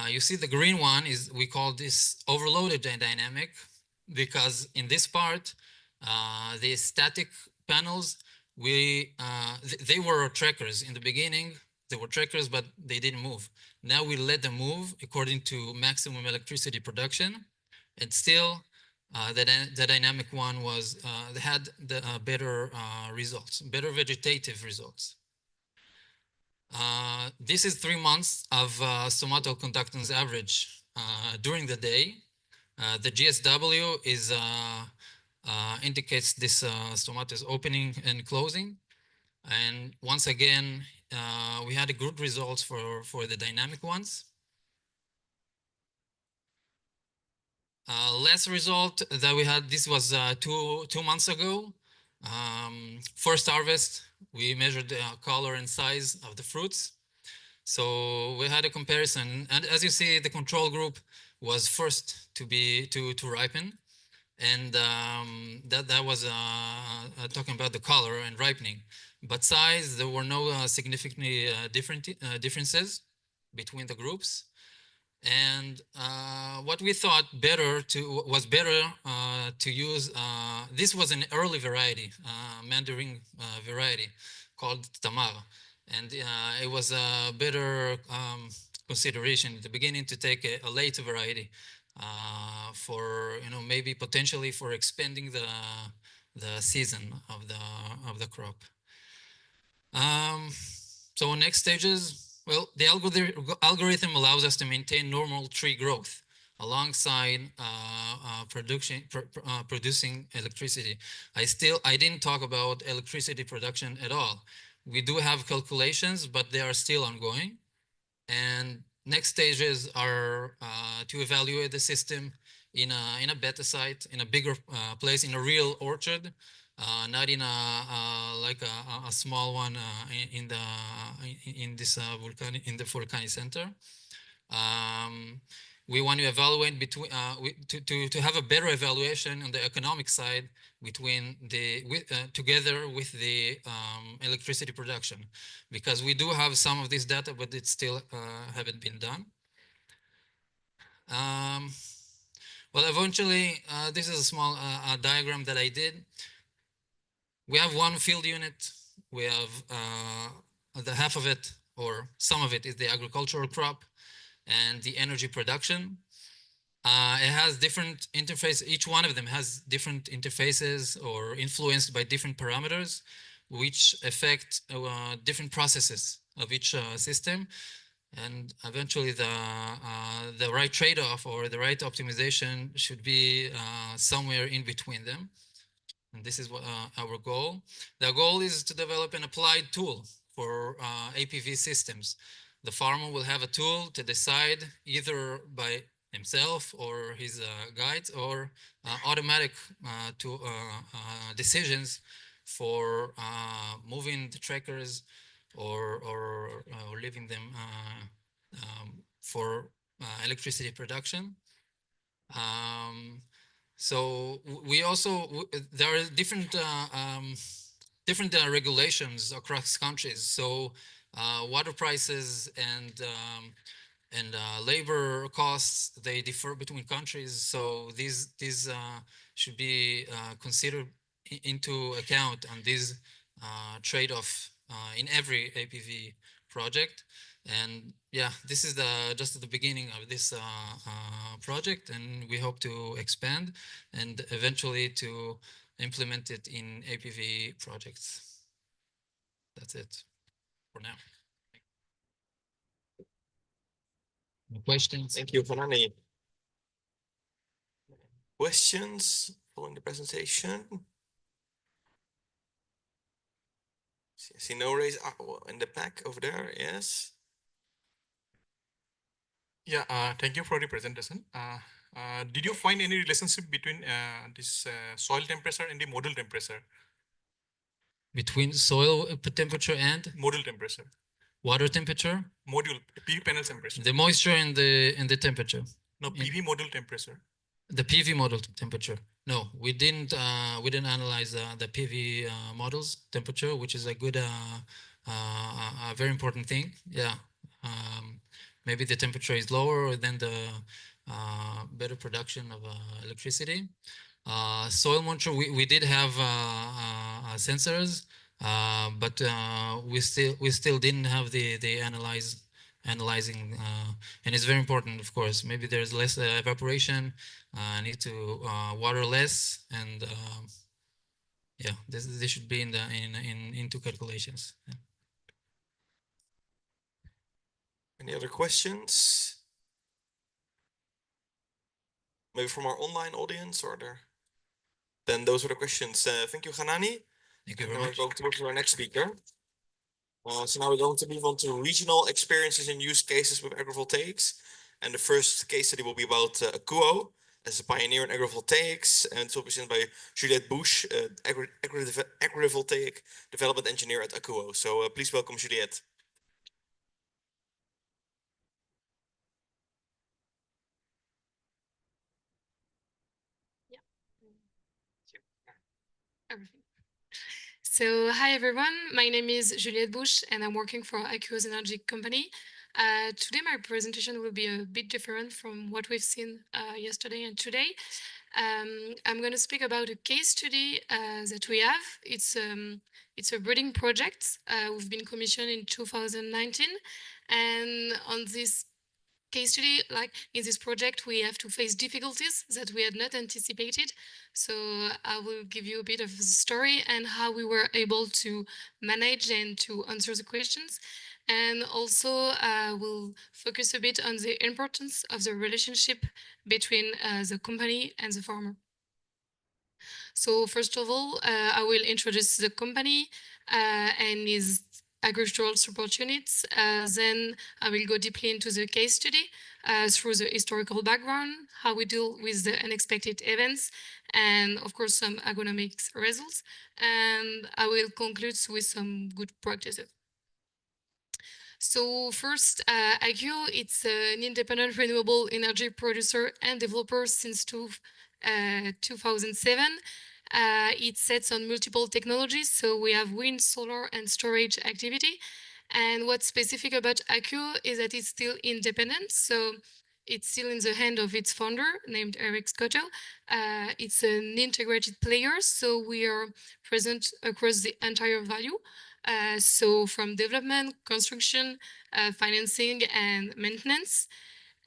You see the green one is, we call this overloaded dynamic, because in this part the static panels, they were trackers in the beginning. They were trackers, but they didn't move. Now we let them move according to maximum electricity production, and still the dynamic one was had the better results, better vegetative results. This is 3 months of stomatal conductance average during the day. The GSW is indicates this stomatus opening and closing. And once again, we had good results for the dynamic ones. Last result that we had, this was two months ago. First harvest, we measured the color and size of the fruits. So we had a comparison, and as you see, the control group was first to ripen, and that was talking about the color and ripening. But size, there were no significantly differences between the groups. And what we thought was better to use, this was an early variety, Mandarin variety called Tamar. And it was a better consideration at the beginning to take a late variety for, maybe potentially for expanding the season of the crop. So next stages, well, the algorithm allows us to maintain normal tree growth alongside producing electricity. I didn't talk about electricity production at all. We do have calculations, but they are still ongoing. And next stages are to evaluate the system in a beta site, in a bigger place, in a real orchard, not in a small one in the Volcani Center. We want to evaluate between to have a better evaluation on the economic side between together with the electricity production, because we do have some of this data, but it still haven't been done. Well, eventually, this is a small diagram that I did. We have one field unit. We have the half of it, or some of it, is the agricultural crop and the energy production. It has different interfaces. Each one of them has different interfaces or influenced by different parameters, which affect different processes of each system. And eventually the right trade-off or the right optimization should be somewhere in between them. And this is what our goal. The goal is to develop an applied tool for APV systems. The farmer will have a tool to decide either by himself or his guides, or automatic decisions for moving the trackers or leaving them for electricity production. So we also there are different regulations across countries. So water prices and labor costs, they differ between countries. So these should be considered into account on this trade-off in every APV project. And yeah, this is just the beginning of this project, and we hope to expand and eventually to implement it in APV projects. That's it for now. Questions? Thank you, Hanani. Questions following the presentation? I see no raise in the back over there. Yes. Yeah, thank you for the presentation. Did you find any relationship between this soil temperature and the module temperature? Between soil temperature and module temperature. Water temperature? Module, PV panel temperature. The moisture and the temperature. No, PV module temperature. The PV model temperature. No, we didn't analyze the PV models temperature, which is a good, a very important thing. Yeah. Maybe the temperature is lower than the better production of electricity. Soil moisture, we did have sensors, but we still didn't have the analyzing, and it's very important, of course. Maybe there's less evaporation, need to water less, and yeah, this should be into calculations. Yeah. Any other questions? Maybe from our online audience, or there? Then those are the questions. Thank you, Hanani. Thank you very much. We're going to move to our next speaker. So now we're going to move on to regional experiences and use cases with agrivoltaics. And the first case study will be about Akuo as a pioneer in agrivoltaics, and it's will be presented by Juliette Bush, agrivoltaic development engineer at Akuo. So please welcome Juliette. So hi everyone, my name is Juliette Bush and I'm working for Akuo's Energy Company. Today my presentation will be a bit different from what we've seen yesterday and today. I'm going to speak about a case study that we have. It's a breeding project. We've been commissioned in 2019, and on this case study, like in this project, we have to face difficulties that we had not anticipated. So I will give you a bit of the story and how we were able to manage and to answer the questions. And also we'll focus a bit on the importance of the relationship between the company and the farmer. So first of all, I will introduce the company and its agricultural support units. Then I will go deeply into the case study through the historical background, how we deal with the unexpected events, and of course some agronomic results. And I will conclude with some good practices. So first, Akuo, it's an independent renewable energy producer and developer since 2007. It sets on multiple technologies. So we have wind, solar, and storage activity. And what's specific about Akuo is that it's still independent. So it's still in the hand of its founder, named Eric Scotto. It's an integrated player. So we are present across the entire value. So from development, construction, financing, and maintenance.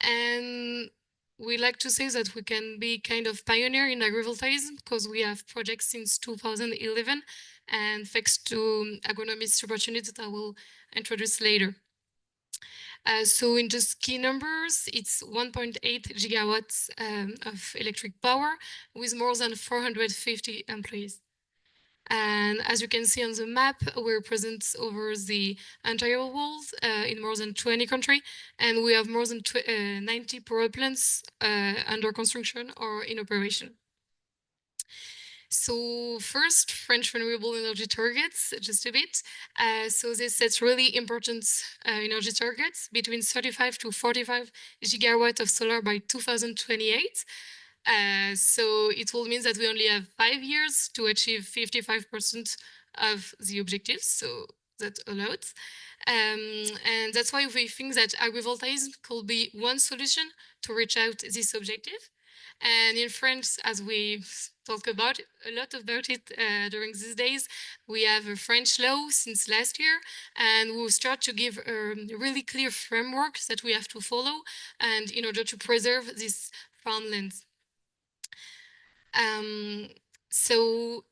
And we like to say that we can be kind of pioneer in agrivoltaics because we have projects since 2011, and thanks to agronomist opportunities that I will introduce later. So in just key numbers, it's 1.8 gigawatts of electric power with more than 450 employees. And as you can see on the map, we're present over the entire world in more than 20 countries, and we have more than 90 power plants under construction or in operation. So first, French renewable energy targets, just a bit. So they set really important energy targets between 35 to 45 gigawatt of solar by 2028. So it will mean that we only have 5 years to achieve 55% of the objectives. So that's a lot. And that's why we think that agrivoltaics could be one solution to reach out this objective. And in France, as we talk about a lot about it during these days, we have a French law since last year, and we'll start to give a really clear framework that we have to follow, and in order to preserve this farmlands. So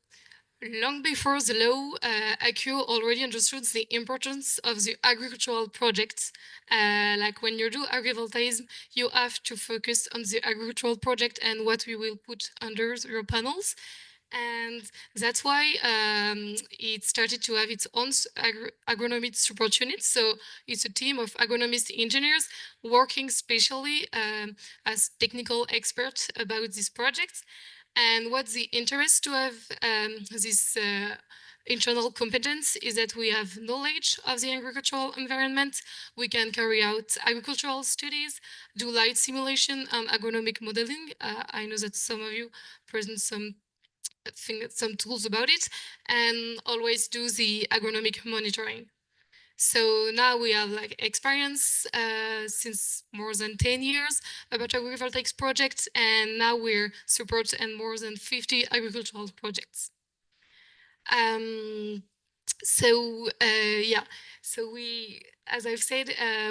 long before the law, ACU already understood the importance of the agricultural projects. Like when you do agrivoltaics, you have to focus on the agricultural project and what we will put under your panels. And that's why it started to have its own agronomic support unit. So it's a team of agronomist engineers working specially as technical experts about this project. And what's the interest to have this internal competence is that we have knowledge of the agricultural environment. We can carry out agricultural studies, do light simulation and agronomic modeling. I know that some of you present some tools about it, and always do the agronomic monitoring. So now we have like experience since more than 10 years about AgriVoltaics projects, and now we're support in more than 50 agricultural projects. Yeah, so we, as I've said,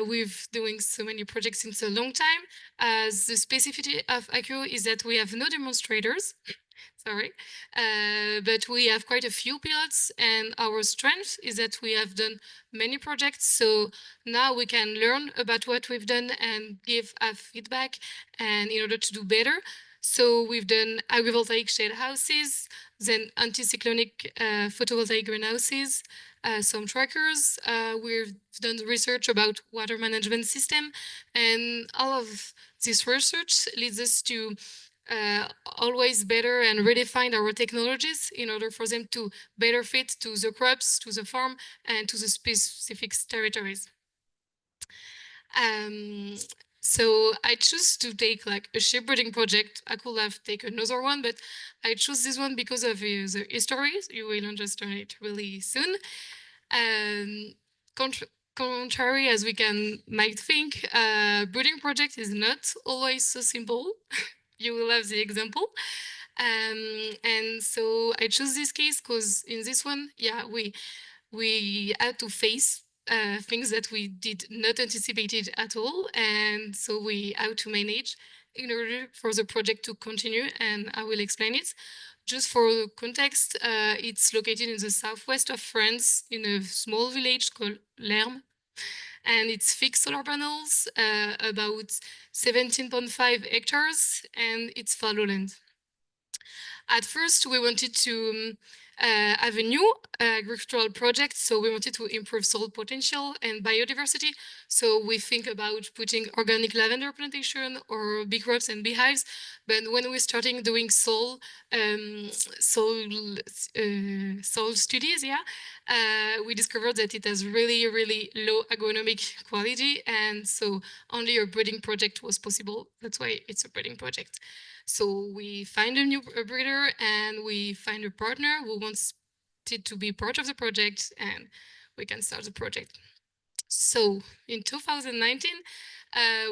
we've doing so many projects since a long time. The specificity of ACU is that we have no demonstrators. Sorry, but we have quite a few pilots, and our strength is that we have done many projects. So now we can learn about what we've done and give our feedback, and in order to do better. So we've done agrivoltaic shade houses, then anticyclonic photovoltaic greenhouses, some trackers. We've done research about water management system, and all of this research leads us to always better and redefine our technologies in order for them to better fit to the crops, to the farm, and to the specific territories. So I choose to take like a sheepbreeding project. I could have taken another one, but I chose this one because of the history. You will understand it really soon. Contrary as we might think, breeding project is not always so simple. You will have the example. And so I chose this case because in this one, yeah, we had to face things that we did not anticipated at all. And so we had to manage in order for the project to continue, and I will explain it. Just for context, it's located in the southwest of France in a small village called Lerme. And it's fixed solar panels, about 17.5 hectares, and it's fallow land. At first, we wanted to have a new agricultural project, so we wanted to improve soil potential and biodiversity. So we think about putting organic lavender plantation or bee crops and beehives. But when we're starting doing soil studies, we discovered that it has really, really low agronomic quality, and so only a breeding project was possible. That's why it's a breeding project. So we find a new breeder, and we find a partner who wants it to be part of the project, and we can start the project. So in 2019,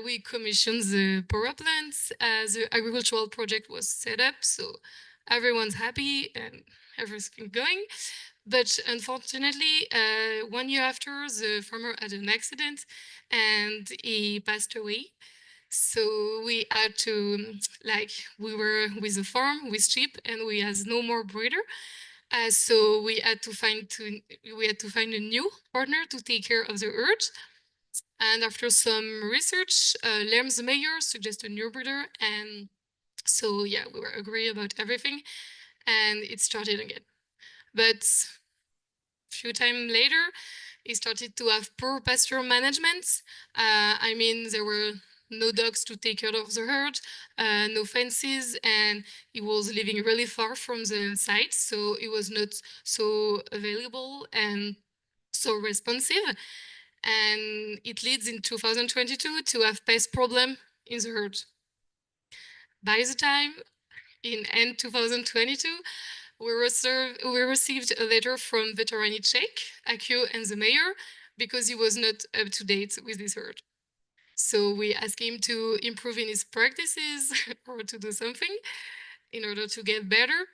we commissioned the power plants. The agricultural project was set up, so everyone's happy and everything going. But unfortunately, 1 year after, the farmer had an accident and he passed away. So we had to, like, we were with the farm with sheep, and we had no more breeder. So we had to find a new partner to take care of the herd. And after some research, Lerme's mayor suggested a new breeder, and so yeah, we were agree about everything, and it started again. But a few times later, it started to have poor pasture management. I mean, there were no dogs to take care of the herd, no fences, and he was living really far from the site, so it was not so available and so responsive. And it leads in 2022 to have pest problem in the herd. By the time in end 2022, we received a letter from veterinary check, ACU and the mayor, because he was not up to date with this herd. So we asked him to improve in his practices or to do something in order to get better.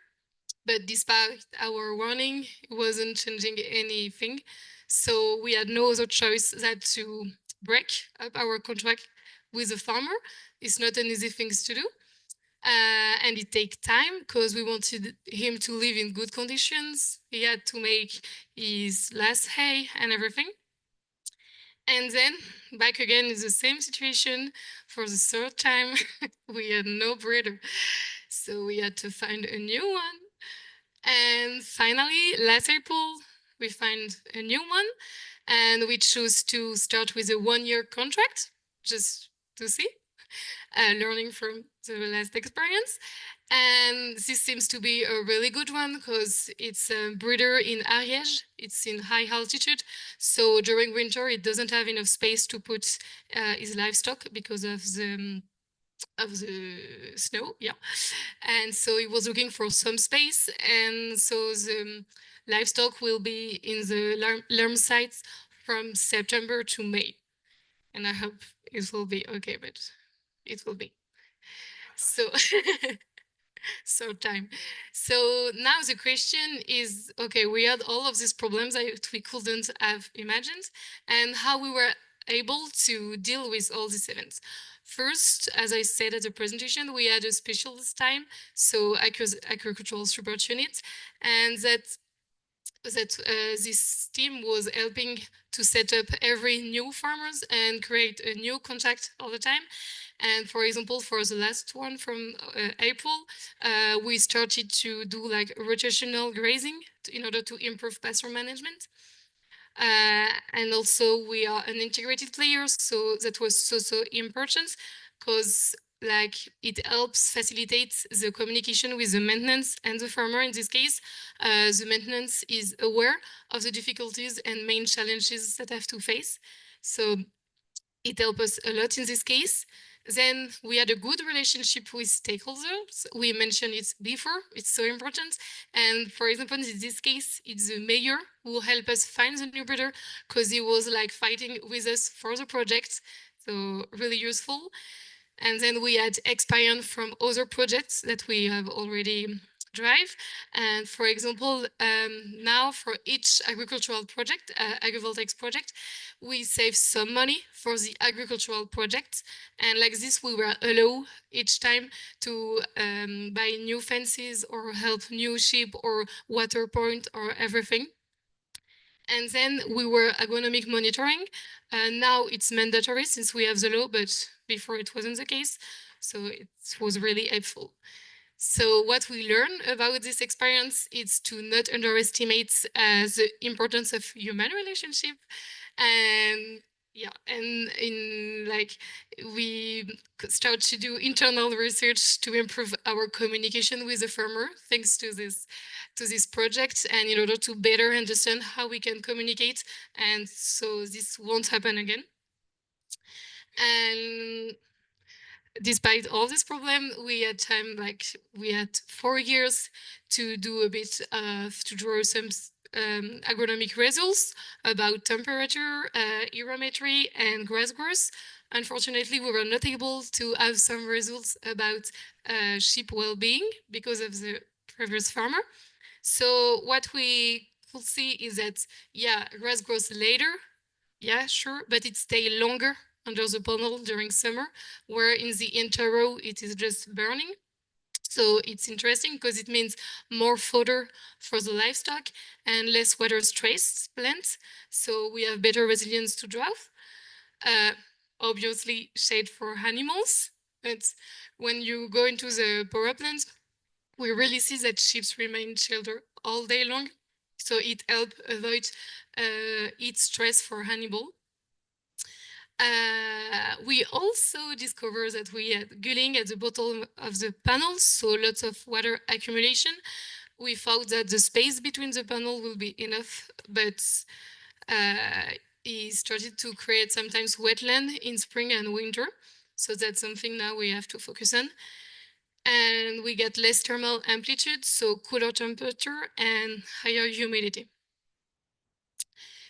But despite our warning, it wasn't changing anything. So we had no other choice than to break up our contract with the farmer. It's not an easy thing to do. And it takes time because we wanted him to live in good conditions. He had to make his last hay and everything. And then back again in the same situation for the third time, we had no breeder. So we had to find a new one. And finally, last April, we find a new one and we choose to start with a 1-year contract just to see, learning from the last experience. And this seems to be a really good one because it's a breeder in Ariège. It's in high altitude. So during winter, it doesn't have enough space to put his livestock because of the snow. Yeah. And so he was looking for some space. And so the livestock will be in the lamb sites from September to May. And I hope it will be okay, but it will be. So so time. So now the question is, okay, we had all of these problems that we couldn't have imagined, and how we were able to deal with all these events. First, as I said at the presentation, we had a specialist time, so agricultural support unit, and that this team was helping to set up every new farmers and create a new contact all the time. And for example, for the last one from April, we started to do like rotational grazing in order to improve pasture management. And also we are an integrated player, so that was so important because like it helps facilitate the communication with the maintenance and the farmer. In this case, the maintenance is aware of the difficulties and main challenges that have to face. So it helped us a lot in this case. Then we had a good relationship with stakeholders. We mentioned it before, it's so important. And for example, in this case, it's the mayor who helped us find the new breeder because he was like fighting with us for the project. So really useful. And then we had experience from other projects that we have already drive. And for example, now for each agricultural project, AgriVoltaics project, we save some money for the agricultural project. And like this, we were allowed each time to buy new fences or help new sheep or water point or everything. And then we were agronomic monitoring. Now it's mandatory since we have the law, but before it wasn't the case. So it was really helpful. So what we learn about this experience is to not underestimate the importance of human relationship. And yeah, and in like we start to do internal research to improve our communication with the farmer thanks to this project, and in order to better understand how we can communicate, and so this won't happen again. And despite all this problem, we had time, like we had 4 years to do a bit of, to draw some agronomic results about temperature, aerometry, and grass growth. Unfortunately, we were not able to have some results about sheep well-being because of the previous farmer. So what we could see is that, yeah, grass grows later, yeah, sure, but it stays longer under the panel during summer, where in the interrow it is just burning. So it's interesting because it means more fodder for the livestock and less water stressed plants. So we have better resilience to drought. Obviously shade for animals, but when you go into the power plants, we really see that sheep remain sheltered all day long. So it helps avoid heat stress for animal. We also discovered that we had gulling at the bottom of the panel, so lots of water accumulation. We thought that the space between the panel will be enough, but he started to create sometimes wetland in spring and winter. So that's something now we have to focus on. And we get less thermal amplitude, so cooler temperature and higher humidity.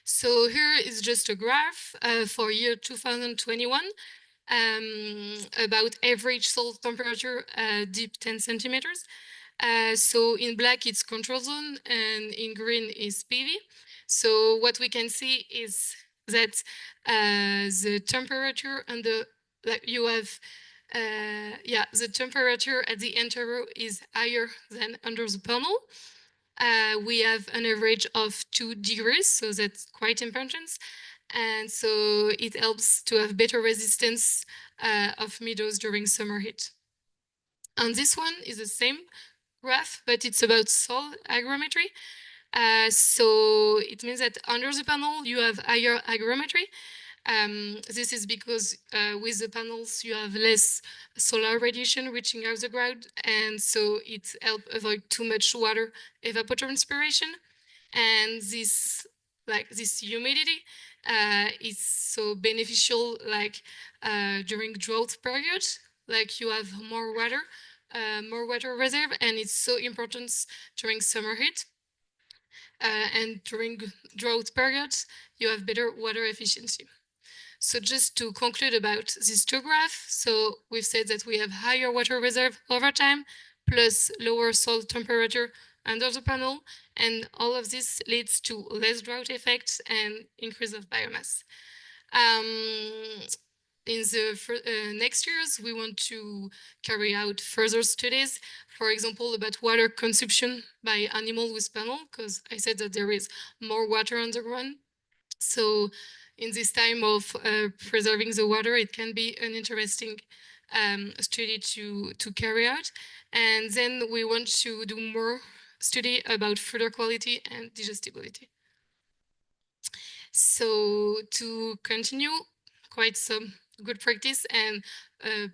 So here is just a graph for year 2021 about average soil temperature deep 10 centimeters. So in black, it's control zone, and in green is PV. So what we can see is that the temperature and the, like you have, the temperature at the interior is higher than under the panel. We have an average of 2 degrees, so that's quite important. And so it helps to have better resistance of meadows during summer heat. And this one is the same graph, but it's about soil hygrometry. So it means that under the panel, you have higher hygrometry. This is because with the panels, you have less solar radiation reaching out the ground, and so it helps avoid too much water evapotranspiration. And this, like this humidity, is so beneficial, like during drought periods, like you have more water reserve, and it's so important during summer heat. And during drought periods, you have better water efficiency. So just to conclude about these two graphs, so we've said that we have higher water reserve over time, plus lower soil temperature under the panel, and all of this leads to less drought effects and increase of biomass. In the next years, we want to carry out further studies, for example, about water consumption by animal with panel, because I said that there is more water underground. So in this time of preserving the water, it can be an interesting study to carry out. And then we want to do more study about fodder quality and digestibility. So to continue, quite some good practice and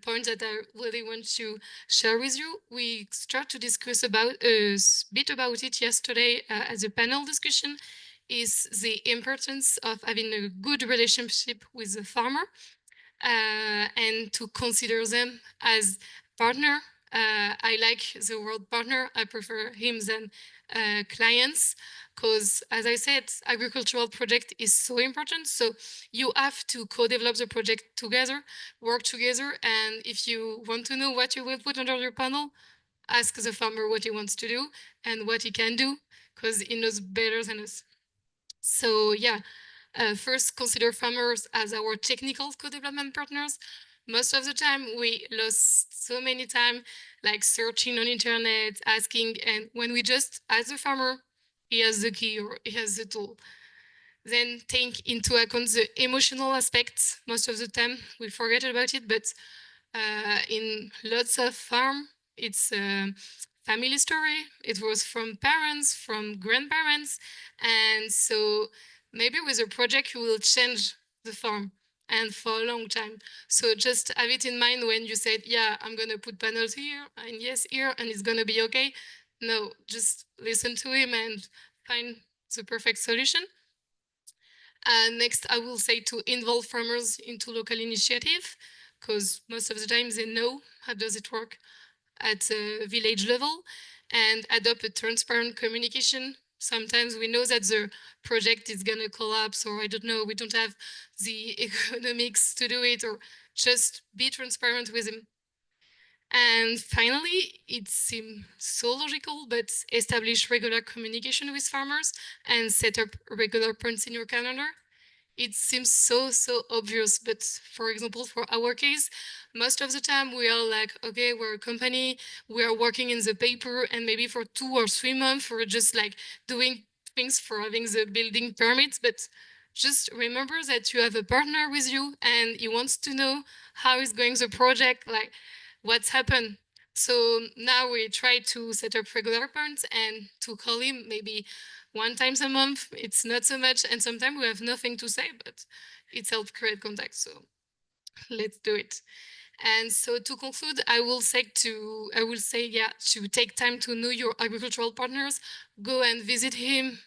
points that I really want to share with you. We start to discuss about a bit about it yesterday as a panel discussion, is the importance of having a good relationship with the farmer and to consider them as partner. I like the word partner. I prefer him than clients, because as I said, agricultural project is so important. So you have to co-develop the project together, work together. And if you want to know what you will put under your panel, ask the farmer what he wants to do and what he can do, because he knows better than us. So yeah, first consider farmers as our technical co-development partners. Most of the time we lost so many time like searching on internet, asking, and when we just ask the farmer, he has the key or he has the tool. Then take into account the emotional aspects. Most of the time we forget about it, but in lots of farm, it's a family story. It was from parents, from grandparents. And so maybe with a project, you will change the farm and for a long time. So just have it in mind when you said, yeah, I'm going to put panels here and yes, here, and it's going to be okay. No, just listen to him and find the perfect solution. Next, I will say to involve farmers into local initiative, because most of the time they know how does it work at a village level, and adopt a transparent communication. Sometimes we know that the project is going to collapse, or I don't know, we don't have the economics to do it, or just be transparent with them. And finally, it seems so logical, but establish regular communication with farmers and set up regular points in your calendar. It seems so obvious, but for example, for our case, most of the time we are like, okay, we're a company, we are working in the paper, and maybe for 2 or 3 months we're just like doing things for having the building permits. But just remember that you have a partner with you and he wants to know how is going the project, like what's happened. So now we try to set up regular points and to call him maybe 1 time a month. It's not so much, and sometimes we have nothing to say, but it's helped create contact. So let's do it. And so to conclude, I will say yeah, to take time to know your agricultural partners, go and visit him,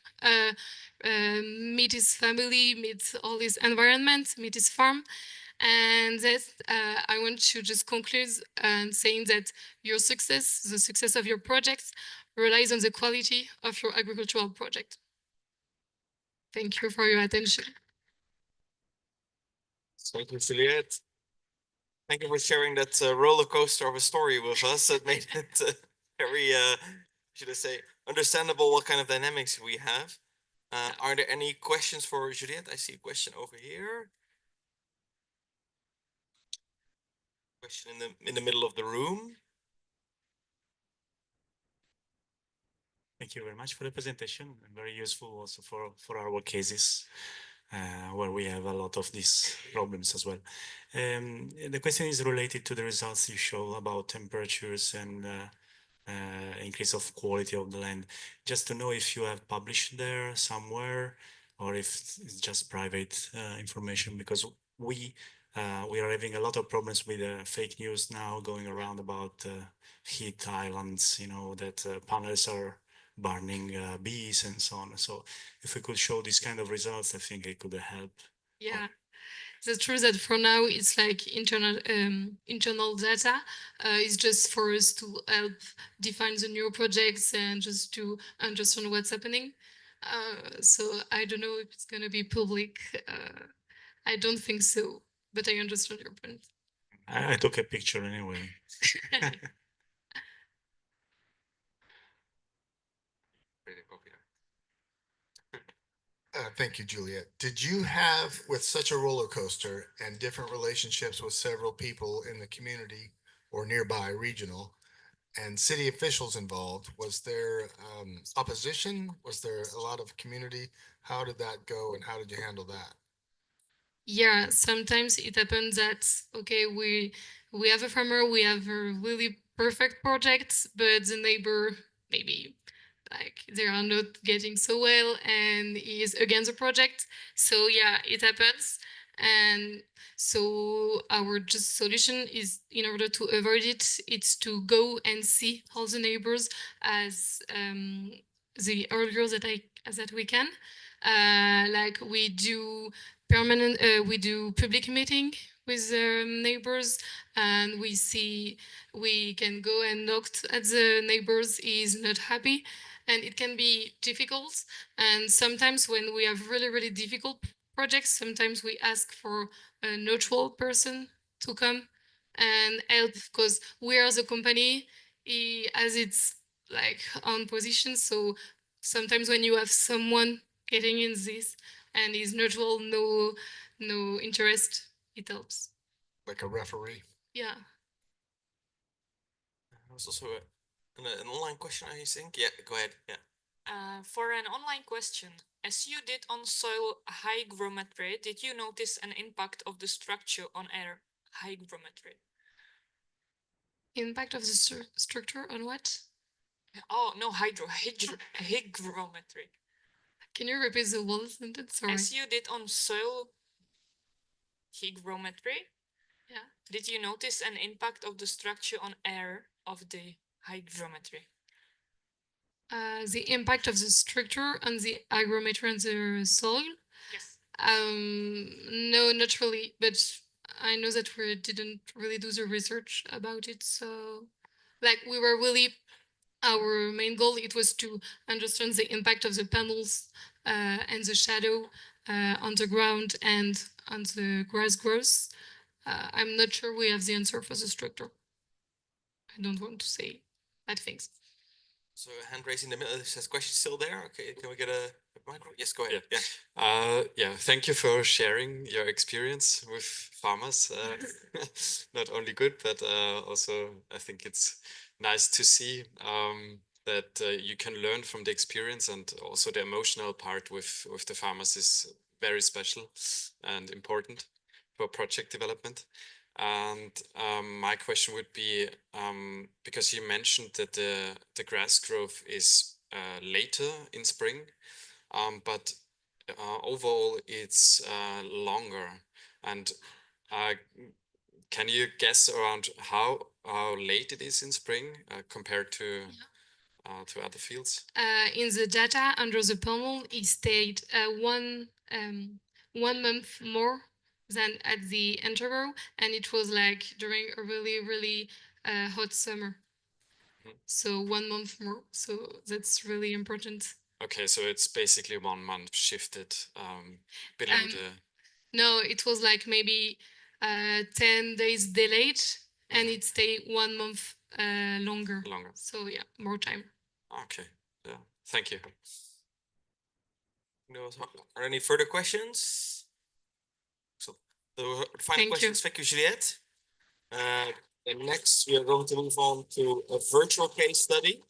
meet his family, meet all his environment, meet his farm. And that I want to just conclude and saying that your success, the success of your projects, relies on the quality of your agricultural project. Thank you for your attention. Thank you, Juliette. Thank you for sharing that roller coaster of a story with us. That made it very, should I say, understandable what kind of dynamics we have. Are there any questions for Juliette? I see a question over here. Question in the middle of the room. Thank you very much for the presentation. Very useful also for our cases where we have a lot of these problems as well. The question is related to the results you show about temperatures and increase of quality of the land. Just to know if you have published there somewhere or if it's just private information, because we are having a lot of problems with fake news now going around about heat islands, you know, that panels are burning bees and so on. So if we could show these kind of results, I think it could help. Yeah. That's true that for now it's like internal data. It's just for us to help define the new projects and just to understand what's happening. So I don't know if it's gonna be public. I don't think so, but I understand your point. I took a picture anyway. Thank you, Juliette. Did you have, with such a roller coaster and different relationships with several people in the community or nearby regional and city officials involved, was there opposition? Was there a lot of community? How did that go and how did you handle that? Yeah, sometimes it happens that, okay, we have a farmer, we have a really perfect project, but the neighbor maybe like they are not getting so well and he is against the project. So yeah, it happens. And so our just solution is, in order to avoid it, it's to go and see all the neighbors as the earlier that we can. Like we do permanent, we do public meeting with neighbors, and we can go and knock at the neighbors. Is not happy, and it can be difficult. And sometimes when we have really difficult projects, sometimes we ask for a neutral person to come and help, because we are the company as it's like on position. So sometimes when you have someone getting in this and is neutral, no interest, it helps. Like a referee? Yeah. There's also an online question, I think. Yeah, go ahead. Yeah. For an online question, as you did on soil hygrometry, did you notice an impact of the structure on air hygrometry? Impact of the structure on what? Oh, no, hygrometry. Can you repeat the whole sentence? Sorry. As you did on soil hygrometry, yeah, did you notice an impact of the structure on air of the hygrometry? The impact of the structure on the hygrometry and the soil? Yes. No, not really, but I know that we didn't really do the research about it. So like we were really, our main goal, it was to understand the impact of the panels and the shadow on the ground and on the grass growth. I'm not sure we have the answer for the structure. I don't want to say bad things. So hand raising in the middle, says question still there? Okay, can we get a micro? Yes, go ahead. Yeah. Thank you for sharing your experience with farmers. Not only good, but also I think it's nice to see that you can learn from the experience, and also the emotional part with the farmers is very special and important for project development. And my question would be, because you mentioned that the grass growth is later in spring, but overall it's longer. And can you guess around how late it is in spring compared to other fields? In the data under the panel, it stayed 1 month more than at the interval, and it was like during a really hot summer. So 1 month more. So that's really important. Okay, so it's basically 1 month shifted below the. No, it was like maybe 10 days delayed, and it stayed 1 month longer. So yeah, more time. Okay, yeah, thank you. Are there any further questions? So the final questions. Thank you, Juliette. And next, we are going to move on to a virtual case study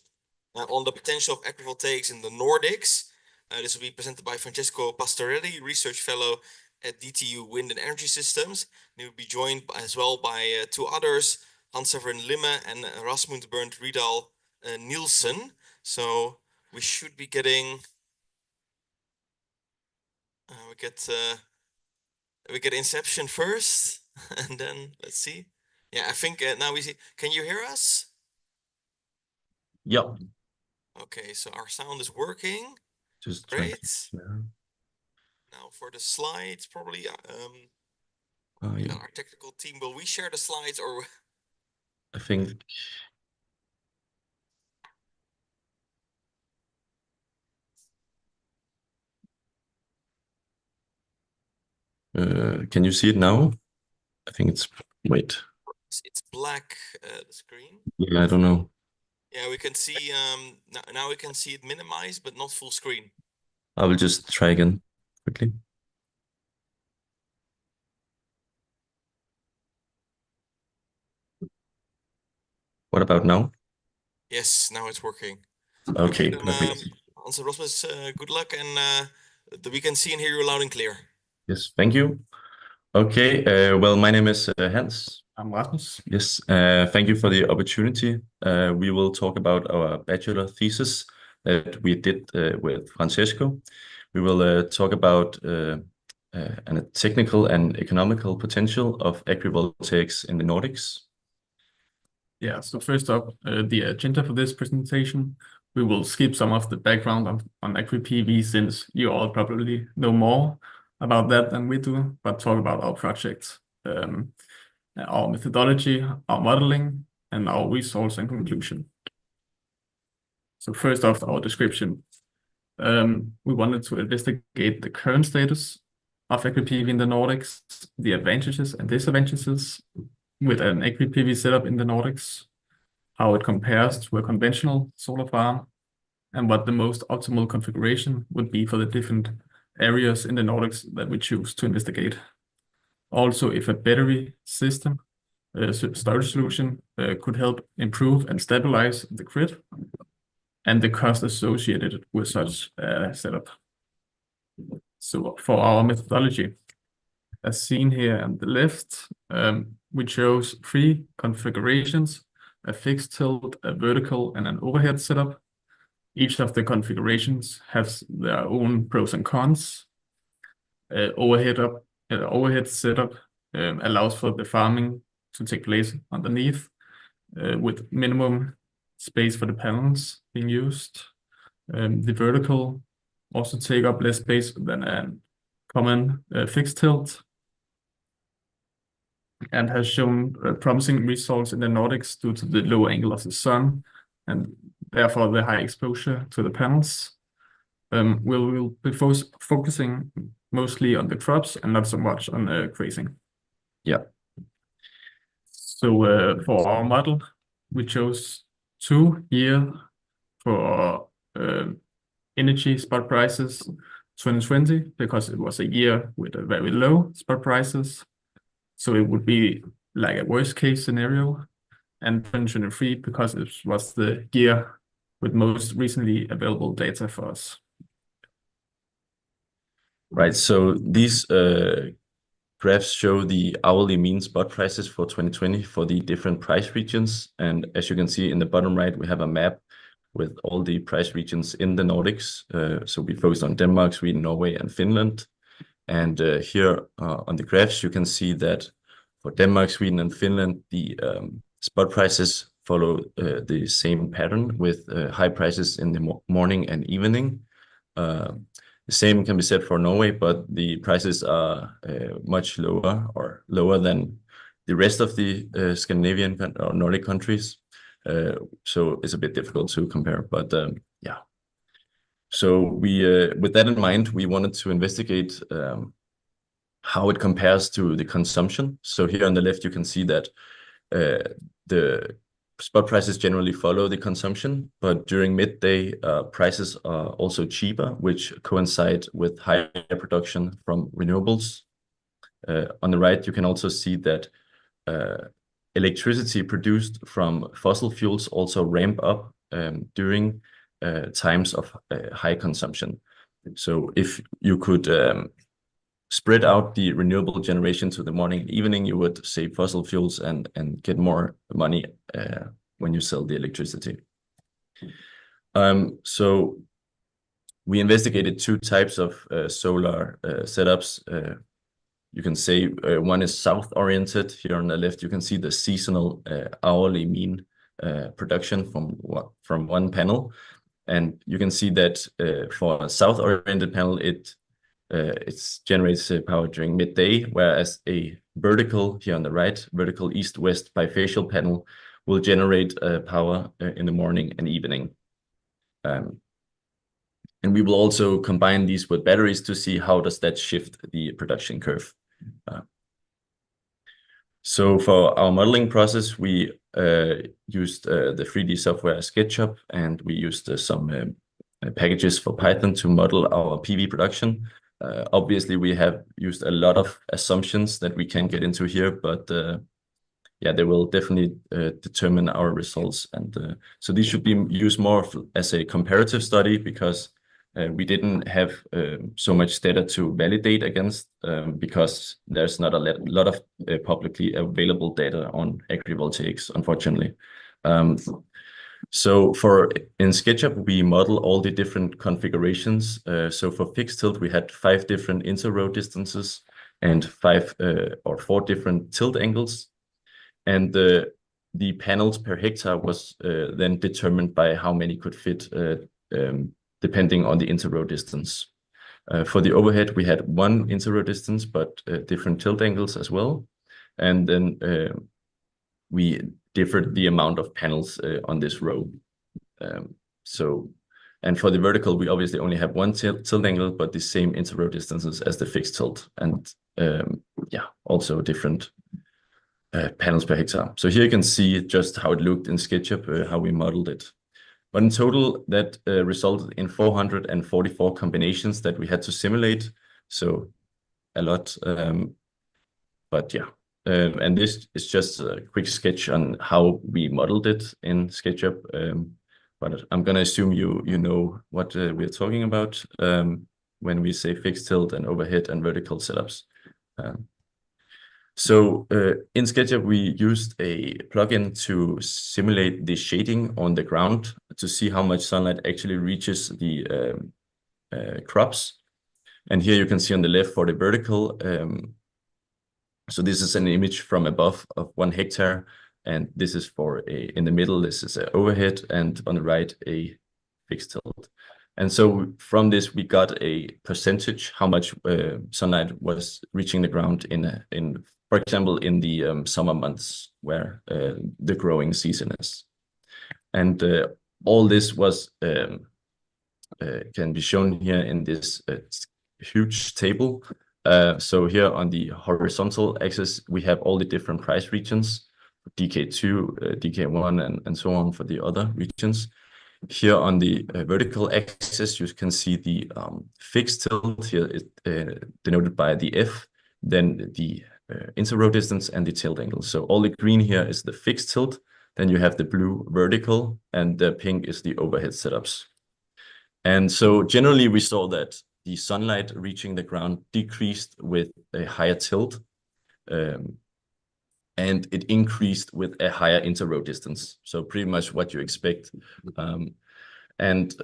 on the potential of agrivoltaics in the Nordics. This will be presented by Francesco Pastorelli, research fellow at DTU Wind and Energy Systems. He will be joined as well by two others, Hans-Severin Limme and Rasmund Bernd Riedal Nielsen. So we should be getting. We get Inception first, and then let's see. Yeah, I think now we see. Can you hear us? Yeah. Okay, so our sound is working. Just great. Yeah. Now for the slides, probably Yeah. our technical team. Will we share the slides or? I think. Can you see it now? I think it's, wait. It's black, the screen. Yeah, I don't know. Yeah, we can see, now we can see it minimized, but not full screen. I will just try again quickly. What about now? Yes, now it's working. Okay, then, perfect. Hans and Rasmus, good luck, and we can see and hear you loud and clear. Yes, thank you. Okay, well, my name is Hans. I'm Rasmus. Yes, thank you for the opportunity. We will talk about our bachelor thesis that we did with Francesco. We will talk about a technical and economical potential of agrivoltaics in the Nordics. Yeah, so first up, the agenda for this presentation. We will skip some of the background on AgriPV since you all probably know more about that than we do, but talk about our project, our methodology, our modeling, and our results and conclusion. So first off, our description. We wanted to investigate the current status of AgriPV in the Nordics, the advantages and disadvantages with an AgriPV setup in the Nordics, how it compares to a conventional solar farm, and what the most optimal configuration would be for the different areas in the Nordics that we choose to investigate. Also, if a battery system, storage solution could help improve and stabilize the grid, and the cost associated with such setup. So for our methodology, as seen here on the left, we chose 3 configurations: a fixed tilt, a vertical, and an overhead setup. Each of the configurations has their own pros and cons. Overhead setup allows for the farming to take place underneath with minimum space for the panels being used. The vertical also take up less space than a common fixed tilt, and has shown promising results in the Nordics due to the low angle of the sun and therefore the high exposure to the panels. We'll be focusing mostly on the crops and not so much on grazing. Yeah. So for our model, we chose 2 years for energy spot prices 2020 because it was a year with a very low spot prices. So it would be like a worst case scenario, and 2023 because it was the year with most recently available data for us. Right, so these graphs show the hourly mean spot prices for 2020 for the different price regions. And as you can see in the bottom right, we have a map with all the price regions in the Nordics. So we focused on Denmark, Sweden, Norway, and Finland. And here on the graphs, you can see that for Denmark, Sweden, and Finland, the spot prices follow the same pattern with high prices in the morning and evening. The same can be said for Norway, but the prices are much lower than the rest of the Scandinavian or Nordic countries. So it's a bit difficult to compare, but yeah. So we, with that in mind, we wanted to investigate how it compares to the consumption. So here on the left, you can see that the spot prices generally follow the consumption, but during midday, prices are also cheaper, which coincide with higher production from renewables. On the right, you can also see that electricity produced from fossil fuels also ramp up during times of high consumption. So if you could spread out the renewable generation to the morning and evening, you would save fossil fuels and get more money when you sell the electricity. So we investigated two types of solar setups. You can say one is south-oriented. Here on the left, you can see the seasonal hourly mean production from one panel. And you can see that for a south-oriented panel, it generates power during midday, whereas a vertical, here on the right, vertical east-west bifacial panel will generate power in the morning and evening. And we will also combine these with batteries to see how does that shift the production curve. So for our modeling process, we used the 3D software SketchUp, and we used some packages for Python to model our PV production. Obviously, we have used a lot of assumptions that we can't get into here, but yeah, they will definitely determine our results. And so these should be used more as a comparative study, because we didn't have so much data to validate against, because there's not a lot of publicly available data on agrivoltaics, unfortunately. So in SketchUp, we model all the different configurations. So for fixed tilt, we had 5 different inter-row distances and 5 or 4 different tilt angles. And the panels per hectare was then determined by how many could fit depending on the inter-row distance. For the overhead, we had 1 inter-row distance, but different tilt angles as well. And then we differed the amount of panels on this row. And for the vertical, we obviously only have 1 tilt angle, but the same inter-row distances as the fixed tilt. And yeah, also different panels per hectare. So here you can see just how it looked in SketchUp, how we modeled it. But in total, that resulted in 444 combinations that we had to simulate. So a lot. But yeah, and this is just a quick sketch on how we modeled it in SketchUp. But I'm going to assume you know what we're talking about when we say fixed tilt and overhead and vertical setups. So in SketchUp, we used a plugin to simulate the shading on the ground to see how much sunlight actually reaches the crops. And here you can see on the left for the vertical. So this is an image from above of 1 hectare. And this is in the middle, this is an overhead, and on the right, a fixed tilt. And so from this, we got a percentage, how much sunlight was reaching the ground for example, in the summer months where the growing season is. And all this was can be shown here in this huge table. So here on the horizontal axis, we have all the different price regions, DK2, DK1, and so on for the other regions. Here on the vertical axis, you can see the fixed tilt here is denoted by the F, then the inter-row distance and the tilt angle. So all the green here is the fixed tilt, then you have the blue vertical, and the pink is the overhead setups. And so generally we saw that the sunlight reaching the ground decreased with a higher tilt, and it increased with a higher inter-row distance. So pretty much what you expect. And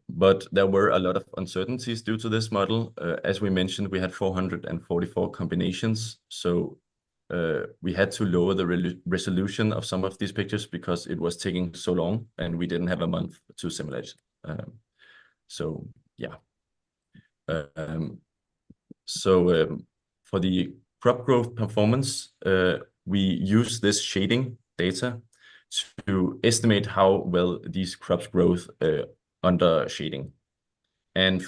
but there were a lot of uncertainties due to this model. As we mentioned, we had 444 combinations, so we had to lower the resolution of some of these pictures because it was taking so long, and we didn't have a month to simulate. So yeah. For the crop growth performance, we use this shading data to estimate how well these crops grow under shading. And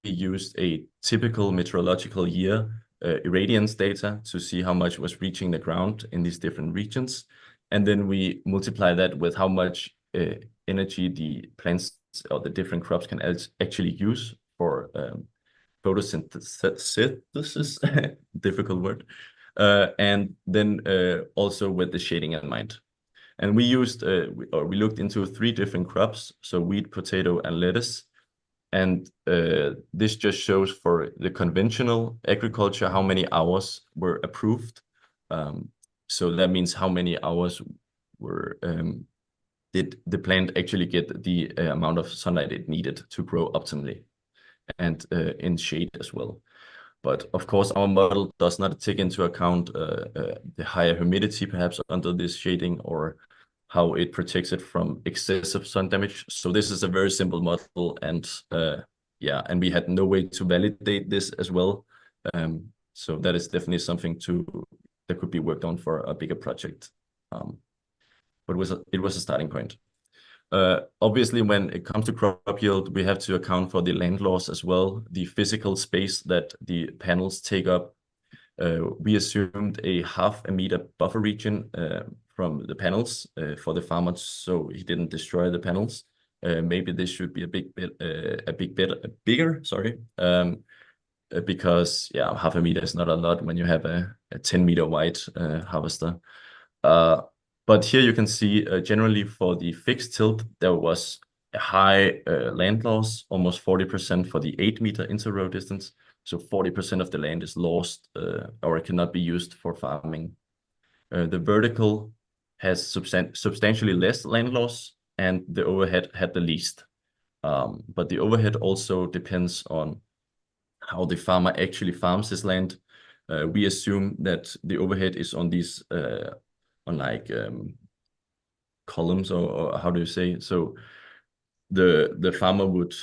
we used a typical meteorological year irradiance data to see how much was reaching the ground in these different regions. And then we multiply that with how much energy the plants or the different crops can actually use for photosynthesis, difficult word, and then also with the shading in mind. And we used, we looked into 3 different crops, so wheat, potato, and lettuce. And this just shows for the conventional agriculture how many hours were approved. So that means how many hours were did the plant actually get the amount of sunlight it needed to grow optimally, and in shade as well. But of course, our model does not take into account the higher humidity perhaps under this shading, or how it protects it from excessive sun damage. So this is a very simple model, and yeah, and we had no way to validate this as well. So that is definitely something that could be worked on for a bigger project. But it was a starting point. Obviously, when it comes to crop yield, we have to account for the land loss as well, the physical space that the panels take up. We assumed a 0.5 meter buffer region from the panels for the farmer, so he didn't destroy the panels. Maybe this should be a big bit bigger, sorry, because yeah, 0.5 meter is not a lot when you have a 10-meter wide harvester. But here you can see generally for the fixed tilt, there was a high land loss, almost 40% for the 8-meter inter-row distance. So 40% of the land is lost or it cannot be used for farming. The vertical has substantially less land loss, and the overhead had the least. But the overhead also depends on how the farmer actually farms his land. We assume that the overhead is on these on like columns, or how do you say? So the farmer would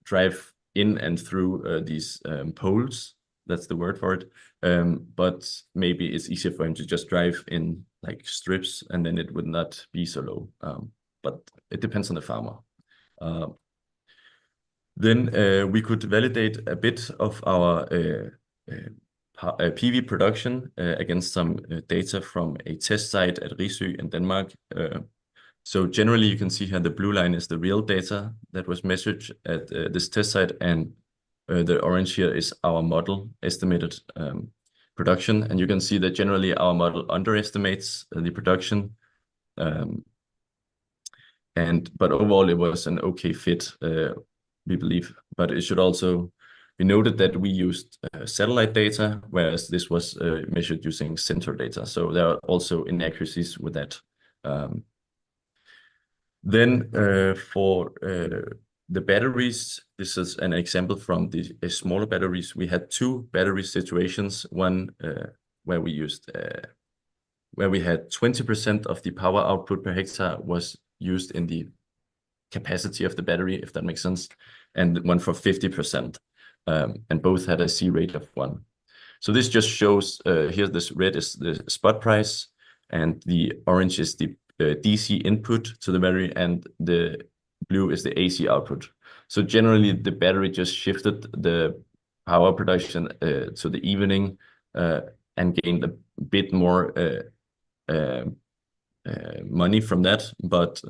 drive in and through these poles. That's the word for it. But maybe it's easier for him to just drive in like strips, and then it would not be so low. But it depends on the farmer. Then we could validate a bit of our PV production against some data from a test site at Risø in Denmark. So generally, you can see here the blue line is the real data that was measured at this test site, and the orange here is our model estimated production. And you can see that generally our model underestimates the production. But overall, it was an okay fit, we believe. But it should also be noted that we used satellite data, whereas this was measured using sensor data. So there are also inaccuracies with that. Then for the batteries, this is an example from the smaller batteries. We had 2 battery situations. One where we used where we had 20% of the power output per hectare was used in the capacity of the battery, if that makes sense, and one for 50%, and both had a C rate of 1. So this just shows here this red is the spot price, and the orange is the DC input to the battery, and the blue is the AC output. So generally, the battery just shifted the power production to the evening and gained a bit more money from that. But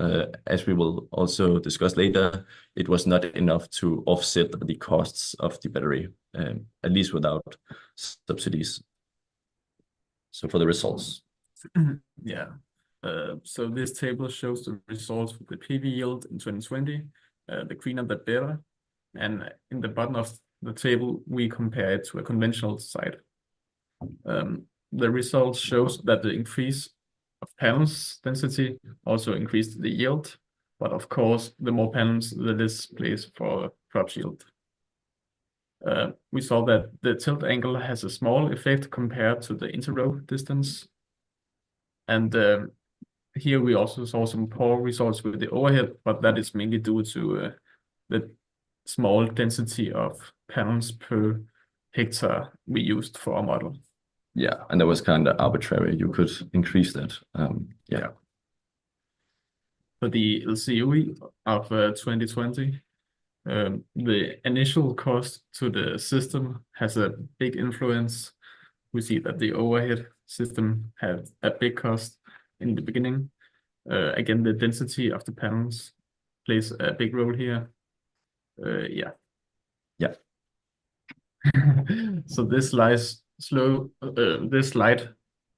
as we will also discuss later, it was not enough to offset the costs of the battery, at least without subsidies. So for the results. Yeah. So this table shows the results for the PV yield in 2020. The greener the better. And in the bottom of the table, we compare it to a conventional site. The results shows that the increase of panels density also increased the yield. But of course, the more panels, the less place for crop shield. We saw that the tilt angle has a small effect compared to the interrow distance. And here we also saw some poor results with the overhead, but that is mainly due to the small density of panels per hectare we used for our model. Yeah, and that was kind of arbitrary. You could increase that. Yeah. For the LCOE of 2020, the initial cost to the system has a big influence. We see that the overhead system had a big cost in the beginning. Again, the density of the panels plays a big role here. Yeah. Yeah. So this slide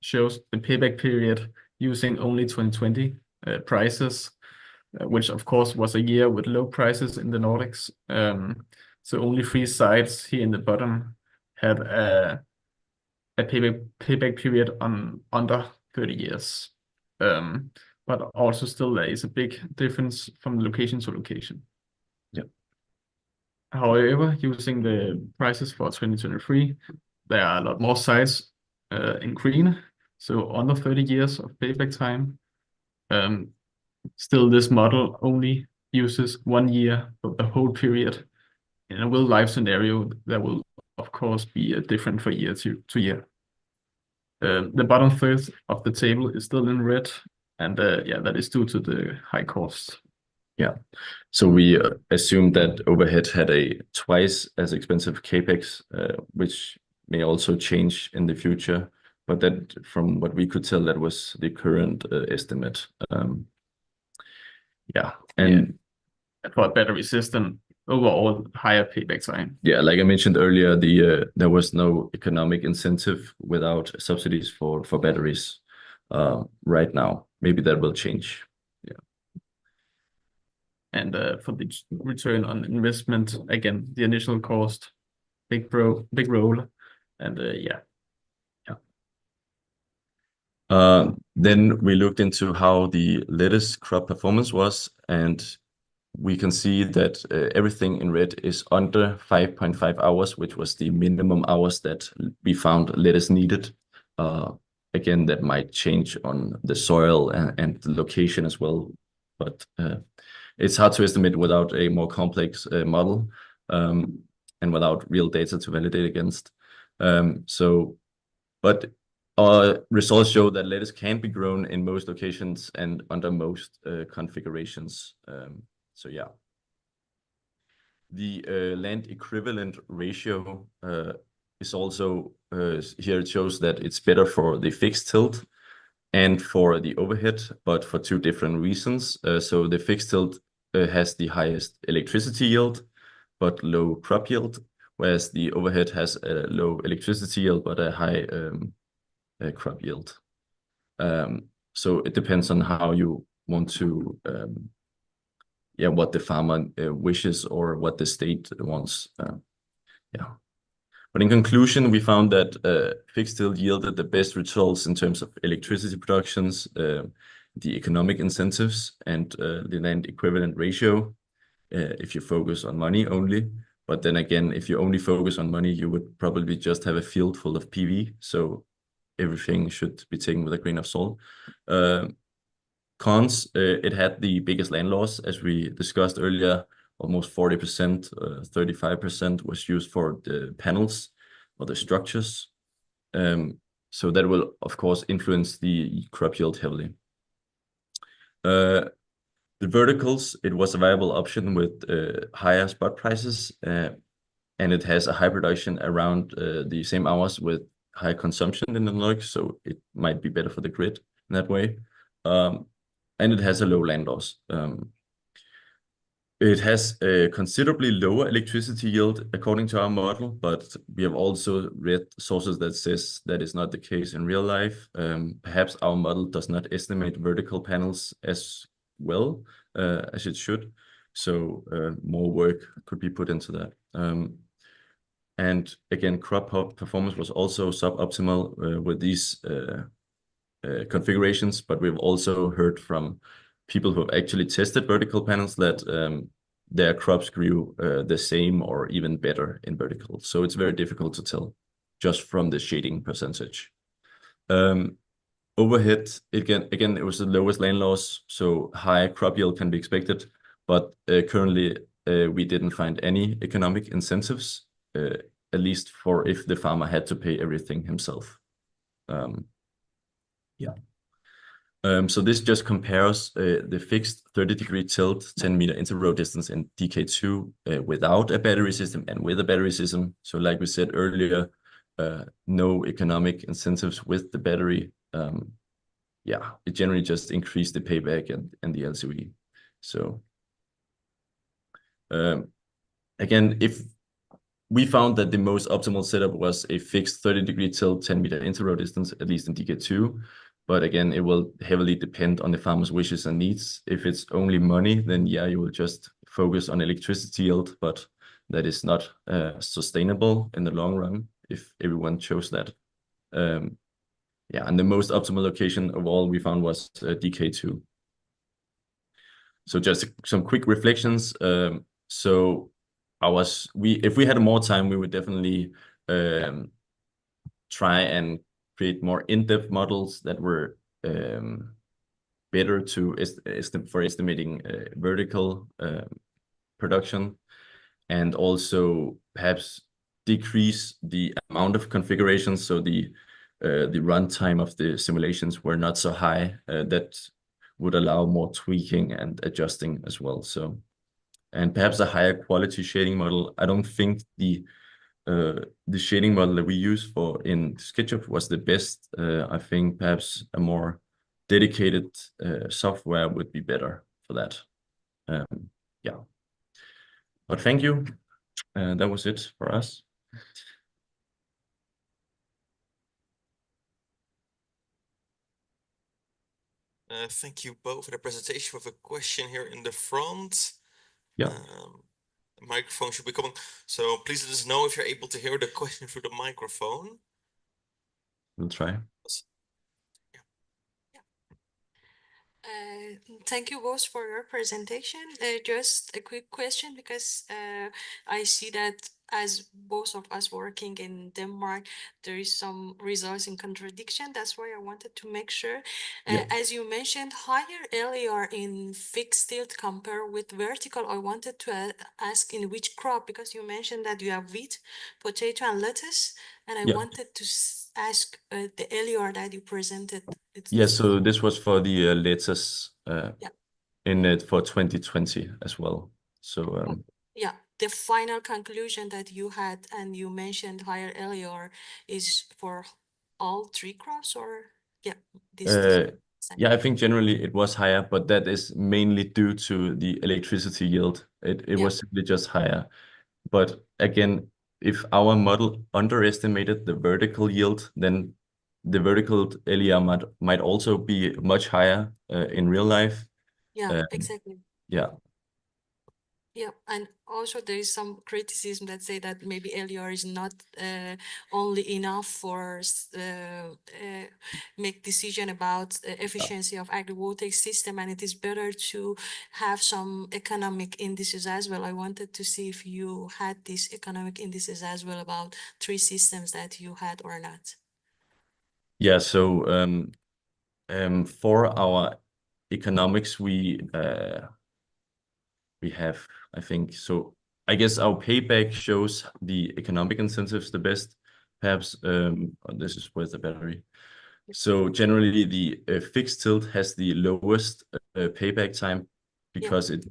shows the payback period using only 2020 prices, which of course was a year with low prices in the Nordics. So only 3 sites here in the bottom had a payback period on under 30 years. But also still there is a big difference from location to location. Yeah. However, using the prices for 2023, there are a lot more sites in green, so under 30 years of payback time. Still, this model only uses 1 year for the whole period. In a real life scenario, that will of course be different for year to year. The bottom third of the table is still in red, and yeah, that is due to the high cost. Yeah. So we assumed that overhead had a twice as expensive capex, which may also change in the future. But that, from what we could tell, that was the current estimate. Yeah, and for a battery system, overall higher payback time. Yeah, like I mentioned earlier, there was no economic incentive without subsidies for batteries right now. Maybe that will change. And for the return on investment, again, the initial cost, big role, and yeah. Then we looked into how the lettuce crop performance was, and we can see that everything in red is under 5.5 hours, which was the minimum hours that we found lettuce needed. Again, that might change on the soil and the location as well, but it's hard to estimate without a more complex model and without real data to validate against. But our results show that lettuce can be grown in most locations and under most configurations. So yeah. The land equivalent ratio is also here. It shows that it's better for the fixed tilt and for the overhead, but for 2 different reasons. So the fixed tilt has the highest electricity yield, but low crop yield, whereas the overhead has a low electricity yield, but a high crop yield. So it depends on how you want to, what the farmer wishes or what the state wants. Yeah. But in conclusion, we found that fixed tilt yielded the best results in terms of electricity productions, the economic incentives, and the land equivalent ratio, if you focus on money only. But then again, if you only focus on money, you would probably just have a field full of PV. So everything should be taken with a grain of salt. Cons, it had the biggest land loss, as we discussed earlier. Almost 40%, 35% was used for the panels or the structures. So that will, of course, influence the crop yield heavily. The verticals, it was a viable option with higher spot prices, and it has a high production around the same hours with high consumption in the Nordics, so it might be better for the grid in that way. And it has a low land loss. It has a considerably lower electricity yield according to our model, but we have also read sources that says that is not the case in real life. Perhaps our model does not estimate vertical panels as well as it should. So more work could be put into that. And again, crop performance was also suboptimal with these configurations, but we've also heard from people who have actually tested vertical panels that their crops grew the same or even better in vertical. So it's very difficult to tell just from the shading percentage. Overhead, again, it was the lowest land loss, so high crop yield can be expected, but currently we didn't find any economic incentives, at least for if the farmer had to pay everything himself. So this just compares the fixed 30-degree tilt 10-meter interrow distance in DK2 without a battery system and with a battery system. So like we said earlier, no economic incentives with the battery. It generally just increased the payback and the LCOE. So again, if we found that the most optimal setup was a fixed 30-degree tilt 10-meter interrow distance, at least in DK2. But again, it will heavily depend on the farmer's wishes and needs. If it's only money, then you will just focus on electricity yield, but that is not sustainable in the long run if everyone chose that. And the most optimal location of all we found was DK2. So just some quick reflections. If we had more time, we would definitely try and create more in-depth models that were better for estimating vertical production, and also perhaps decrease the amount of configurations, so the runtime of the simulations were not so high. That would allow more tweaking and adjusting as well. And perhaps a higher quality shading model. I don't think the shading model that we use in SketchUp was the best. I think perhaps a more dedicated software would be better for that. But thank you. That was it for us. Thank you both for the presentation. We have a question here in the front. Yeah. The microphone should be coming. So please let us know if you're able to hear the question through the microphone. We'll try. Thank you both for your presentation. Just a quick question, because I see that as both of us working in Denmark, there is some results in contradiction. That's why I wanted to make sure. As you mentioned, higher LER in fixed tilt compared with vertical. I wanted to ask in which crop, because you mentioned that you have wheat, potato, and lettuce. And I wanted to ask the LER that you presented. So this was for the lettuce for 2020 as well. So the final conclusion that you had, and you mentioned higher LER is for all three crops, or I think generally it was higher, but that is mainly due to the electricity yield. It was simply just higher. But again, if our model underestimated the vertical yield, then the vertical LER might also be much higher in real life. Exactly. And also there is some criticism that say that maybe LER is not only enough for make decision about efficiency of agrivoltaic system, and it is better to have some economic indices as well. I wanted to see if you had these economic indices as well about three systems that you had or not. So for our economics, we have, I think, so I guess our payback shows the economic incentives the best. Perhaps this is with the battery. So generally, the fixed tilt has the lowest payback time because it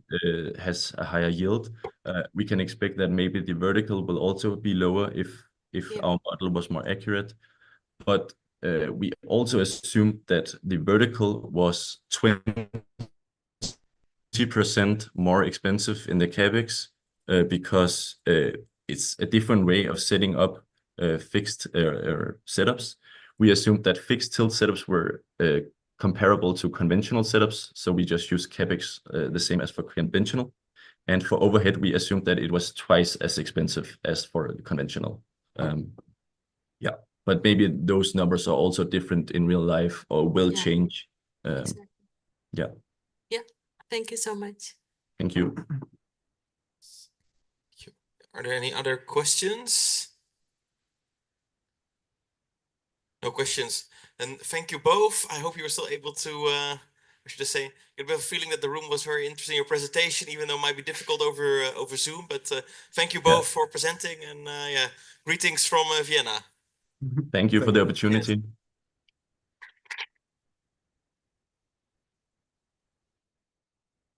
has a higher yield. We can expect that maybe the vertical will also be lower if our model was more accurate. But we also assumed that the vertical was 20% more expensive in the CapEx because it's a different way of setting up fixed setups. We assumed that fixed tilt setups were comparable to conventional setups, so we just use CapEx the same as for conventional. And for overhead, we assumed that it was twice as expensive as for conventional. But maybe those numbers are also different in real life or will change. Thank you so much. Thank you. Are there any other questions? No questions. And thank you both. I hope you were still able to, what should I say? You have a feeling that the room was very interesting, your presentation, even though it might be difficult over Zoom. But thank you both for presenting, and yeah, greetings from Vienna. Thank you for the opportunity.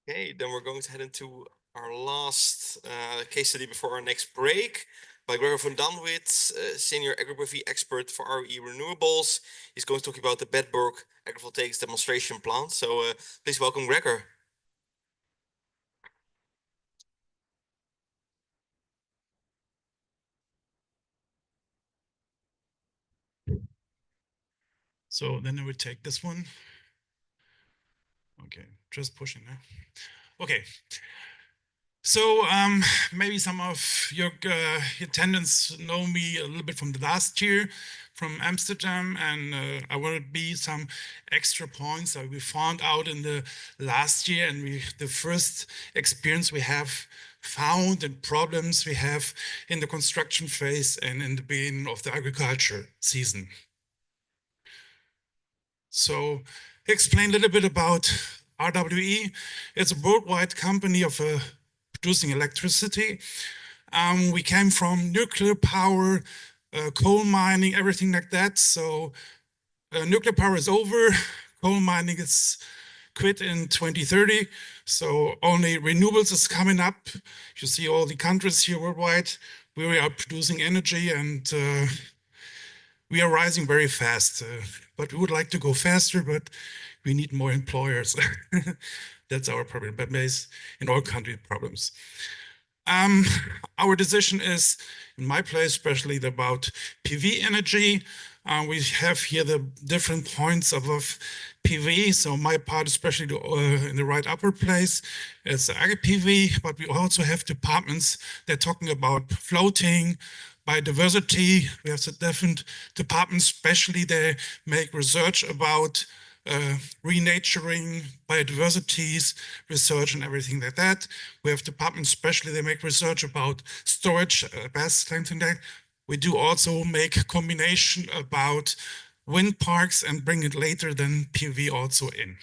Okay, then we're going to head into our last case study before our next break by Gregor van Danwit, Senior AgriPV expert for RE Renewables. He's going to talk about the Bedburg AgriVoltaics demonstration plant. So please welcome Gregor. So then I would take this one. Okay, just pushing now. Okay. So maybe some of your attendants know me a little bit from the last year from Amsterdam, and I want to be some extra points that we found out in the last year, and the first experience we have found and problems we have in the construction phase and in the beginning of the agriculture season. So explain a little bit about RWE. It's a worldwide company of producing electricity. We came from nuclear power, coal mining, everything like that. So nuclear power is over. Coal mining is quit in 2030. So only renewables is coming up. You see all the countries here worldwide where we are producing energy, and we are rising very fast. But we would like to go faster, but we need more employers. That's our problem, but in all country problems. Our decision is, in my place especially, about PV energy. We have here the different points of PV. So my part, especially in the right upper place, is AgriPV, but we also have departments that are talking about floating, biodiversity. We have the different departments, especially they make research about renaturing, biodiversities, research and everything like that. We have departments, especially they make research about storage, best things like that. We do also make a combination about wind parks and bring it later than PV also in.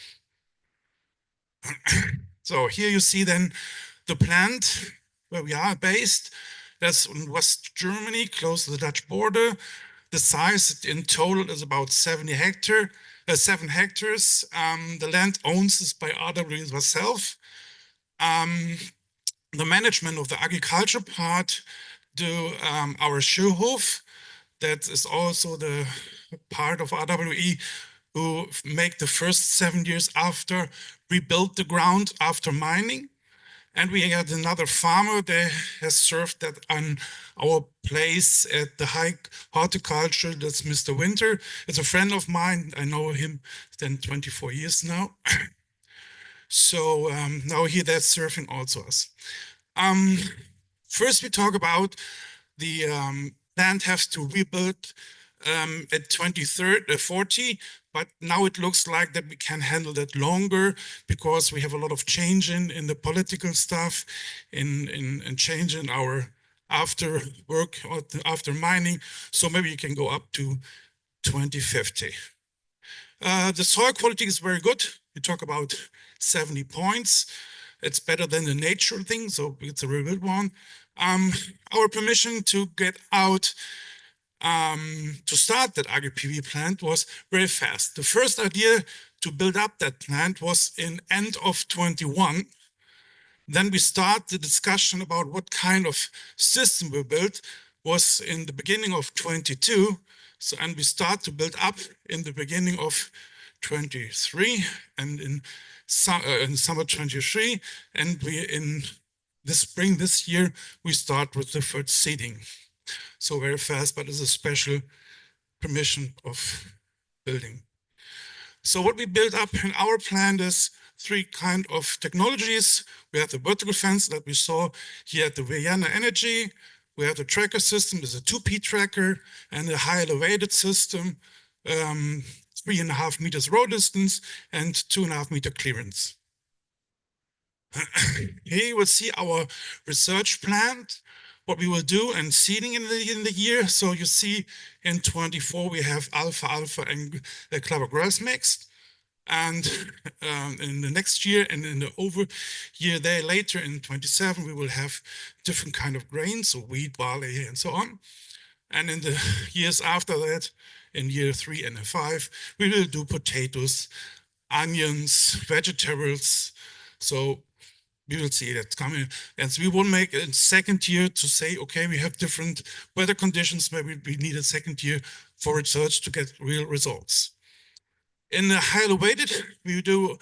So here you see then the plant where we are based. That's in West Germany, close to the Dutch border. The size in total is about 7 hectares. The land owns is by RWE myself. The management of the agriculture part do our Schulhof. That is also the part of RWE who make the first 7 years after rebuild the ground after mining. And we had another farmer that has served that on our place at the high horticulture. That's Mr. Winter. It's a friend of mine. I know him then 24 years now. So now that's serving also us. First, we talk about the plant has to rebuild at 2040, but now it looks like that we can handle that longer because we have a lot of change in the political stuff, in change in our after work, after mining. So maybe you can go up to 2050. The soil quality is very good. We talk about 70 points. It's better than the natural thing, so it's a very good one. Our permission to get out to start that AgriPV plant was very fast. The first idea to build up that plant was in end of 21. Then we start the discussion about what kind of system we build was in the beginning of 22. So, and we start to build up in the beginning of 23 and in summer 23. And we in the spring this year, we start with the first seeding. So very fast, but it's a special permission of building. So what we built up in our plant is 3 kind of technologies. We have the vertical fence that we saw here at the Vienna Energy. We have the tracker system, there's a 2P tracker, and a high elevated system, 3.5 meters road distance and 2.5 meter clearance. Here you will see our research plan, what we will do and seeding in the year. So you see in 24 we have alpha and clever grass mixed. And in the next year and in the over year there later in 27, we will have different kind of grains, so wheat, barley, and so on. And in the years after that, in year 3 and 5, we will do potatoes, onions, vegetables. So we will see that coming. And so we will make a second year to say, okay, we have different weather conditions. Maybe we need a second year for research to get real results. In the highly weighted, we do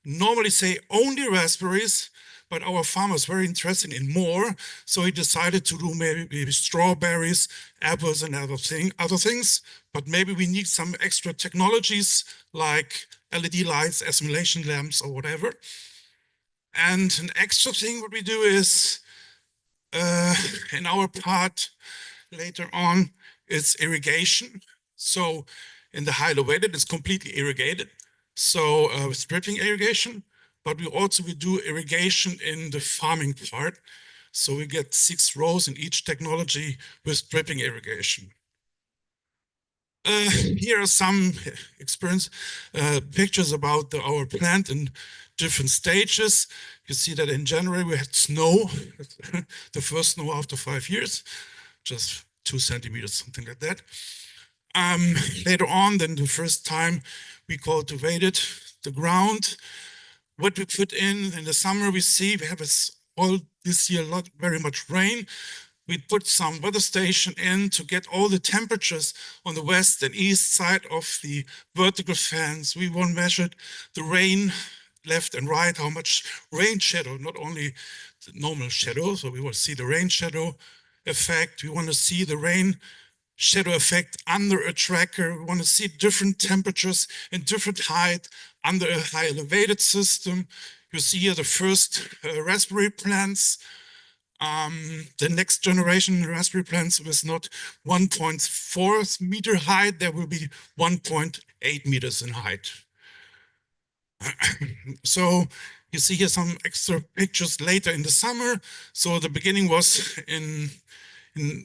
normally say only raspberries, but our farmer is very interested in more. So he decided to do maybe strawberries, apples, and other things. But maybe we need some extra technologies like LED lights, assimilation lamps, or whatever. And an extra thing what we do is in our part later on is irrigation. So in the highly weighted, it's completely irrigated. So with dripping irrigation, but we also do irrigation in the farming part. So we get 6 rows in each technology with dripping irrigation. Here are some experience pictures about our plant in different stages. You see that in January we had snow, the first snow after 5 years, just 2 centimeters, something like that. Later on, then the first time we cultivated the ground. What we put in the summer, we see we have all this year very much rain. We put some weather station in to get all the temperatures on the west and east side of the vertical fence. We want measured the rain left and right, how much rain shadow, not only the normal shadow. So we want to see the rain shadow effect. We want to see the rain shadow effect under a tracker. We want to see different temperatures and different height under a high elevated system. You see here the first raspberry plants. The next generation raspberry plants was not 1.4 meter height, there will be 1.8 meters in height. So you see here some extra pictures later in the summer. So the beginning was in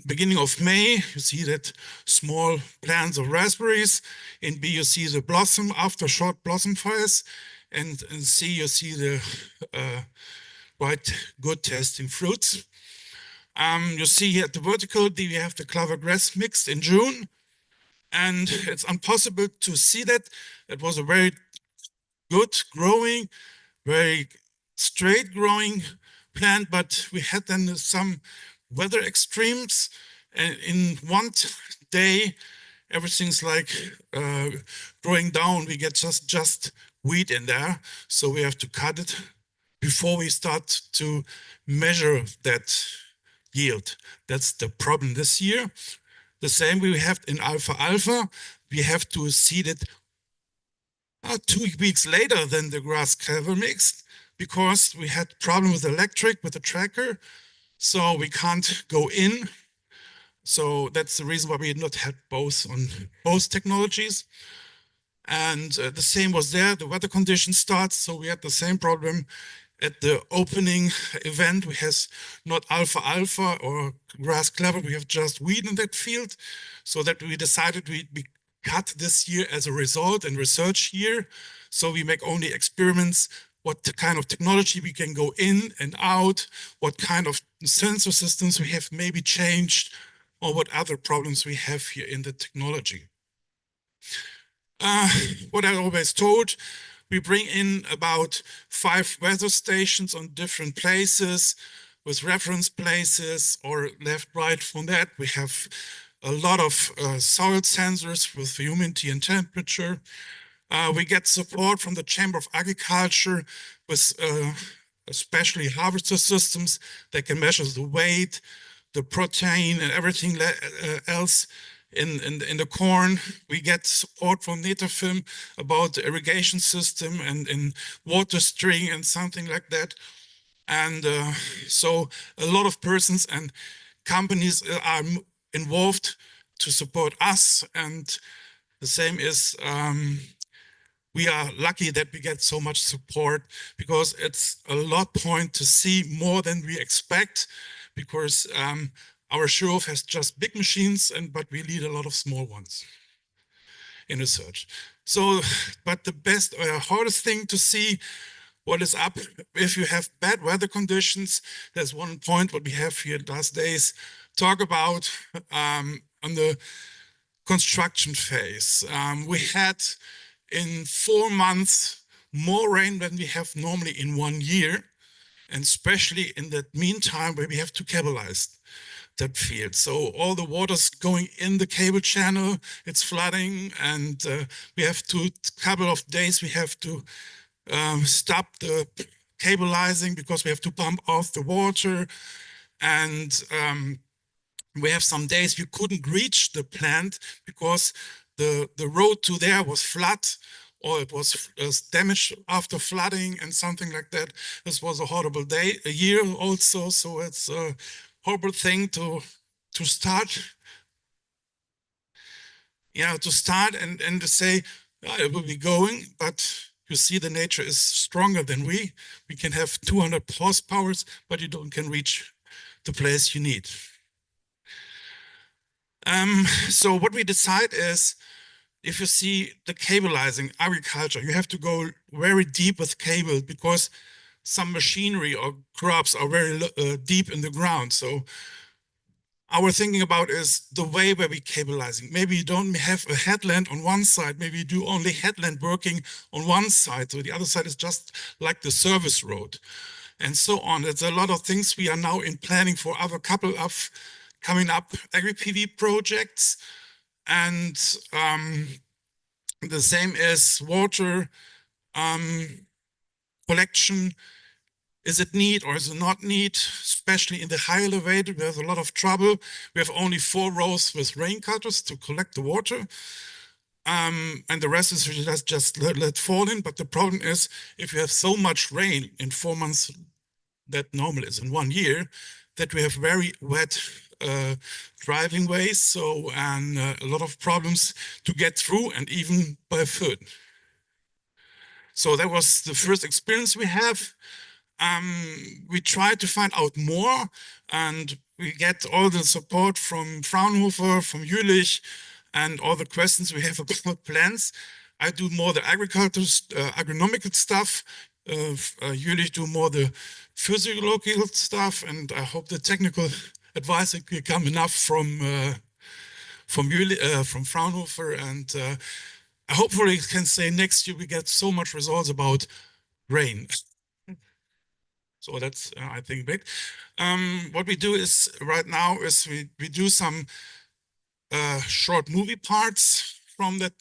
beginning of May. You see that small plants of raspberries. In B, you see the blossom after short blossom fires. And in C, you see the quite good tasting fruits. You see here at the vertical, we have the clover grass mixed in June. And it's impossible to see that. It was a very good growing, very straight growing plant, but we had then some weather extremes. And in one day, everything's like growing down. We get just wheat in there. So we have to cut it before we start to measure that yield. That's the problem this year. The same we have in alpha. We have to seed it 2 weeks later than the grass cover mixed because we had problem with electric, with the tracker. So we can't go in. So that's the reason why we had not had both on both technologies. And the same was there. The weather condition starts. So we had the same problem at the opening event. We have not alpha or grass clever. We have just wheat in that field. So that we decided we cut this year as a result and research year. So we make only experiments, what kind of technology we can go in and out, what kind of sensor systems we have maybe changed, or what other problems we have here in the technology. What I always told, we bring in about 5 weather stations on different places with reference places or left, right from that. We have a lot of soil sensors with humidity and temperature. We get support from the Chamber of Agriculture with especially harvester systems that can measure the weight, the protein, and everything else in the corn. We get support from Netafim about the irrigation system and in water string and something like that. And so a lot of persons and companies are involved to support us. And the same is we are lucky that we get so much support, because it's a lot point to see more than we expect, because our show has just big machines, but we need a lot of small ones in research. So, but the best or hardest thing to see what is up if you have bad weather conditions. There's one point what we have here last days talk about on the construction phase. We had in 4 months more rain than we have normally in 1 year, and especially in that meantime where we have to cablize that field. So all the water's going in the cable channel, it's flooding, and we have to, couple of days, we have to stop the cableizing because we have to pump off the water. And we have some days we couldn't reach the plant because the road to there was flat, or it was damaged after flooding and something like that. This was a horrible day, a year also. So it's a horrible thing to start. Yeah, to start and to say, it will be going, but you see the nature is stronger than we. We can have 200 horsepower, but you can reach the place you need. So what we decide is, if you see the cableizing agriculture, you have to go very deep with cable, because some machinery or crops are very deep in the ground. So our thinking about is the way where we cableizing. Maybe you don't have a headland on one side, maybe you do only headland working on one side, so the other side is just like the service road, and so on. There's a lot of things we are now in planning for other couple of coming up agri-PV projects. And the same is water collection. Is it neat or is it not neat? Especially in the high elevator, there's a lot of trouble. We have only 4 rows with rain cutters to collect the water. And the rest is just let fall in. But the problem is, if you have so much rain in 4 months, that normal is in 1 year, that we have very wet driving ways. So, and a lot of problems to get through, and even by foot. So that was the first experience we have. We tried to find out more, and we get all the support from Fraunhofer, from Jülich, and all the questions we have about plants. I do more the agricultural, agronomical stuff. Jülich do more the physiological stuff, and I hope the technical advice will come enough from Jülich, from Fraunhofer, and hopefully can say next year we get so much results about rain. So that's, I think, big. What we do is right now is we do some short movie parts from that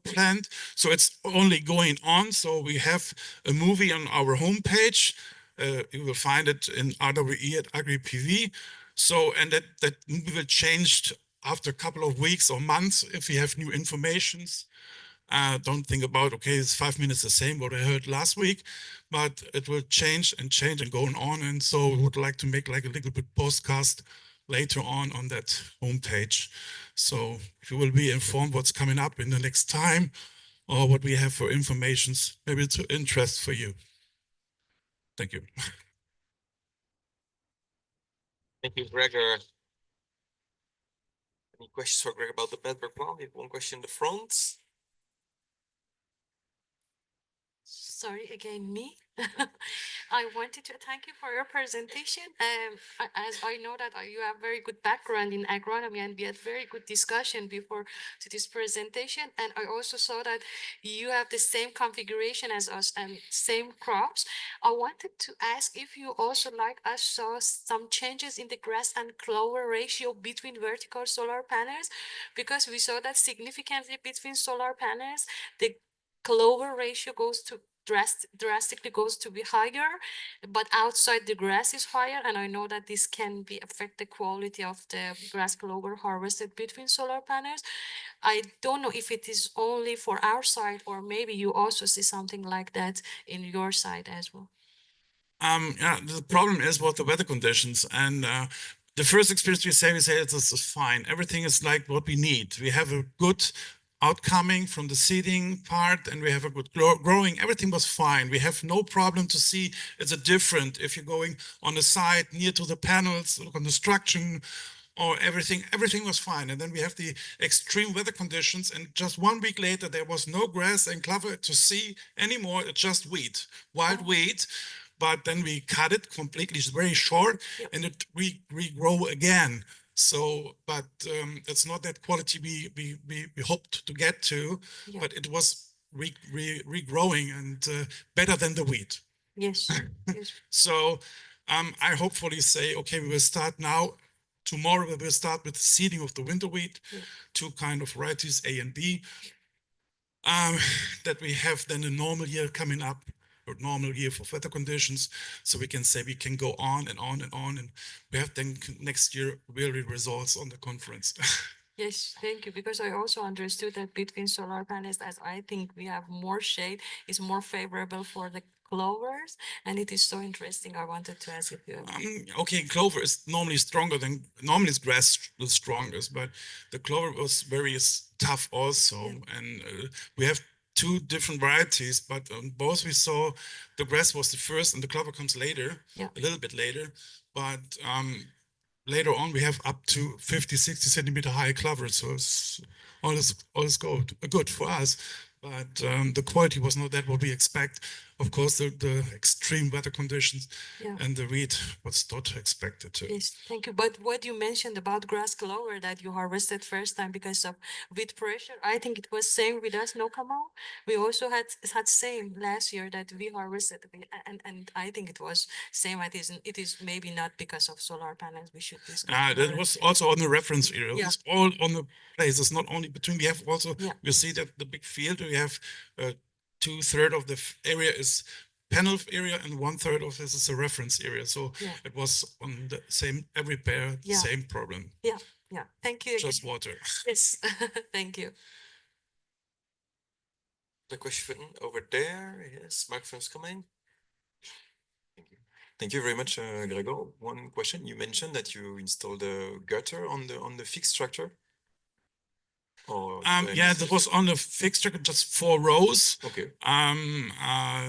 plant. So it's only going on. So we have a movie on our homepage. You will find it in RWE at AgriPV. So, and that movie will change after a couple of weeks or months if we have new informations. Don't think about, okay, it's 5 minutes the same what I heard last week, but it will change and going on. And so we would like to make like a little bit postcast later on that homepage. So you will be informed what's coming up in the next time, or what we have for informations. Maybe it's of interest for you. Thank you. Thank you, Gregor. Any questions for Greg about the Bedburg plant? We have one question in the front. Sorry, again, me. I wanted to thank you for your presentation. As I know that you have very good background in agronomy, and we had very good discussion before to this presentation. And I also saw that you have the same configuration as us and same crops. I wanted to ask if you also, like us, saw some changes in the grass and clover ratio between vertical solar panels, because we saw that significantly between solar panels, the clover ratio goes to drastically goes to be higher, but outside the grass is higher. And I know that this can be affect the quality of the grass clover harvested between solar panels. I don't know if it is only for our side, or maybe you also see something like that in your side as well. Yeah, the problem is what the weather conditions, and the first experience we say this is fine. Everything is like what we need. We have a good outcoming from the seeding part, and we have a good growing. Everything was fine. We have no problem to see it's a different if you're going on the side near to the panels, look on the structure or everything was fine. And then we have the extreme weather conditions, and just 1 week later there was no grass and clover to see anymore. It's just wheat, wild wheat. But then we cut it completely, it's very short, and it regrow again. So, but it's not that quality we hoped to get to, but it was regrowing and better than the wheat. Yes. Yes. So I hopefully say, okay, we will start now. Tomorrow we will start with the seeding of the winter wheat, two kind of varieties, A and B, that we have then a normal year coming up, or normal year for weather conditions. So we can say we can go on and on and on, and we have then next year really results on the conference. Yes, thank you. Because I also understood that between solar panels, as I think we have more shade, is more favorable for the clovers, and it is so interesting. I wanted to ask if you agree. Okay, clover is normally stronger than normally is grass the strongest, but the clover was very tough also, and we have two different varieties, but both we saw the grass was the first and the clover comes later, a little bit later, but later on we have up to 50, 60 centimeter high clover, so it's all is good for us. But the quality was not that what we expect. Of course, the extreme weather conditions and the wheat was not expected to. Yes, thank you. But what you mentioned about grass clover that you harvested first time because of wheat pressure, I think it was same with us, no, Kamal? We also had same last year that we harvested, and I think it was same. It is maybe not because of solar panels. We should discuss. That was also on the reference area. It was all on the places, not only between. We have also, you see that the big field, we have 2/3 of the area is panel area and 1/3 of this is a reference area. So it was on the same, every pair, same problem. Yeah. Thank you. Just water. Yes, thank you. The question over there, yes, microphone's coming. Thank you very much, Gregor. One question, you mentioned that you installed a gutter on the fixed structure. Yeah, that was on the fixed structure, just 4 rows. Okay.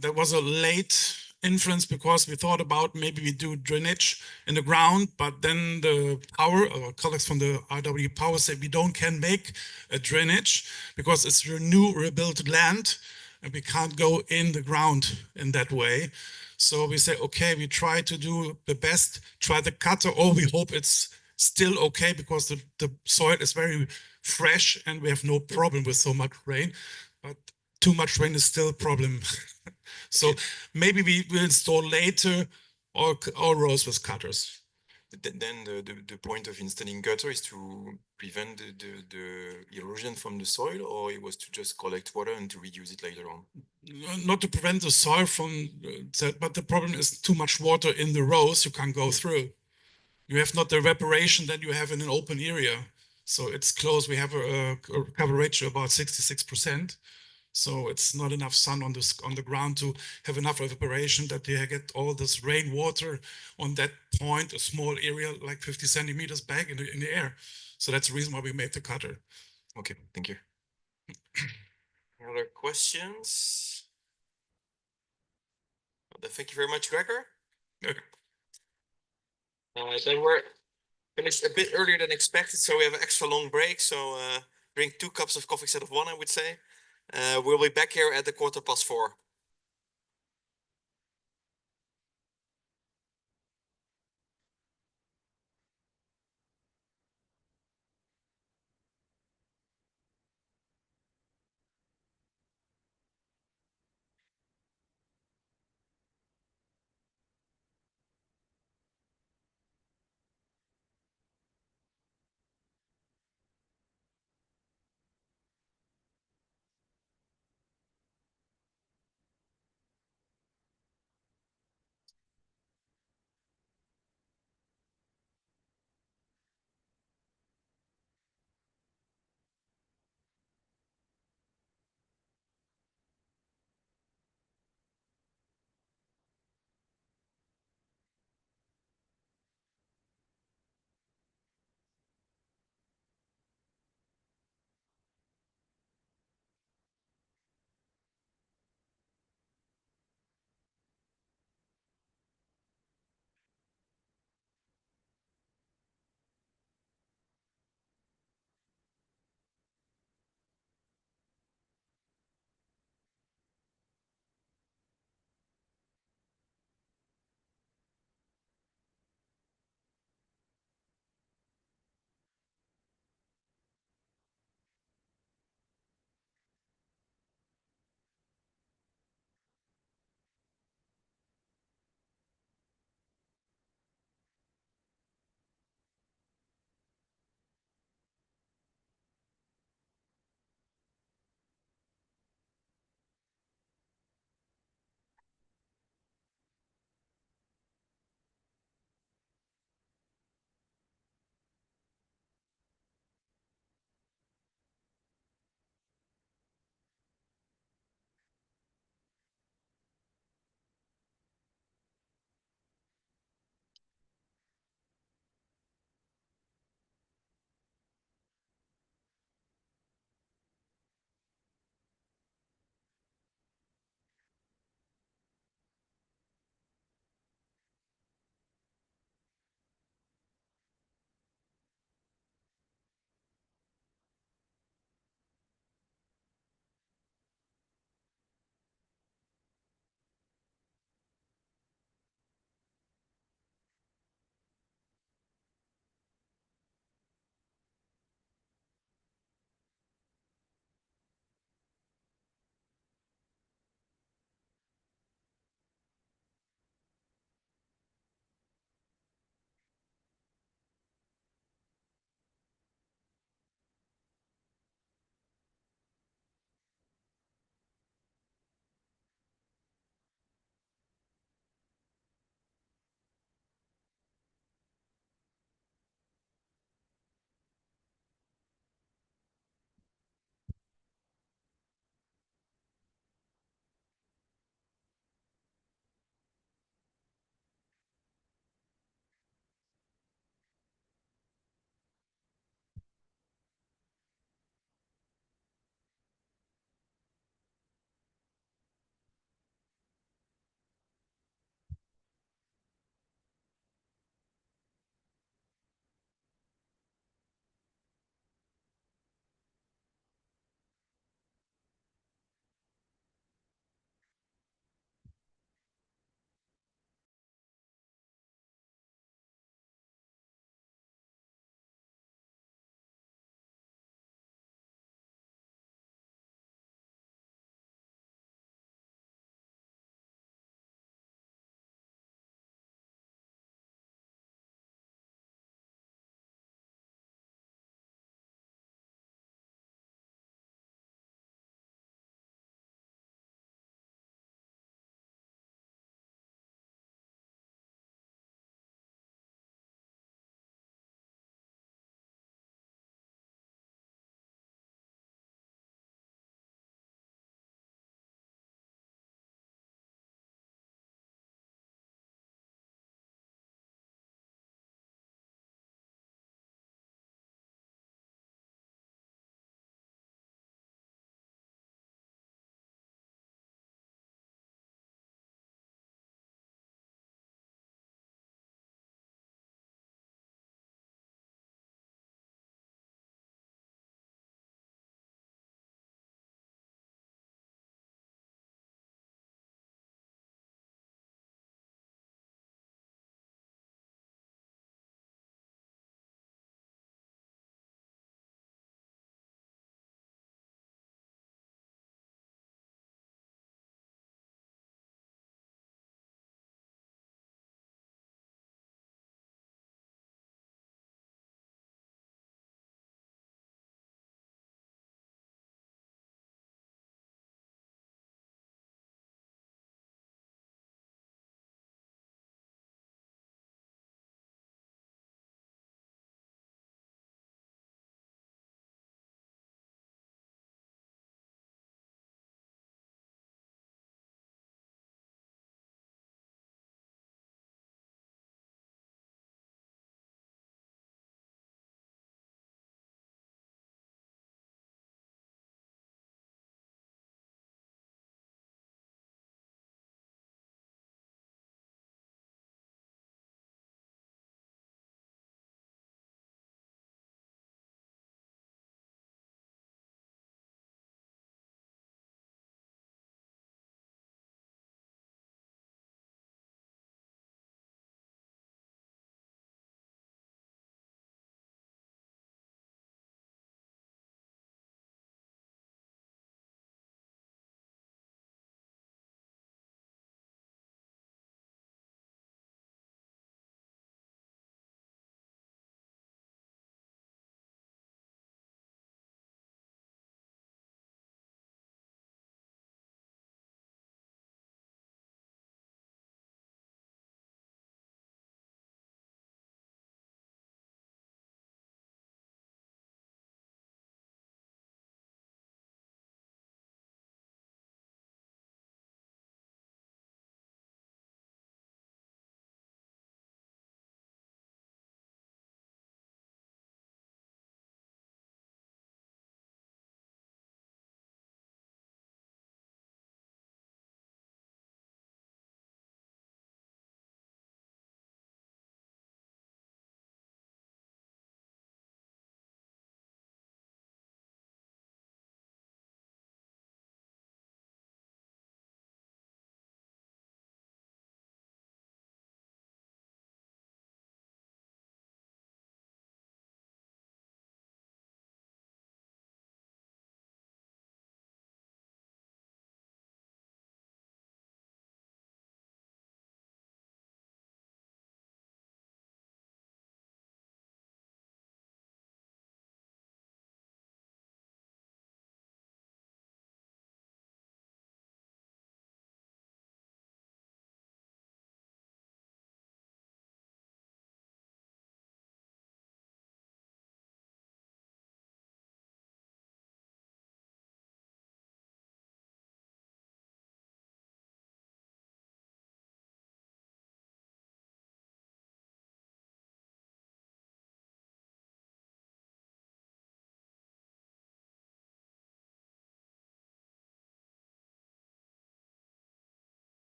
There was a late influence because we thought about maybe we do drainage in the ground, but then the power, our colleagues from the RW Power said we can make a drainage because it's new rebuilt land and we can't go in the ground in that way. So we say, okay, we try to do the best, try the cutter, or we hope it's still okay because the soil is very fresh and we have no problem with so much rain, but too much rain is still a problem. So maybe we will install later all rows with cutters. Then the point of installing gutter is to prevent the erosion from the soil, or it was to just collect water and to reuse it later on? Not to prevent the soil from that, but the problem is too much water in the rows you can't go through. You have not the evaporation that you have in an open area. So it's close. We have a cover ratio about 66%. So it's not enough sun on the ground to have enough evaporation that you get all this rainwater on that point, a small area like 50 centimeters back in the air. So that's the reason why we made the cutter. Okay, thank you. Other questions? Thank you very much, Gregor. Okay. Then we're finished a bit earlier than expected, so we have an extra long break. So drink 2 cups of coffee instead of 1, I would say. We'll be back here at the 4:15.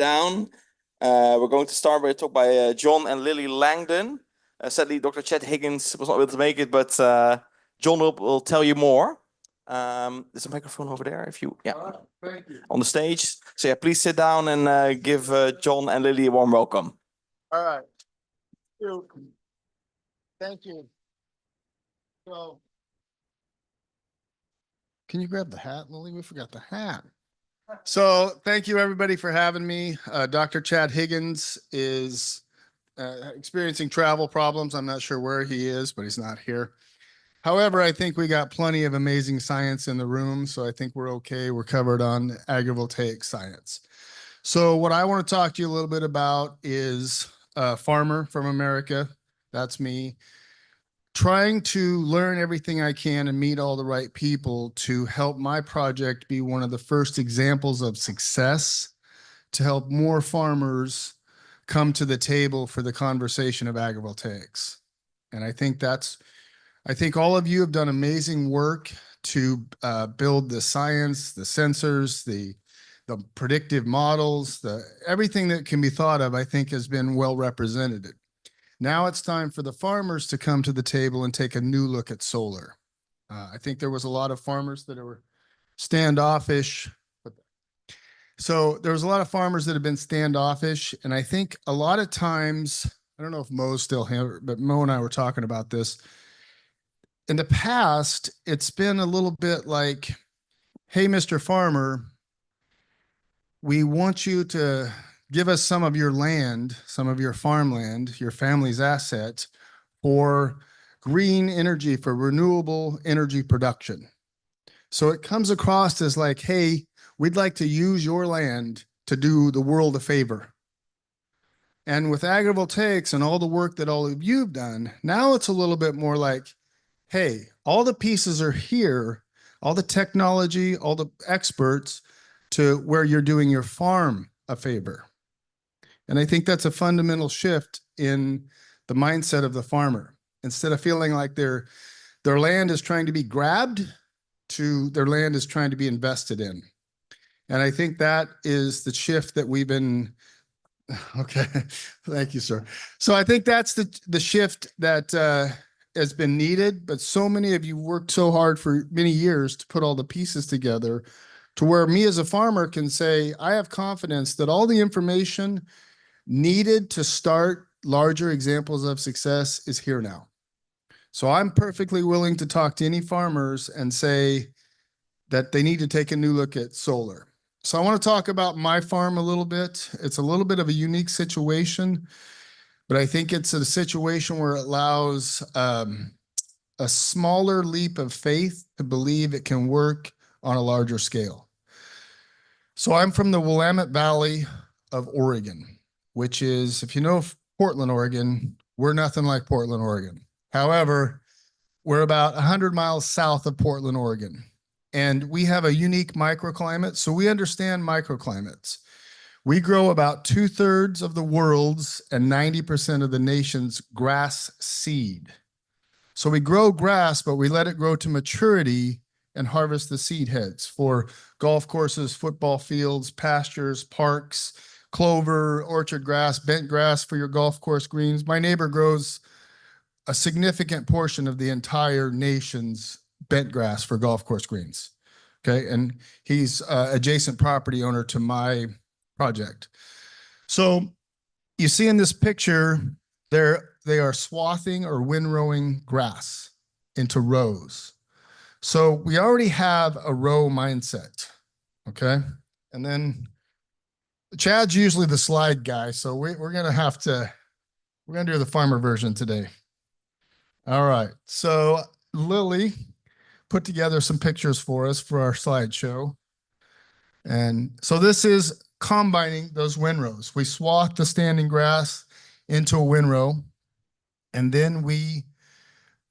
down. We're going to start with a talk by John and Lily Langdon. Sadly, Dr. Chad Higgins was not able to make it, but John will tell you more. There's a microphone over there if you, Thank you. on the stage. So yeah, please sit down and give John and Lily a warm welcome. All right. Thank you. So, can you grab the hat, Lily? We forgot the hat. So thank you everybody for having me. Dr. Chad Higgins is experiencing travel problems. I'm not sure where he is, but he's not here. However, I think we got plenty of amazing science in the room, so I think we're okay. We're covered on agrivoltaic science. So what I want to talk to you a little bit about is a farmer from America. That's me. Trying to learn everything I can and meet all the right people to help my project be one of the first examples of success to help more farmers come to the table for the conversation of agrivoltaics. And I think all of you have done amazing work to build the science, the sensors, the predictive models, everything that can be thought of, I think has been well represented. Now it's time for the farmers to come to the table and take a new look at solar. I think there was a lot of farmers that were standoffish. So there was a lot of farmers that have been standoffish. And I think a lot of times, I don't know if Mo's still here, but Mo and I were talking about this. In the past, it's been a little bit like, hey, Mr. Farmer, we want you to give us some of your land, some of your farmland, your family's asset for green energy, for renewable energy production. So it comes across as like, hey, we'd like to use your land to do the world a favor. And with agrivoltaics and all the work that all of you've done, now it's a little bit more like, hey, all the pieces are here, all the technology, all the experts to where you're doing your farm a favor. And I think that's a fundamental shift in the mindset of the farmer. Instead of feeling like their land is trying to be grabbed, to their land is trying to be invested in. And I think that is the shift that we've been, okay, thank you, sir. So I think that's the shift that has been needed, but so many of you worked so hard for many years to put all the pieces together to where me as a farmer can say, I have confidence that all the information needed to start larger examples of success is here now. So I'm perfectly willing to talk to any farmers and say that they need to take a new look at solar. So I want to talk about my farm a little bit. It's a little bit of a unique situation, but I think it's a situation where it allows a smaller leap of faith to believe it can work on a larger scale. So I'm from the Willamette Valley of Oregon, which is, if you know Portland, Oregon, we're nothing like Portland, Oregon. However, we're about 100 miles south of Portland, Oregon, and we have a unique microclimate, so we understand microclimates. We grow about 2/3 of the world's and 90% of the nation's grass seed. So we grow grass, but we let it grow to maturity and harvest the seed heads for golf courses, football fields, pastures, parks, clover, orchard grass, bent grass for your golf course greens. My neighbor grows a significant portion of the entire nation's bent grass for golf course greens. Okay, and he's adjacent property owner to my project. So you see in this picture, they are swathing or windrowing grass into rows. So we already have a row mindset, okay? And then Chad's usually the slide guy, so we're gonna do the farmer version today. All right, so Lily put together some pictures for us for our slideshow. And so this is combining those windrows. We swath the standing grass into a windrow, and then we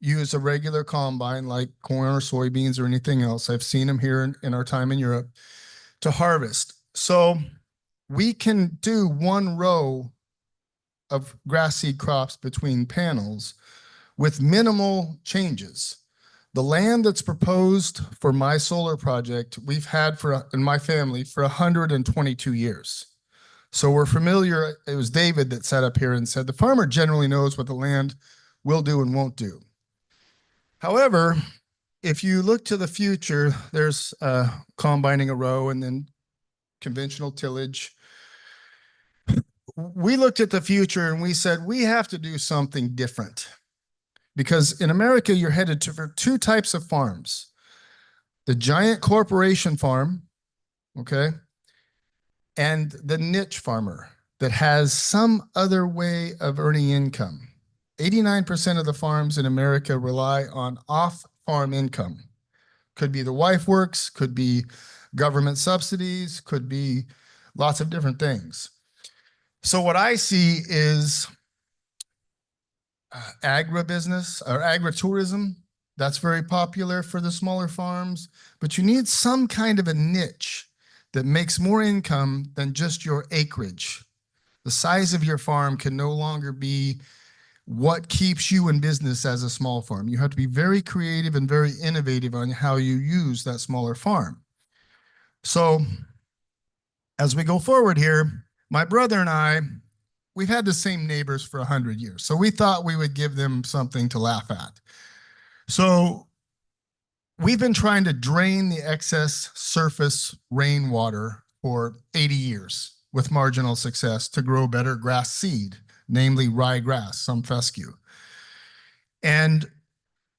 use a regular combine like corn or soybeans or anything else. I've seen them here in our time in Europe to harvest. So we can do one row of grass seed crops between panels with minimal changes. The land that's proposed for my solar project, we've had in my family for 122 years. So we're familiar, it was David that sat up here and said, the farmer generally knows what the land will do and won't do. However, if you look to the future, there's combining a row and then conventional tillage. We looked at the future and we said, we have to do something different. Because in America, you're headed for two types of farms. The giant corporation farm, okay, and the niche farmer that has some other way of earning income. 89% of the farms in America rely on off-farm income. Could be the wife works, could be government subsidies, could be lots of different things. So what I see is agribusiness or agritourism. That's very popular for the smaller farms, but you need some kind of a niche that makes more income than just your acreage. The size of your farm can no longer be what keeps you in business as a small farm. You have to be very creative and very innovative on how you use that smaller farm. So as we go forward here, my brother and I, we've had the same neighbors for 100 years. So we thought we would give them something to laugh at. So we've been trying to drain the excess surface rainwater for 80 years with marginal success to grow better grass seed, namely ryegrass, some fescue. And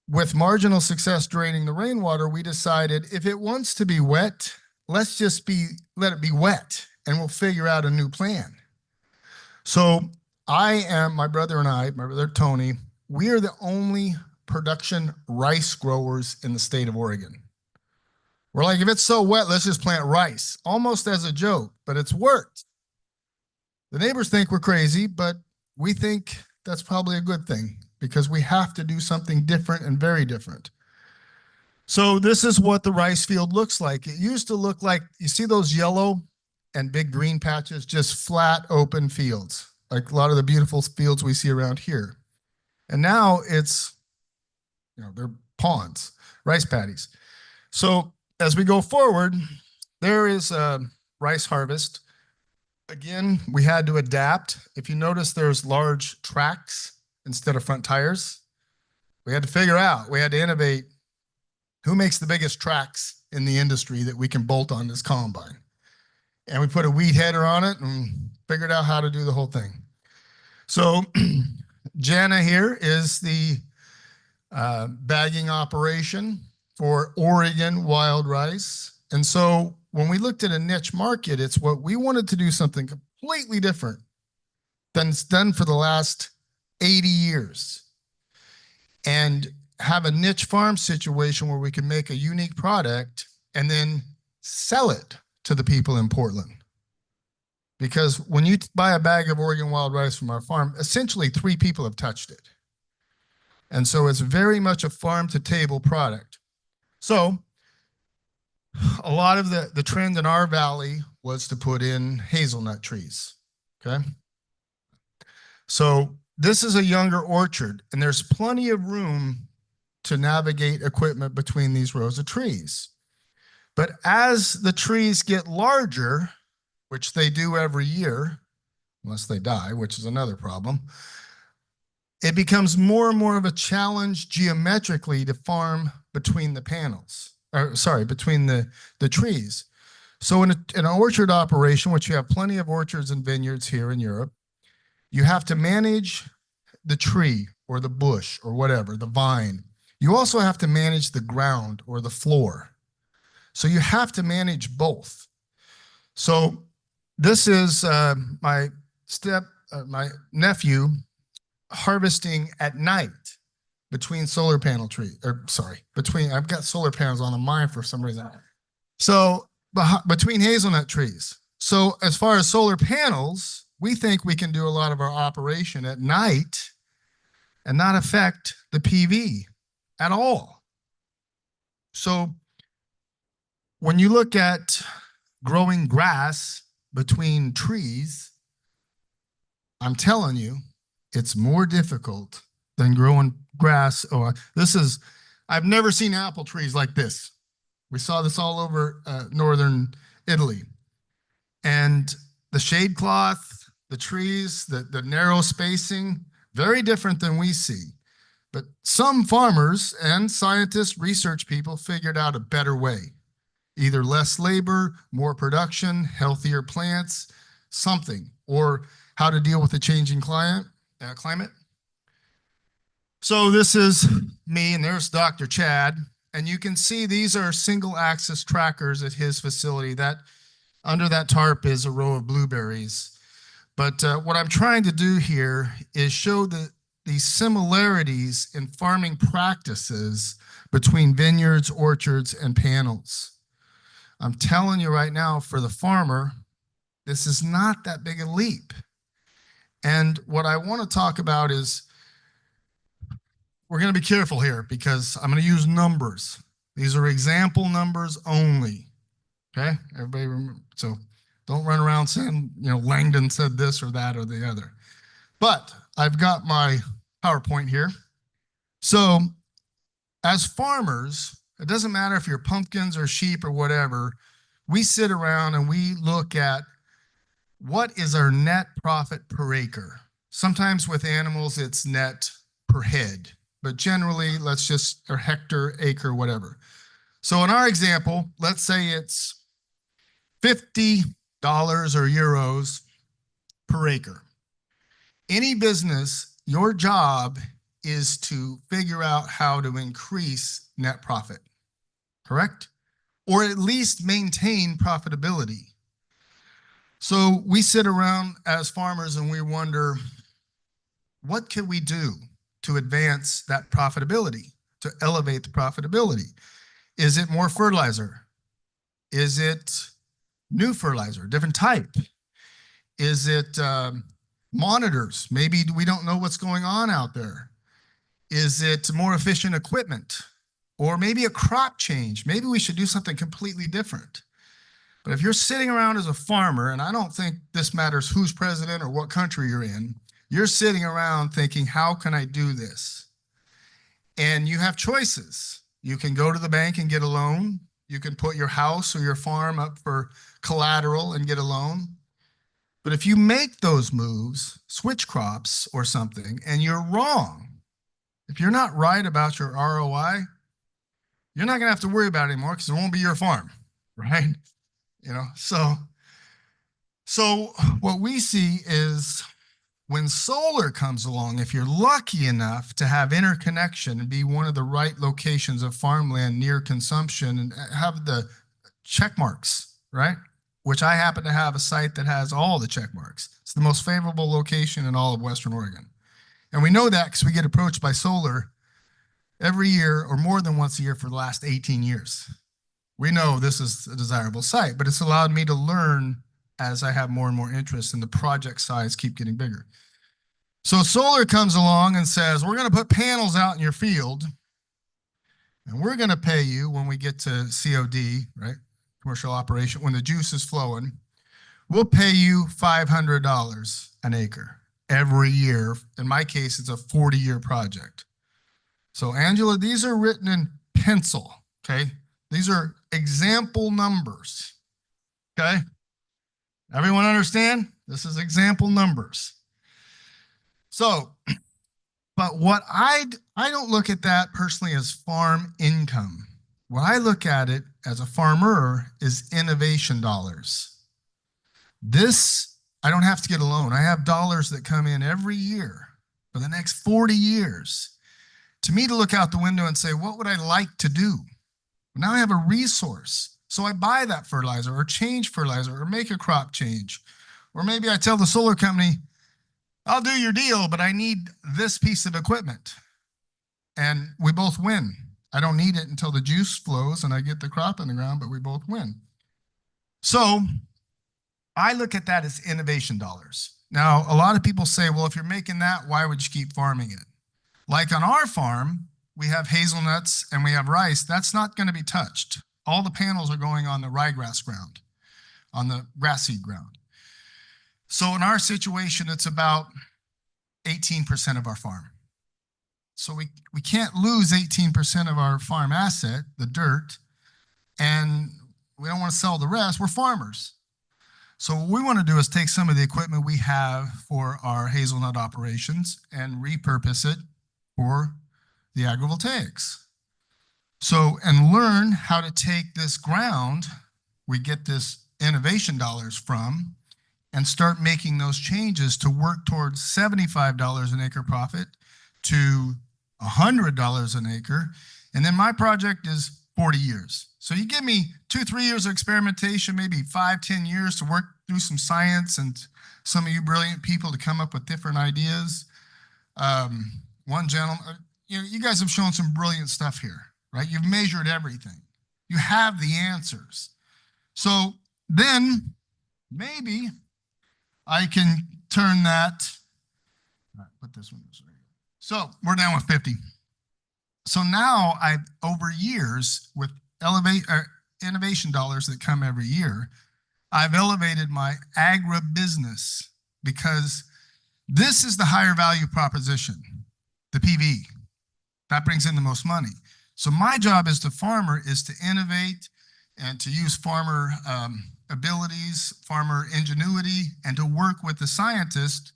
with marginal success draining the rainwater, we decided if it wants to be wet, let's just let it be wet and we'll figure out a new plan. So my brother and I, my brother Tony, we are the only production rice growers in the state of Oregon. We're like, if it's so wet, let's just plant rice, almost as a joke, but it's worked. The neighbors think we're crazy, but we think that's probably a good thing because we have to do something different and very different. So this is what the rice field looks like. It used to look like, you see those yellow and big green patches, just flat open fields, like a lot of the beautiful fields we see around here. And now it's, they're ponds, rice paddies. So as we go forward, there is a rice harvest. Again, we had to adapt. If you notice, there's large tracks instead of front tires. We had to figure out, we had to innovate who makes the biggest tracks in the industry that we can bolt on this combine. And we put a weed header on it and figured out how to do the whole thing. So Jana here is the bagging operation for Oregon wild rice. And so when we looked at a niche market, it's what we wanted to do something completely different than it's done for the last 80 years. And have a niche farm situation where we can make a unique product and then sell it to the people in Portland. Because when you buy a bag of Oregon wild rice from our farm, essentially 3 people have touched it. And so it's very much a farm to table product. So a lot of the trend in our valley was to put in hazelnut trees, okay? So this is a younger orchard, and there's plenty of room to navigate equipment between these rows of trees. But as the trees get larger, which they do every year, unless they die, which is another problem, it becomes more and more of a challenge geometrically to farm between the panels, or sorry, between the trees. So in an orchard operation, which you have plenty of orchards and vineyards here in Europe, you have to manage the tree or the bush or whatever, the vine. You also have to manage the ground or the floor. So you have to manage both. So this is my nephew harvesting at night between solar panel trees, I've got solar panels on the mine for some reason. So between hazelnut trees. So as far as solar panels, we think we can do a lot of our operation at night and not affect the PV at all. So when you look at growing grass between trees, I'm telling you, it's more difficult than growing grass. I've never seen apple trees like this. We saw this all over northern Italy. And the shade cloth, the trees, the narrow spacing, very different than we see. But some farmers and scientists, research people figured out a better way. Either less labor, more production, healthier plants, something, or how to deal with the changing climate. So this is me, and there's Dr. Chad, and you can see these are single axis trackers at his facility. That under that tarp is a row of blueberries. But what I'm trying to do here is show these similarities in farming practices between vineyards, orchards, and panels. I'm telling you right now, for the farmer, this is not that big a leap. And what I want to talk about is, we're going to be careful here because I'm going to use numbers. These are example numbers only. Okay, everybody remember? So don't run around saying, Langdon said this or that or the other. But I've got my PowerPoint here. So as farmers, it doesn't matter if you're pumpkins or sheep or whatever, we sit around and we look at what is our net profit per acre. Sometimes with animals, it's net per head, but generally, let's just, or hectare, acre, whatever. So in our example, let's say it's $50 or euros per acre. Any business, your job is to figure out how to increase net profit, correct? Or at least maintain profitability. So we sit around as farmers and we wonder, what can we do to advance that profitability, to elevate the profitability? Is it more fertilizer? Is it new fertilizer, different type? Is it monitors? Maybe we don't know what's going on out there. Is it more efficient equipment? Or maybe a crop change? Maybe we should do something completely different. But if you're sitting around as a farmer, and I don't think this matters who's president or what country you're in, you're sitting around thinking, how can I do this? And you have choices. You can go to the bank and get a loan. You can put your house or your farm up for collateral and get a loan. But if you make those moves, switch crops or something, and you're wrong, if you're not right about your ROI, you're not going to have to worry about it anymore because it won't be your farm, right? So what we see is when solar comes along, if you're lucky enough to have interconnection and be one of the right locations of farmland near consumption and have the check marks, right? Which I happen to have a site that has all the check marks. It's the most favorable location in all of Western Oregon. And we know that because we get approached by solar every year or more than once a year for the last 18 years. We know this is a desirable site, but it's allowed me to learn as I have more and more interest, and the project size keep getting bigger. So solar comes along and says, we're going to put panels out in your field, and we're going to pay you when we get to COD, right? Commercial operation, when the juice is flowing, we'll pay you $500 an acre every year. In my case, it's a 40-year project. So Angela, these are written in pencil, okay? These are example numbers, okay? Everyone understand? This is example numbers. So, but what I don't look at that personally as farm income. What I look at it as a farmer is innovation dollars. This, I don't have to get a loan. I have dollars that come in every year for the next 40 years. To me, to look out the window and say, what would I like to do? Now I have a resource. So I buy that fertilizer or change fertilizer or make a crop change. Or maybe I tell the solar company, I'll do your deal, but I need this piece of equipment. And we both win. I don't need it until the juice flows and I get the crop in the ground, but we both win. So I look at that as innovation dollars. Now, a lot of people say, well, if you're making that, why would you keep farming it? Like on our farm, we have hazelnuts and we have rice. That's not going to be touched. All the panels are going on the ryegrass ground, on the grass seed ground. So in our situation, it's about 18% of our farm. So we can't lose 18% of our farm asset, the dirt, and we don't want to sell the rest. We're farmers. So what we want to do is take some of the equipment we have for our hazelnut operations and repurpose it for the agrivoltaics. So, and learn how to take this ground we get this innovation dollars from and start making those changes to work towards $75 an acre profit to $100 an acre. And then my project is 40 years. So you give me 2-3 years of experimentation, maybe 5-10 years to work through some science and some of you brilliant people to come up with different ideas. One gentleman, you guys have shown some brilliant stuff here, right? You've measured everything. You have the answers. So then maybe I can turn that, all right, put this one this way. So we're down with 50. So now I've, over years, with innovation dollars that come every year, I've elevated my agribusiness because this is the higher value proposition, the PV. That brings in the most money. So my job as the farmer is to innovate and to use farmer abilities, farmer ingenuity, and to work with the scientist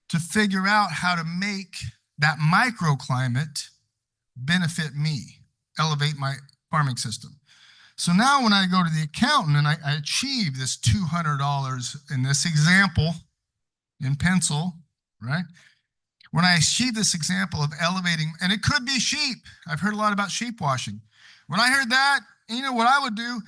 to figure out how to make that microclimate benefit me, elevate my farming system. So now when I go to the accountant and I achieve this $200 in this example in pencil, right? When I achieve this example of elevating, and it could be sheep. I've heard a lot about sheep washing. When I heard that, you know what I would do?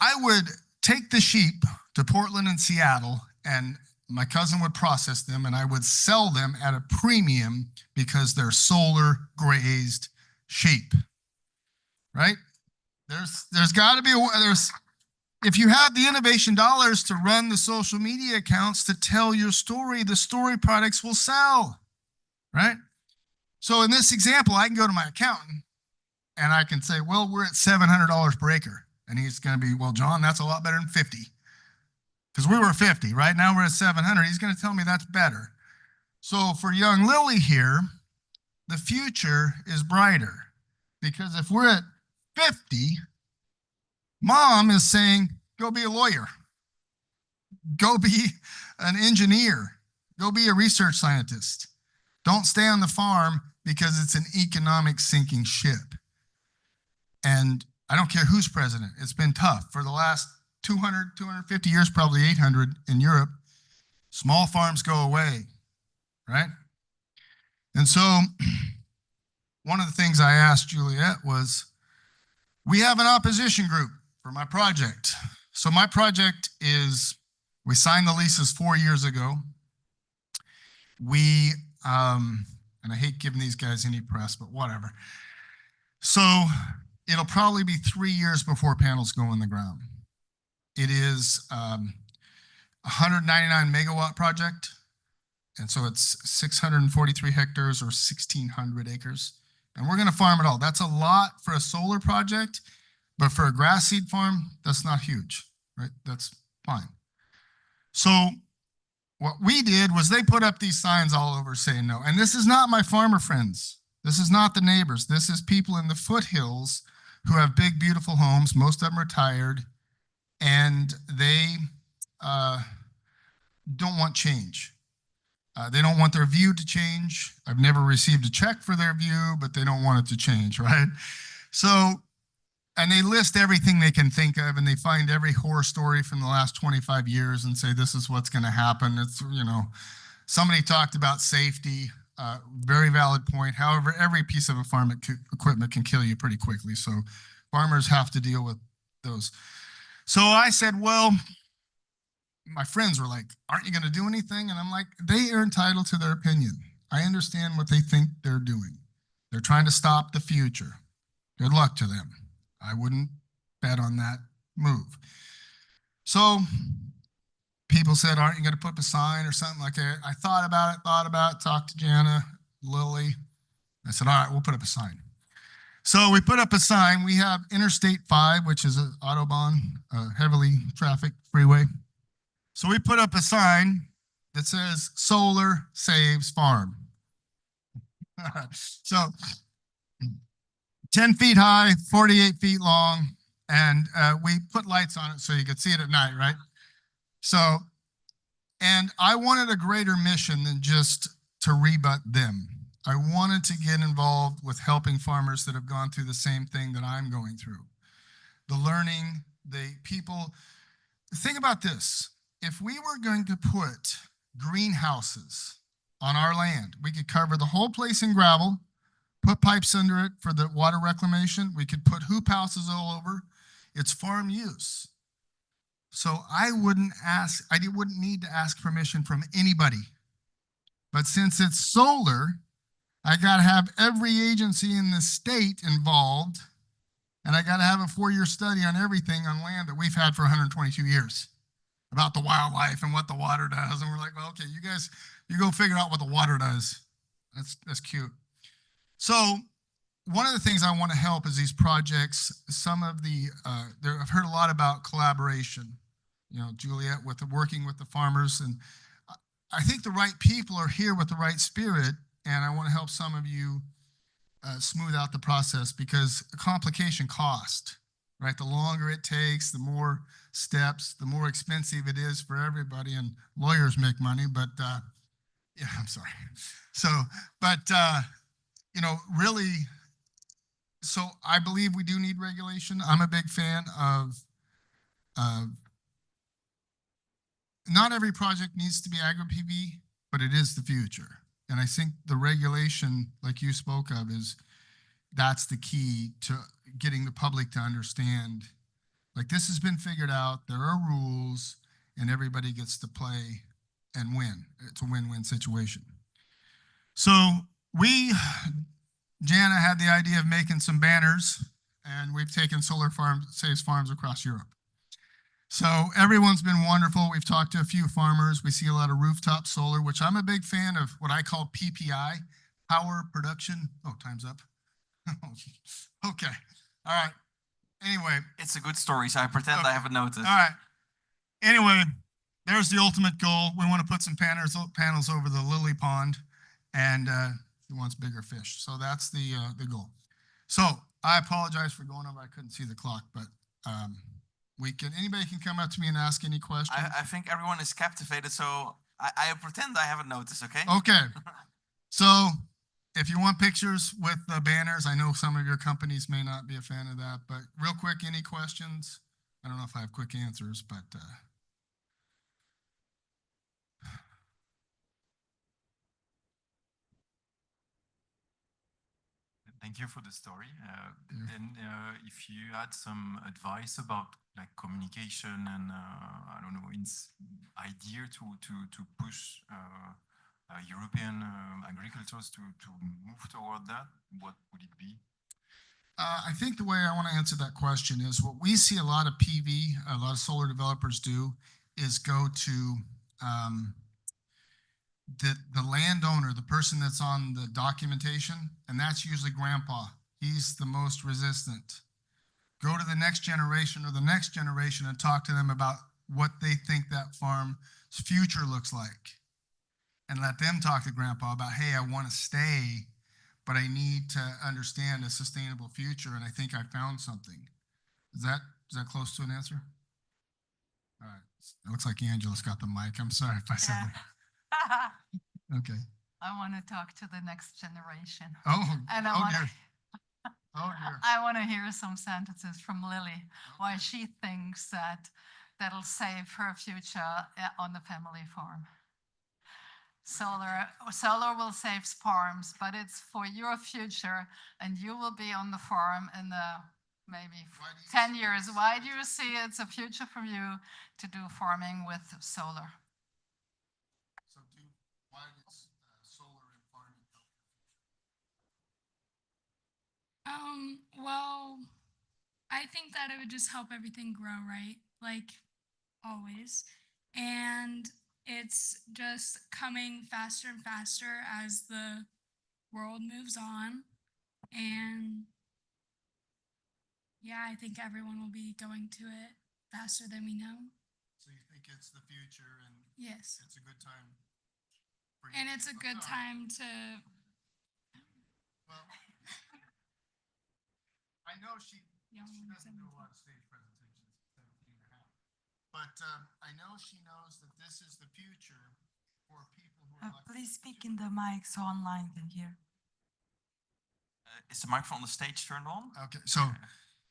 I would take the sheep to Portland and Seattle, and my cousin would process them, and I would sell them at a premium because they're solar grazed sheep, right? There's got to be if you have the innovation dollars to run the social media accounts to tell your story, the story products will sell, right? So in this example, I can go to my accountant and I can say, well, we're at $700 per acre. And he's going to be, well, John, that's a lot better than 50. Because we were 50, right? Now we're at 700. He's going to tell me that's better. So for young Lily here, the future is brighter. Because if we're at 50, mom is saying, go be a lawyer. Go be an engineer. Go be a research scientist. Don't stay on the farm because it's an economic sinking ship. And I don't care who's president. It's been tough for the last 200, 250 years, probably 800 in Europe. Small farms go away, right? And so one of the things I asked Juliet was, we have an opposition group for my project. So my project is, we signed the leases 4 years ago. We, and I hate giving these guys any press, but whatever. So it'll probably be 3 years before panels go in the ground. It is 199 megawatt project. And so it's 643 hectares or 1,600 acres. And we're going to farm it all. That's a lot for a solar project, but for a grass seed farm, that's not huge, right? That's fine. So what we did was they put up these signs all over saying no. And this is not my farmer friends. This is not the neighbors. This is people in the foothills who have big, beautiful homes. Most of them are retired, and they don't want change. They don't want their view to change. I've never received a check for their view, but they don't want it to change, right? So, and they list everything they can think of, and they find every horror story from the last 25 years and say, this is what's going to happen. It's, you know, somebody talked about safety, very valid point. However, every piece of a farm equipment can kill you pretty quickly. So farmers have to deal with those. So I said, well, my friends were like, aren't you going to do anything? And I'm like, they are entitled to their opinion. I understand what they think they're doing. They're trying to stop the future. Good luck to them. I wouldn't bet on that move. So people said, aren't you going to put up a sign or something like that? I thought about it, talked to Jana, Lily. I said, all right, we'll put up a sign. So we put up a sign. We have Interstate 5, which is an Autobahn, heavily trafficked freeway. So we put up a sign that says solar saves farm. So 10 feet high, 48 feet long, and we put lights on it so you could see it at night, right? So, and I wanted a greater mission than just to rebut them. I wanted to get involved with helping farmers that have gone through the same thing that I'm going through. The learning, the people. Think about this. If we were going to put greenhouses on our land, we could cover the whole place in gravel, put pipes under it for the water reclamation. We could put hoop houses all over. It's farm use. So I wouldn't need to ask permission from anybody. But since it's solar, I got to have every agency in the state involved, and I got to have a 4-year study on everything on land that we've had for 122 years about the wildlife and what the water does. And we're like, well, okay, you guys, you go figure out what the water does. That's cute. So one of the things I want to help is these projects. Some of the, I've heard a lot about collaboration, you know, Juliet working with the farmers. And I think the right people are here with the right spirit. And I want to help some of you smooth out the process, because complication cost, right? The longer it takes, the more steps, the more expensive it is for everybody, and lawyers make money, but yeah, I'm sorry. So, but you know, really, so I believe we do need regulation. I'm a big fan of not every project needs to be agri-PV, but it is the future. And I think the regulation, like you spoke of, that's the key to getting the public to understand, like, this has been figured out, there are rules, and everybody gets to play and win. It's a win-win situation. So Jana had the idea of making some banners, and we've taken Solar Saves Farms across Europe. So everyone's been wonderful. We've talked to a few farmers. We see a lot of rooftop solar, which I'm a big fan of, what I call PPI, power production. Oh, time's up. Okay. All right. Anyway. It's a good story, so I pretend I haven't noticed. All right. Anyway, there's the ultimate goal. We want to put some panels over the lily pond, and he wants bigger fish. So that's the goal. So I apologize for going over. I couldn't see the clock, but anybody can come up to me and ask any questions. I think everyone is captivated, so I pretend I haven't noticed, okay? Okay. So if you want pictures with the banners, I know some of your companies may not be a fan of that, but real quick, any questions? I don't know if I have quick answers, but Thank you for the story. Then if you had some advice about like communication and I don't know, idea to push European agricultures to move toward that, what would it be? I think the way I want to answer that question is, what we see a lot of PV, a lot of solar developers do, is go to the landowner, the person that's on the documentation, and that's usually grandpa. He's the most resistant. Go to the next generation or the next generation and talk to them about what they think that farm's future looks like. And let them talk to grandpa about, hey, I want to stay, but I need to understand a sustainable future, and I think I found something. Is that close to an answer? All right. It looks like Angela's got the mic. I'm sorry if I said that. Okay. I want to talk to the next generation. Oh, and dear. Oh, dear. I want to hear some sentences from Lily, why she thinks that'll save her future on the family farm. Solar will save farms, but it's for your future, and you will be on the farm in maybe 10 years. Why do you see it's a future for you to do farming with solar? Why does solar and farming help? Well, I think that it would just help everything grow, right? Like always. And it's just coming faster and faster as the world moves on. And yeah, I think everyone will be going to it faster than we know. So you think it's the future, and yes, it's a good time for you. And it's a good time to. Well, I know she doesn't do a lot of stage presentations. 17 and a half. But I know she knows that this is the future for people who are Please speak in the mic so online can hear. Is the microphone on the stage turned on? Okay, so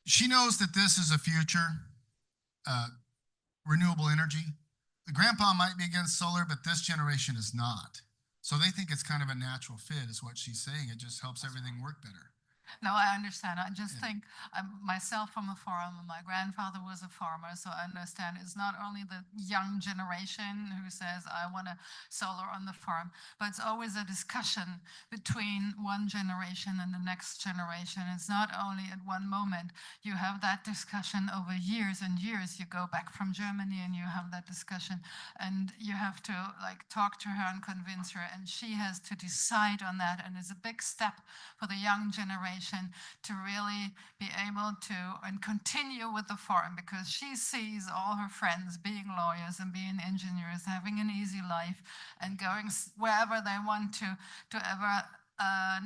she knows that this is a future renewable energy. The grandpa might be against solar, but this generation is not. So they think it's kind of a natural fit, is what she's saying. It just helps everything work better. No, I understand. I just think I'm myself from a farm, and my grandfather was a farmer, so I understand it's not only the young generation who says, I want a solar on the farm, but it's always a discussion between one generation and the next generation. It's not only at one moment. You have that discussion over years and years. You go back from Germany and you have that discussion, and you have to like talk to her and convince her, and she has to decide on that. And it's a big step for the young generation to really be able to and continue with the farm, because she sees all her friends being lawyers and being engineers, having an easy life and going wherever they want to ever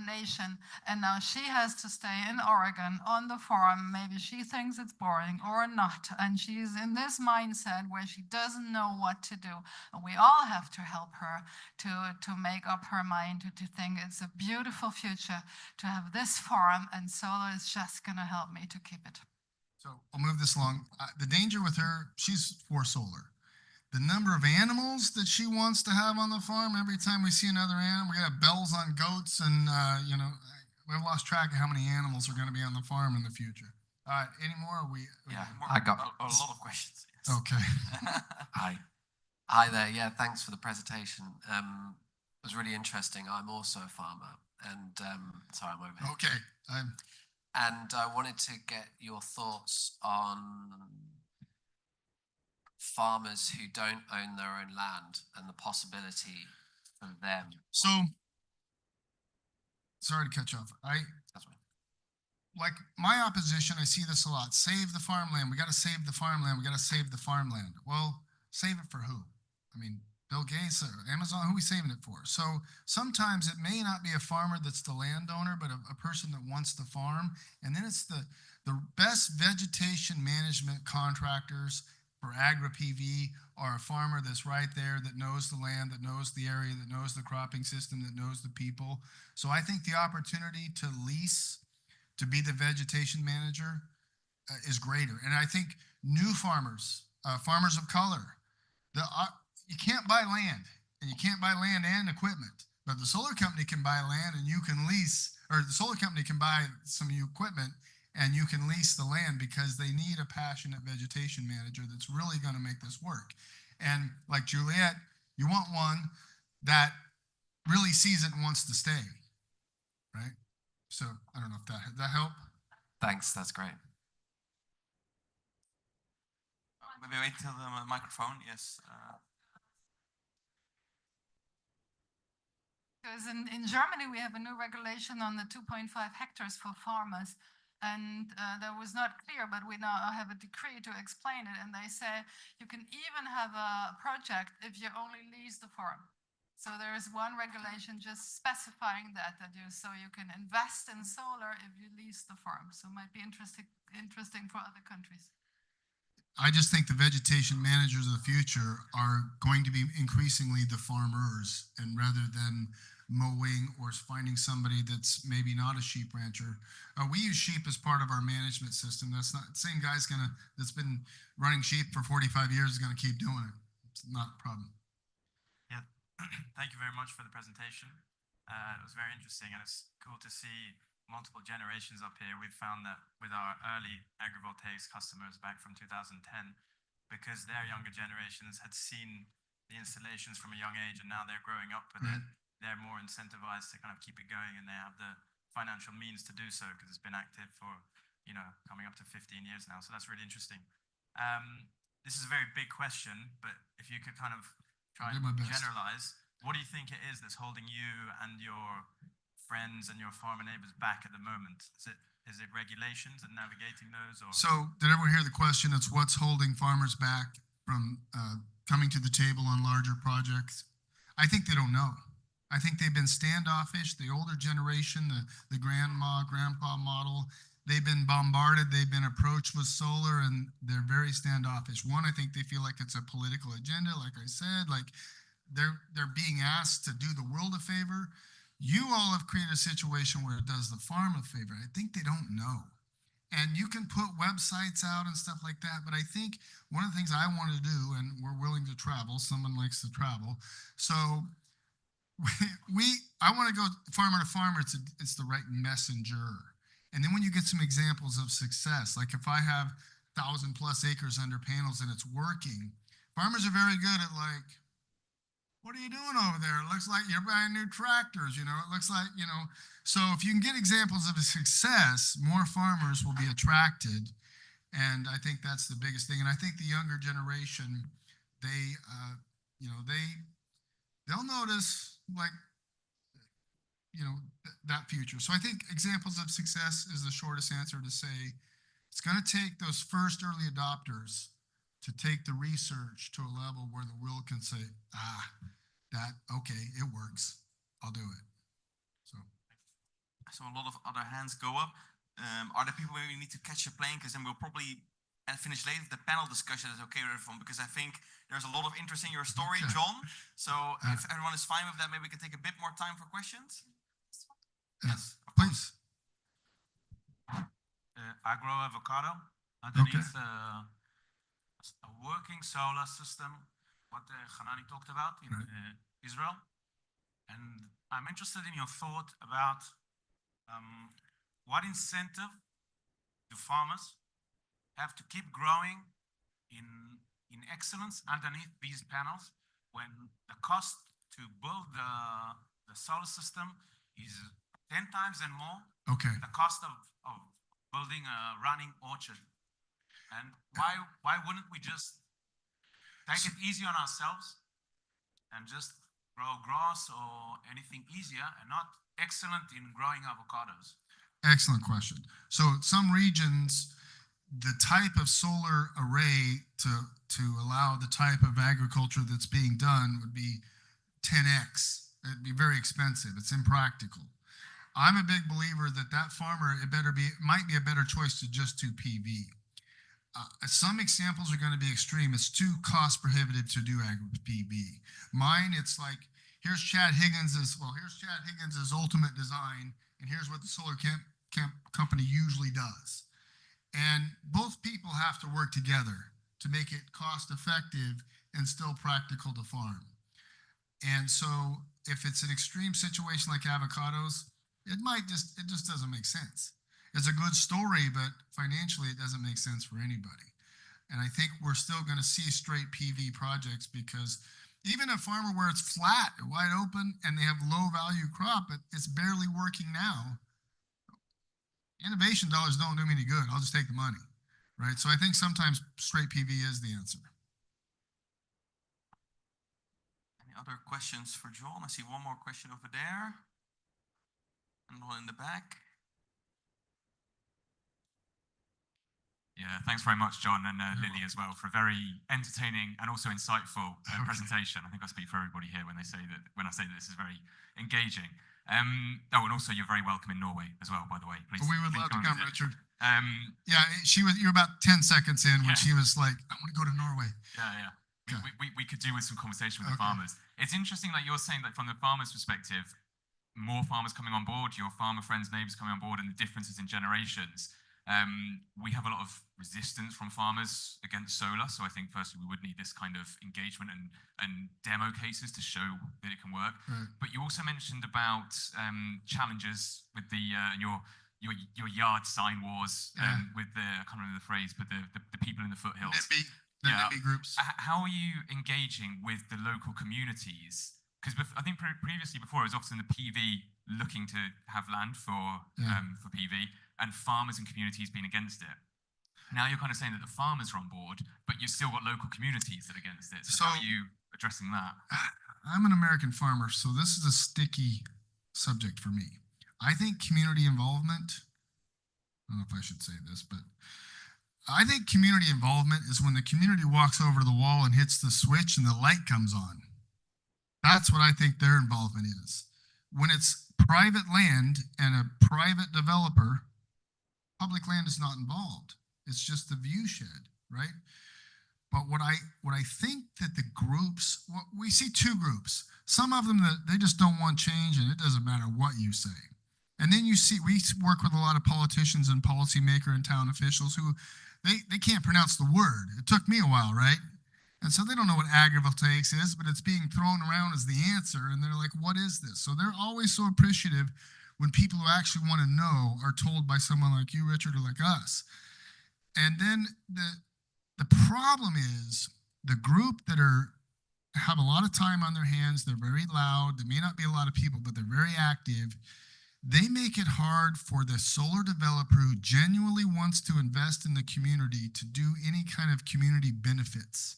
nation. And now she has to stay in Oregon on the farm. Maybe she thinks it's boring or not. And she's in this mindset where she doesn't know what to do. And we all have to help her to make up her mind, to think it's a beautiful future to have this farm, and solar is just going to help me to keep it. So I'll move this along. The danger with her, she's for solar. The number of animals that she wants to have on the farm, every time we see another animal, we got bells on goats, and you know, we've lost track of how many animals are going to be on the farm in the future. Any more? I got a lot of questions. Yes. Okay. Hi there. Yeah, thanks for the presentation. It was really interesting. I'm also a farmer, and sorry, I'm over here. Okay. And I wanted to get your thoughts on farmers who don't own their own land and the possibility for them. So, sorry to cut you off. Like my opposition, I see this a lot. Save the farmland. We got to save the farmland. We got to save the farmland. Well, save it for who? I mean, Bill Gates or Amazon, who are we saving it for? So sometimes it may not be a farmer that's the landowner, but a person that wants the farm. And then it's the best vegetation management contractors for AgriPV are a farmer that's right there, that knows the land, that knows the area, that knows the cropping system, that knows the people. So I think the opportunity to lease, to be the vegetation manager is greater. And I think new farmers, farmers of color, you can't buy land, and you can't buy land and equipment, but the solar company can buy land and you can lease, or the solar company can buy some equipment and you can lease the land, because they need a passionate vegetation manager that's really going to make this work. And like Juliet, you want one that really sees it and wants to stay, right? So I don't know if that help. Thanks, that's great. Maybe wait till the microphone. Yes. Because in Germany, we have a new regulation on the 2.5 hectares for farmers. And that was not clear, but we now have a decree to explain it. And they say you can even have a project if you only lease the farm. So there is one regulation just specifying that so you can invest in solar if you lease the farm. So it might be interesting for other countries. I just think the vegetation managers of the future are going to be increasingly the farmers, and rather than mowing or finding somebody that's maybe not a sheep rancher. We use sheep as part of our management system. That's not the same guy's that's been running sheep for 45 years is gonna keep doing it. It's not a problem. Yeah, thank you very much for the presentation. It was very interesting, and it's cool to see multiple generations up here. We've found that with our early AgriVoltaics customers back from 2010, because their younger generations had seen the installations from a young age, and now they're growing up with it. They're more incentivized to kind of keep it going, and they have the financial means to do so because it's been active for, coming up to 15 years now. So that's really interesting. This is a very big question, but if you could kind of try and generalize, what do you think it is that's holding you and your friends and your farmer neighbors back at the moment? Is it regulations and navigating those? Or? So did everyone hear the question? It's what's holding farmers back from coming to the table on larger projects? I think they don't know. I think they've been standoffish. The older generation, the grandma, grandpa model, they've been bombarded, they've been approached with solar, and they're very standoffish. One, I think they feel like it's a political agenda, like I said, like they're being asked to do the world a favor. You all have created a situation where it does the farm a favor. I think they don't know. And you can put websites out and stuff like that, but I think one of the things I want to do, and we're willing to travel, someone likes to travel, so I want to go farmer to farmer. It's the right messenger. And then when you get some examples of success, like if I have 1,000+ acres under panels and it's working, farmers are very good at like, what are you doing over there? It looks like you're buying new tractors, you know, it looks like, you know, so if you can get examples of a success, more farmers will be attracted. And I think that's the biggest thing. And I think the younger generation, they, you know, they'll notice like, you know, that future. So I think examples of success is the shortest answer to say it's going to take those first early adopters to take the research to a level where the world can say, okay, it works. I'll do it. So a lot of other hands go up. Are there people where we need to catch a plane? Because then we'll probably finish later the panel discussion is okay with everyone, because I think there's a lot of interest in your story, John. So if everyone is fine with that, maybe we can take a bit more time for questions. Yes, please. I grow avocado underneath a working solar system, what Hanani talked about in Israel. And I'm interested in your thought about what incentive do farmers have to keep growing in excellence underneath these panels when the cost to build the solar system is 10 times and more the cost of building a running orchard? And why wouldn't we just take it easy on ourselves and just grow grass or anything easier and not excellent in growing avocados? Excellent question. So some regions, the type of solar array to allow the type of agriculture that's being done would be 10x. It'd be very expensive. It's impractical. I'm a big believer that farmer, it might be a better choice to just do PV. Some examples are going to be extreme. It's too cost prohibitive to do agri-PV. Mine, it's like, here's Chad Higgins's ultimate design, and here's what the solar company usually does. And both people have to work together to make it cost effective and still practical to farm. And so if it's an extreme situation like avocados, it just doesn't make sense. It's a good story, but financially it doesn't make sense for anybody. And I think we're still going to see straight PV projects, because even a farmer where it's flat and wide open and they have low value crop, but it's barely working now, innovation dollars don't do me any good. I'll just take the money, right? So I think sometimes straight PV is the answer. Any other questions for John? I see one more question over there. And one in the back. Yeah, thanks very much, John, and Lily as well, for a very entertaining and also insightful presentation. I think I speak for everybody here when I say that this is very engaging. And also you're very welcome in Norway as well, by the way. Please, we would love to come, Richard. Yeah, you're about 10 seconds in when she was like, I want to go to Norway. Yeah. We could do with some conversation with the farmers. It's interesting that you're saying that from the farmer's perspective, more farmers coming on board, your farmer friends, neighbors coming on board, and the differences in generations. We have a lot of resistance from farmers against solar. So I think firstly, we would need this kind of engagement and demo cases to show that it can work. Right. But you also mentioned about challenges with the your yard sign wars with the, I can't remember the phrase, but the people in the foothills. NIMBY groups. How are you engaging with the local communities? Because I think previously before it was often the PV looking to have land for PV, and farmers and communities being against it. Now you're kind of saying that the farmers are on board, but you've still got local communities that are against it. So how are you addressing that? I'm an American farmer, so this is a sticky subject for me. I think community involvement, I don't know if I should say this, but I think community involvement is when the community walks over the wall and hits the switch and the light comes on. That's what I think their involvement is. When it's private land and a private developer, public land is not involved. It's just the view shed, right? But what I think that the groups, we see two groups. Some of them that they just don't want change and it doesn't matter what you say. And then you see, we work with a lot of politicians and policymaker and town officials who they can't pronounce the word. It took me a while, right? And so they don't know what agrivoltaics is, but it's being thrown around as the answer. And they're like, what is this? So they're always so appreciative when people who actually want to know are told by someone like you, Richard, or like us. And then the problem is the group that have a lot of time on their hands, they're very loud, there may not be a lot of people, but they're very active. They make it hard for the solar developer who genuinely wants to invest in the community to do any kind of community benefits.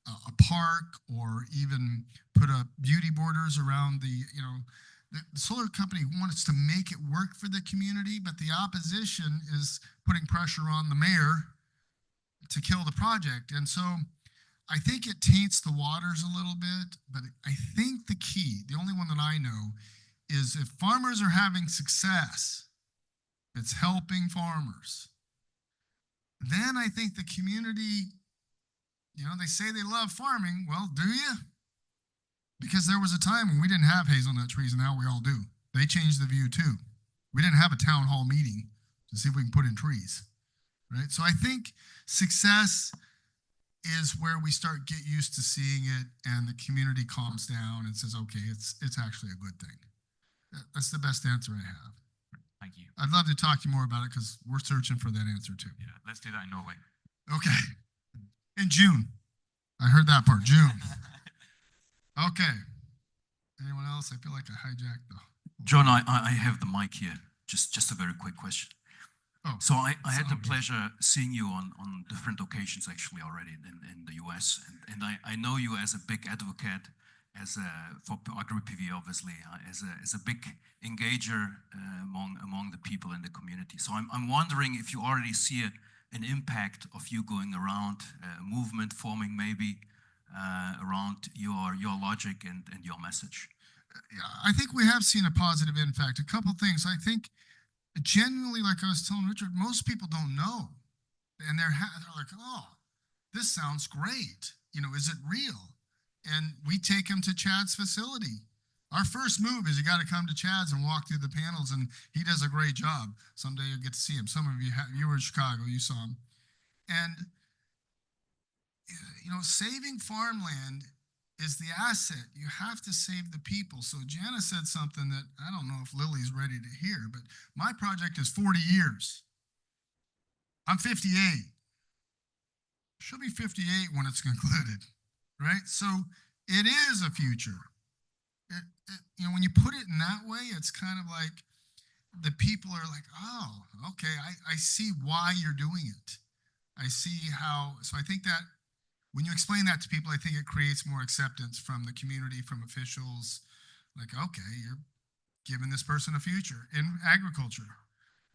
A park, or even put up beauty borders around the solar company wants to make it work for the community, but the opposition is putting pressure on the mayor to kill the project. And so I think it taints the waters a little bit, but I think the key, the only one that I know, is if farmers are having success, it's helping farmers. Then I think the community, they say they love farming. Well, do you? Because there was a time when we didn't have hazelnut trees and now we all do. They changed the view too. We didn't have a town hall meeting to see if we can put in trees, right? So I think success is where we get used to seeing it and the community calms down and says, okay, it's actually a good thing. That's the best answer I have. Thank you. I'd love to talk to you more about it because we're searching for that answer too. Yeah, let's do that in Norway. Okay. In June. I heard that part, June. Okay. Anyone else? I feel like I hijacked the... John, I have the mic here. Just a very quick question. Oh, so I had the pleasure seeing you on different occasions actually already in the US. And I know you as a big advocate, for AgriPV obviously, as a big engager among the people in the community. So I'm wondering if you already see an impact of you going around, a movement forming maybe around your logic and your message. Yeah, I think we have seen a positive impact. A couple things. I think genuinely, like I was telling Richard, most people don't know. And they're like, oh, this sounds great. Is it real? And we take them to Chad's facility. Our first move is you got to come to Chad's and walk through the panels, and he does a great job. Someday you'll get to see him. Some of you were in Chicago, you saw him. And, saving farmland is the asset. You have to save the people. So Jana said something that I don't know if Lily's ready to hear, but my project is 40 years. I'm 58. She'll be 58 when it's concluded, right? So it is a future. When you put it in that way, it's kind of like the people are like, oh, okay, I see why you're doing it. I see how, so I think that when you explain that to people, I think it creates more acceptance from the community, from officials, like, okay, you're giving this person a future in agriculture.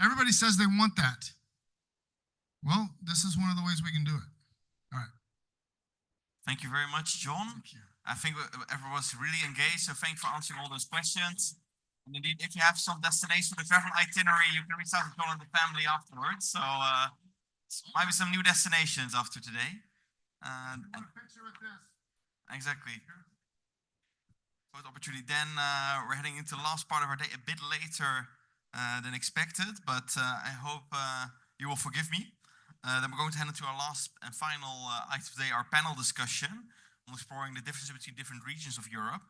Everybody says they want that. Well, this is one of the ways we can do it. All right. Thank you very much, John. Thank you. I think everyone was really engaged, so thanks for answering all those questions. And indeed, if you have some destination, the travel itinerary, you can reach out to John and the family afterwards. So might be some new destinations after today. And Picture with this. exactly. For the opportunity, then we're heading into the last part of our day, a bit later than expected, but I hope you will forgive me. Then we're going to head into our last and final item today, our panel discussion on exploring the differences between different regions of Europe.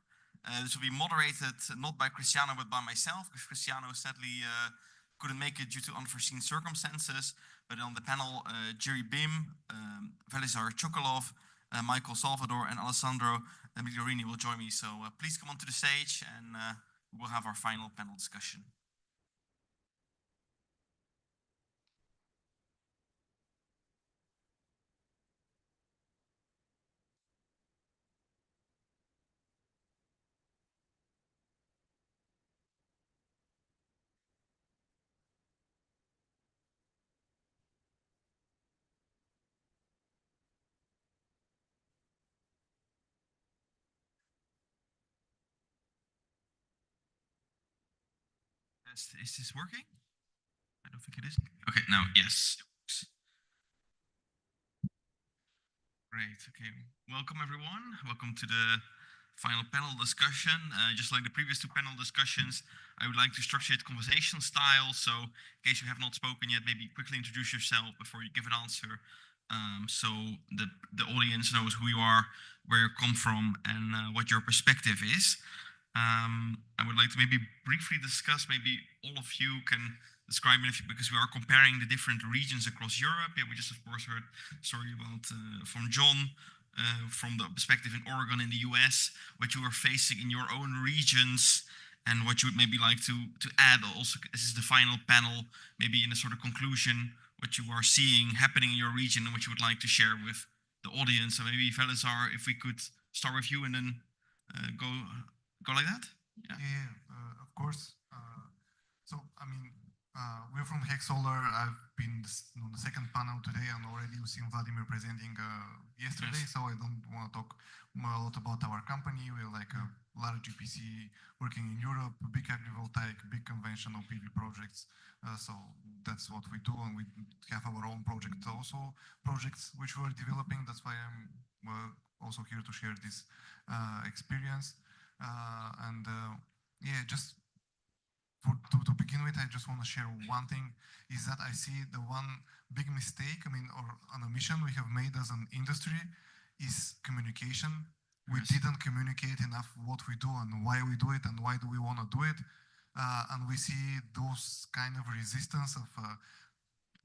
This will be moderated not by Cristiano, but by myself, because Cristiano sadly couldn't make it due to unforeseen circumstances. But on the panel, Jerry Bim, Velizar Chokolov, Michael Salvador, and Alessandro Migliorini will join me. So please come onto the stage and we'll have our final panel discussion. Is this working? I don't think it is. Okay, now, yes. Great. Okay. Welcome, everyone. Welcome to the final panel discussion. Just like the previous two panel discussions, I would like to structure it conversation style. So in case you have not spoken yet, maybe quickly introduce yourself before you give an answer. So the audience knows who you are, where you come from, and what your perspective is. I would like to maybe briefly discuss, maybe all of you can describe it because we are comparing the different regions across Europe. Yeah, we just of course heard a story about from John, from the perspective in Oregon in the US, what you are facing in your own regions and what you would maybe like to add also. This is the final panel, maybe in a sort of conclusion, what you are seeing happening in your region and what you would like to share with the audience. So maybe Velizar, if we could start with you and then go like that? Yeah, of course. So, I mean, we're from Hex Solar. I've been on the second panel today, and already you've seen Vladimir presenting yesterday, so I don't want to talk a lot about our company. We're like a large EPC working in Europe, big AgriVoltaic, big conventional PV projects. So that's what we do, and we have our own projects which we're developing. That's why I'm also here to share this experience. Yeah, just to begin with, I just want to share one thing is that I see the one big mistake, I mean, or an omission we have made as an industry is communication. We didn't communicate enough what we do and why we do it and why do we want to do it. And we see those kind of resistance of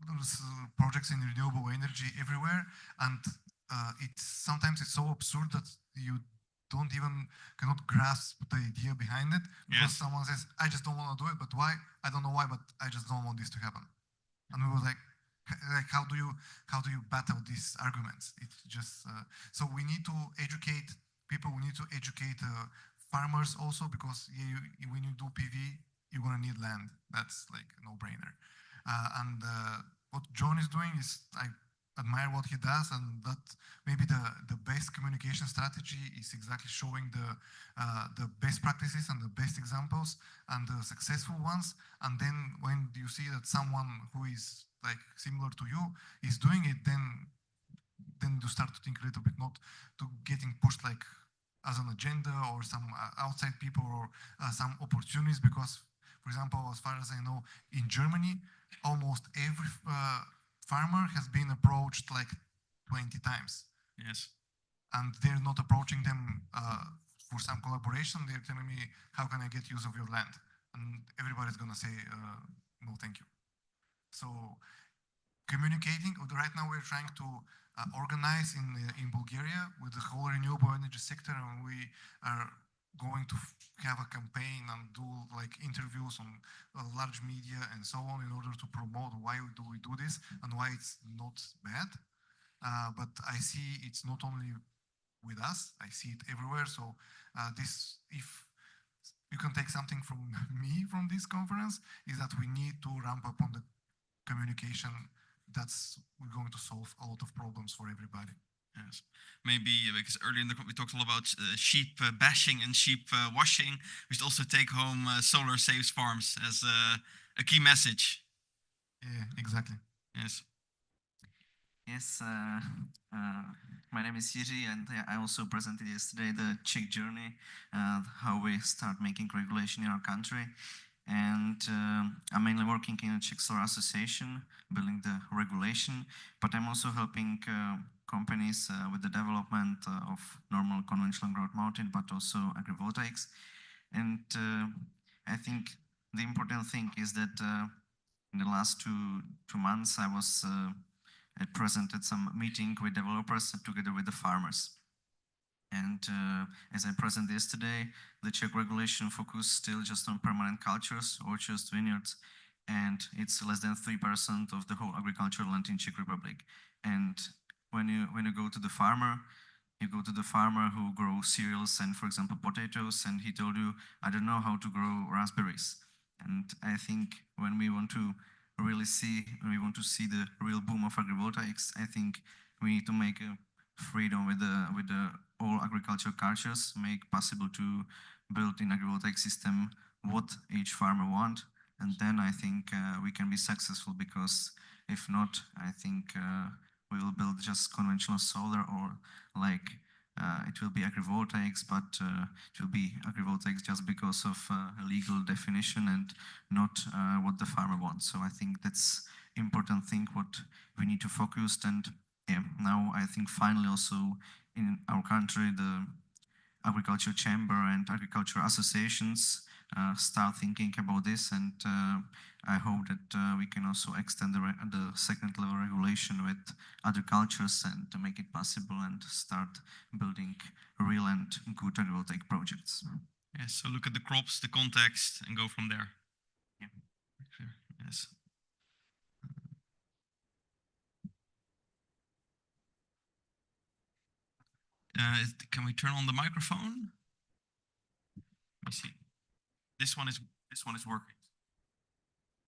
those projects in renewable energy everywhere. And sometimes it's so absurd that you cannot grasp the idea behind it because someone says, I just don't want to do it, but why? I don't know why, but I just don't want this to happen. And we were like how do you battle these arguments? It's just so we need to educate people. We need to educate farmers also, because when you do PV, you're gonna need land. That's like a no-brainer. And what John is doing is I admire what he does, and that maybe the best communication strategy is exactly showing the best practices and the best examples and the successful ones. And then when you see that someone who is like similar to you is doing it, then you start to think a little bit, not to getting pushed like as an agenda or some outside people or some opportunities. Because, for example, as far as I know, in Germany, almost every farmer has been approached like 20 times. Yes. And they're not approaching them for some collaboration. They're telling me, how can I get use of your land? And everybody's going to say, no, thank you. So communicating, right now we're trying to organize in Bulgaria with the whole renewable energy sector, and we are going to have a campaign and do like interviews on large media and so on in order to promote why do we do this and why it's not bad. But I see it's not only with us, I see it everywhere. So if you can take something from me from this conference, is that we need to ramp up on the communication. We're going to solve a lot of problems for everybody. Yes, maybe because earlier in the we talked a lot about sheep bashing and sheep washing. We should also take home solar saves farms as a key message. Yeah, exactly. Yes. Yes, my name is Yuri, and I also presented yesterday the Czech journey, how we start making regulation in our country. And I'm mainly working in a Czech Solar Association, building the regulation, but I'm also helping companies with the development of normal conventional ground mounted, but also agrivoltaics. And I think the important thing is that in the last two months, I presented some meeting with developers together with the farmers. And as I presented yesterday, the Czech regulation focus still just on permanent cultures, orchards, vineyards, and it's less than 3% of the whole agricultural land in Czech Republic. And when you go to the farmer, you go to the farmer who grows cereals and, for example, potatoes, and he told you, I don't know how to grow raspberries. And I think when we want to really see, the real boom of agrivoltaics, I think we need to make a freedom with the all agricultural cultures, make possible to build in agrivoltaic system what each farmer want, And then I think we can be successful, because if not, I think we will build just conventional solar, or like it will be agrivoltaics, but it will be agrivoltaics just because of a legal definition and not what the farmer wants. So I think that's important thing what we need to focus. And yeah, now I think finally also in our country, the agriculture chamber and agriculture associations start thinking about this, and I hope that we can also extend the second level regulation with other cultures and to make it possible and start building real and good agrivoltaic projects. Yes, so look at the crops, the context, and go from there. Yeah. Yes. Can we turn on the microphone? Let me see. This one is working.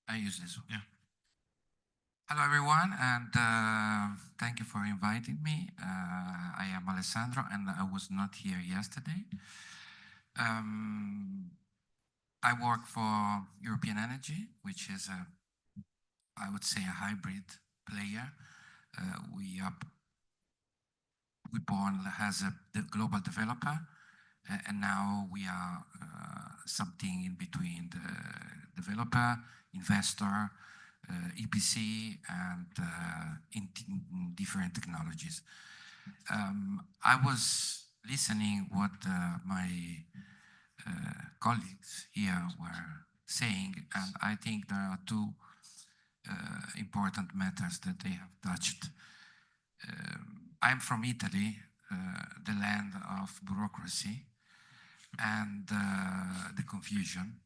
I use this one. Yeah. Hello, everyone, and thank you for inviting me. I am Alessandro, and I was not here yesterday. I work for European Energy, which is I would say, a hybrid player. We born as a global developer, and now we are something in between the developer, investor, EPC, and in different technologies. I was listening what my colleagues here were saying, and I think there are two important matters that they have touched. I'm from Italy, the land of bureaucracy and the confusion,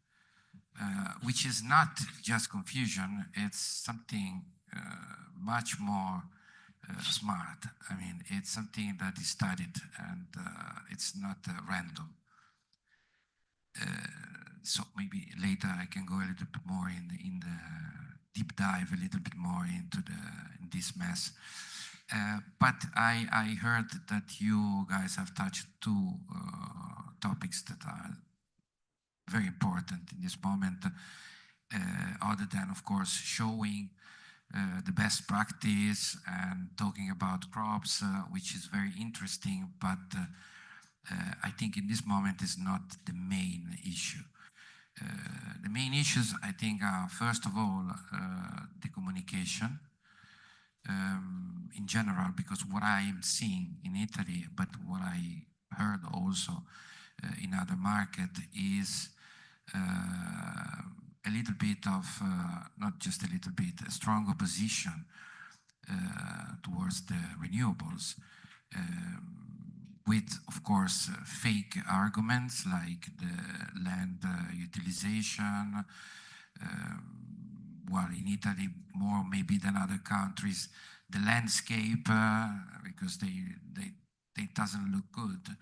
which is not just confusion, it's something much more smart. I mean, it's something that is studied, and it's not random. So maybe later I can go a little bit more in the deep dive a little bit more into this mess. But I heard that you guys have touched two topics that are very important in this moment, other than, of course, showing the best practice and talking about crops, which is very interesting, but I think in this moment is not the main issue. The main issues, I think, are, first of all, the communication in general, because what I am seeing in Italy, but what I heard also in other markets, is a little bit of, not just a little bit, a strong opposition towards the renewables, with, of course, fake arguments like the land utilization. Well, in Italy, more maybe than other countries, the landscape, because they doesn't look good,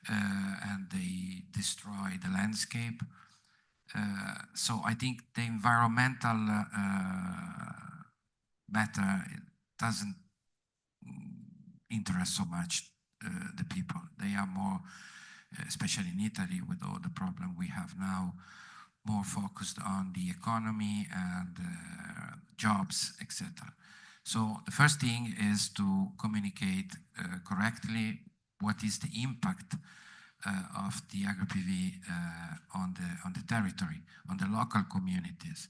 and they destroy the landscape. So I think the environmental matter doesn't interest so much the people. They are more, especially in Italy, with all the problem we have now, more focused on the economy and jobs, etc. So the first thing is to communicate correctly what is the impact of the agri-PV on the territory, on the local communities.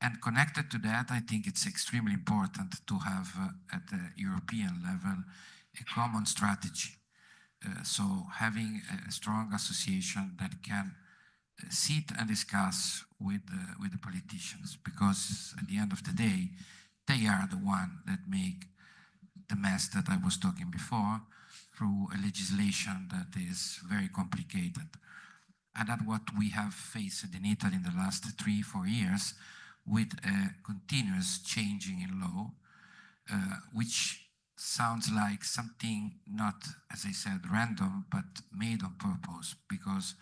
And connected to that, I think it's extremely important to have at the European level a common strategy. So having a strong association that can sit and discuss with the politicians, because at the end of the day, they are the one that make the mess that I was talking before through a legislation that is very complicated. And that's what we have faced in Italy in the last 3-4 years, with a continuous changing in law, which sounds like something not, as I said, random, but made on purpose, because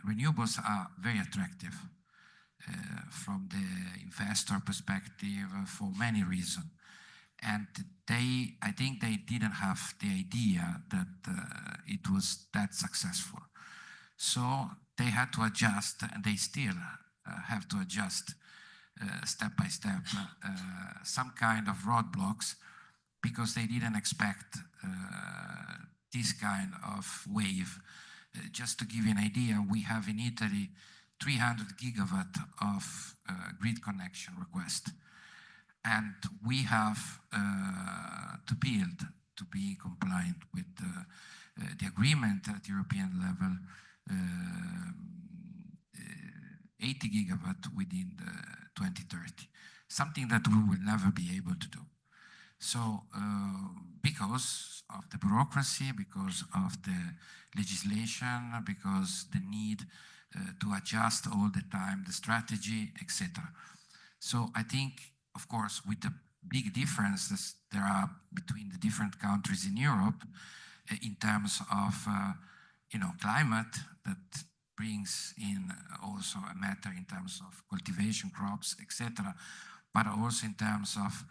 renewables are very attractive from the investor perspective for many reasons. And I think they didn't have the idea that it was that successful. So they had to adjust, and they still have to adjust step by step some kind of roadblocks because they didn't expect this kind of wave. Just to give you an idea, we have in Italy 300 gigawatt of grid connection request. And we have to build to be compliant with the agreement at European level, 80 gigawatt within the 2030, something that we will never be able to do. So because of the bureaucracy, because of the legislation, because the need to adjust all the time the strategy, etc. So I think, of course, with the big differences there are between the different countries in Europe in terms of climate, that brings in also a matter in terms of cultivation, crops, etc. But also in terms of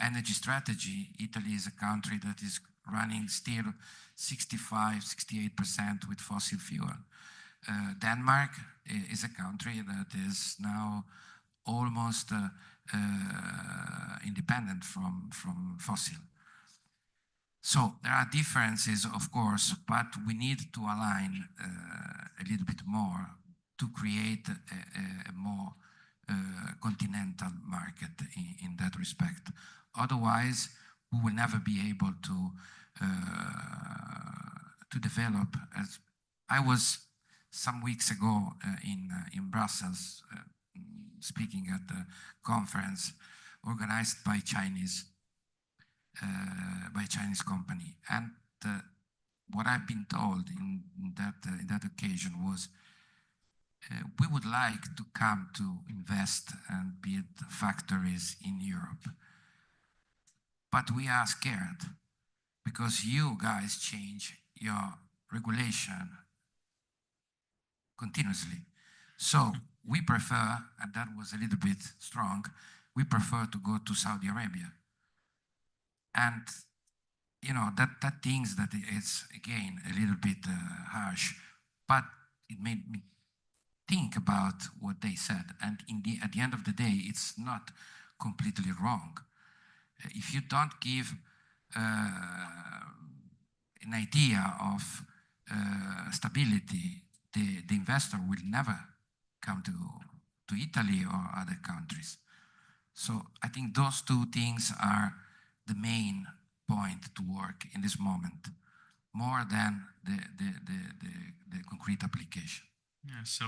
energy strategy. Italy is a country that is running still 65–68% with fossil fuel. Denmark is a country that is now almost independent from fossil. So there are differences, of course, but we need to align a little bit more to create a more continental market in that respect. Otherwise, we will never be able to develop. As I was some weeks ago in Brussels speaking at the conference organized by Chinese company, and what I've been told in that occasion was we would like to come to invest and build factories in Europe, but we are scared because you guys change your regulation continuously. So we prefer, and that was a little bit strong, we prefer to go to Saudi Arabia. And that things that it's again a little bit harsh, but it made me think about what they said. And at the end of the day, it's not completely wrong. If you don't give an idea of stability, the investor will never come to Italy or other countries. So I think those two things are the main point to work in this moment, more than the concrete application. Yeah, so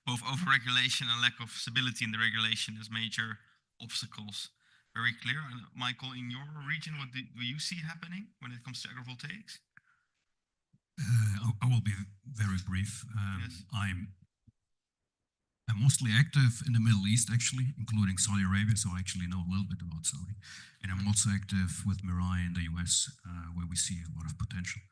both overregulation and lack of stability in the regulation is major obstacles. Very clear. And Michael, in your region, what do you see happening when it comes to agrivoltaics? I will be very brief. Yes. I'm mostly active in the Middle East, actually, including Saudi Arabia, so I actually know a little bit about Saudi. And I'm also active with Mirai in the US, where we see a lot of potential.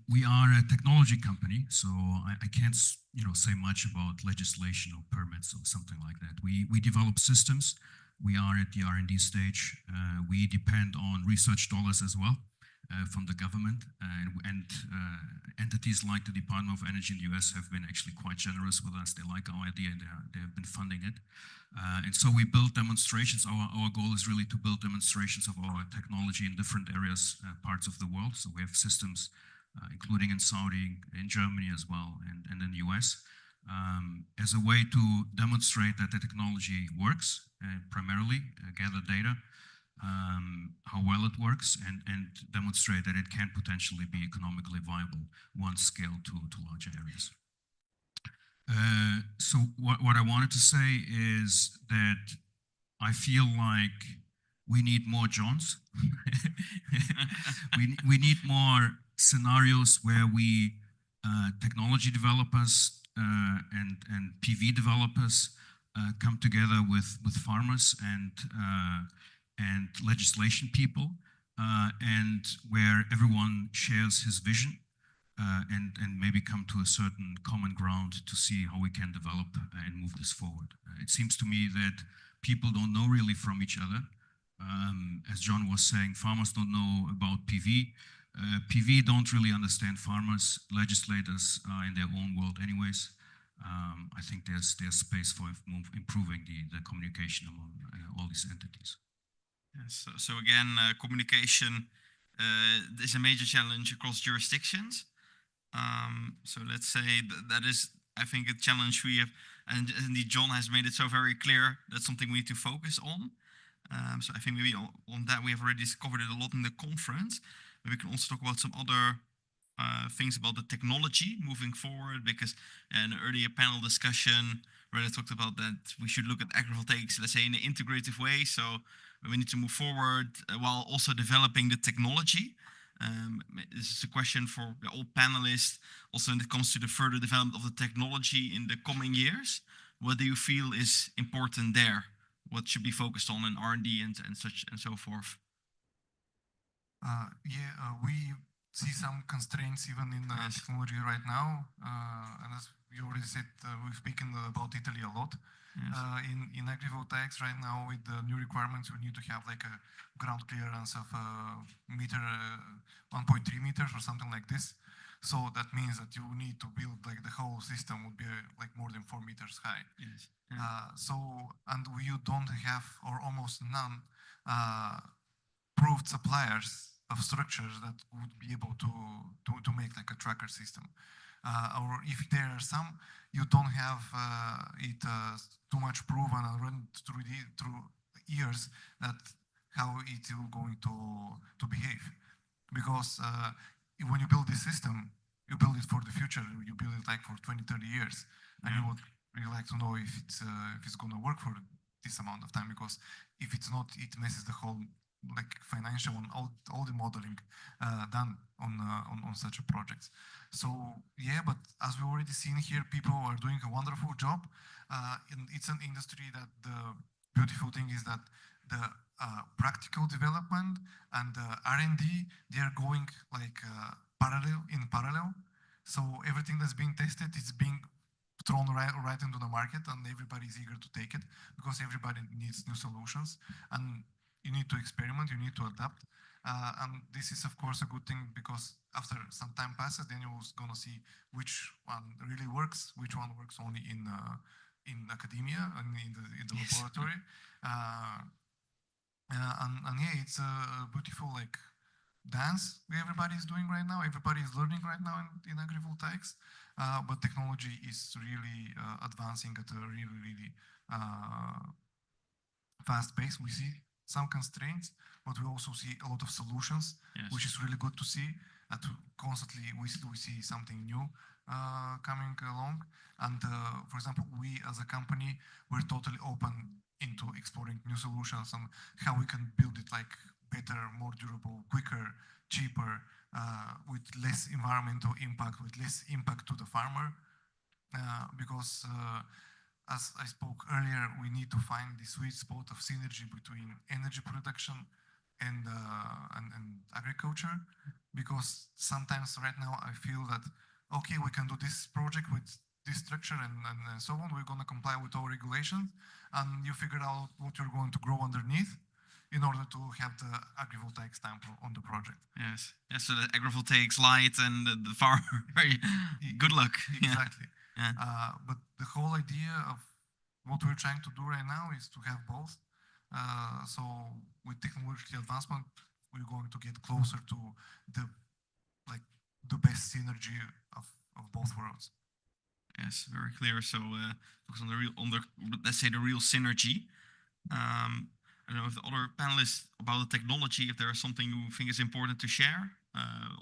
We are a technology company, so I can't say much about legislation or permits or something like that. We develop systems. We are at the R&D stage. We depend on research dollars as well. From the government, and entities like the Department of Energy in the US have been actually quite generous with us. They like our idea and they have been funding it. And so we build demonstrations. Our goal is really to build demonstrations of our technology in different areas, parts of the world. So we have systems, including in Saudi, in Germany as well, and in the US, as a way to demonstrate that the technology works, primarily gather data, how well it works, and demonstrate that it can potentially be economically viable once scaled to larger areas. So what I wanted to say is that I feel like we need more Johns. we need more scenarios where we, technology developers and PV developers, come together with farmers and legislation people, and where everyone shares his vision, and maybe come to a certain common ground to see how we can develop and move this forward. It seems to me that people don't know really from each other. As John was saying, farmers don't know about PV. PV don't really understand farmers. Legislators are in their own world anyways. I think there's space for improving the communication among all these entities. Yes, so again, communication is a major challenge across jurisdictions. So let's say that is, I think, a challenge we have, and indeed John has made it so very clear that's something we need to focus on. So I think maybe on that we have already covered it a lot in the conference. But we can also talk about some other things about the technology moving forward, because in an earlier panel discussion, where I talked about that we should look at agrivoltaics, let's say, in an integrative way. So we need to move forward while also developing the technology. This is a question for all panelists. Also, when it comes to the further development of the technology in the coming years, what do you feel is important there? What should be focused on in R&D and such and so forth? We see some constraints even in technology right now. And as you already said, we've spoken about Italy a lot. In agrivoltaics right now, with the new requirements, we need to have like a ground clearance of meter, 1.3 meters or something like this. So that means that you need to build like the whole system would be like more than 4 meters high. Yes. And you don't have, or almost none, proved suppliers of structures that would be able to make like a tracker system. Or if there are some, you don't have it too much proven and run through years that how it is going to behave. Because when you build this system, you build it for the future. You build it like for 20, 30 years, and you would really like to know if it's going to work for this amount of time. Because if it's not, it messes the whole like financial and all the modeling done on such a project. So yeah, but as we already seen here, people are doing a wonderful job. And it's an industry that the beautiful thing is that the practical development and the R&D, they are going like in parallel. So everything that's being tested is being thrown right into the market, and everybody is eager to take it because everybody needs new solutions. And you need to experiment, you need to adapt. And this is, of course, a good thing because after some time passes, then you're going to see which one really works, which one works only in academia and in the laboratory. And yeah, it's a beautiful like dance everybody is doing right now. Everybody is learning right now in agrivoltaics, but technology is really advancing at a really fast pace. We see some constraints, but we also see a lot of solutions, which is really good to see. That constantly we see something new coming along. And for example, we as a company, we're totally open into exploring new solutions and how we can build it like better, more durable, quicker, cheaper, with less environmental impact, with less impact to the farmer. Because as I spoke earlier, we need to find the sweet spot of synergy between energy production and agriculture. Because sometimes right now I feel that, okay, we can do this project with this structure and so on. We're going to comply with all regulations, and you figure out what you're going to grow underneath in order to have the agrivoltaic stamp on the project. Yes. So the agrivoltaics light and the farmer, very good luck. Exactly. But the whole idea of what we're trying to do right now is to have both. So with technological advancement, we're going to get closer to the best synergy of both worlds. Yes, very clear. So focus on let's say the real synergy. I don't know if the other panelists about the technology, if there is something you think is important to share.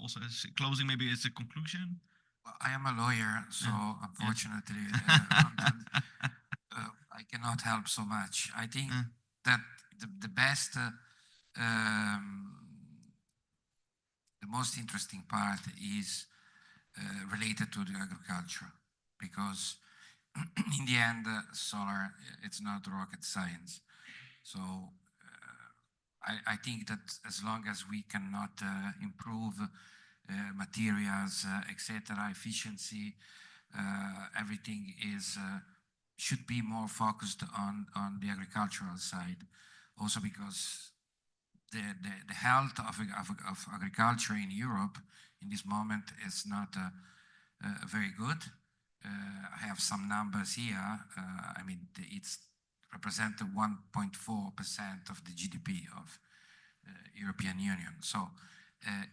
Also as closing, maybe as a conclusion. Well, I am a lawyer, so unfortunately, I cannot help so much. I think that the best, the most interesting part is related to the agriculture, because in the end, solar, it's not rocket science. So I think that as long as we cannot improve materials, etc., efficiency, everything should be more focused on the agricultural side. Also because the health of agriculture in Europe in this moment is not very good. I have some numbers here. I mean, it's represent 1.4% of the GDP of European Union. So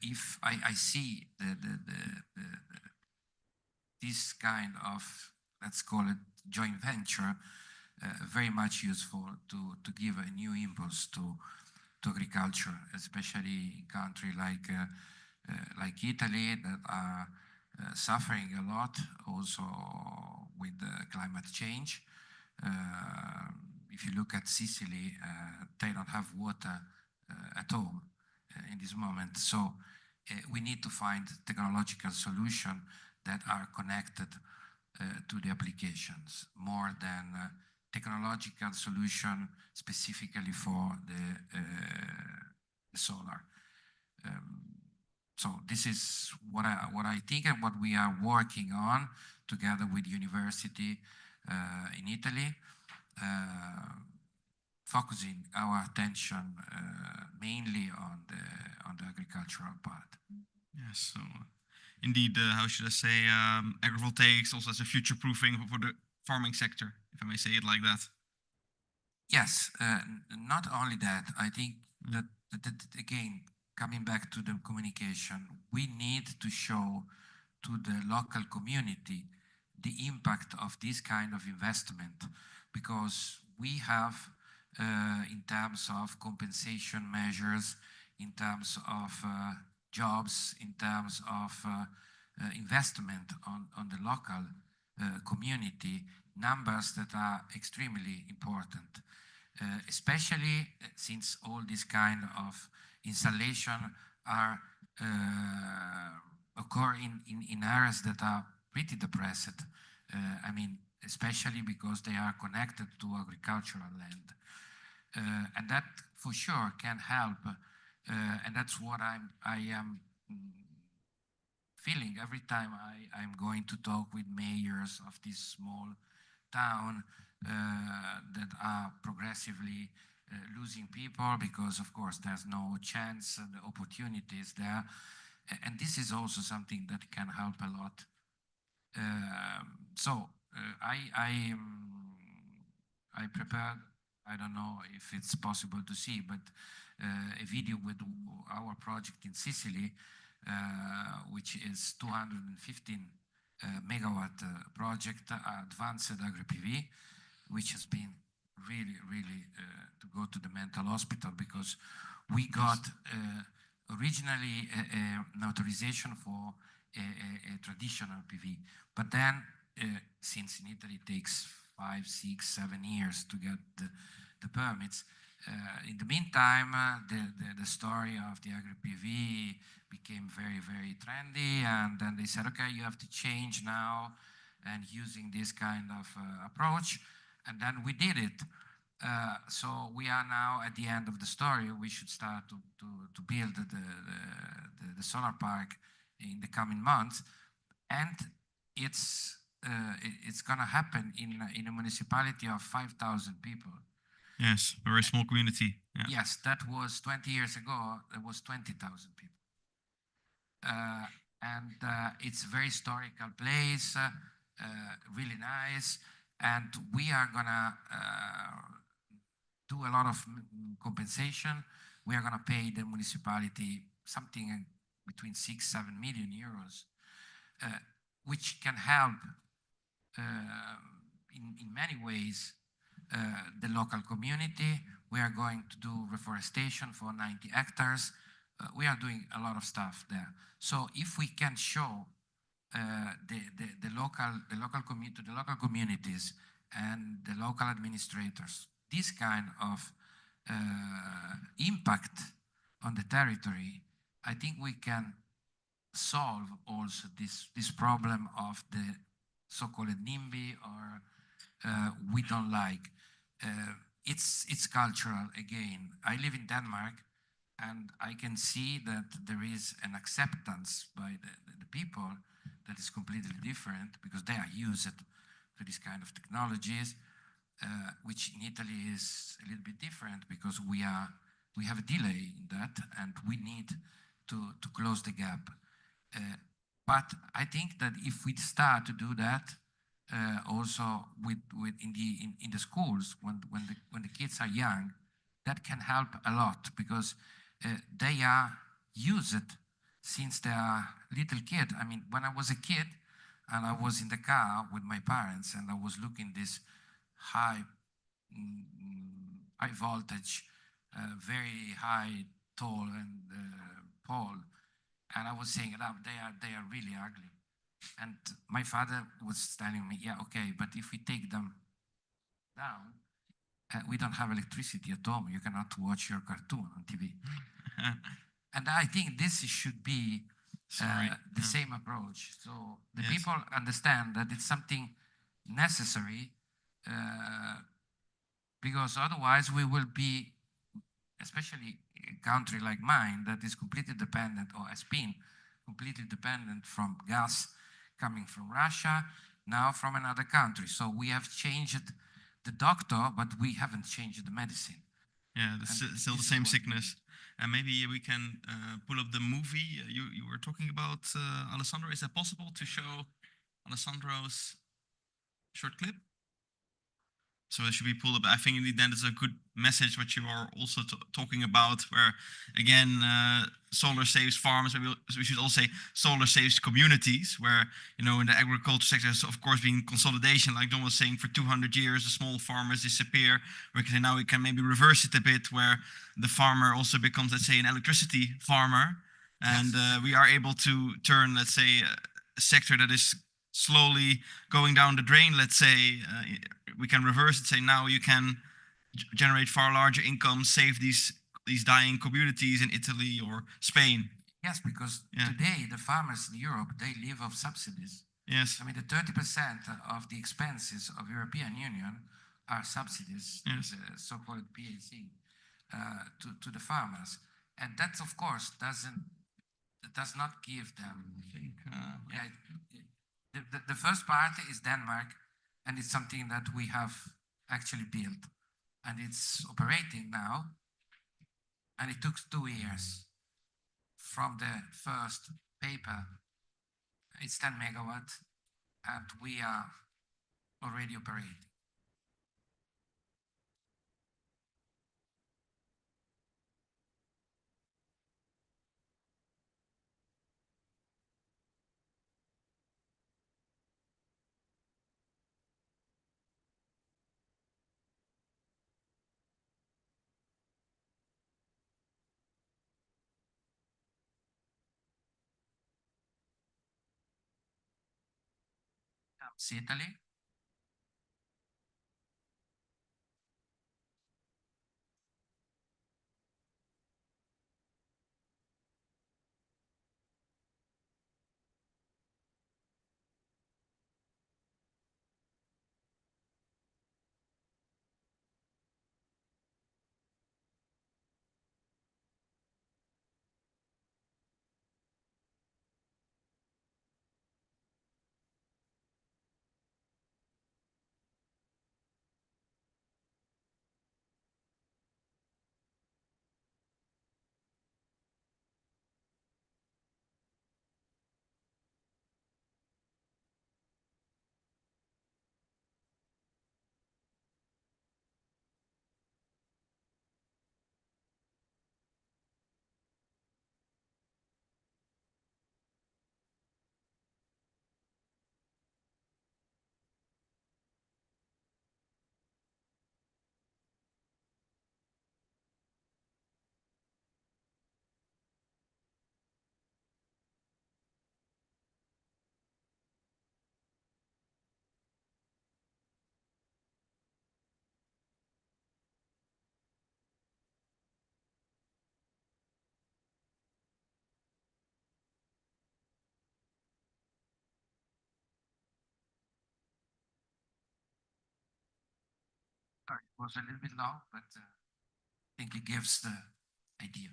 if I see this kind of, let's call it joint venture, very much useful to give a new impulse to agriculture, especially in country like Italy that are suffering a lot also with the climate change. If you look at Sicily, they don't have water at all in this moment. So we need to find technological solutions that are connected to the applications more than technological solution specifically for the solar. So this is what I think and what we are working on together with university in Italy, focusing our attention mainly on the agricultural part. Yes, so indeed, how should I say, agrivoltaics also as a future proofing for the farming sector, if I may say it like that. Yes, not only that, I think that again, coming back to the communication, we need to show to the local community the impact of this kind of investment, because we have, in terms of compensation measures, in terms of jobs, in terms of investment on the local community, numbers that are extremely important, especially since all this kind of installation are occurring in areas that are pretty depressed. I mean, especially because they are connected to agricultural land. And that for sure can help. And that's what I am feeling every time I'm going to talk with mayors of this small town that are progressively losing people because, of course, there's no chance and opportunities there. And this is also something that can help a lot. I prepared, I don't know if it's possible to see, but a video with our project in Sicily, which is 215 megawatt project, advanced agri-PV, which has been really to go to the mental hospital because we got originally an authorization for a traditional PV, but then since in Italy it takes 5, 6, 7 years to get the permits, in the meantime the story of the agri-PV became very trendy, and then they said, okay, you have to change now and using this kind of approach, and then we did it. So we are now at the end of the story. We should start to build the solar park in the coming months, and it's gonna happen in a municipality of 5,000 people. Yes, a very small community. Yeah. Yes, that was 20 years ago. There was 20,000 people, and it's a very historical place, really nice, and we are gonna do a lot of compensation. We are gonna pay the municipality something between 6-7 million euros, which can help in many ways the local community. We are going to do reforestation for 90 hectares. We are doing a lot of stuff there. So if we can show the local communities and the local administrators this kind of impact on the territory, I think we can solve also this problem of the so-called NIMBY, or we don't like. It's cultural again. I live in Denmark, and I can see that there is an acceptance by the people that is completely different because they are used to this kind of technologies, which in Italy is a little bit different because we are we have a delay in that, and we need to close the gap. But I think that if we start to do that, also in the schools when the kids are young, that can help a lot, because they are used since they are little kid. I mean, when I was a kid and I was in the car with my parents and I was looking this high voltage, very high, tall and pole, and I was saying, they are really ugly. And my father was telling me, yeah, okay, but if we take them down, we don't have electricity at home. You cannot watch your cartoon on TV. And I think this should be the same approach. So the people understand that it's something necessary, because otherwise we will be, especially a country like mine that is completely dependent, or has been completely dependent from gas coming from Russia, now from another country. So we have changed the doctor, but we haven't changed the medicine. Yeah, still the same sickness. And maybe we can pull up the movie you were talking about, Alessandro. Is that possible to show Alessandro's short clip? So it should be pulled up. I think indeed that is a good message what you are also talking about, where again, solar saves farmers. We should also say solar saves communities, where, you know, in the agriculture sector has of course been consolidation, like Don was saying, for 200 years, the small farmers disappear. Now we can maybe reverse it a bit, where the farmer also becomes, let's say, an electricity farmer. And we are able to turn, let's say, a sector that is slowly going down the drain, let's say, we can reverse it, say now you can generate far larger incomes, save these dying communities in Italy or Spain. Yes, because today the farmers in Europe, they live off subsidies. Yes. I mean, the 30% of the expenses of European Union are subsidies, yes. The so-called PAC, to the farmers. And that, of course, does not give them. The first part is Denmark, and it's something that we have actually built, and it's operating now. And it took 2 years from the first paper. It's 10 megawatt, and we are already operating. Italy. It was a little bit long, but I think it gives the idea.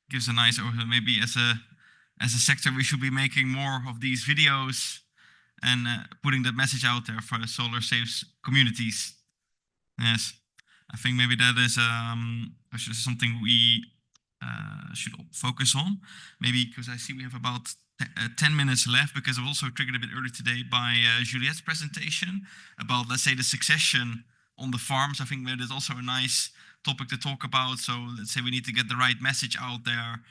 Gives a nice overview. Maybe as a sector, we should be making more of these videos and putting that message out there for solar saves communities. Yes, I think maybe that is a which is something we should focus on. Maybe because I see we have about 10 minutes left, because I was also triggered a bit earlier today by Juliette's presentation about, let's say, the succession on the farms. I think that is also a nice topic to talk about. So let's say we need to get the right message out there,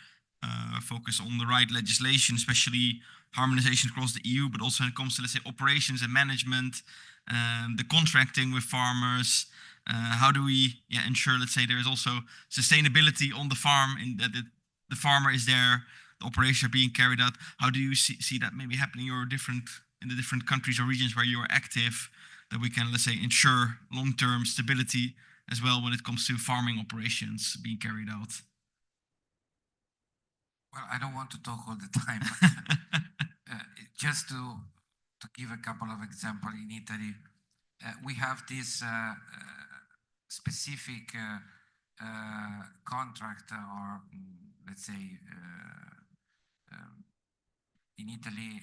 focus on the right legislation, especially harmonization across the EU, but also when it comes to, let's say, operations and management, the contracting with farmers. How do we ensure, let's say, there is also sustainability on the farm, in that the farmer is there, the operations are being carried out. How do you see that maybe happening in the different countries or regions where you are active, that we can, let's say, ensure long-term stability as well when it comes to farming operations being carried out? Well, I don't want to talk all the time. Just to give a couple of examples, in Italy, we have this specific contract, or let's say in Italy,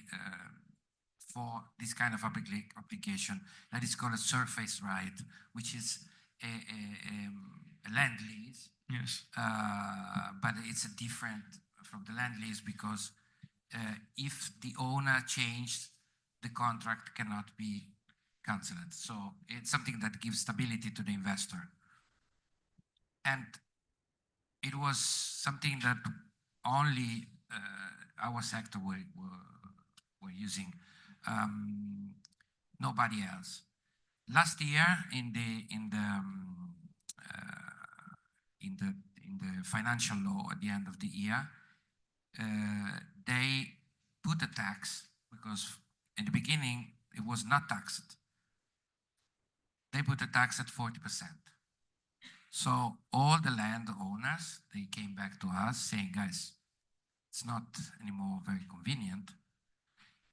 for this kind of application that is called a surface right, which is a land lease. Yes. But it's a different from the land lease, because if the owner changed, the contract cannot be cancelled. So it's something that gives stability to the investor. And it was something that only our sector were using, nobody else. Last year, in the financial law at the end of the year, they put a tax, because in the beginning it was not taxed. They put a tax at 40%. So all the landowners, they came back to us saying, guys, it's not anymore very convenient.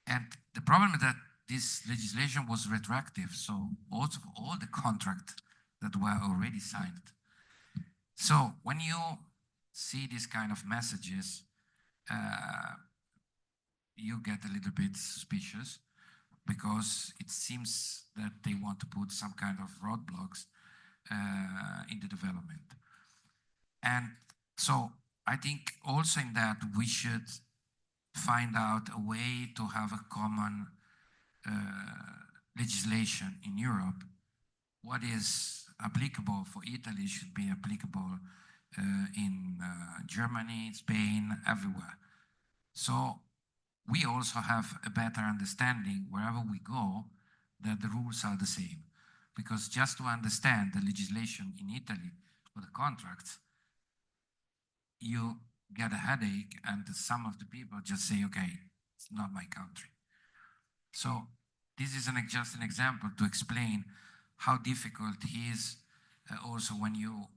And the problem is that this legislation was retroactive, so also all the contracts that were already signed. So when you see these kind of messages, you get a little bit suspicious, because it seems that they want to put some kind of roadblocks in the development. And so I think also in that we should find out a way to have a common legislation in Europe. What is applicable for Italy should be applicable in Germany, Spain, everywhere. So we also have a better understanding wherever we go that the rules are the same. Because just to understand the legislation in Italy for the contracts, you get a headache, and some of the people just say, okay, it's not my country. So this is just an example to explain how difficult it is also when you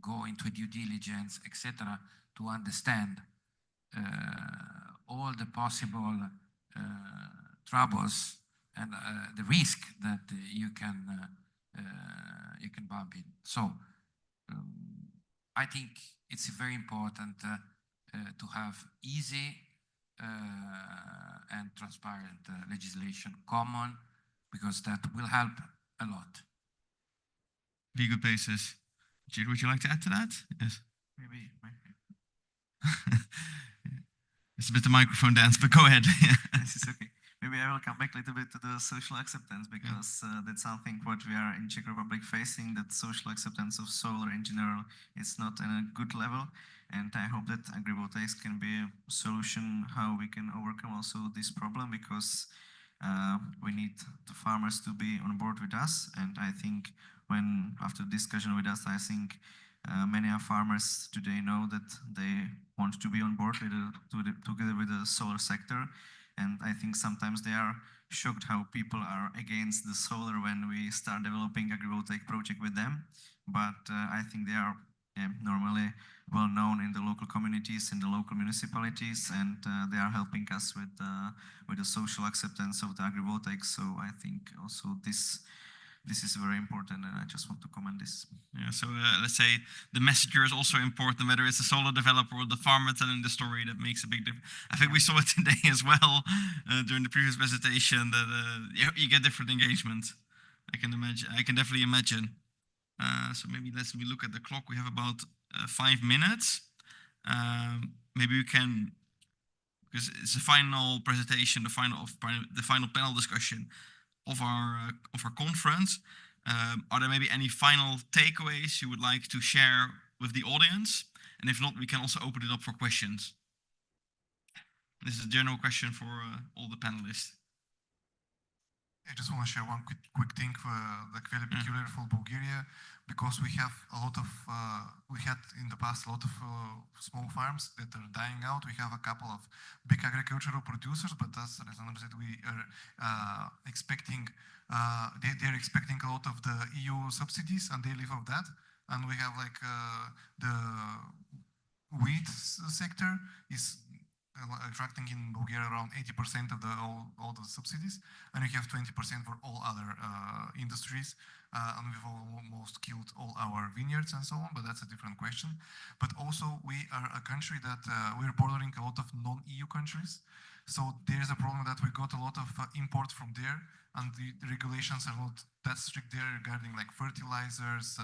go into due diligence, etc., to understand all the possible troubles and the risk that you can bump in. So I think it's very important to have easy and transparent legislation common, because that will help a lot. Legal basis. Jude, would you like to add to that? Yes. Maybe. It's a bit the microphone dance, but go ahead. This is okay. Maybe I will come back a little bit to the social acceptance, because that's something what we are in Czech Republic facing, that social acceptance of solar in general is not at a good level. And I hope that AgriVoltaics can be a solution how we can overcome also this problem, because we need the farmers to be on board with us. And I think when after discussion with us, I think many farmers today know that they want to be on board together with the solar sector. And I think sometimes they are shocked how people are against the solar when we start developing agrivoltaic project with them. But I think they are normally well known in the local communities, in the local municipalities, and they are helping us with the social acceptance of the agrivoltaics. So I think also this is very important, and I just want to comment this. Yeah, so let's say the messenger is also important, whether it's a solar developer or the farmer telling the story, that makes a big difference. I think we saw it today as well during the previous presentation, that you get different engagement. I can definitely imagine. So maybe we look at the clock. We have about 5 minutes. Maybe we can, because it's the final presentation, the final panel discussion of our conference. Are there maybe any final takeaways you would like to share with the audience? And if not, we can also open it up for questions. This is a general question for all the panelists. I just want to share one quick thing for like very peculiar for Bulgaria, because we have a lot of we had in the past a lot of small farms that are dying out. We have a couple of big agricultural producers, but as Alexander said, we are expecting they're expecting a lot of the EU subsidies, and they live off that. And we have like the wheat sector is attracting in Bulgaria around 80% of all the subsidies, and we have 20% for all other industries, and we've almost killed all our vineyards and so on, but that's a different question. But also we are a country that we're bordering a lot of non-EU countries, so there's a problem that we got a lot of import from there, and the regulations are not that strict there regarding like fertilizers,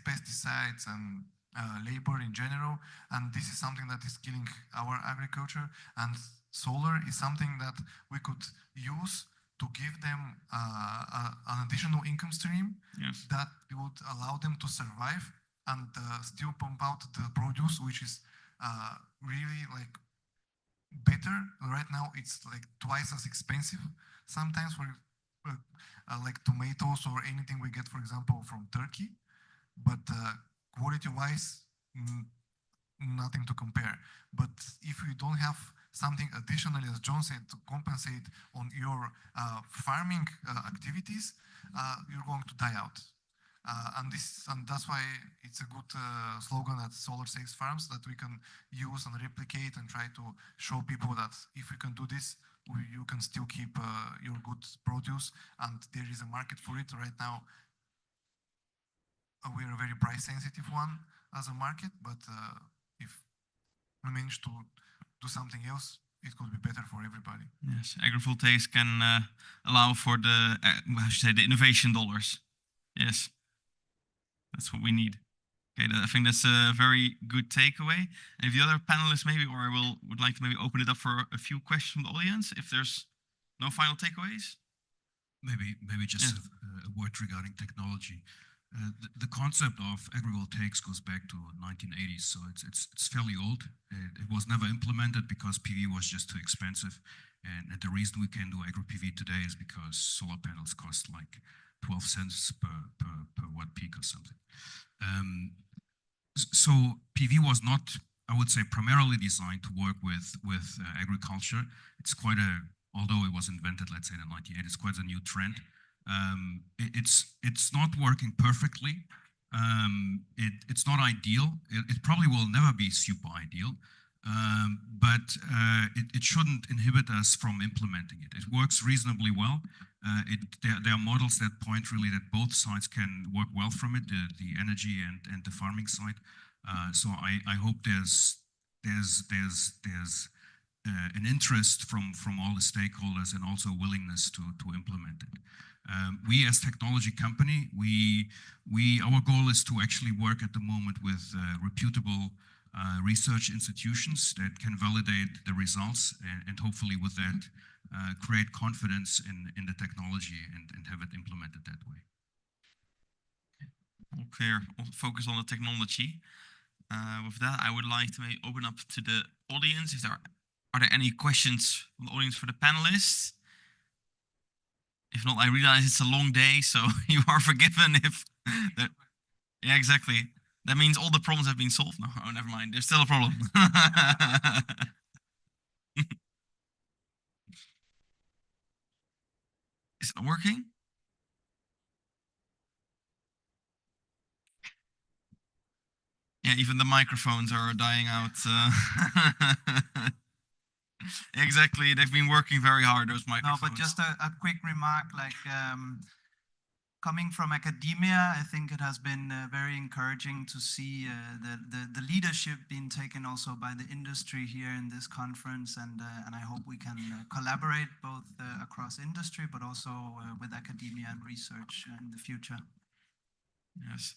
pesticides, and labor in general, and this is something that is killing our agriculture. And solar is something that we could use to give them an additional income stream that would allow them to survive and still pump out the produce, which is really like better. Right now it's like twice as expensive sometimes for like tomatoes or anything we get, for example, from Turkey, but quality-wise, nothing to compare. But if you don't have something additionally, as John said, to compensate on your farming activities, you're going to die out. And that's why it's a good slogan at Solar Saves Farms that we can use and replicate and try to show people that if we can do this, you can still keep your good produce, and there is a market for it right now. We are a very price sensitive one as a market, but if we manage to do something else, it could be better for everybody. Yes, AgriVoltaics can allow for the, how should I say, the innovation dollars. Yes, that's what we need. Okay, I think that's a very good takeaway. And if the other panelists maybe, or would like to maybe open it up for a few questions from the audience, if there's no final takeaways. Maybe just a word regarding technology. The concept of agrivoltaics goes back to 1980s, so it's fairly old. It was never implemented because PV was just too expensive, and the reason we can do agri-PV today is because solar panels cost like 12 cents per watt peak or something. So PV was not, I would say, primarily designed to work with agriculture. It's quite although it was invented, let's say in the 1980s, it's quite a new trend. It's not working perfectly. It's not ideal. It probably will never be super ideal, but it shouldn't inhibit us from implementing it. It works reasonably well. There are models that point really that both sides can work well from it, the energy and the farming side. So I hope there's an interest from all the stakeholders and also a willingness to implement it. We as technology company, our goal is to actually work at the moment with reputable research institutions that can validate the results and hopefully with that create confidence in the technology and have it implemented that way. All clear. We'll focus on the technology. With that, I would like to maybe open up to the audience. Are there any questions from the audience for the panelists? If not, I realize it's a long day, so you are forgiven if... Yeah, exactly. That means all the problems have been solved. No, oh, never mind. There's still a problem. Is it working? Yeah, even the microphones are dying out. Exactly, they've been working very hard, those microphones. No, but just a quick remark, like coming from academia, I think it has been very encouraging to see the leadership being taken also by the industry here in this conference, and I hope we can collaborate both across industry, but also with academia and research in the future. Yes.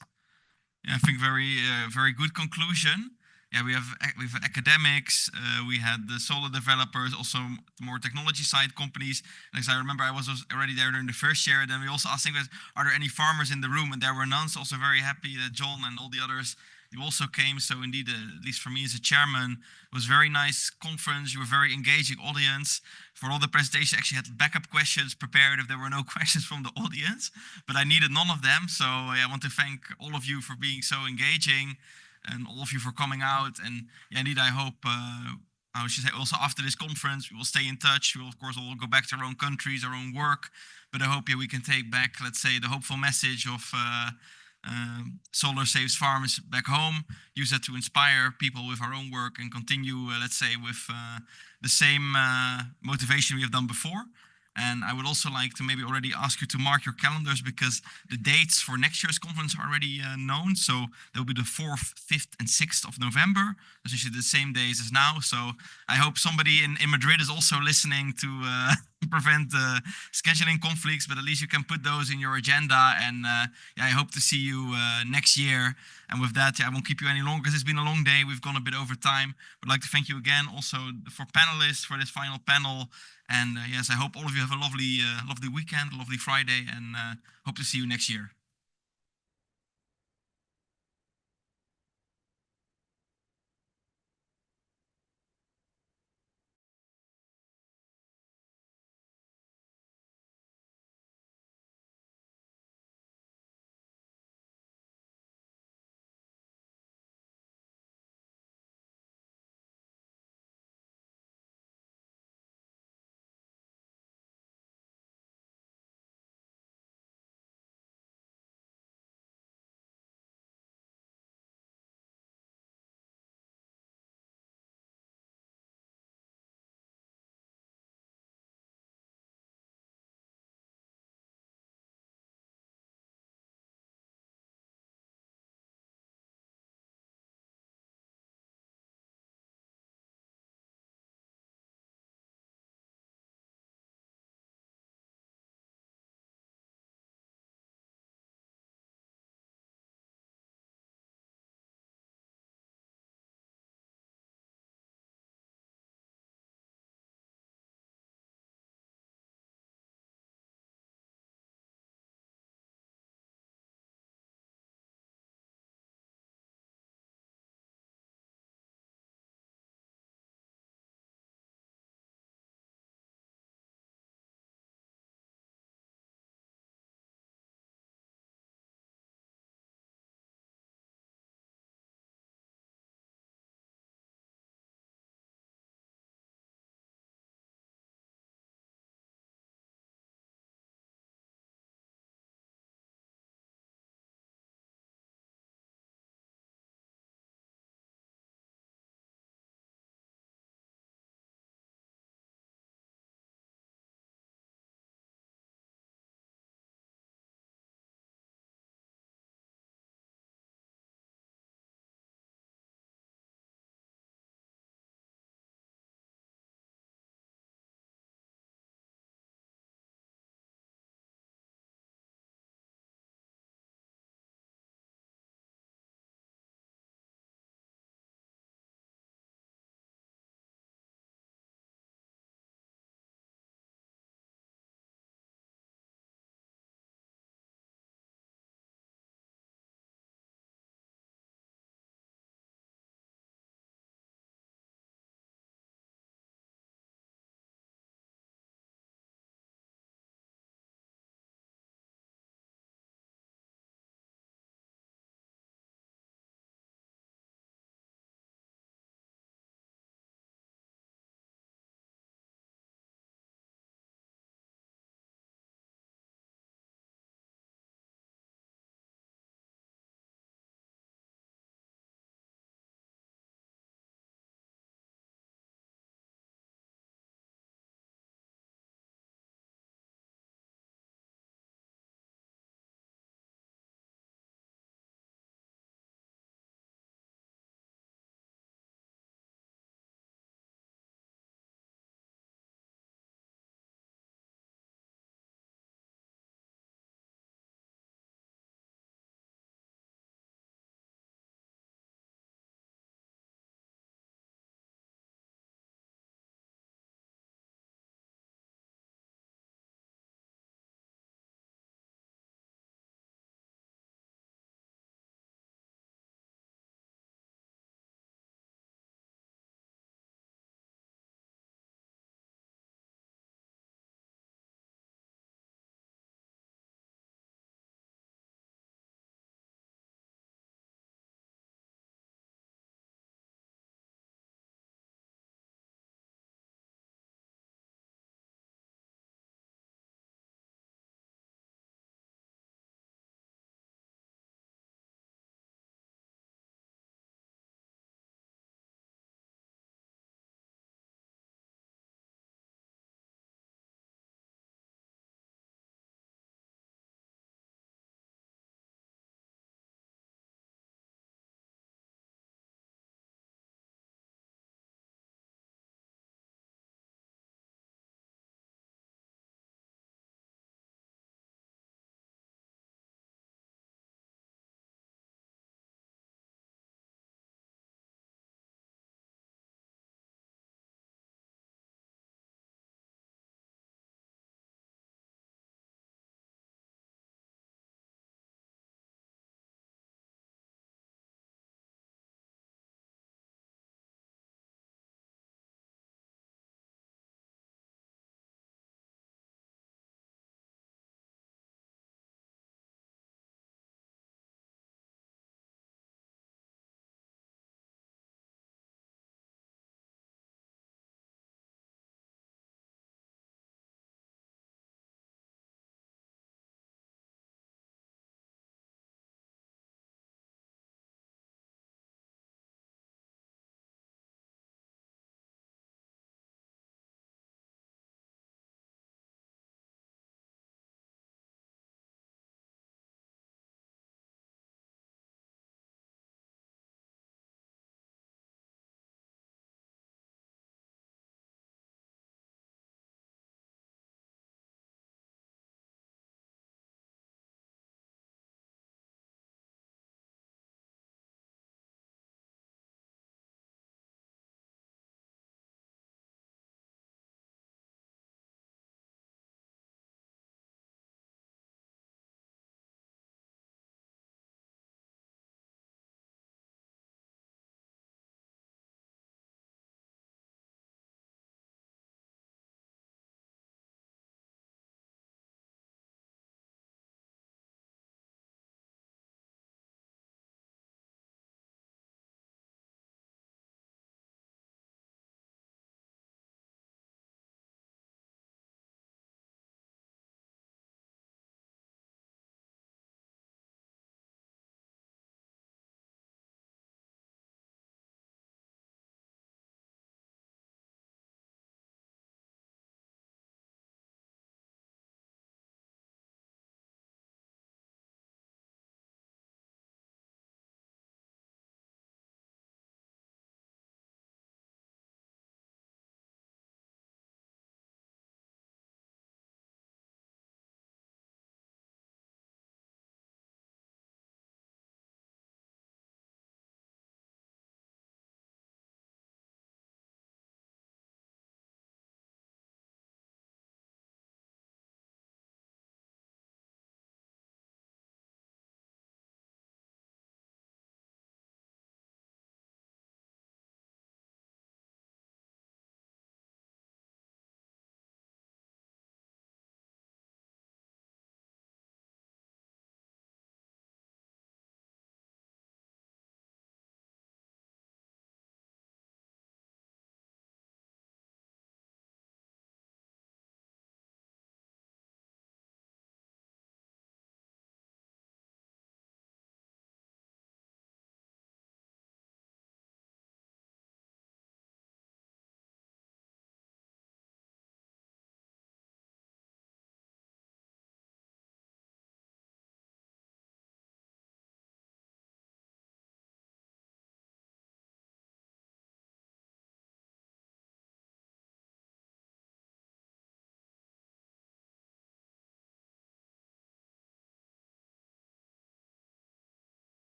Yeah, I think very good conclusion. Yeah, we have academics, we had the solar developers, also the more technology side companies. And as I remember, I was already there during the first year. Then we also asked, are there any farmers in the room? And there were none. So also very happy that John and all the others, you also came. So indeed, at least for me as a chairman, it was very nice conference. You were very engaging audience. For all the presentations, I actually had backup questions prepared if there were no questions from the audience, but I needed none of them. So I want to thank all of you for being so engaging and all of you for coming out. And yeah, indeed, I hope, I should say also after this conference, we will stay in touch. We will, of course, all go back to our own countries, our own work. But I hope, yeah, we can take back, let's say, the hopeful message of solar saves farms back home, use that to inspire people with our own work and continue, let's say, with the same motivation we have done before. And I would also like to maybe already ask you to mark your calendars because the dates for next year's conference are already known. So there will be the 4th, 5th, and 6th of November, essentially the same days as now. So I hope somebody in Madrid is also listening to prevent scheduling conflicts, but at least you can put those in your agenda. And yeah, I hope to see you next year. And with that, yeah, I won't keep you any longer because it's been a long day. We've gone a bit over time. I'd like to thank you again also for panelists for this final panel. And yes, I hope all of you have a lovely weekend, a lovely Friday, and hope to see you next year.